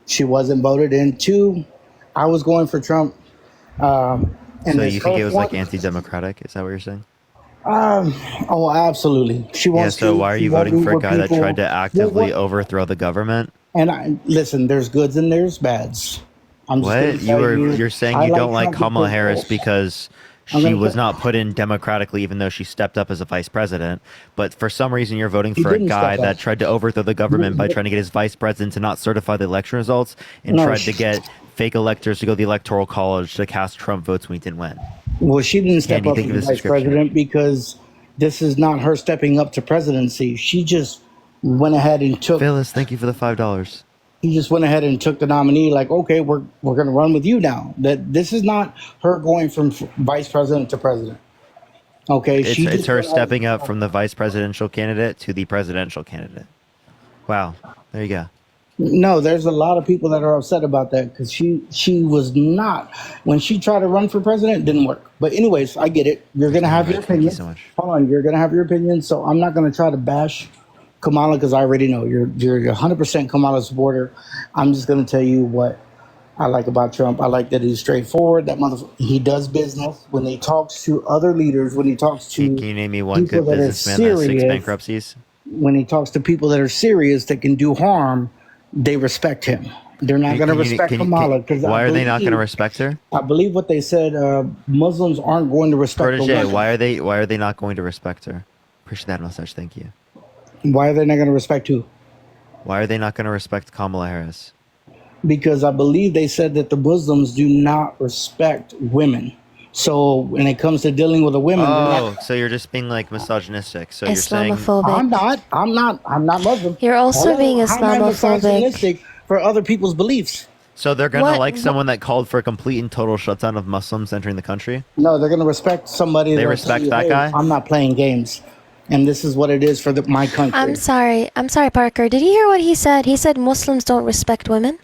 She wasn't voted in. Two, I was going for Trump. And So this you think it first was like one- anti-democratic? Is that what you're saying? Oh, absolutely. She Yeah. wants So to. why are she you won't voting meet for a with guy that people. tried to actively overthrow the government? And I listen. There's goods and there's bads. I'm just gonna What tell you're saying I you don't like Trump Kamala because Harris both. because I'm she gonna was tell- not put in democratically, even though she stepped up as a vice president. But for some reason, you're voting She for a didn't guy step that up. tried to overthrow the government by No, trying to get his vice president to not certify the election results and No, tried she- to get fake electors to go to the electoral college to cast Trump votes when he didn't win. Well, she didn't step Candy, up think as of the this vice description. president because this is not her stepping up to presidency. She just went ahead and took. Phyllis, thank you for the $5. He just went ahead and took the nominee. Like, okay, we're going to run with you now. That this is not her going from vice president to president. Okay, It's, she it's just her went ahead- stepping up from the vice presidential candidate to the presidential candidate. Wow, there you go. No, there's a lot of people that are upset about that because she was not when she tried to run for president, it didn't work. But anyways, I get it. You're gonna have your opinion. so much. Hold on, you're gonna have your opinion. So I'm not gonna try to bash Kamala because I already know you're 100% Kamala supporter. I'm just gonna tell you what I like about Trump. I like that he's straightforward. He does business when he talks to other leaders. When he talks to Can you name me one people good that are businessman that has 6 serious, bankruptcies? when he talks to people that are serious that can do harm, they respect him. They're not going to respect Kamala because why are they not going to respect her? I believe what they said. Muslims aren't going to respect the Protege, women. why are they not going to respect her? Appreciate that message. Thank you. Why are they not going to respect who? Why are they not going to respect Kamala Harris? Because I believe they said that the Muslims do not respect women. So when it comes to dealing with the women, they're Oh, not, so you're just being like misogynistic. So you're saying Islamophobic. I'm not Muslim. You're also Hello? being How am I Islamophobic. misogynistic for other people's beliefs? so they're gonna What- like what- someone that called for a complete and total shutdown of Muslims entering the country? No, they're going to respect somebody. They that'll respect tell you, that "Hey, guy? I'm not playing games, and this is what it is for my country. I'm sorry, Parker. Did you hear what he said? He said Muslims don't respect women.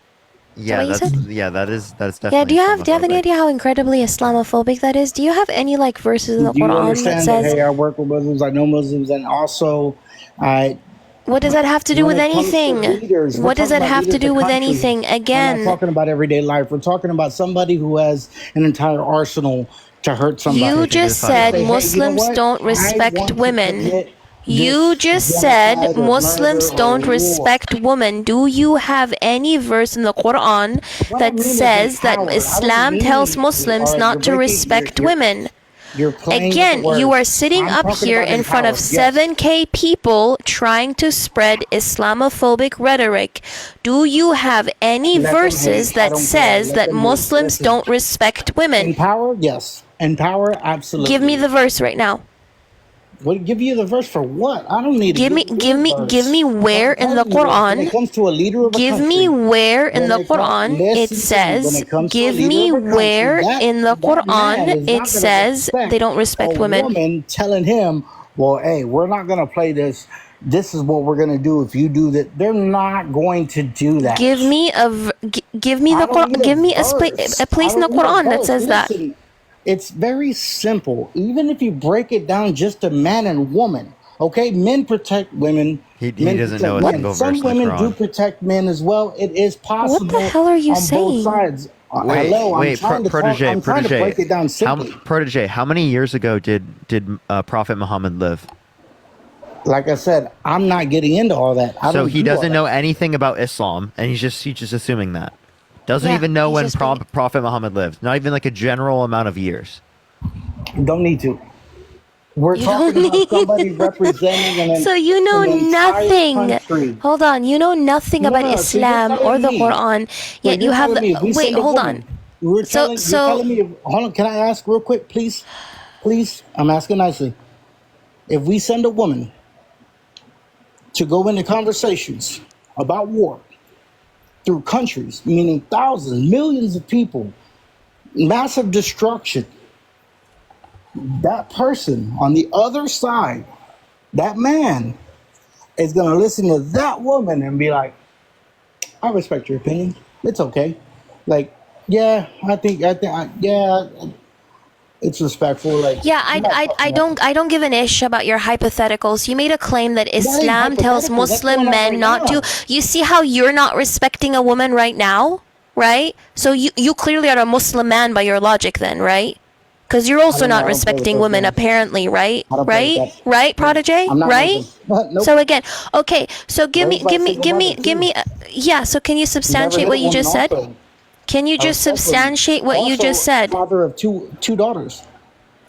Yeah, what you that's said? that's definitely. Yeah, do you have any Islamophobic. idea how incredibly Islamophobic that is? Do you have any like verses in the Do you Quran that understand that? says Hey, I work with Muslims. I know Muslims, and also, I. what does that have to do when with it comes to anything? leaders, we're What does talking that about have to leaders do of with countries. anything? We're not Again, talking about everyday life. We're talking about somebody who has an entire arsenal to hurt somebody. you just Say, said hey, you know Muslims what? don't I respect want to women. commit You this just genocide said or Muslims murder don't or war. respect women. Do you have any verse in the Quran What I that mean is says that empowered. I don't Islam tells mean- Muslims all right, not you're to breaking- respect you're- women? You're playing with Again, the you words. are sitting I'm up talking here about in front of empowered, yes. 7K people trying to spread Islamophobic rhetoric. Do you have any Let them verses hate. I that don't care. says Let that them hate. Muslims Listen. don't respect women? Empower, yes. Empower, absolutely. Give me the verse right now. What? Give you the verse for what? I don't need. to Give me where in the When it Quran. comes to a leader of a Give country, me where in when the it comes- Quran listen it to me. When says. it comes to a Give leader me of a country, where that- in the that man is Quran not it gonna says respect they don't respect a women. woman telling him, "Well, hey, we're not going to play this. This is what we're going to do if you do that." They're not going to do that. Give me give me I the don't Quran. need Give me verse. a place I in the don't need a Quran that verse. says that. Listen, it's very simple. Even if you break it down just to man and woman, okay? Men protect women. He men doesn't protect know a men. single Some verse in the women do Quran. protect men as well. It is possible. What the hell are you on saying? both sides. Wait, Hello, I'm wait, trying to talk- Protege, I'm trying to Protege. break it down simply. Protege, how many years ago did Prophet Muhammad live? Like I said, I'm not getting into all that. I So don't he do all doesn't that. know anything about Islam, and he's just assuming that. Doesn't Yeah, even know he's when just Prophet Muhammad lived. Not even like a general amount of years. Don't need to. We're You talking don't about need- somebody representing an So you know an entire nothing. country. Hold on, you know nothing No, about no, so you're Islam or telling the me- Quran. So Yet you you're have telling me if we wait, send a hold woman- on. You're So telling me. Hold on. Can I ask real quick, please? Please, I'm asking nicely. If we send a woman to go into conversations about war through countries, meaning thousands, millions of people, massive destruction, that person on the other side, that man, is going to listen to that woman and be like, I respect your opinion. It's okay. Like, yeah, it's respectful. Like, Yeah, I don't give an ish about your hypotheticals. You made a claim that Islam tells hypothetical. That's Muslim going on men right not now. to. You see how you're not respecting a woman right now, right? So you clearly are a Muslim man by your logic, then, right? Because you're also don't know, not I don't play with respecting those women, games. apparently, right? I don't play with Right? that. Right, Prodigy? I'm not Right? Muslim. Nope. So again, okay. So give me, Raised by a single mother, too. yeah. So can you Never substantiate hit what a you just woman said? also. Can you I just respect women. substantiate what you Also, just said? Father of two daughters.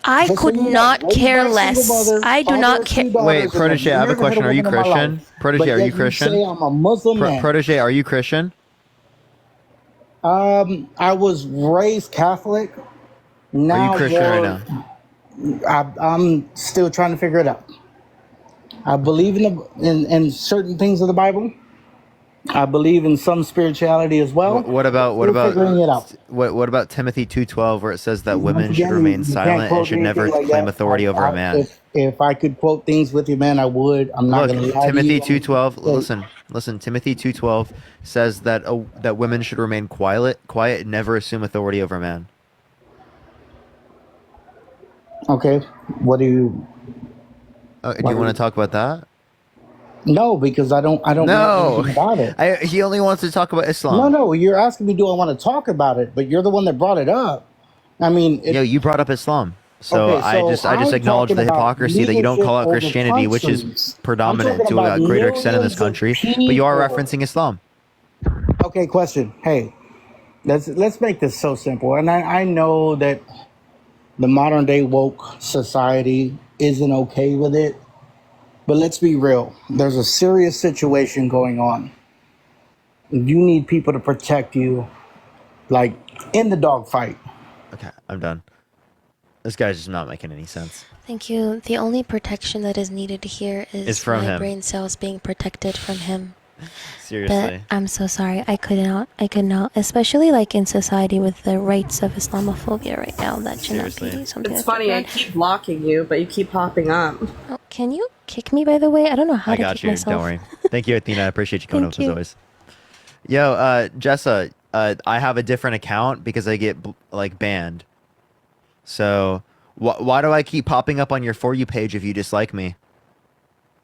I Just so could you know, not raised care by a single less. mother, I do father not of care. two daughters, Wait, and Protege, I have a never hit question. Are you woman in my Christian? life. Protege, But are yet you Christian? say I'm a Muslim man. Protege, are you Christian? I was raised Catholic. Now Are you Christian right now? I'm still trying to figure it out. I believe in certain things of the Bible. I believe in some spirituality as well. What about Still figuring it out. what about Timothy 2:12, where it says that Once women should again, remain you can't silent and quote should never anything like claim that. authority over a man? If I could quote things with you, man, I would. I'm not Look, going to lie Timothy to you. 2:12. Listen. Timothy 2:12 says that that women should remain quiet, and never assume authority over a man. Okay, what do you? Do you want to talk about that? No, because I don't know No, anything about it. he only wants to talk about Islam. No, you're asking me, do I want to talk about it? But you're the one that brought it up. I mean, You brought up Islam. So, Okay, I just I'm acknowledge the talking about hypocrisy that you don't call out leadership over Christianity, which is countries. predominant I'm to talking a about greater extent in this millions of country. But you are people. referencing Islam. Okay, question. Hey, let's make this so simple. And I know that the modern day woke society isn't okay with it, but let's be real. There's a serious situation going on. You need people to protect you, like in the dogfight. Okay, I'm done. This guy's just not making any sense. Thank you. The only protection that is needed here is It's from my him. brain cells being protected from him. Seriously. But I'm so sorry. I could not, especially like in society with the rates of Islamophobia right now. That should not be Seriously. something. It's that's funny, I bad. keep blocking you, but you keep popping up. Oh, can you kick me, by the way? I don't know how I to got kick you. myself. Don't worry. Thank you, Athena. I appreciate you coming Thank up as you. always. Yo, Jessa, I have a different account because I get banned. So why do I keep popping up on your For You page if you dislike me?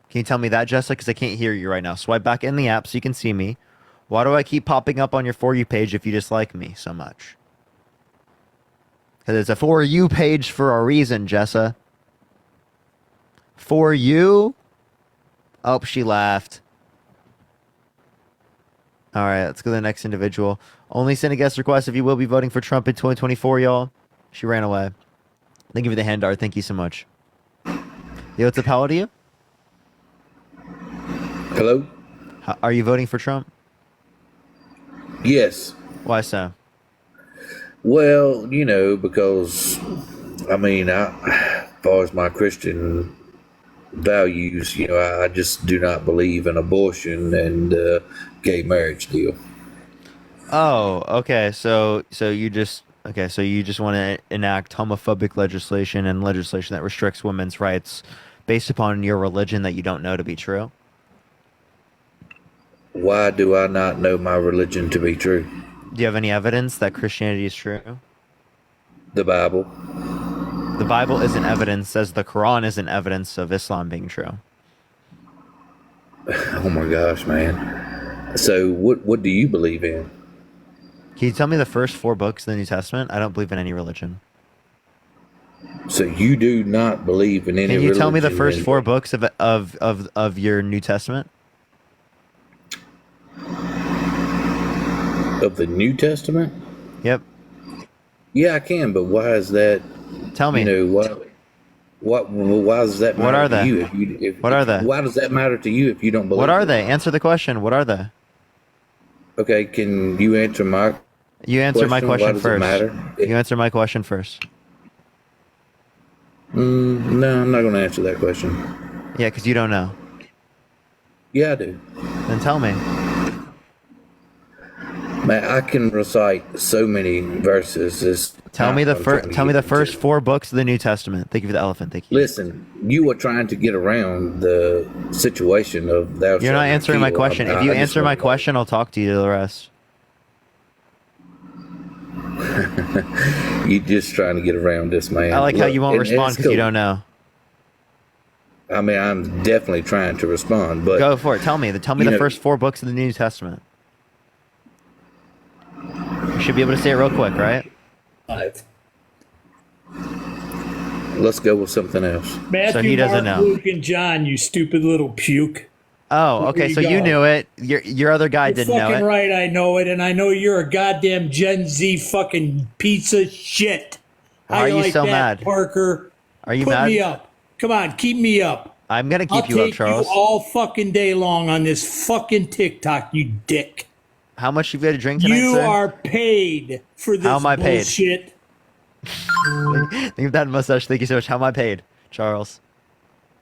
Can you tell me that, Jessa? Because I can't hear you right now. Swipe back in the app so you can see me. Why do I keep popping up on your For You page if you dislike me so much? Because it's a For You page for a reason, Jessa. For you? Oh, she laughed. All right, let's go to the next individual. Only send a guest request if you will be voting for Trump in 2024, y'all. She ran away. Thank you for the hand art. Thank you so much. Yo, what's up? How old are you? Hello? Are you voting for Trump? Yes. Why so? Well, because, as far as my Christian values, I just do not believe in abortion and gay marriage deal. Oh, okay. So you just want to enact homophobic legislation and legislation that restricts women's rights based upon your religion that you don't know to be true? Why do I not know my religion to be true? Do you have any evidence that Christianity is true? The Bible. The Bible isn't evidence, as the Quran isn't evidence of Islam being true. Oh my gosh, man. So what do you believe in? Can you tell me the first 4 books of the New Testament? I don't believe in any religion. So you do not believe in any Can religion? you tell me the first then? 4 books of your New Testament? Of the New Testament? Yep. Yeah, I can, but why is that? Tell me. Why does that matter What are to they? you? What are they? Why does that matter to you if you don't believe? What are it? they? Answer the question. What are they? Okay, can you answer my? You answer my Why question does it first. matter? You answer my question first. No, I'm not going to answer that question. Yeah, because you don't know. Yeah, I do. Then tell me. Man, I can recite so many verses. Tell me the first 4 books of the New Testament. Thank you for the elephant. Thank you. Listen, you were trying to get around the situation of thou. You're not answering my question. If you answer my question, I'll talk to you the rest. You're just trying to get around this, man. I like how you won't and respond it's because you cool. don't know. I mean, I'm definitely trying to respond, but Go for it. Tell me. Tell me you the know- first 4 books of the New Testament. You should be able to say it real quick, right? 5. Let's go with something else. Matthew, So he doesn't Mark, know. Luke, and John, you stupid little puke. Oh, There okay. you So you go. knew it. Your other guy You're didn't know fucking it. right, I know it, and I know you're a goddamn Gen Z fucking piece of shit. Why How are you like so that, mad? Parker? Are you Put mad? me up. Come on, keep me up. I'm gonna I'll keep you up, take Charles. you all fucking day long on this fucking TikTok, you dick. How much have you had to drink tonight, You sir? are paid for this How am I paid? bullshit. Think of that mustache. Thank you so much. How am I paid, Charles?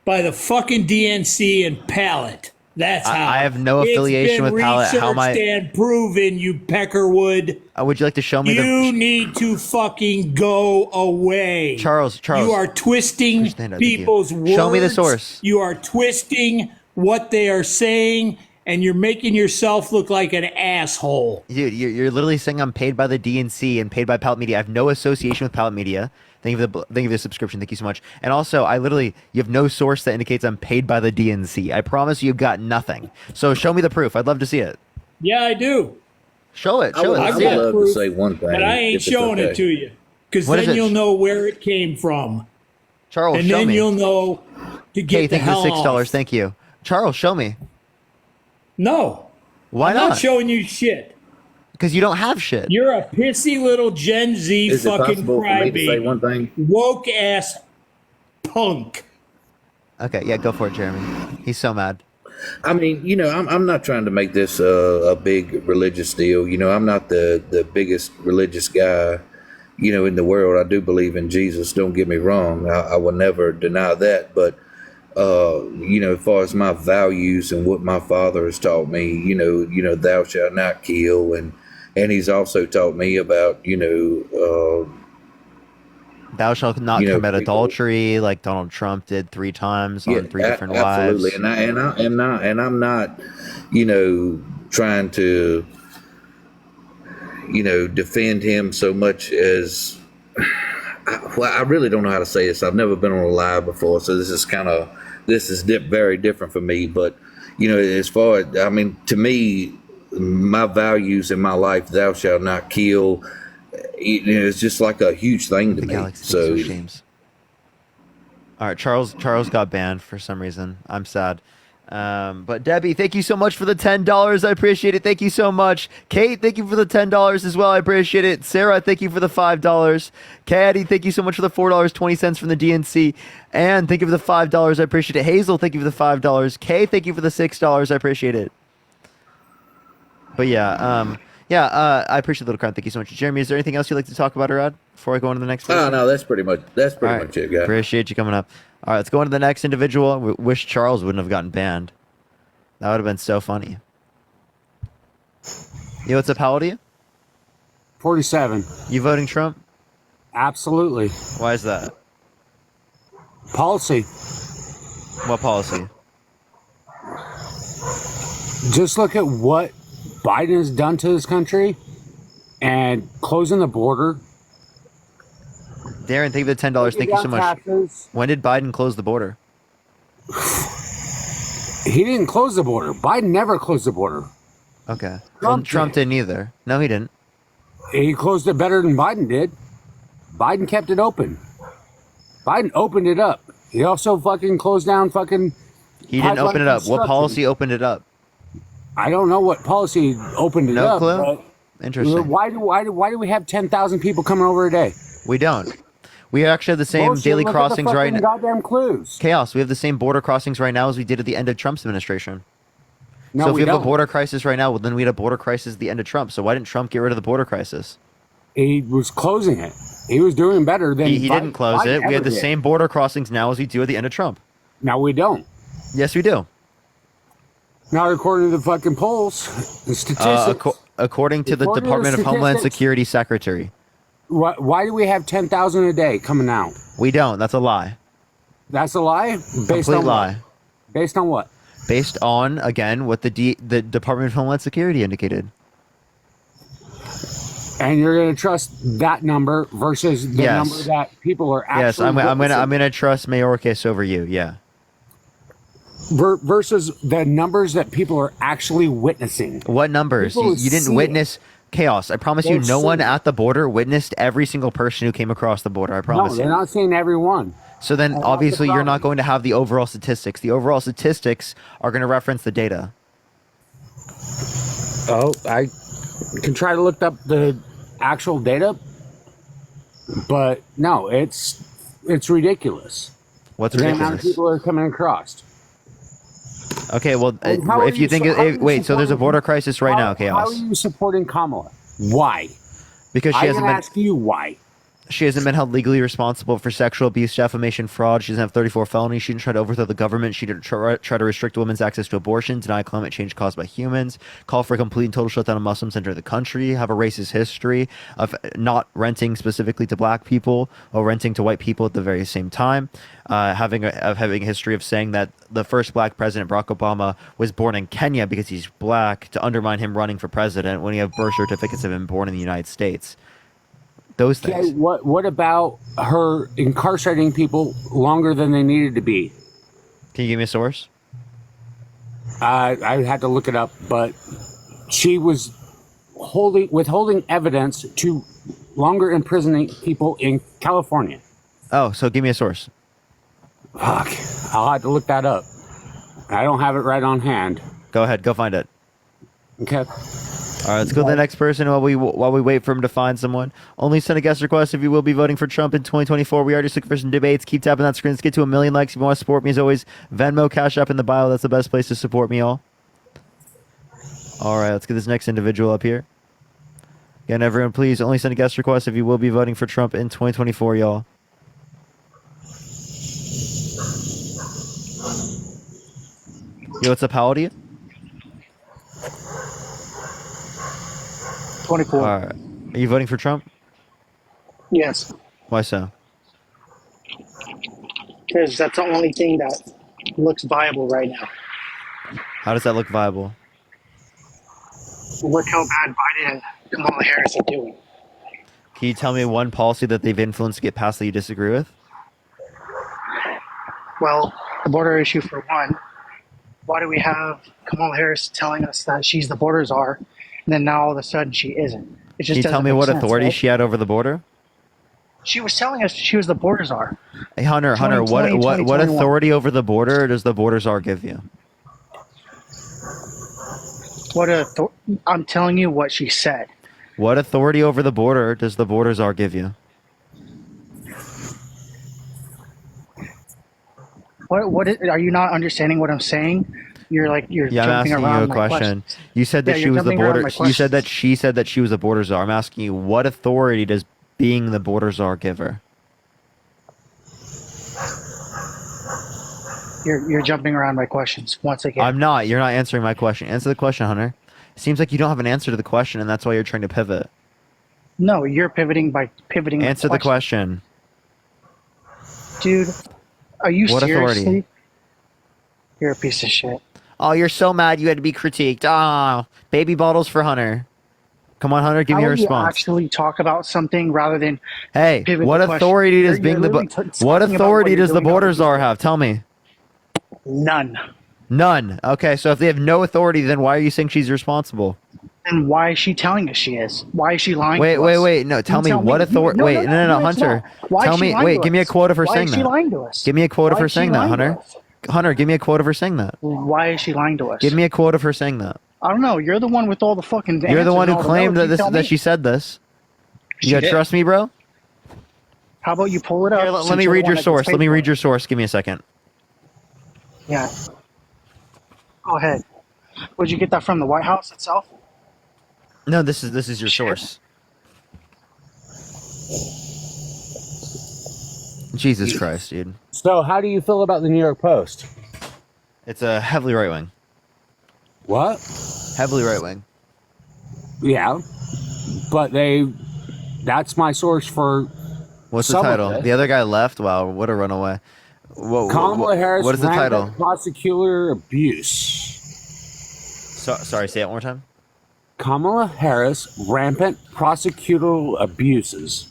By the fucking DNC and Pallet. That's how. I have no affiliation with Pallet. How am I? It's been researched and proven, you Peckerwood. Would you like to show me You need to fucking go away. Charles? You are twisting Stand up, thank you. people's words. Show me the source. You are twisting what they are saying, and you're making yourself look like an asshole. Dude, you're literally saying I'm paid by the DNC and paid by Pallet Media. I have no association with Pallet Media. Thank you for the subscription. Thank you so much. And also, you have no source that indicates I'm paid by the DNC. I promise you've got nothing. So show me the proof. I'd love to see it. Yeah, I do. Show it. I Show would, it. I Let's would see it. love to say one thing, But I ain't if it's showing okay. it to you, because What is then it? you'll know where it came from. Charles, and show then me. you'll know to get Hey, the thank you hell for $6. off. Thank you. Charles, show me. No. Why I'm not? not showing you shit. Because you don't have shit. You're a pissy little Gen Z Is it fucking possible for me to say crybaby. one thing? Woke ass punk. Okay, yeah, go for it, Jeremy. He's so mad. I mean, I'm not trying to make this a big religious deal. I'm not the biggest religious guy, in the world. I do believe in Jesus. Don't get me wrong. I will never deny that. But, as far as my values and what my father has taught me, thou shalt not kill. And he's also taught me about, Thou shalt not You know, commit people- adultery, like Donald Trump did 3 times on 3 different wives. absolutely. And I'm not, trying to, defend him so much as. I really don't know how to say this. I've never been on a live before, so this is very different for me. But as far as to me, my values in my life, thou shalt not kill. It's just like a huge thing to me. So All right, Charles got banned for some reason. I'm sad. But Debbie, thank you so much for the $10. I appreciate it. Thank you so much. Kate, thank you for the $10 as well. I appreciate it. Sarah, thank you for the $5. Caddy, thank you so much for the $4.20 from the DNC. And thank you for the $5. I appreciate it. Hazel, thank you for the $5. Kay, thank you for the $6. I appreciate it. But yeah, I appreciate Little Crown. Thank you so much. Jeremy, is there anything else you'd like to talk about, Arad, before I go on to the next person? no, that's pretty much it, guys. Appreciate you coming up. All right, let's go on to the next individual. We wish Charles wouldn't have gotten banned. That would have been so funny. Yo, what's up? How old are you? 47. You voting Trump? Absolutely. Why is that? Policy. What policy? Just look at what Biden has done to this country and closing the border. Darren, thank you for the $10. Thank you so much. Taxes. When did Biden close the border? He didn't close the border. Biden never closed the border. Okay. Trump didn't either. No, he didn't. He closed it better than Biden did. Biden kept it open. Biden opened it up. He also fucking closed down fucking. He didn't pipeline open it up. What construction. policy opened it up? I don't know what policy opened it No up. clue? but Interesting. Why do we have 10,000 people coming over a day? We don't. We actually have the same Bullshit, daily look at the crossings right fucking now. Goddamn clues. Chaos. We have the same border crossings right now as we did at the end of Trump's administration. No, so if we we have don't. a border crisis right now, well, then we had a border crisis at the end of Trump. So why didn't Trump get rid of the border crisis? He was closing it. He was doing better than He Biden- didn't close Biden it. We had ever the did. same border crossings now as we do at the end of Trump. Now we don't. Yes, we do. Now, according to the fucking polls, the statistics. According to the According to Department of Homeland statistics- Security Secretary. Why do we have 10,000 a day coming out? We don't. That's a lie. That's a lie? Based Complete on lie. What? Based on what? Based on, again, what the Department of Homeland Security indicated. And you're going to trust that number versus the Yes. number that people are actually Yes, I'm witnessing gonna trust Mayorkas over you. Yeah. versus the numbers that people are actually witnessing. What numbers? People You didn't see witness chaos. I promise you, They're no one seeing it. at the border witnessed every single person who came across the border. I No, promise they're you. not seeing every one. So then, That's the obviously, you're not problem. going to have the overall statistics. The overall statistics are going to reference the data. Oh, I can try to look up the actual data, but no, it's ridiculous. What's The amount of ridiculous? people are coming across. Okay, well, And how are if you think, how are you wait, so there's a supporting- border crisis right now, How are chaos, you supporting Kamala? Why? because she I hasn't can been. ask you why. She hasn't been held legally responsible for sexual abuse, defamation, fraud. She doesn't have 34 felonies. She didn't try to overthrow the government. She didn't try to restrict women's access to abortion, deny climate change caused by humans, call for a complete and total shutdown of Muslims entering the country, have a racist history of not renting specifically to black people or renting to white people at the very same time, having a history of saying that the first black president, Barack Obama, was born in Kenya because he's black, to undermine him running for president when you have birth certificates of him born in the United States. Those things. Okay, what about her incarcerating people longer than they needed to be? Can you give me a source? I had to look it up, but she was withholding evidence to longer imprisoning people in California. Oh, so give me a source. Fuck, I'll have to look that up. I don't have it right on hand. Go ahead, go find it. Okay. All right, let's go to the next person while we wait for him to find someone. Only send a guest request if you will be voting for Trump in 2024. We already looking for some debates. Keep tapping that screen. Let's get to 1 million likes. If you want to support me, as always, Venmo, Cash App in the bio. That's the best place to support me, all. All right, let's get this next individual up here. Again, everyone, please only send a guest request if you will be voting for Trump in 2024, y'all. Yo, what's up? How old are you? 24. All right. Are you voting for Trump? Yes, Why so? because that's the only thing that looks viable right now. How does that look viable? Look how bad Biden and Kamala Harris are doing. Can you tell me one policy that they've influenced to get passed that you disagree with? Well, the border issue for one. Why do we have Kamala Harris telling us that she's the border czar, and then now all of a sudden she isn't? It just Can you tell doesn't me make what sense, authority right? she had over the border? She was telling us she was the border czar. Hey, Hunter, 2020, what 2021. authority over the border does the border czar give you? I'm telling you what she said. What authority over the border does the border czar give you? Are you not understanding what I'm saying? You're Yeah, I'm jumping asking around you a my question. questions. You said that Yeah, she you're was the jumping around border. my You said that questions. she said that she was a border czar. I'm asking you, what authority does being the border czar give her? You're jumping around my questions once again. I'm not. You're not answering my question. Answer the question, Hunter. It seems like you don't have an answer to the question, and that's why you're trying to pivot. No, you're pivoting by pivoting. Answer the question. Dude, are you What authority? seriously? You're a piece of shit. Oh, you're so mad you had to be critiqued. Oh, baby bottles for Hunter. Come on, Hunter, give me How a would you response. actually talk about something rather than Hey, pivot what the question? authority does You're being the literally what talking about authority what you're does the doing border on czar have? Tell me. None. None. Okay, so if they have no authority, then why are you saying she's responsible? And why is she telling us she is? Why is she lying? Wait, to wait, us? wait. No, tell You me what authority. No, Wait, no, it's Hunter. not. Why Tell is she me. lying Wait, to give me a us? quote of her Why saying is she that. lying to us? Give me a quote of Why her is she saying that, lying to Hunter. us? Hunter, give me a quote of her saying that. Why is she lying to us? Give me a quote of her saying that. I don't know. You're the one with all the fucking. You're the answers one and who all the claimed notes. that You tell that me. she said this. She You gotta did. trust me, bro. How about you pull it up? Here, let since me you're the read one your that gets source. paid Let me for read it? your source. Give me a second. Yeah. Go ahead. Would you get that from the White House itself? No, this is your source. Jesus Christ, dude. So, how do you feel about the New York Post? It's a heavily right wing. What? Heavily right wing. Yeah, but that's my source for. What's the some of title? this. The other guy left. Wow, what a runaway. Kamala Harris. What is the rampant title? Prosecutor abuse. Sorry, say it one more time. Kamala Harris rampant prosecutorial abuses.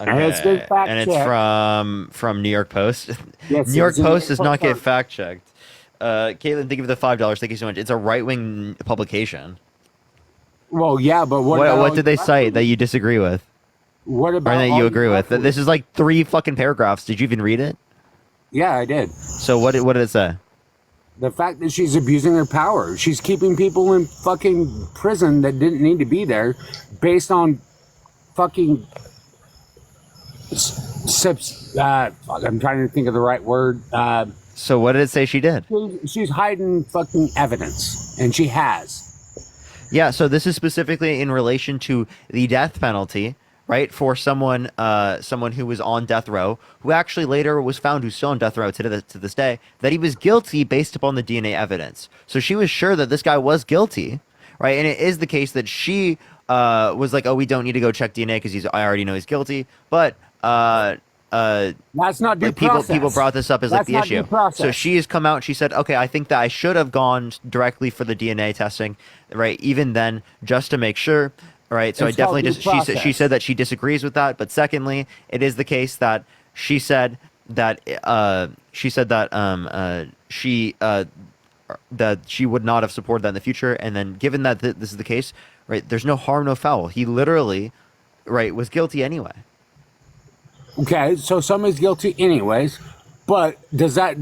Okay. And it's been fact And it's checked. from New York Post. Yes, New York it's in Post New does York not get Post. fact checked. Caitlin, thank you for the $5. Thank you so much. It's a right wing publication. Well, yeah, but what? What did they cite that you disagree with? What Or about that all you the agree with? left This is like 3 fucking paragraphs. Did you even read it? Yeah, I did. So what did it say? The fact that she's abusing her power. She's keeping people in fucking prison that didn't need to be there based on fucking I'm trying to think of the right word. So what did it say she did? She's hiding fucking evidence, and she has. Yeah, so this is specifically in relation to the death penalty, right? For someone who was on death row, who actually later was found who's still on death row to this day, that he was guilty based upon the DNA evidence. So she was sure that this guy was guilty, right? And it is the case that she was like, oh, we don't need to go check DNA because I already know he's guilty. But that's not due like process. people brought this up as like That's the not issue. due process. So she has come out and she said, okay, I think that I should have gone directly for the DNA testing, right? Even then, just to make sure, right? So It's I definitely called just due she process. said that she disagrees with that. But secondly, it is the case that she said that that she would not have supported that in the future. And then given that this is the case, right? There's no harm, no foul. He literally, right, was guilty anyway. Okay, so somebody's guilty anyways, but does that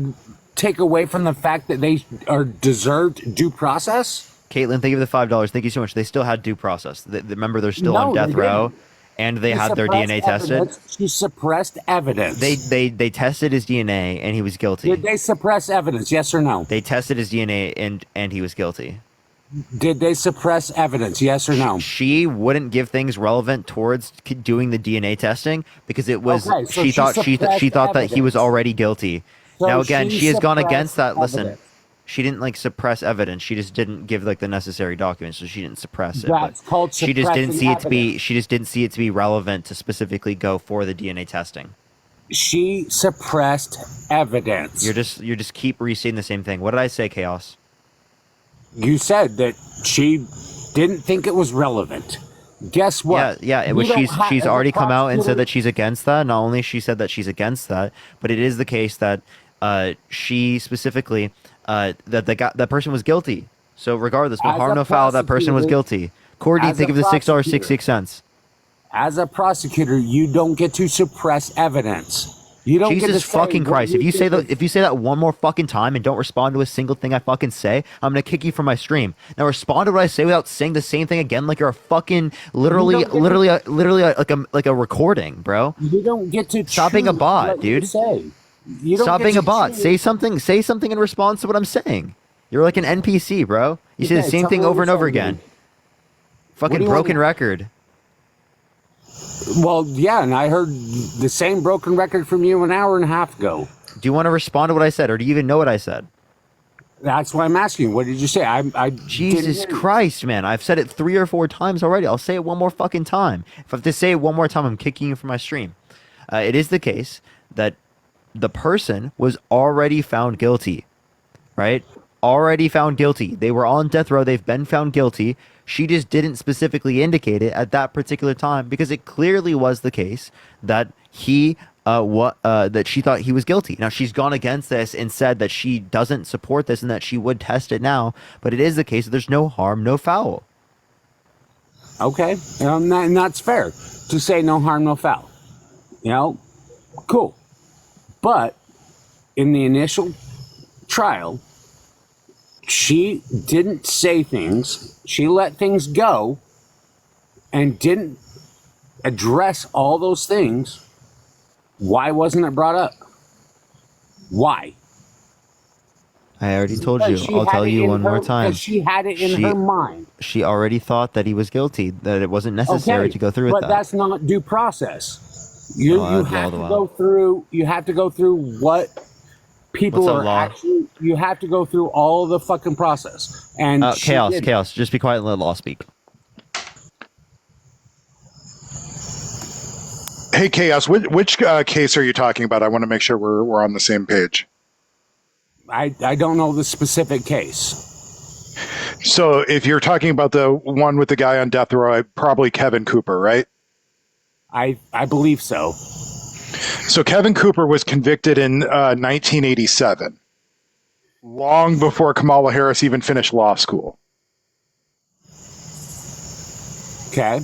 take away from the fact that they are deserved due process? Caitlin, thank you for the $5. Thank you so much. They still had due process. Remember, they're still No, on death they row, didn't. and they She had their suppressed DNA tested. evidence. She suppressed evidence. They tested his DNA, and he was guilty. Did they suppress evidence? Yes or no? They tested his DNA, and he was guilty. Did they suppress evidence? Yes or no? She wouldn't give things relevant towards doing the DNA testing because it was Okay, so she she thought that he was suppressed already guilty. So Now again, she has gone against suppressed that. Listen, evidence. she didn't like suppress evidence. She just didn't give like the necessary documents, so she didn't suppress it. That's but called she just didn't see it to be. evidence. She just didn't see it to be relevant to specifically go for the DNA testing. She suppressed evidence. You're just keep restating the same thing. What did I say, Chaos? You said that she didn't think it was relevant. Guess what? Yeah. You don't have- She's as a already come out and said prosecutor- that she's against that. Not only she said that she's against that, but it is the case that she specifically that that person was guilty. So regardless, no As harm, a no foul. That person was prosecutor- guilty. Cordy, as think a of the $6.66. prosecutor- As a prosecutor, you don't get to suppress evidence. You don't get to Jesus say fucking what Christ! you If you think say that one more fucking time and don't respond to a single thing I fucking say, I'm gonna kick you from my stream. Now respond to what I say without saying the same thing again, like you're a fucking literally like a recording, bro. You don't get to Stop being a choose bot, what you dude. say. You don't Stop get being to a bot. choose. Say something in response to what I'm saying. You're like an NPC, bro. You say the Okay, same tell thing me what over and you're over saying, again. dude. Fucking do you want broken me- record. Well, yeah, and I heard the same broken record from you an hour and a half ago. Do you want to respond to what I said, or do you even know what I said? That's why I'm asking. What did you say? I Jesus didn't hear you. Christ, man. I've said it 3 or 4 times already. I'll say it one more fucking time. If I have to say it one more time, I'm kicking you from my stream. It is the case that the person was already found guilty, right? Already found guilty. They were on death row. They've been found guilty. She just didn't specifically indicate it at that particular time because it clearly was the case that that she thought he was guilty. Now she's gone against this and said that she doesn't support this and that she would test it now. But it is the case that there's no harm, no foul. Okay, and that's fair to say no harm, no foul. You know, cool. But in the initial trial, she didn't say things, she let things go, and didn't address all those things, why wasn't it brought up? Why? I already told Because you. she I'll had tell it you in one her- more time. because she had it in her mind. She already thought that he was guilty, that it wasn't necessary Okay, to go through but with that. that's not due process. You Oh, you that's have all to the go through. You have to go through what people What's up, are law? actually. You have to go through all of the fucking process. And she Chaos, didn't. chaos. Just be quiet and let law speak. Hey, Chaos, which case are you talking about? I want to make sure we're on the same page. I don't know the specific case. So if you're talking about the one with the guy on death row, probably Kevin Cooper, right? I believe so. So Kevin Cooper was convicted in 1987, long before Kamala Harris even finished law school. Okay.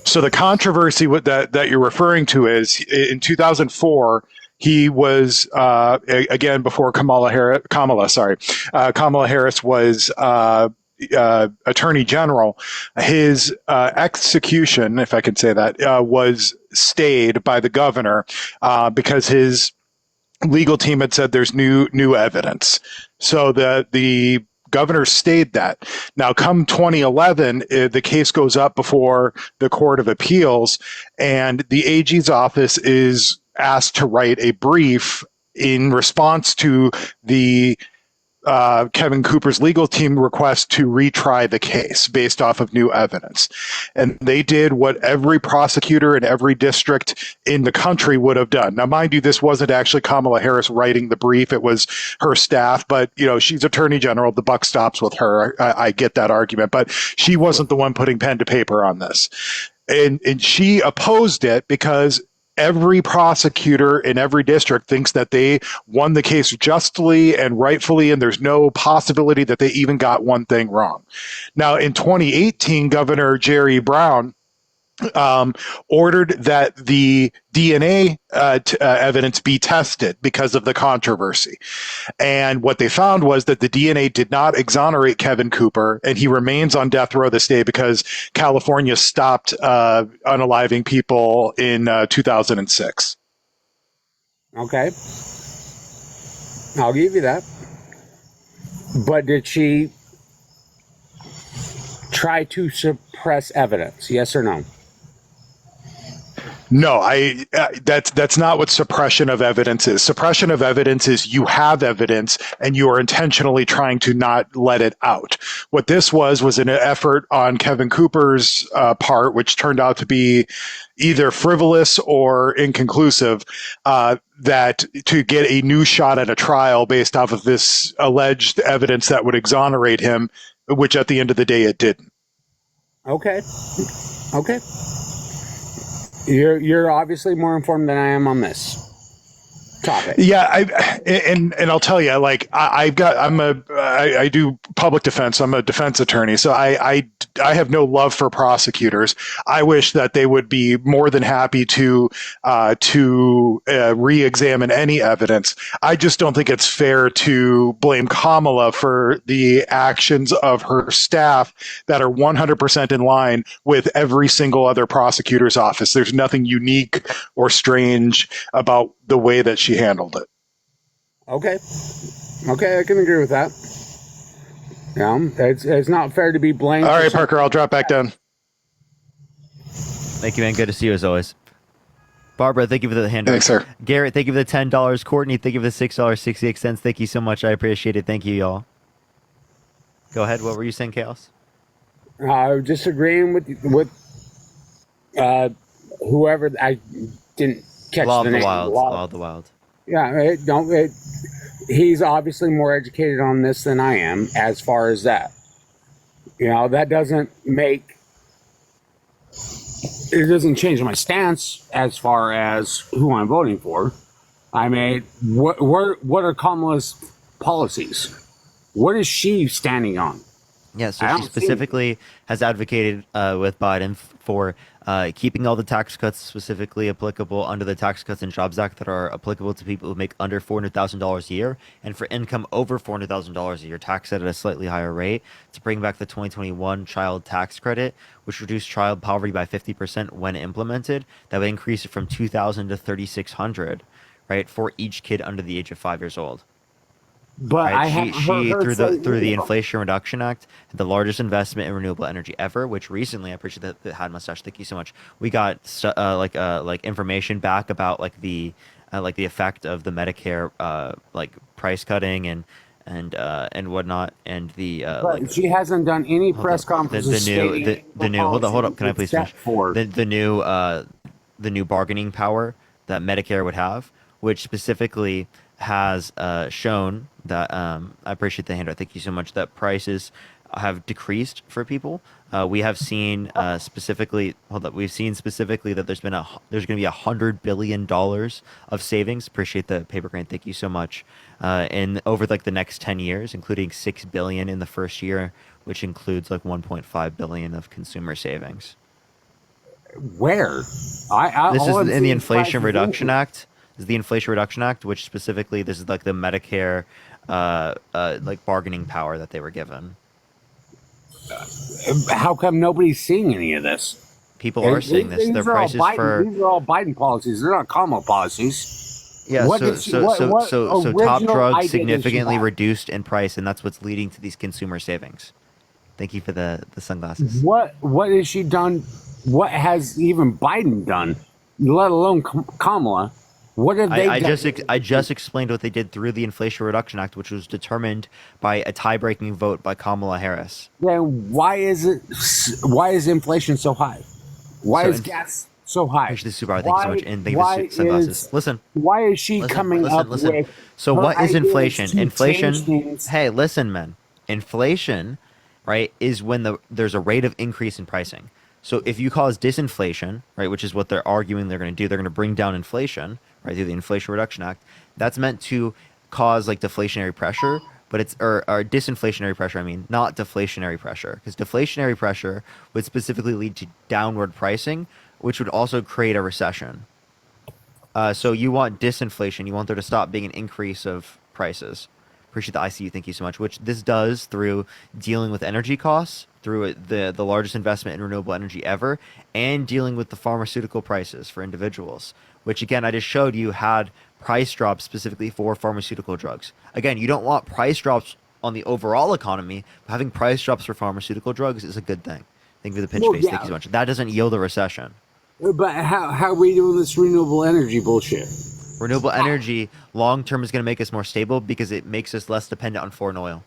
So the controversy with that you're referring to is in 2004, he was again before Kamala Harris was Attorney General. His execution, if I can say that, was stayed by the governor because his legal team had said there's new evidence. So the governor stayed that. Now, come 2011, the case goes up before the Court of Appeals, and the AG's office is asked to write a brief in response to the Kevin Cooper's legal team request to retry the case based off of new evidence. And they did what every prosecutor in every district in the country would have done. Now, mind you, this wasn't actually Kamala Harris writing the brief. It was her staff, but she's Attorney General. The buck stops with her. I get that argument, but she wasn't the one putting pen to paper on this. And she opposed it because every prosecutor in every district thinks that they won the case justly and rightfully, and there's no possibility that they even got one thing wrong. Now, in 2018, Governor Jerry Brown ordered that the DNA evidence be tested because of the controversy. And what they found was that the DNA did not exonerate Kevin Cooper, and he remains on death row this day because California stopped unaliving people in 2006. Okay. I'll give you that. But did she try to suppress evidence? Yes or no? No, that's not what suppression of evidence is. Suppression of evidence is you have evidence and you are intentionally trying to not let it out. What this was an effort on Kevin Cooper's part, which turned out to be either frivolous or inconclusive, that to get a new shot at a trial based off of this alleged evidence that would exonerate him, which at the end of the day it didn't. Okay. Okay. You're obviously more informed than I am on this topic. Yeah, and I'll tell you, like I do public defense. I'm a defense attorney, so I have no love for prosecutors. I wish that they would be more than happy to re-examine any evidence. I just don't think it's fair to blame Kamala for the actions of her staff that are 100% in line with every single other prosecutor's office. There's nothing unique or strange about the way that she handled it. Okay, I can agree with that. Yeah, it's not fair to be blamed. All right, Parker, I'll drop back down. Thank you, man. Good to see you as always. Barbara, thank you for the hand. Thanks, sir. Garrett, thank you for the $10. Courtney, thank you for the $6.68. Thank you so much. I appreciate it. Thank you, y'all. Go ahead. What were you saying, Chaos? Disagreeing with whoever. I didn't catch Law the of the name. Wild. Law of the Wild. Yeah, he's obviously more educated on this than I am as far as that. That doesn't change my stance as far as who I'm voting for. I mean, what are Kamala's policies? What is she standing on? Yeah, so she specifically has advocated with Biden for keeping all the tax cuts specifically applicable under the Tax Cuts and Jobs Act that are applicable to people who make under $400,000 a year, and for income over $400,000 a year, taxed at a slightly higher rate, to bring back the 2021 child tax credit, which reduced child poverty by 50% when implemented. That would increase it from 2,000 to 3,600, right, for each kid under the age of 5 years old. But I Right? haven't heard her Through the say Inflation Reduction Act, the largest investment in renewable energy ever. Which recently, I appreciate that the Had Mustache. Thank you so much. We got like information back about like the effect of the Medicare like price cutting and whatnot, and the But she hasn't done any press the conferences. the new hold on, can I please finish? The new bargaining power that Medicare would have, which specifically has shown that I appreciate the handout. Thank you so much. That prices have decreased for people. We have seen specifically. Hold up. We've seen specifically that there's going to be $100 billion of savings. Appreciate the paper grant. Thank you so much. And over like the next 10 years, including $6 billion in the first year, which includes like $1.5 billion of consumer savings. Where? This all is I'm in seeing the is Inflation prices Reduction increase. Act. This is the Inflation Reduction Act, which specifically this is like the Medicare like bargaining power that they were given. How come nobody's seeing any of this? People are seeing this. Their prices for These are all Biden policies. They're not Kamala policies. yeah. What So did she- so what- so what so so top original idea drugs did she significantly have? reduced in price, and that's what's leading to these consumer savings. Thank you for the sunglasses. What has she done? What has even Biden done? Let alone Kamala? What have they I done? I just explained what they did through the Inflation Reduction Act, which was determined by a tie-breaking vote by Kamala Harris. Then why is inflation so high? Why So is gas so high? Actually, Subaru, thank you so much, and thank you for the sunglasses. Listen. Why is she coming up with? So her what is ideas inflation? to Inflation. change things? Hey, listen, man. Inflation, right, is when there's a rate of increase in pricing. So if you cause disinflation, right, which is what they're arguing they're going to do, they're going to bring down inflation, right, through the Inflation Reduction Act. That's meant to cause like deflationary pressure, but it's or disinflationary pressure. I mean, not deflationary pressure, because deflationary pressure would specifically lead to downward pricing, which would also create a recession. So you want disinflation. You want there to stop being an increase of prices. Appreciate the ICU. Thank you so much. Which this does through dealing with energy costs, through the largest investment in renewable energy ever, and dealing with the pharmaceutical prices for individuals. Which again, I just showed you had price drops specifically for pharmaceutical drugs. Again, you don't want price drops on the overall economy, but having price drops for pharmaceutical drugs is a good thing. Thank you for the pinch Well, face. yeah. Thank you so much. That doesn't yield a recession. But how are we doing this renewable energy bullshit? Renewable energy long term is going to make us more stable because it makes us less dependent on foreign oil.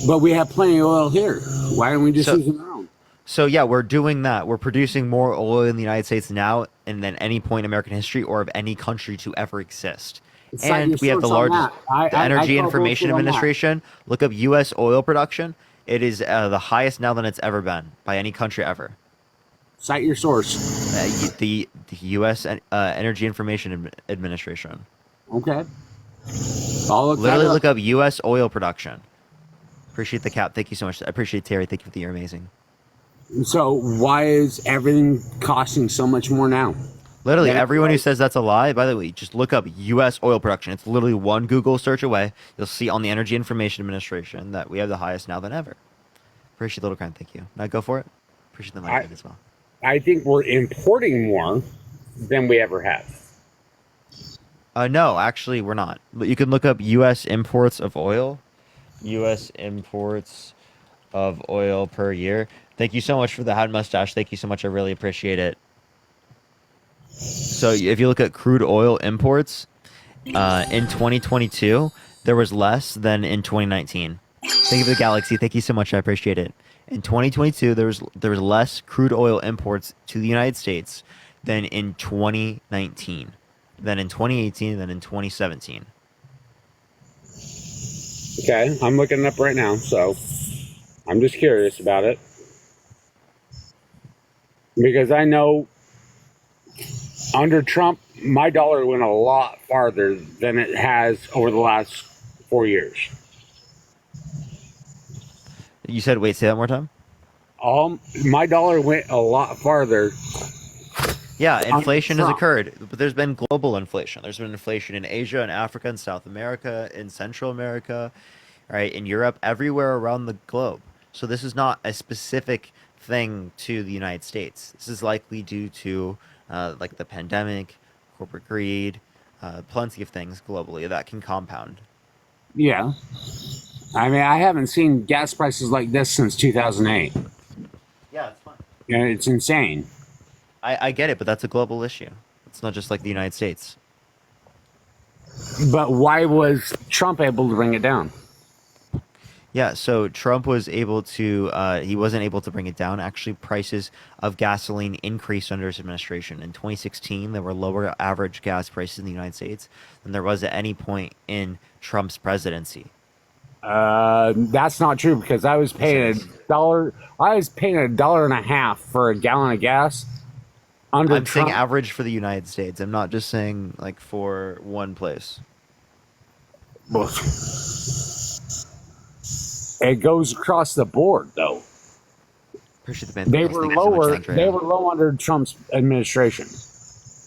But we have plenty of oil here. Why aren't we just using our own? So yeah, we're doing that. We're producing more oil in the United States now than any point in American history or of any country to ever exist. Cite And your we have the source on largest, that. the I Energy call Information bullshit on that. Administration. Look up U.S. oil production. It is the highest now than it's ever been by any country ever. Cite your source. The U.S. Energy Information Administration. Okay. I'll look Literally that up. look up U.S. oil production. Appreciate the cap. Thank you so much. I appreciate Terry. Thank you for the you're amazing. So why is everything costing so much more now? Literally, Yeah, everyone who right. says that's a lie, by the way, just look up U.S. oil production. It's literally one Google search away. You'll see on the Energy Information Administration that we have the highest now than ever. Appreciate Little Crown. Thank you. Now go for it. Appreciate the money as well. I think we're importing more than we ever have. No, actually, we're not. But you can look up U.S. imports of oil. U.S. imports of oil per year. Thank you so much for the hat mustache. Thank you so much. I really appreciate it. So if you look at crude oil imports in 2022, there was less than in 2019. Thank you for the galaxy. Thank you so much. I appreciate it. In 2022, there was less crude oil imports to the United States than in 2019, than in 2018, than in 2017. Okay, I'm looking it up right now, so I'm just curious about it. Because I know under Trump, my dollar went a lot farther than it has over the last 4 years. You said, wait, say that one more time? My dollar went a lot farther. Yeah, inflation has Trump. occurred, but there's been global inflation. There's been inflation in Asia and Africa and South America, in Central America, right, in Europe, everywhere around the globe. So this is not a specific thing to the United States. This is likely due to like the pandemic, corporate greed, plenty of things globally that can compound. Yeah. I mean, I haven't seen gas prices like this since 2008. Yeah, it's fine. You know, it's insane. I get it, but that's a global issue. It's not just like the United States. But why was Trump able to bring it down? Yeah, so Trump was able to, he wasn't able to bring it down. Actually, prices of gasoline increased under his administration. In 2016, there were lower average gas prices in the United States than there was at any point in Trump's presidency. That's not true because I was paying $1. I was paying $1.50 for a gallon of gas. Under I'm Trump. saying average for the United States. I'm not just saying like for one place. It goes across the board, though. Appreciate the They were lower. They were low under Trump's administration,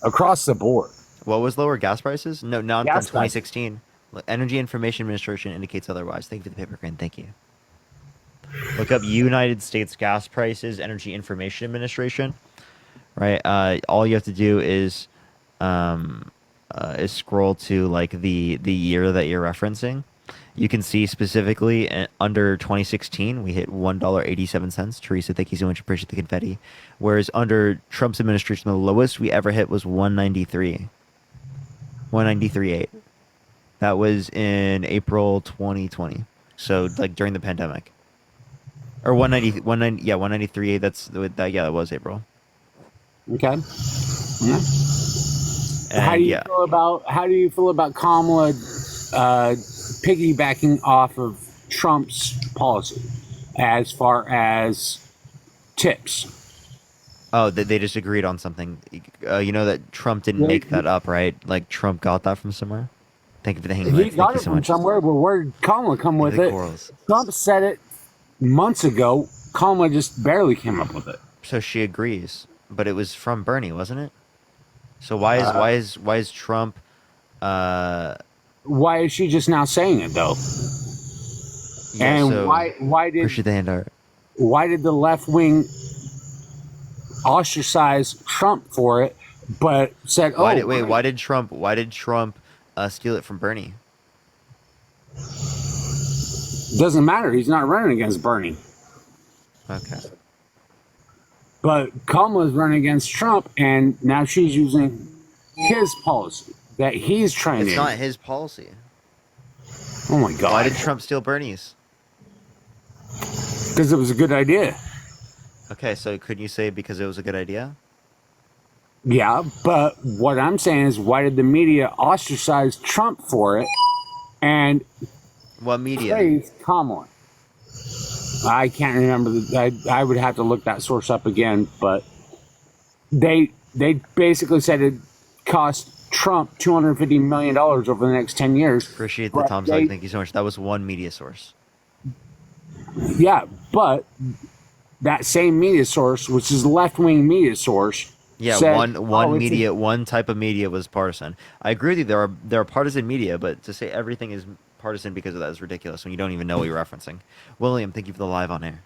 across the board. What was lower gas prices? No, not Gas from 2016. Energy Information Administration indicates otherwise. Thank you for the paper crane. Thank you. Look up United States gas prices, Energy Information Administration. Right. All you have to do is scroll to like the year that you're referencing. You can see specifically under 2016 we hit $1.87. Teresa, thank you so much. Appreciate the confetti. Whereas under Trump's administration, the lowest we ever hit was 193.8. That was in April 2020. So like during the pandemic. Or 193.8. That was April. Okay. Yeah. How do you feel about Kamala piggybacking off of Trump's policy as far as tips? Oh, they just agreed on something. You know that Trump didn't make that up, right? Like Trump got that from somewhere. Thank you for the hanging. He got it from somewhere, but where did Kamala come with it? Corals. Trump said it months ago. Kamala just barely came up with it. So she agrees. But it was from Bernie, wasn't it? So why is Trump? Why is she just now saying it though? Yeah, and so why did appreciate the hand art. Why did the left wing ostracize Trump for it, but said, Why did Trump steal it from Bernie? Doesn't matter. He's not running against Bernie. Okay. But Kamala's running against Trump, and now she's using his policy that he's trying to. It's not his policy. Oh my God. Why did Trump steal Bernie's? Because it was a good idea. Okay, so couldn't you say because it was a good idea? Yeah, but what I'm saying is, why did the media ostracize Trump for it and what media? praise Kamala? I can't remember. I would have to look that source up again, but they basically said it cost Trump $250 million over the next 10 years. Appreciate the Tom Selleck. Thank you so much. That was one media source. Yeah, but that same media source, which is left-wing media source, yeah, said, one type of media was partisan. I agree with you. There are partisan media, but to say everything is partisan because of that is ridiculous when you don't even know what you're referencing. William, thank you for the live on air.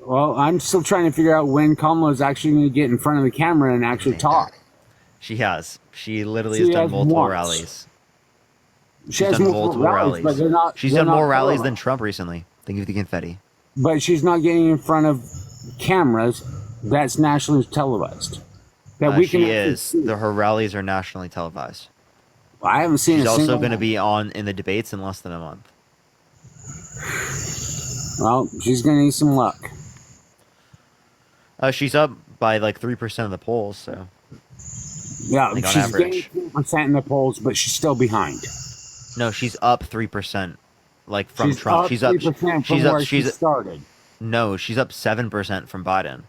Well, I'm still trying to figure out when Kamala is actually going to get in front of the camera and actually talk. She has. She literally has done multiple rallies. She has multiple rallies, but they're not. She's done more rallies than Trump recently. Thank you for the confetti. But she's not getting in front of cameras that's nationally televised. That we can. She is. Her rallies are nationally televised. I haven't seen. She's also going to be in the debates in less than a month. Well, she's going to need some luck. She's up by like 3% of the polls, so. Yeah, like she's getting 3% in the polls, but she's still behind. No, she's up 3%, like from she's Trump. Up she's up. 3% She's from up. where she started. No, she's up 7% from Biden.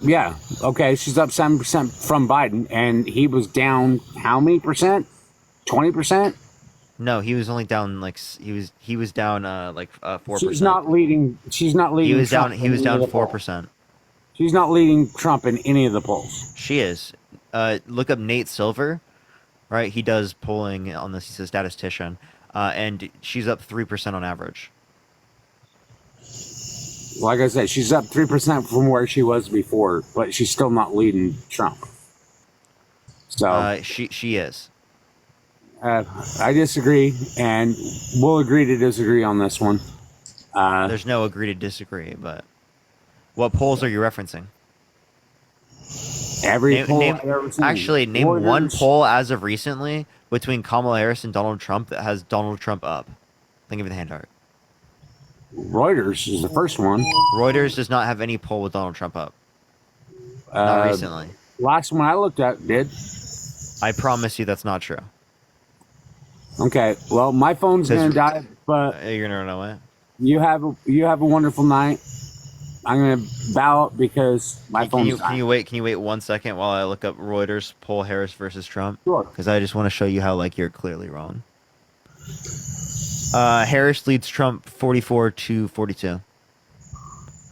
Yeah. Okay. She's up 7% from Biden, and he was down how many percent? 20%. No, he was only down like he was down 4%. She's not leading. She's not leading. He was Trump down. He in was any of down the polls. 4%. She's not leading Trump in any of the polls. She is. Look up Nate Silver, right? He does polling on this. He's a statistician, and she's up 3% on average. Like I said, she's up 3% from where she was before, but she's still not leading Trump. So she is. I disagree, and we'll agree to disagree on this one. There's no agree to disagree, but what polls are you referencing? Every poll I've ever seen. Actually, name Reuters. one poll as of recently between Kamala Harris and Donald Trump that has Donald Trump up. Think of the hand art. Reuters is the first one. Reuters does not have any poll with Donald Trump up. Not recently. Last one I looked at did. I promise you that's not true. Okay, well, my phone's Says- gonna die, but You're gonna run away. you have a wonderful night. I'm gonna bow out because my Can phone's you dying. wait? Can you wait 1 second while I look up Reuters poll Harris versus Trump? Sure. Because I just want to show you how you're clearly wrong. Harris leads Trump 44-42.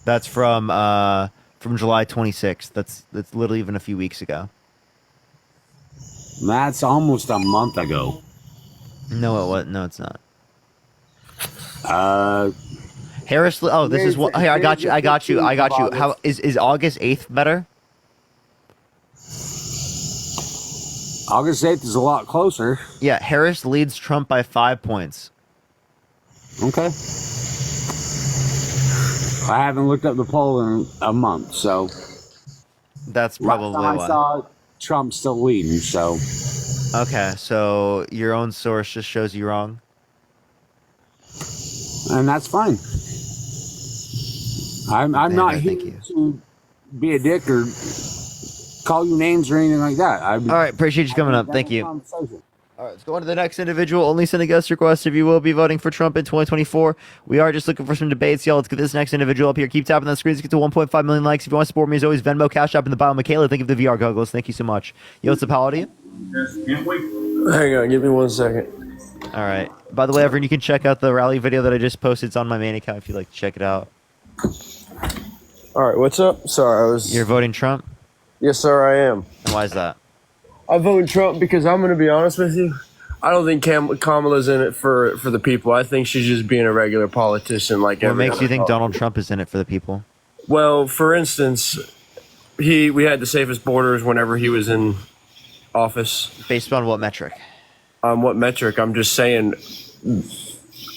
That's from July 26th. That's literally even a few weeks ago. That's almost a month ago. No, it was. No, it's not. Harris. Oh, this is what. Hey, I got you. How is August 8th better? August 8th is a lot closer. Yeah, Harris leads Trump by 5 points. Okay. I haven't looked up the poll in a month, so That's probably last time I why. saw Trump still leading. So Okay, so your own source just shows you wrong. and that's fine. I'm not here to be a dick or call you names or anything like that. All right, appreciate you coming up. Thank you. All right, let's go on to the next individual. Only send a guest request if you will be voting for Trump in 2024. We are just looking for some debates, y'all. Let's get this next individual up here. Keep tapping the screen to get to 1.5 million likes. If you want to support me, as always, Venmo, Cash App in the bio. Michaela, think of the VR goggles. Thank you so much. Yo, what's up, how old are you? Hang on, give me 1 second. All right. By the way, everyone, you can check out the rally video that I just posted. It's on my main account if you'd like to check it out. All right, what's up? Sorry, I was. You're voting Trump? Yes, sir, I am. And why is that? I vote Trump because I'm going to be honest with you. I don't think Kamala's in it for the people. I think she's just being a regular politician like What every makes other you think politician. Donald Trump is in it for the people? Well, for instance, we had the safest borders whenever he was in office. Based on what metric? What metric? I'm just saying.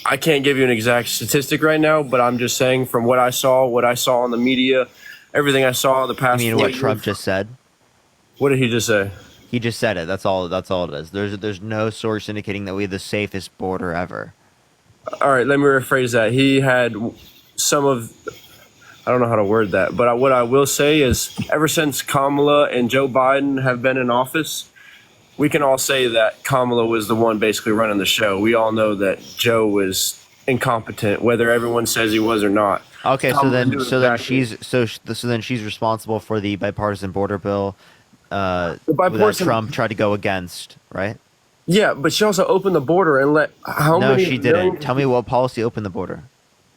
I can't give you an exact statistic right now, but I'm just saying from what I saw on the media, everything I saw the past. You mean 4 what years- Trump just said? What did he just say? He just said it. That's all it is. There's no source indicating that we have the safest border ever. All right, let me rephrase that. He had some of, I don't know how to word that, but what I will say is ever since Kamala and Joe Biden have been in office, we can all say that Kamala was the one basically running the show. We all know that Joe was incompetent, whether everyone says he was or not. Okay, Kamala knew so then exactly. she's responsible for the bipartisan border bill that bipartisan- Trump tried to go against, right? Yeah, but she also opened the border and let how No, many? she didn't. million- Tell me what policy opened the border.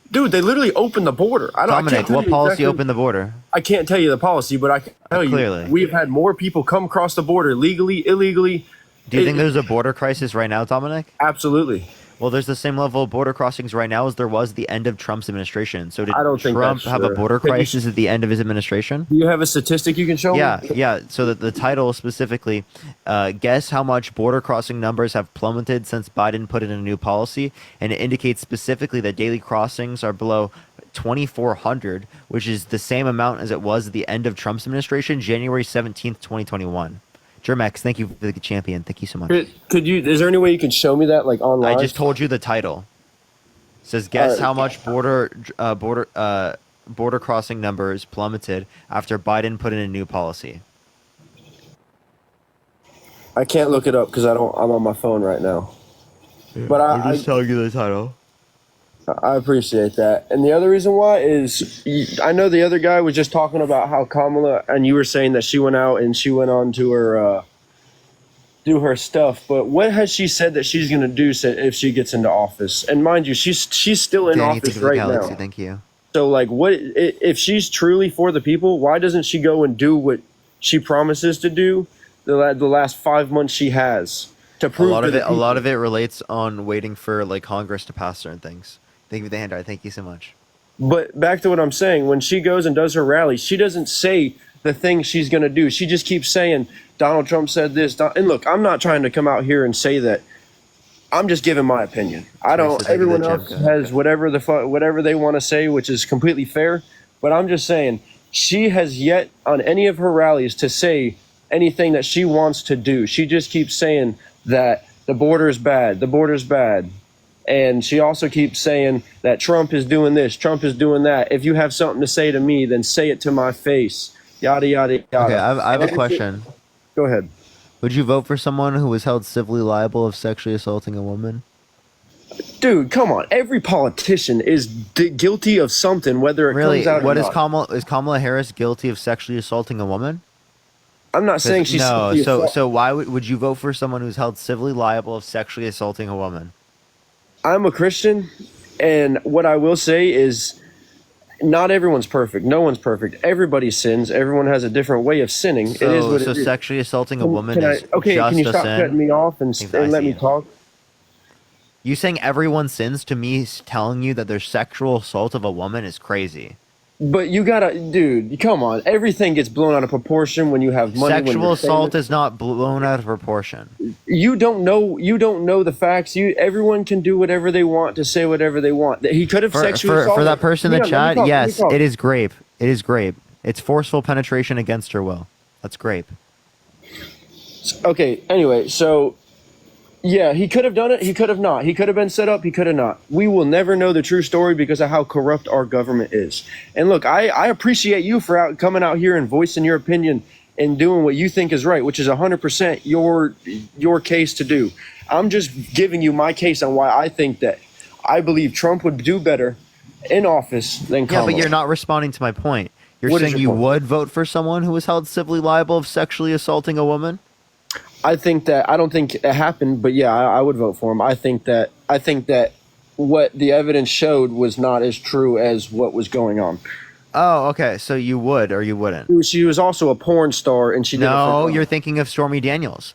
Dude, they literally opened the border. I Dominic, can't tell what you policy exactly- opened the border? I can't tell you the policy, but I can tell you Clearly. we've had more people come across the border legally, illegally. Do you think there's a border crisis right now, Dominic? Absolutely. Well, there's the same level of border crossings right now as there was at the end of Trump's administration. So did I don't think Trump that's have a true. border Could you- crisis at the end of his administration? Do you have a statistic you can show Yeah, me? yeah. So that the title specifically, guess how much border crossing numbers have plummeted since Biden put in a new policy, and it indicates specifically that daily crossings are below 2,400, which is the same amount as it was at the end of Trump's administration, January 17th, 2021. Germex, thank you for the champion. Thank you so much. Could you? Is there any way you can show me that, like online? I just told you the title. It says guess Alright. how much border crossing numbers plummeted after Biden put in a new policy. I can't look it up because I'm on my phone right now. But I'm just telling you the title. I appreciate that. And the other reason why is I know the other guy was just talking about how Kamala, and you were saying that she went out and she went on to her do her stuff, but what has she said that she's going to do if she gets into office? And mind you, she's still in Danny, office thank you for the right galaxy. now. Thank you. So like, if she's truly for the people? Why doesn't she go and do what she promises to do the last 5 months she has to prove A lot of it relates on waiting for like Congress to pass certain things. Thank you for the handout. Thank you so much. But back to what I'm saying, when she goes and does her rally, she doesn't say the thing she's going to do. She just keeps saying, Donald Trump said this. And look, I'm not trying to come out here and say that. I'm just giving my opinion. Everyone else has whatever they want to say, which is completely fair. But I'm just saying, she has yet on any of her rallies to say anything that she wants to do. She just keeps saying that the border is bad. The border is bad. And she also keeps saying that Trump is doing this, Trump is doing that. If you have something to say to me, then say it to my face. Yada, yada, yada. Okay, I have a question. Go ahead. Would you vote for someone who was held civilly liable of sexually assaulting a woman? Dude, come on. Every politician is guilty of something, whether it Really? comes out What or is not. Is Kamala Harris guilty of sexually assaulting a woman? I'm not saying she's no. sexually assault- So why would you vote for someone who's held civilly liable of sexually assaulting a woman? I'm a Christian, and what I will say is not everyone's perfect. No one's perfect. Everybody sins. Everyone has a different way of sinning. It is what So it is. sexually assaulting a woman Can I- is okay, just can you a stop sin? cutting me off and let me talk? You saying everyone sins to me telling you that there's sexual assault of a woman is crazy. But you gotta, dude, come on. Everything gets blown out of proportion when you have money. when Sexual you're assault famous. is not blown out of proportion. You don't know the facts. Everyone can do whatever they want to say whatever they want. He could have sexually assaulted. For that person in the Hang on, let me chat, talk, let me yes, talk. it is grape. It is grape. It's forceful penetration against her will. That's grape. Okay, anyway, so yeah, he could have done it, he could have not. He could have been set up, he could have not. We will never know the true story because of how corrupt our government is. And look, I appreciate you for coming out here and voicing your opinion and doing what you think is right, which is 100% your case to do. I'm just giving you my case on why I think that I believe Trump would do better in office than Yeah, Kamala. but you're not responding to my point. You're What is saying your you point? would vote for someone who was held civilly liable of sexually assaulting a woman? I don't think it happened, but yeah, I would vote for him. I think that what the evidence showed was not as true as what was going on. Oh, okay. So you would or you wouldn't? She was also a porn star, and she did it No, for you're thinking of Stormy Daniels.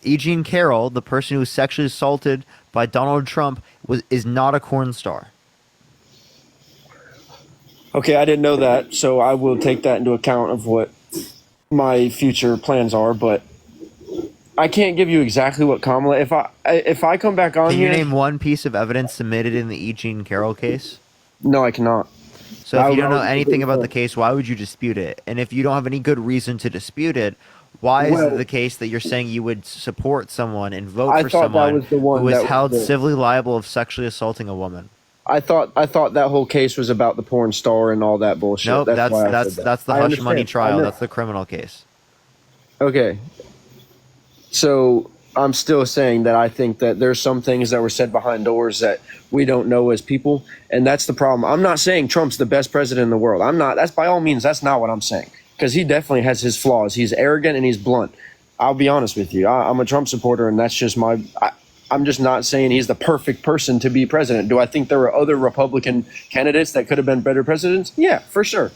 E. Jean Carroll, the person who was sexually assaulted by Donald Trump, is not a porn star. Okay, I didn't know that, so I will take that into account of what my future plans are. But I can't give you exactly what Kamala. If I come back on Can here, you name one piece of evidence submitted in the E. Jean Carroll case? No, I cannot. So if you don't know anything about the case, why would you dispute it? And if you don't have any good reason to dispute it, why is it the case that you're saying you would support someone and vote I for thought that someone was the one who was that was held the- civilly liable of sexually assaulting a woman? I thought that whole case was about the porn star and all that bullshit. Nope, why I said that's that. the I hush money understand. trial. I know. That's the criminal case. Okay. So I'm still saying that I think that there's some things that were said behind doors that we don't know as people, and that's the problem. I'm not saying Trump's the best president in the world. I'm not. That's by all means. That's not what I'm saying, because he definitely has his flaws. He's arrogant and he's blunt. I'll be honest with you. I'm a Trump supporter, and that's just my. I'm just not saying he's the perfect person to be president. Do I think there were other Republican candidates that could have been better presidents? Yeah, for sure.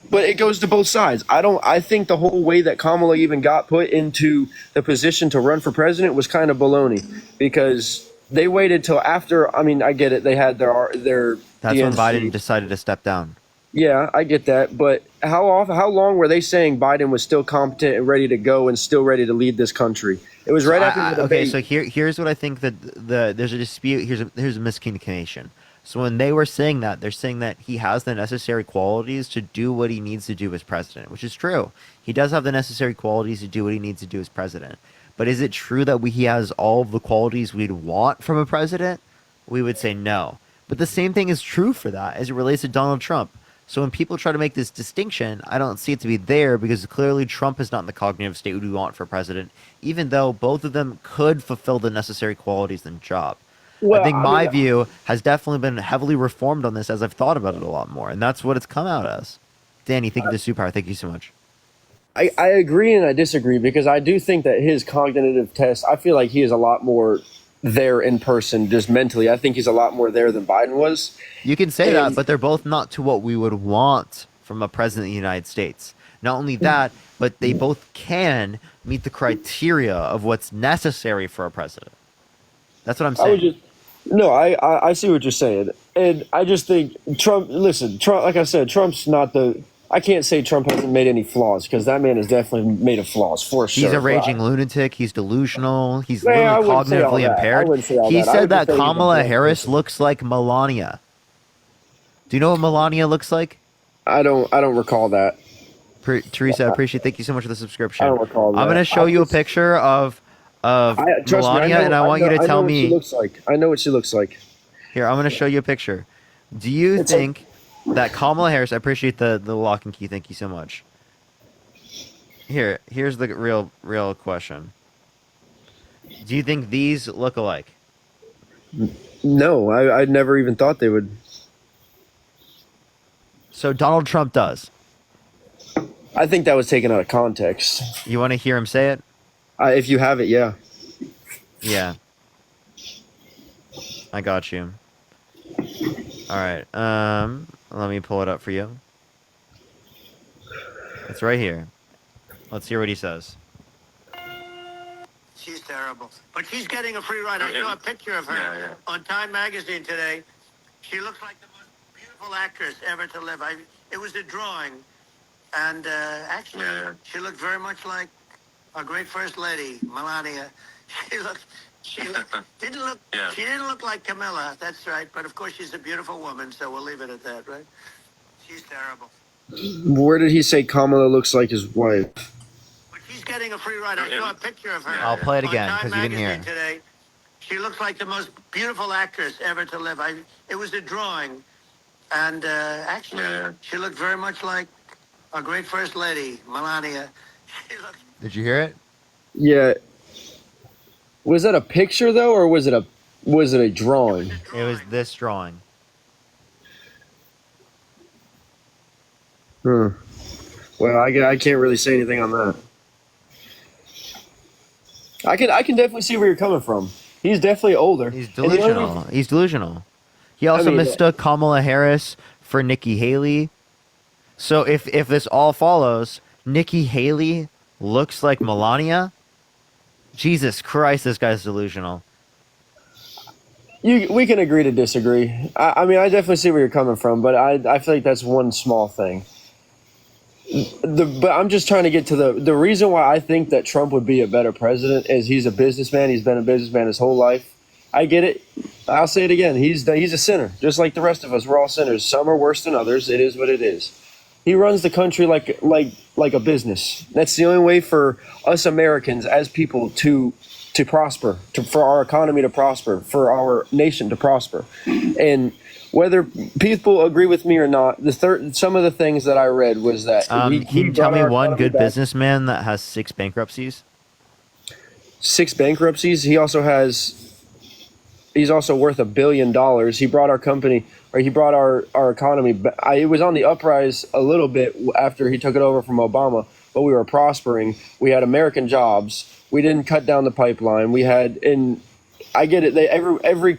But it goes to both sides. I think the whole way that Kamala even got put into the position to run for president was kind of baloney, because they waited till after. I mean, I get it. They had their That's when DNC. Biden decided to step down. Yeah, I get that. But how long were they saying Biden was still competent and ready to go and still ready to lead this country? It was right after the Okay, debate. so here's what I think that there's a dispute. Here's a miscommunication. So when they were saying that, they're saying that he has the necessary qualities to do what he needs to do as president, which is true. He does have the necessary qualities to do what he needs to do as president. But is it true that he has all of the qualities we'd want from a president? We would say no. But the same thing is true for that as it relates to Donald Trump. So when people try to make this distinction, I don't see it to be there, because clearly Trump is not in the cognitive state we want for president, even though both of them could fulfill the necessary qualities in the job. Well, I think I my mean, view has definitely been heavily reformed on this as I've thought about it a lot more, and that's what it's come out as. Danny, thank you for the superpower. Thank you so much. I agree and I disagree because I do think that his cognitive test, I feel like he is a lot more there in person, just mentally. I think he's a lot more there than Biden was. You can say that, And- but they're both not to what we would want from a president of the United States. Not only that, but they both can meet the criteria of what's necessary for a president. That's what I'm I would saying. just no, I see what you're saying, and I just think Trump. Listen, Trump. Like I said, Trump's not the. I can't say Trump hasn't made any flaws because that man has definitely made a flaws for sure. He's a raging But lunatic. He's delusional. He's Yeah, I literally wouldn't say all cognitively that. I impaired. wouldn't say all He that. I said would that just say he's a Kamala bad Harris person. looks like Melania. Do you know what Melania looks like? I don't recall that. Teresa, I appreciate. Thank you so much for the subscription. I don't recall I'm that. gonna show I you a just- picture of Trust me, Melania, and I want you to tell what me. she looks like. I know what she looks like. Here, I'm going to show you a picture. Do you think that Kamala Harris? I appreciate the lock and key. Thank you so much. Here's the real question. Do you think these look alike? No, I never even thought they would. So Donald Trump does. I think that was taken out of context. You want to hear him say it? If you have it, yeah. Yeah. I got you. All right. Let me pull it up for you. It's right here. Let's hear what he says. She's terrible. But she's getting a free ride. I saw a picture of her on Time Magazine today. She looks like the most beautiful actress ever to live. It was a drawing. And actually, she looked very much like our great First Lady, Melania. She didn't look like Camilla. That's right. But of course, she's a beautiful woman, so we'll leave it at that, right? She's terrible. Where did he say Kamala looks like his wife? She's getting a free ride. I saw a picture of her. I'll play it on again, Time 'cause you didn't hear. Magazine today. She looks like the most beautiful actress ever to live. It was a drawing. And actually, she looked very much like our great First Lady, Melania. Did you hear it? Yeah. Was that a picture though, or was it a drawing? It was this drawing. Well, I can't really say anything on that. I can definitely see where you're coming from. He's definitely older. He's delusional. He's delusional. He also mistook Kamala Harris for Nikki Haley. So if this all follows, Nikki Haley looks like Melania. Jesus Christ, this guy's delusional. We can agree to disagree. I mean, I definitely see where you're coming from, but I feel like that's one small thing. But I'm just trying to get to the reason why I think that Trump would be a better president is he's a businessman. He's been a businessman his whole life. I get it. I'll say it again. He's a sinner, just like the rest of us. We're all sinners. Some are worse than others. It is what it is. He runs the country like a business. That's the only way for us Americans as people to prosper, for our economy to prosper, for our nation to prosper. And whether people agree with me or not, some of the things that I read was that Can you tell me one good businessman that has 6 bankruptcies? 6 bankruptcies. He's also worth $1 billion. He brought our company, or he brought our economy. It was on the uprise a little bit after he took it over from Obama, but we were prospering. We had American jobs. We didn't cut down the pipeline. We had, and I get it. Every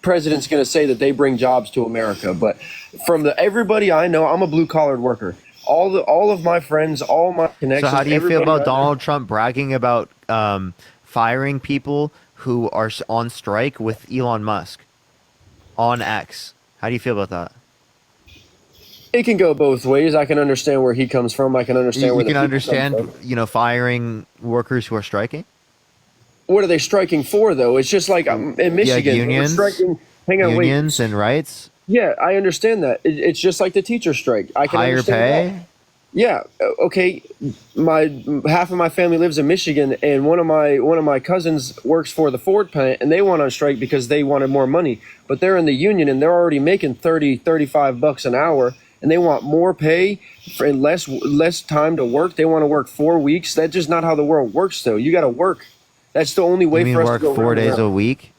president's going to say that they bring jobs to America, but from everybody I know, I'm a blue collared worker. All of my friends, all my connections. So how do you feel everybody about I know- Donald Trump bragging about firing people who are on strike with Elon Musk on X? How do you feel about that? It can go both ways. I can understand where he comes from. I can understand You where the can people come understand, from. firing workers who are striking. What are they striking for, though? It's just like in Michigan, unions, we're striking. Hang on, wait. unions and rights, Yeah, I understand that. It's just like the teacher strike. I can higher understand pay. that. Yeah. Okay. Half of my family lives in Michigan, and one of my cousins works for the Ford plant, and they went on strike because they wanted more money. But they're in the union, and they're already making $35 an hour, and they want more pay and less time to work. They want to work 4 weeks. That's just not how the world works, though. You got to work. That's the only way You mean for us work to go 4 round and days a round. week?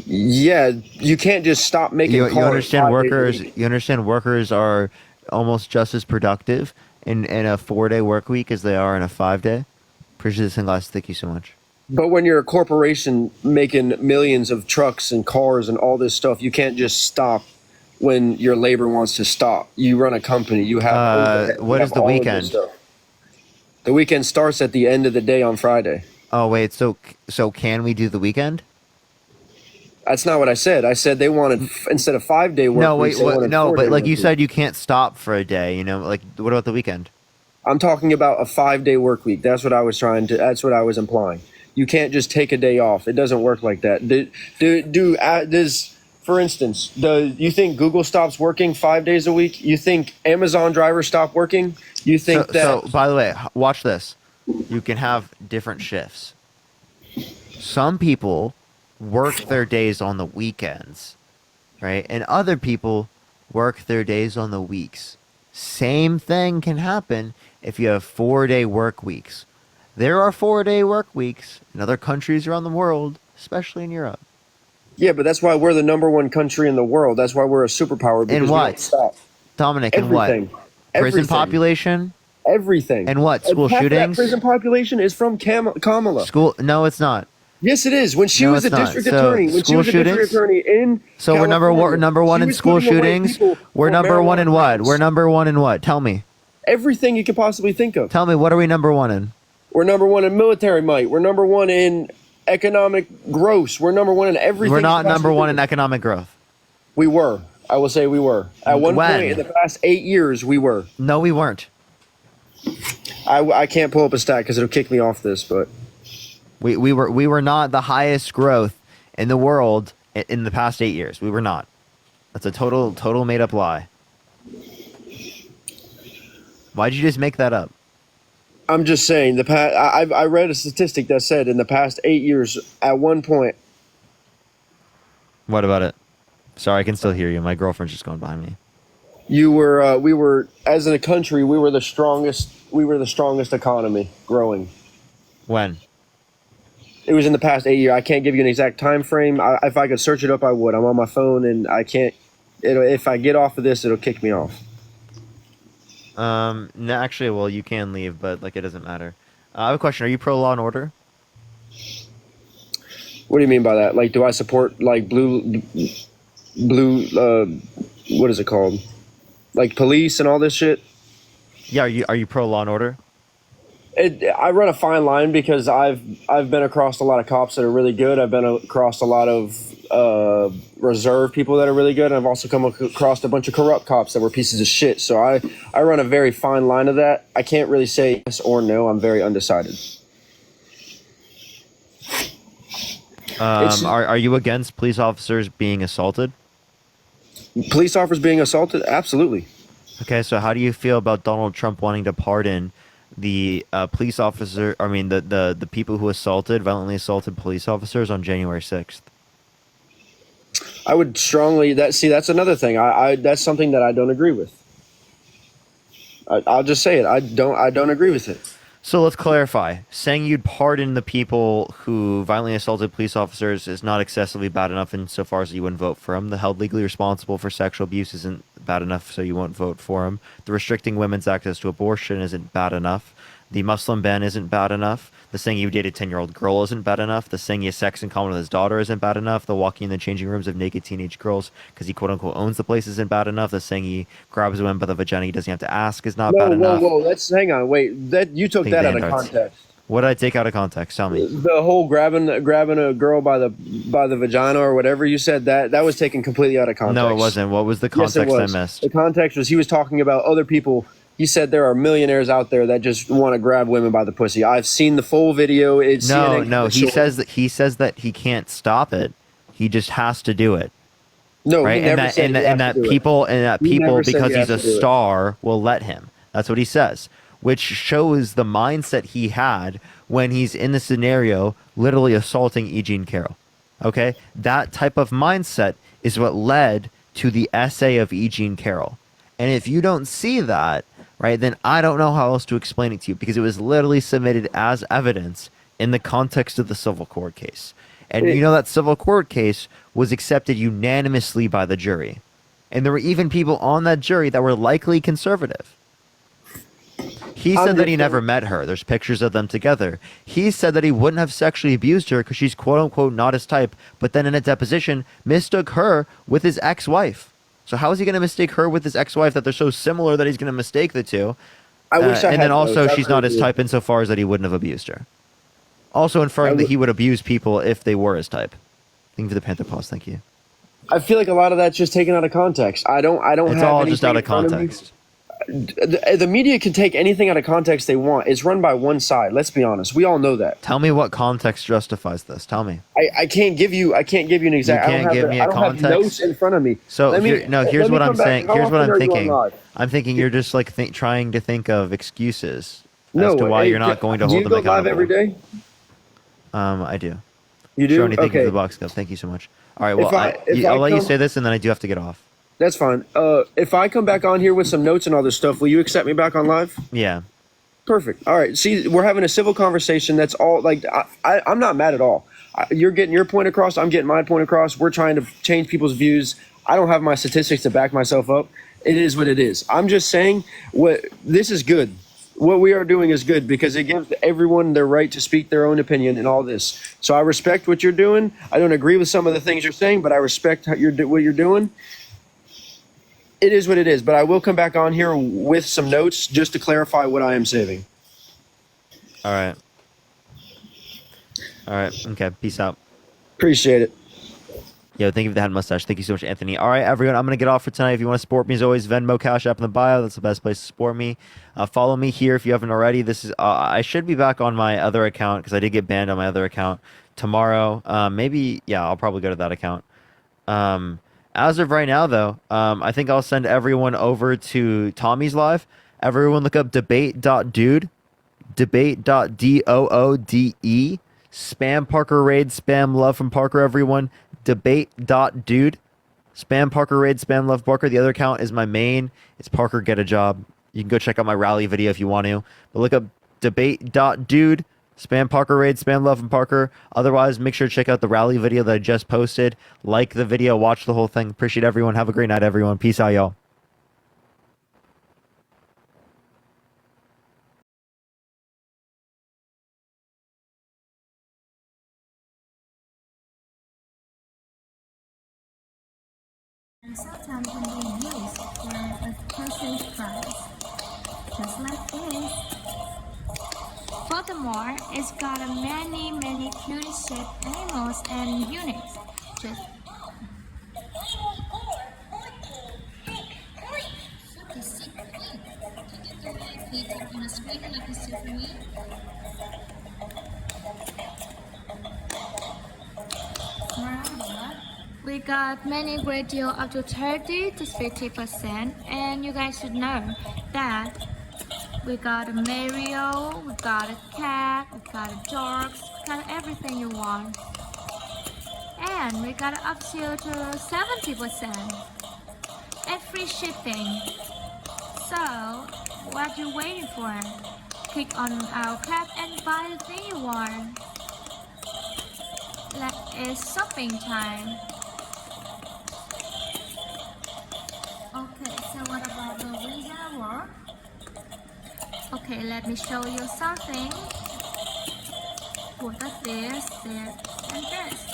Yeah, you can't just stop making You cars understand 5 days a workers? week. You understand workers are almost just as productive in a 4-day work week as they are in a 5-day? Appreciate the sunglasses. Thank you so much. But when you're a corporation making millions of trucks and cars and all this stuff, you can't just stop when your labor wants to stop. You run a company. You have. What you is have the all of this weekend? stuff. The weekend starts at the end of the day on Friday. Oh wait, so can we do the weekend? That's not what I said. I said they wanted instead of 5-day work. No, wait, weeks, they wanted no, 4-day but like work you weeks. said, you can't stop for a day. You know, like what about the weekend? I'm talking about a 5-day work week. That's what I was that's what I was implying. You can't just take a day off. It doesn't work like that. For instance, do you think Google stops working 5 days a week? You think Amazon drivers stop working? You think So, by the way, watch this. You can have different shifts. Some people work their days on the weekends, right? And other people work their days on the weeks. Same thing can happen if you have 4-day work weeks. There are 4-day work weeks in other countries around the world, especially in Europe. Yeah, but that's why we're the number one country in the world. That's why we're a superpower. Because In we what? don't stop. Dominic, in Everything. what? Prison Everything. population? Everything. And what? School Half of that shootings? prison population is from Kamala. School? No, it's not. Yes, it is. When she No, was a it's not. district So, attorney, when she school was a district shootings? attorney in So we're number one she in was school putting away shootings. people We're for number one in marijuana what? crimes. We're number one in what? Tell me. Everything you could possibly think of. Tell me, what are we number one in? We're number one in military might. We're number one in economic gross. We're number one in everything. We're you not could number possibly one think in of. economic growth. We were. I will say we were. At one When? point in the past 8 years, we were. No, we weren't. I can't pull up a stat because it'll kick me off this, but We were not the highest growth in the world in the past 8 years. We were not. That's a total made up lie. Why'd you just make that up? I'm just saying the past. I read a statistic that said in the past 8 years, at one point, What about it? Sorry, I can still hear you. My girlfriend's just going behind me. we were as in a country, we were the strongest. We were the strongest economy growing. When? It was in the past 8 years. I can't give you an exact time frame. If I could search it up, I would. I'm on my phone and I can't. If I get off of this, it'll kick me off. No, actually, well, you can leave, but like it doesn't matter. I have a question. Are you pro Law and Order? What do you mean by that? Like, do I support like blue? What is it called? Like police and all this shit? Yeah. Are you pro Law and Order? I run a fine line because I've been across a lot of cops that are really good. I've been across a lot of reserve people that are really good, and I've also come across a bunch of corrupt cops that were pieces of shit. So I run a very fine line of that. I can't really say yes or no. I'm very undecided. Are you against police officers being assaulted? Police officers being assaulted? Absolutely. Okay, so how do you feel about Donald Trump wanting to pardon the police officer? I mean, the people who violently assaulted police officers on January 6th. I would strongly that's another thing. I that's something that I don't agree with. I'll just say it. I don't agree with it. So let's clarify. Saying you'd pardon the people who violently assaulted police officers is not excessively bad enough insofar as you wouldn't vote for them. The held legally responsible for sexual abuse isn't bad enough, so you won't vote for them. The restricting women's access to abortion isn't bad enough. The Muslim ban isn't bad enough. The saying you dated a 10-year-old girl isn't bad enough. The saying he has sex in common with his daughter isn't bad enough. The walking in the changing rooms of naked teenage girls because he quote-unquote owns the place isn't bad enough. The saying he grabs women by the vagina he doesn't have to ask is not bad enough. Whoa, let's hang on. Wait, you took that out of context. What did I take out of context? Tell me. The whole grabbing a girl by the vagina or whatever you said, that was taken completely out of context. No, it wasn't. What was the context Yes, it was. I missed? The context was he was talking about other people. He said there are millionaires out there that just want to grab women by the pussy. I've seen the full video. It's No. He says that he can't stop it. He just has to do it. No, right? he never said he has to do it. People He never said because he has he's a to do it. star will let him. That's what he says, which shows the mindset he had when he's in the scenario, literally assaulting E. Jean Carroll. Okay, that type of mindset is what led to the essay of E. Jean Carroll. And if you don't see that, right, then I don't know how else to explain it to you, because it was literally submitted as evidence in the context of the civil court case. And you know that civil court case was accepted unanimously by the jury. And there were even people on that jury that were likely conservative. He said that he never met her. There's pictures of them together. He said that he wouldn't have sexually abused her because she's quote unquote not his type, but then in a deposition mistook her with his ex-wife. So how is he going to mistake her with his ex-wife that they're so similar that he's going to mistake the two? I wish I and had then also those. she's not his type insofar as that he wouldn't have abused her. Also inferring that he would abuse people if they were his type. Thank you for the Panther Paws. Thank you. I feel like a lot of that's just taken out of context. I don't It's have all just anything out of in front me. context. The media can take anything out of context they want. It's run by one side. Let's be honest. We all know that. Tell me what context justifies this. Tell me. I can't give you an exact. You can't give me a I don't context? have notes in front of me. So Let me- here's let me what I'm come back. saying. How Here's what often I'm are you on thinking. live? I'm thinking you're just like trying to think of excuses No, as to why hey, you're not going to do hold you them go live accountable. every day? I do. You do? Shoni, thank you Okay. for the box cup. Thank you so much. All right, well, If I'll I let you come- say this, and then I do have to get off. That's fine. If I come back on here with some notes and all this stuff, will you accept me back on live? Yeah. Perfect. All right. See, we're having a civil conversation. That's all. Like, I'm not mad at all. You're getting your point across. I'm getting my point across. We're trying to change people's views. I don't have my statistics to back myself up. It is what it is. I'm just saying this is good. What we are doing is good because it gives everyone their right to speak their own opinion in all this. So I respect what you're doing. I don't agree with some of the things you're saying, but I respect what you're doing. It is what it is, but I will come back on here with some notes just to clarify what I am saving. All right. All right. Okay. Peace out. Appreciate it. Yo, thank you for the hat mustache. Thank you so much, Anthony. All right, everyone, I'm going to get off for tonight. If you want to support me, as always, Venmo, Cash App in the bio. That's the best place to support me. Follow me here if you haven't already. This is I should be back on my other account because I did get banned on my other account tomorrow. Maybe, yeah, I'll probably go to that account. As of right now, though, I think I'll send everyone over to Tommy's live. Everyone look up debate.dude, debate.doode, spam Parker Raid, spam love from Parker, everyone. Debate.dude, spam Parker Raid, spam love Parker. The other account is my main. It's Parker Get a Job. You can go check out my rally video if you want to. But look up debate.dude, spam Parker Raid, spam love from Parker. Otherwise, make sure to check out the rally video that I just posted. Like the video, watch the whole thing. Appreciate everyone. Have a great night, everyone. Peace out, y'all. And sometimes can be used for a percentage price, just like this. Furthermore, it's got a many cute shaped animals and units. Just we got many great deal up to 30 to 50%, and you guys should know that we got a Mario, we got a cat, we got a dogs, we got everything you want. And we got up to 70% and free shipping. So what you waiting for? Click on our cat and buy the thing you want. It's shopping time. Okay, so what about the Wizard World? Okay, let me show you something. Look at this, and this.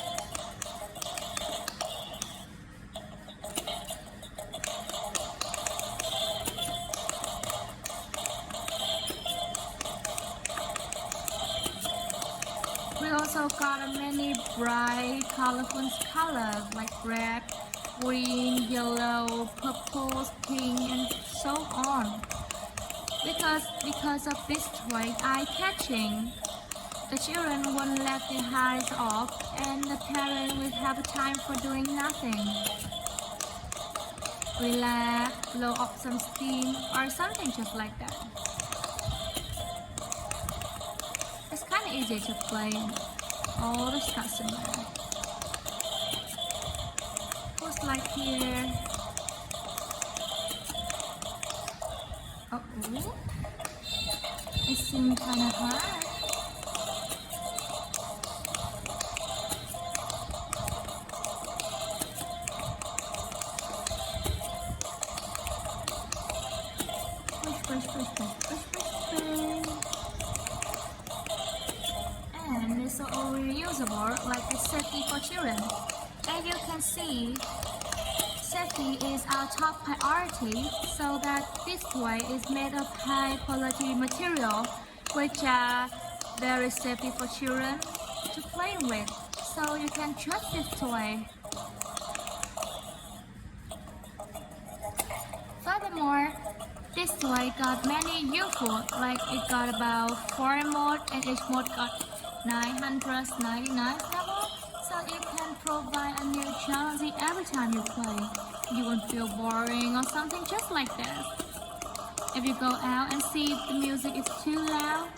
We also got many bright, colorful colors like red, green, yellow, purple, pink, and so on. Because of this toy eye-catching, the children won't let their eyes off, and the parent will have time for doing nothing. Relax, blow up some steam, or something just like that. It's kind of easy to play. All the customers. Just like here. Uh-oh. It seems kind of hard. Push. spoon. And it's all reusable, like it's safety for children. As you can see, safety is our top priority, so that this toy is made of high quality material, which are very safety for children to play with. So you can trust this toy. Furthermore, this toy got many useful, like it got about 4 mode and each mode got 999 level, so it can provide a new challenge every time you play. You won't feel boring or something just like this. If you go out and see the music is too loud,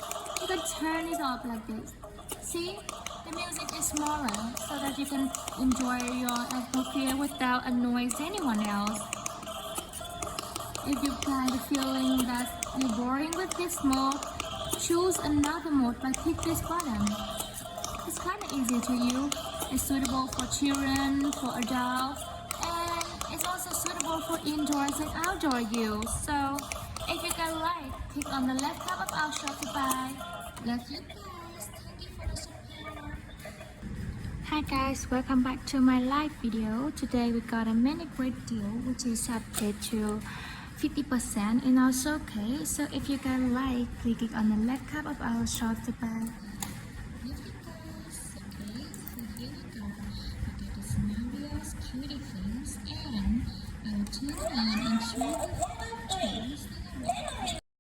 you can turn it off like this. See? The music is smaller so that you can enjoy your atmosphere without annoying anyone else. If you kind of feeling that you're boring with this mode, choose another mode by click this button. It's kind of easy to use. It's suitable for children, for adults, and it's also suitable for indoors and outdoor use. So if you can like, click on the left tab of our shop to buy. Love you guys. Thank you for the support. Hi guys, welcome back to my live video. Today we got a mini great deal which is updated to 50% in our showcase. So if you guys like, click on the left tab of our shop to buy. Love you guys. Okay, so here we go. We got the scenarios, cutie things, and I'll turn on and show you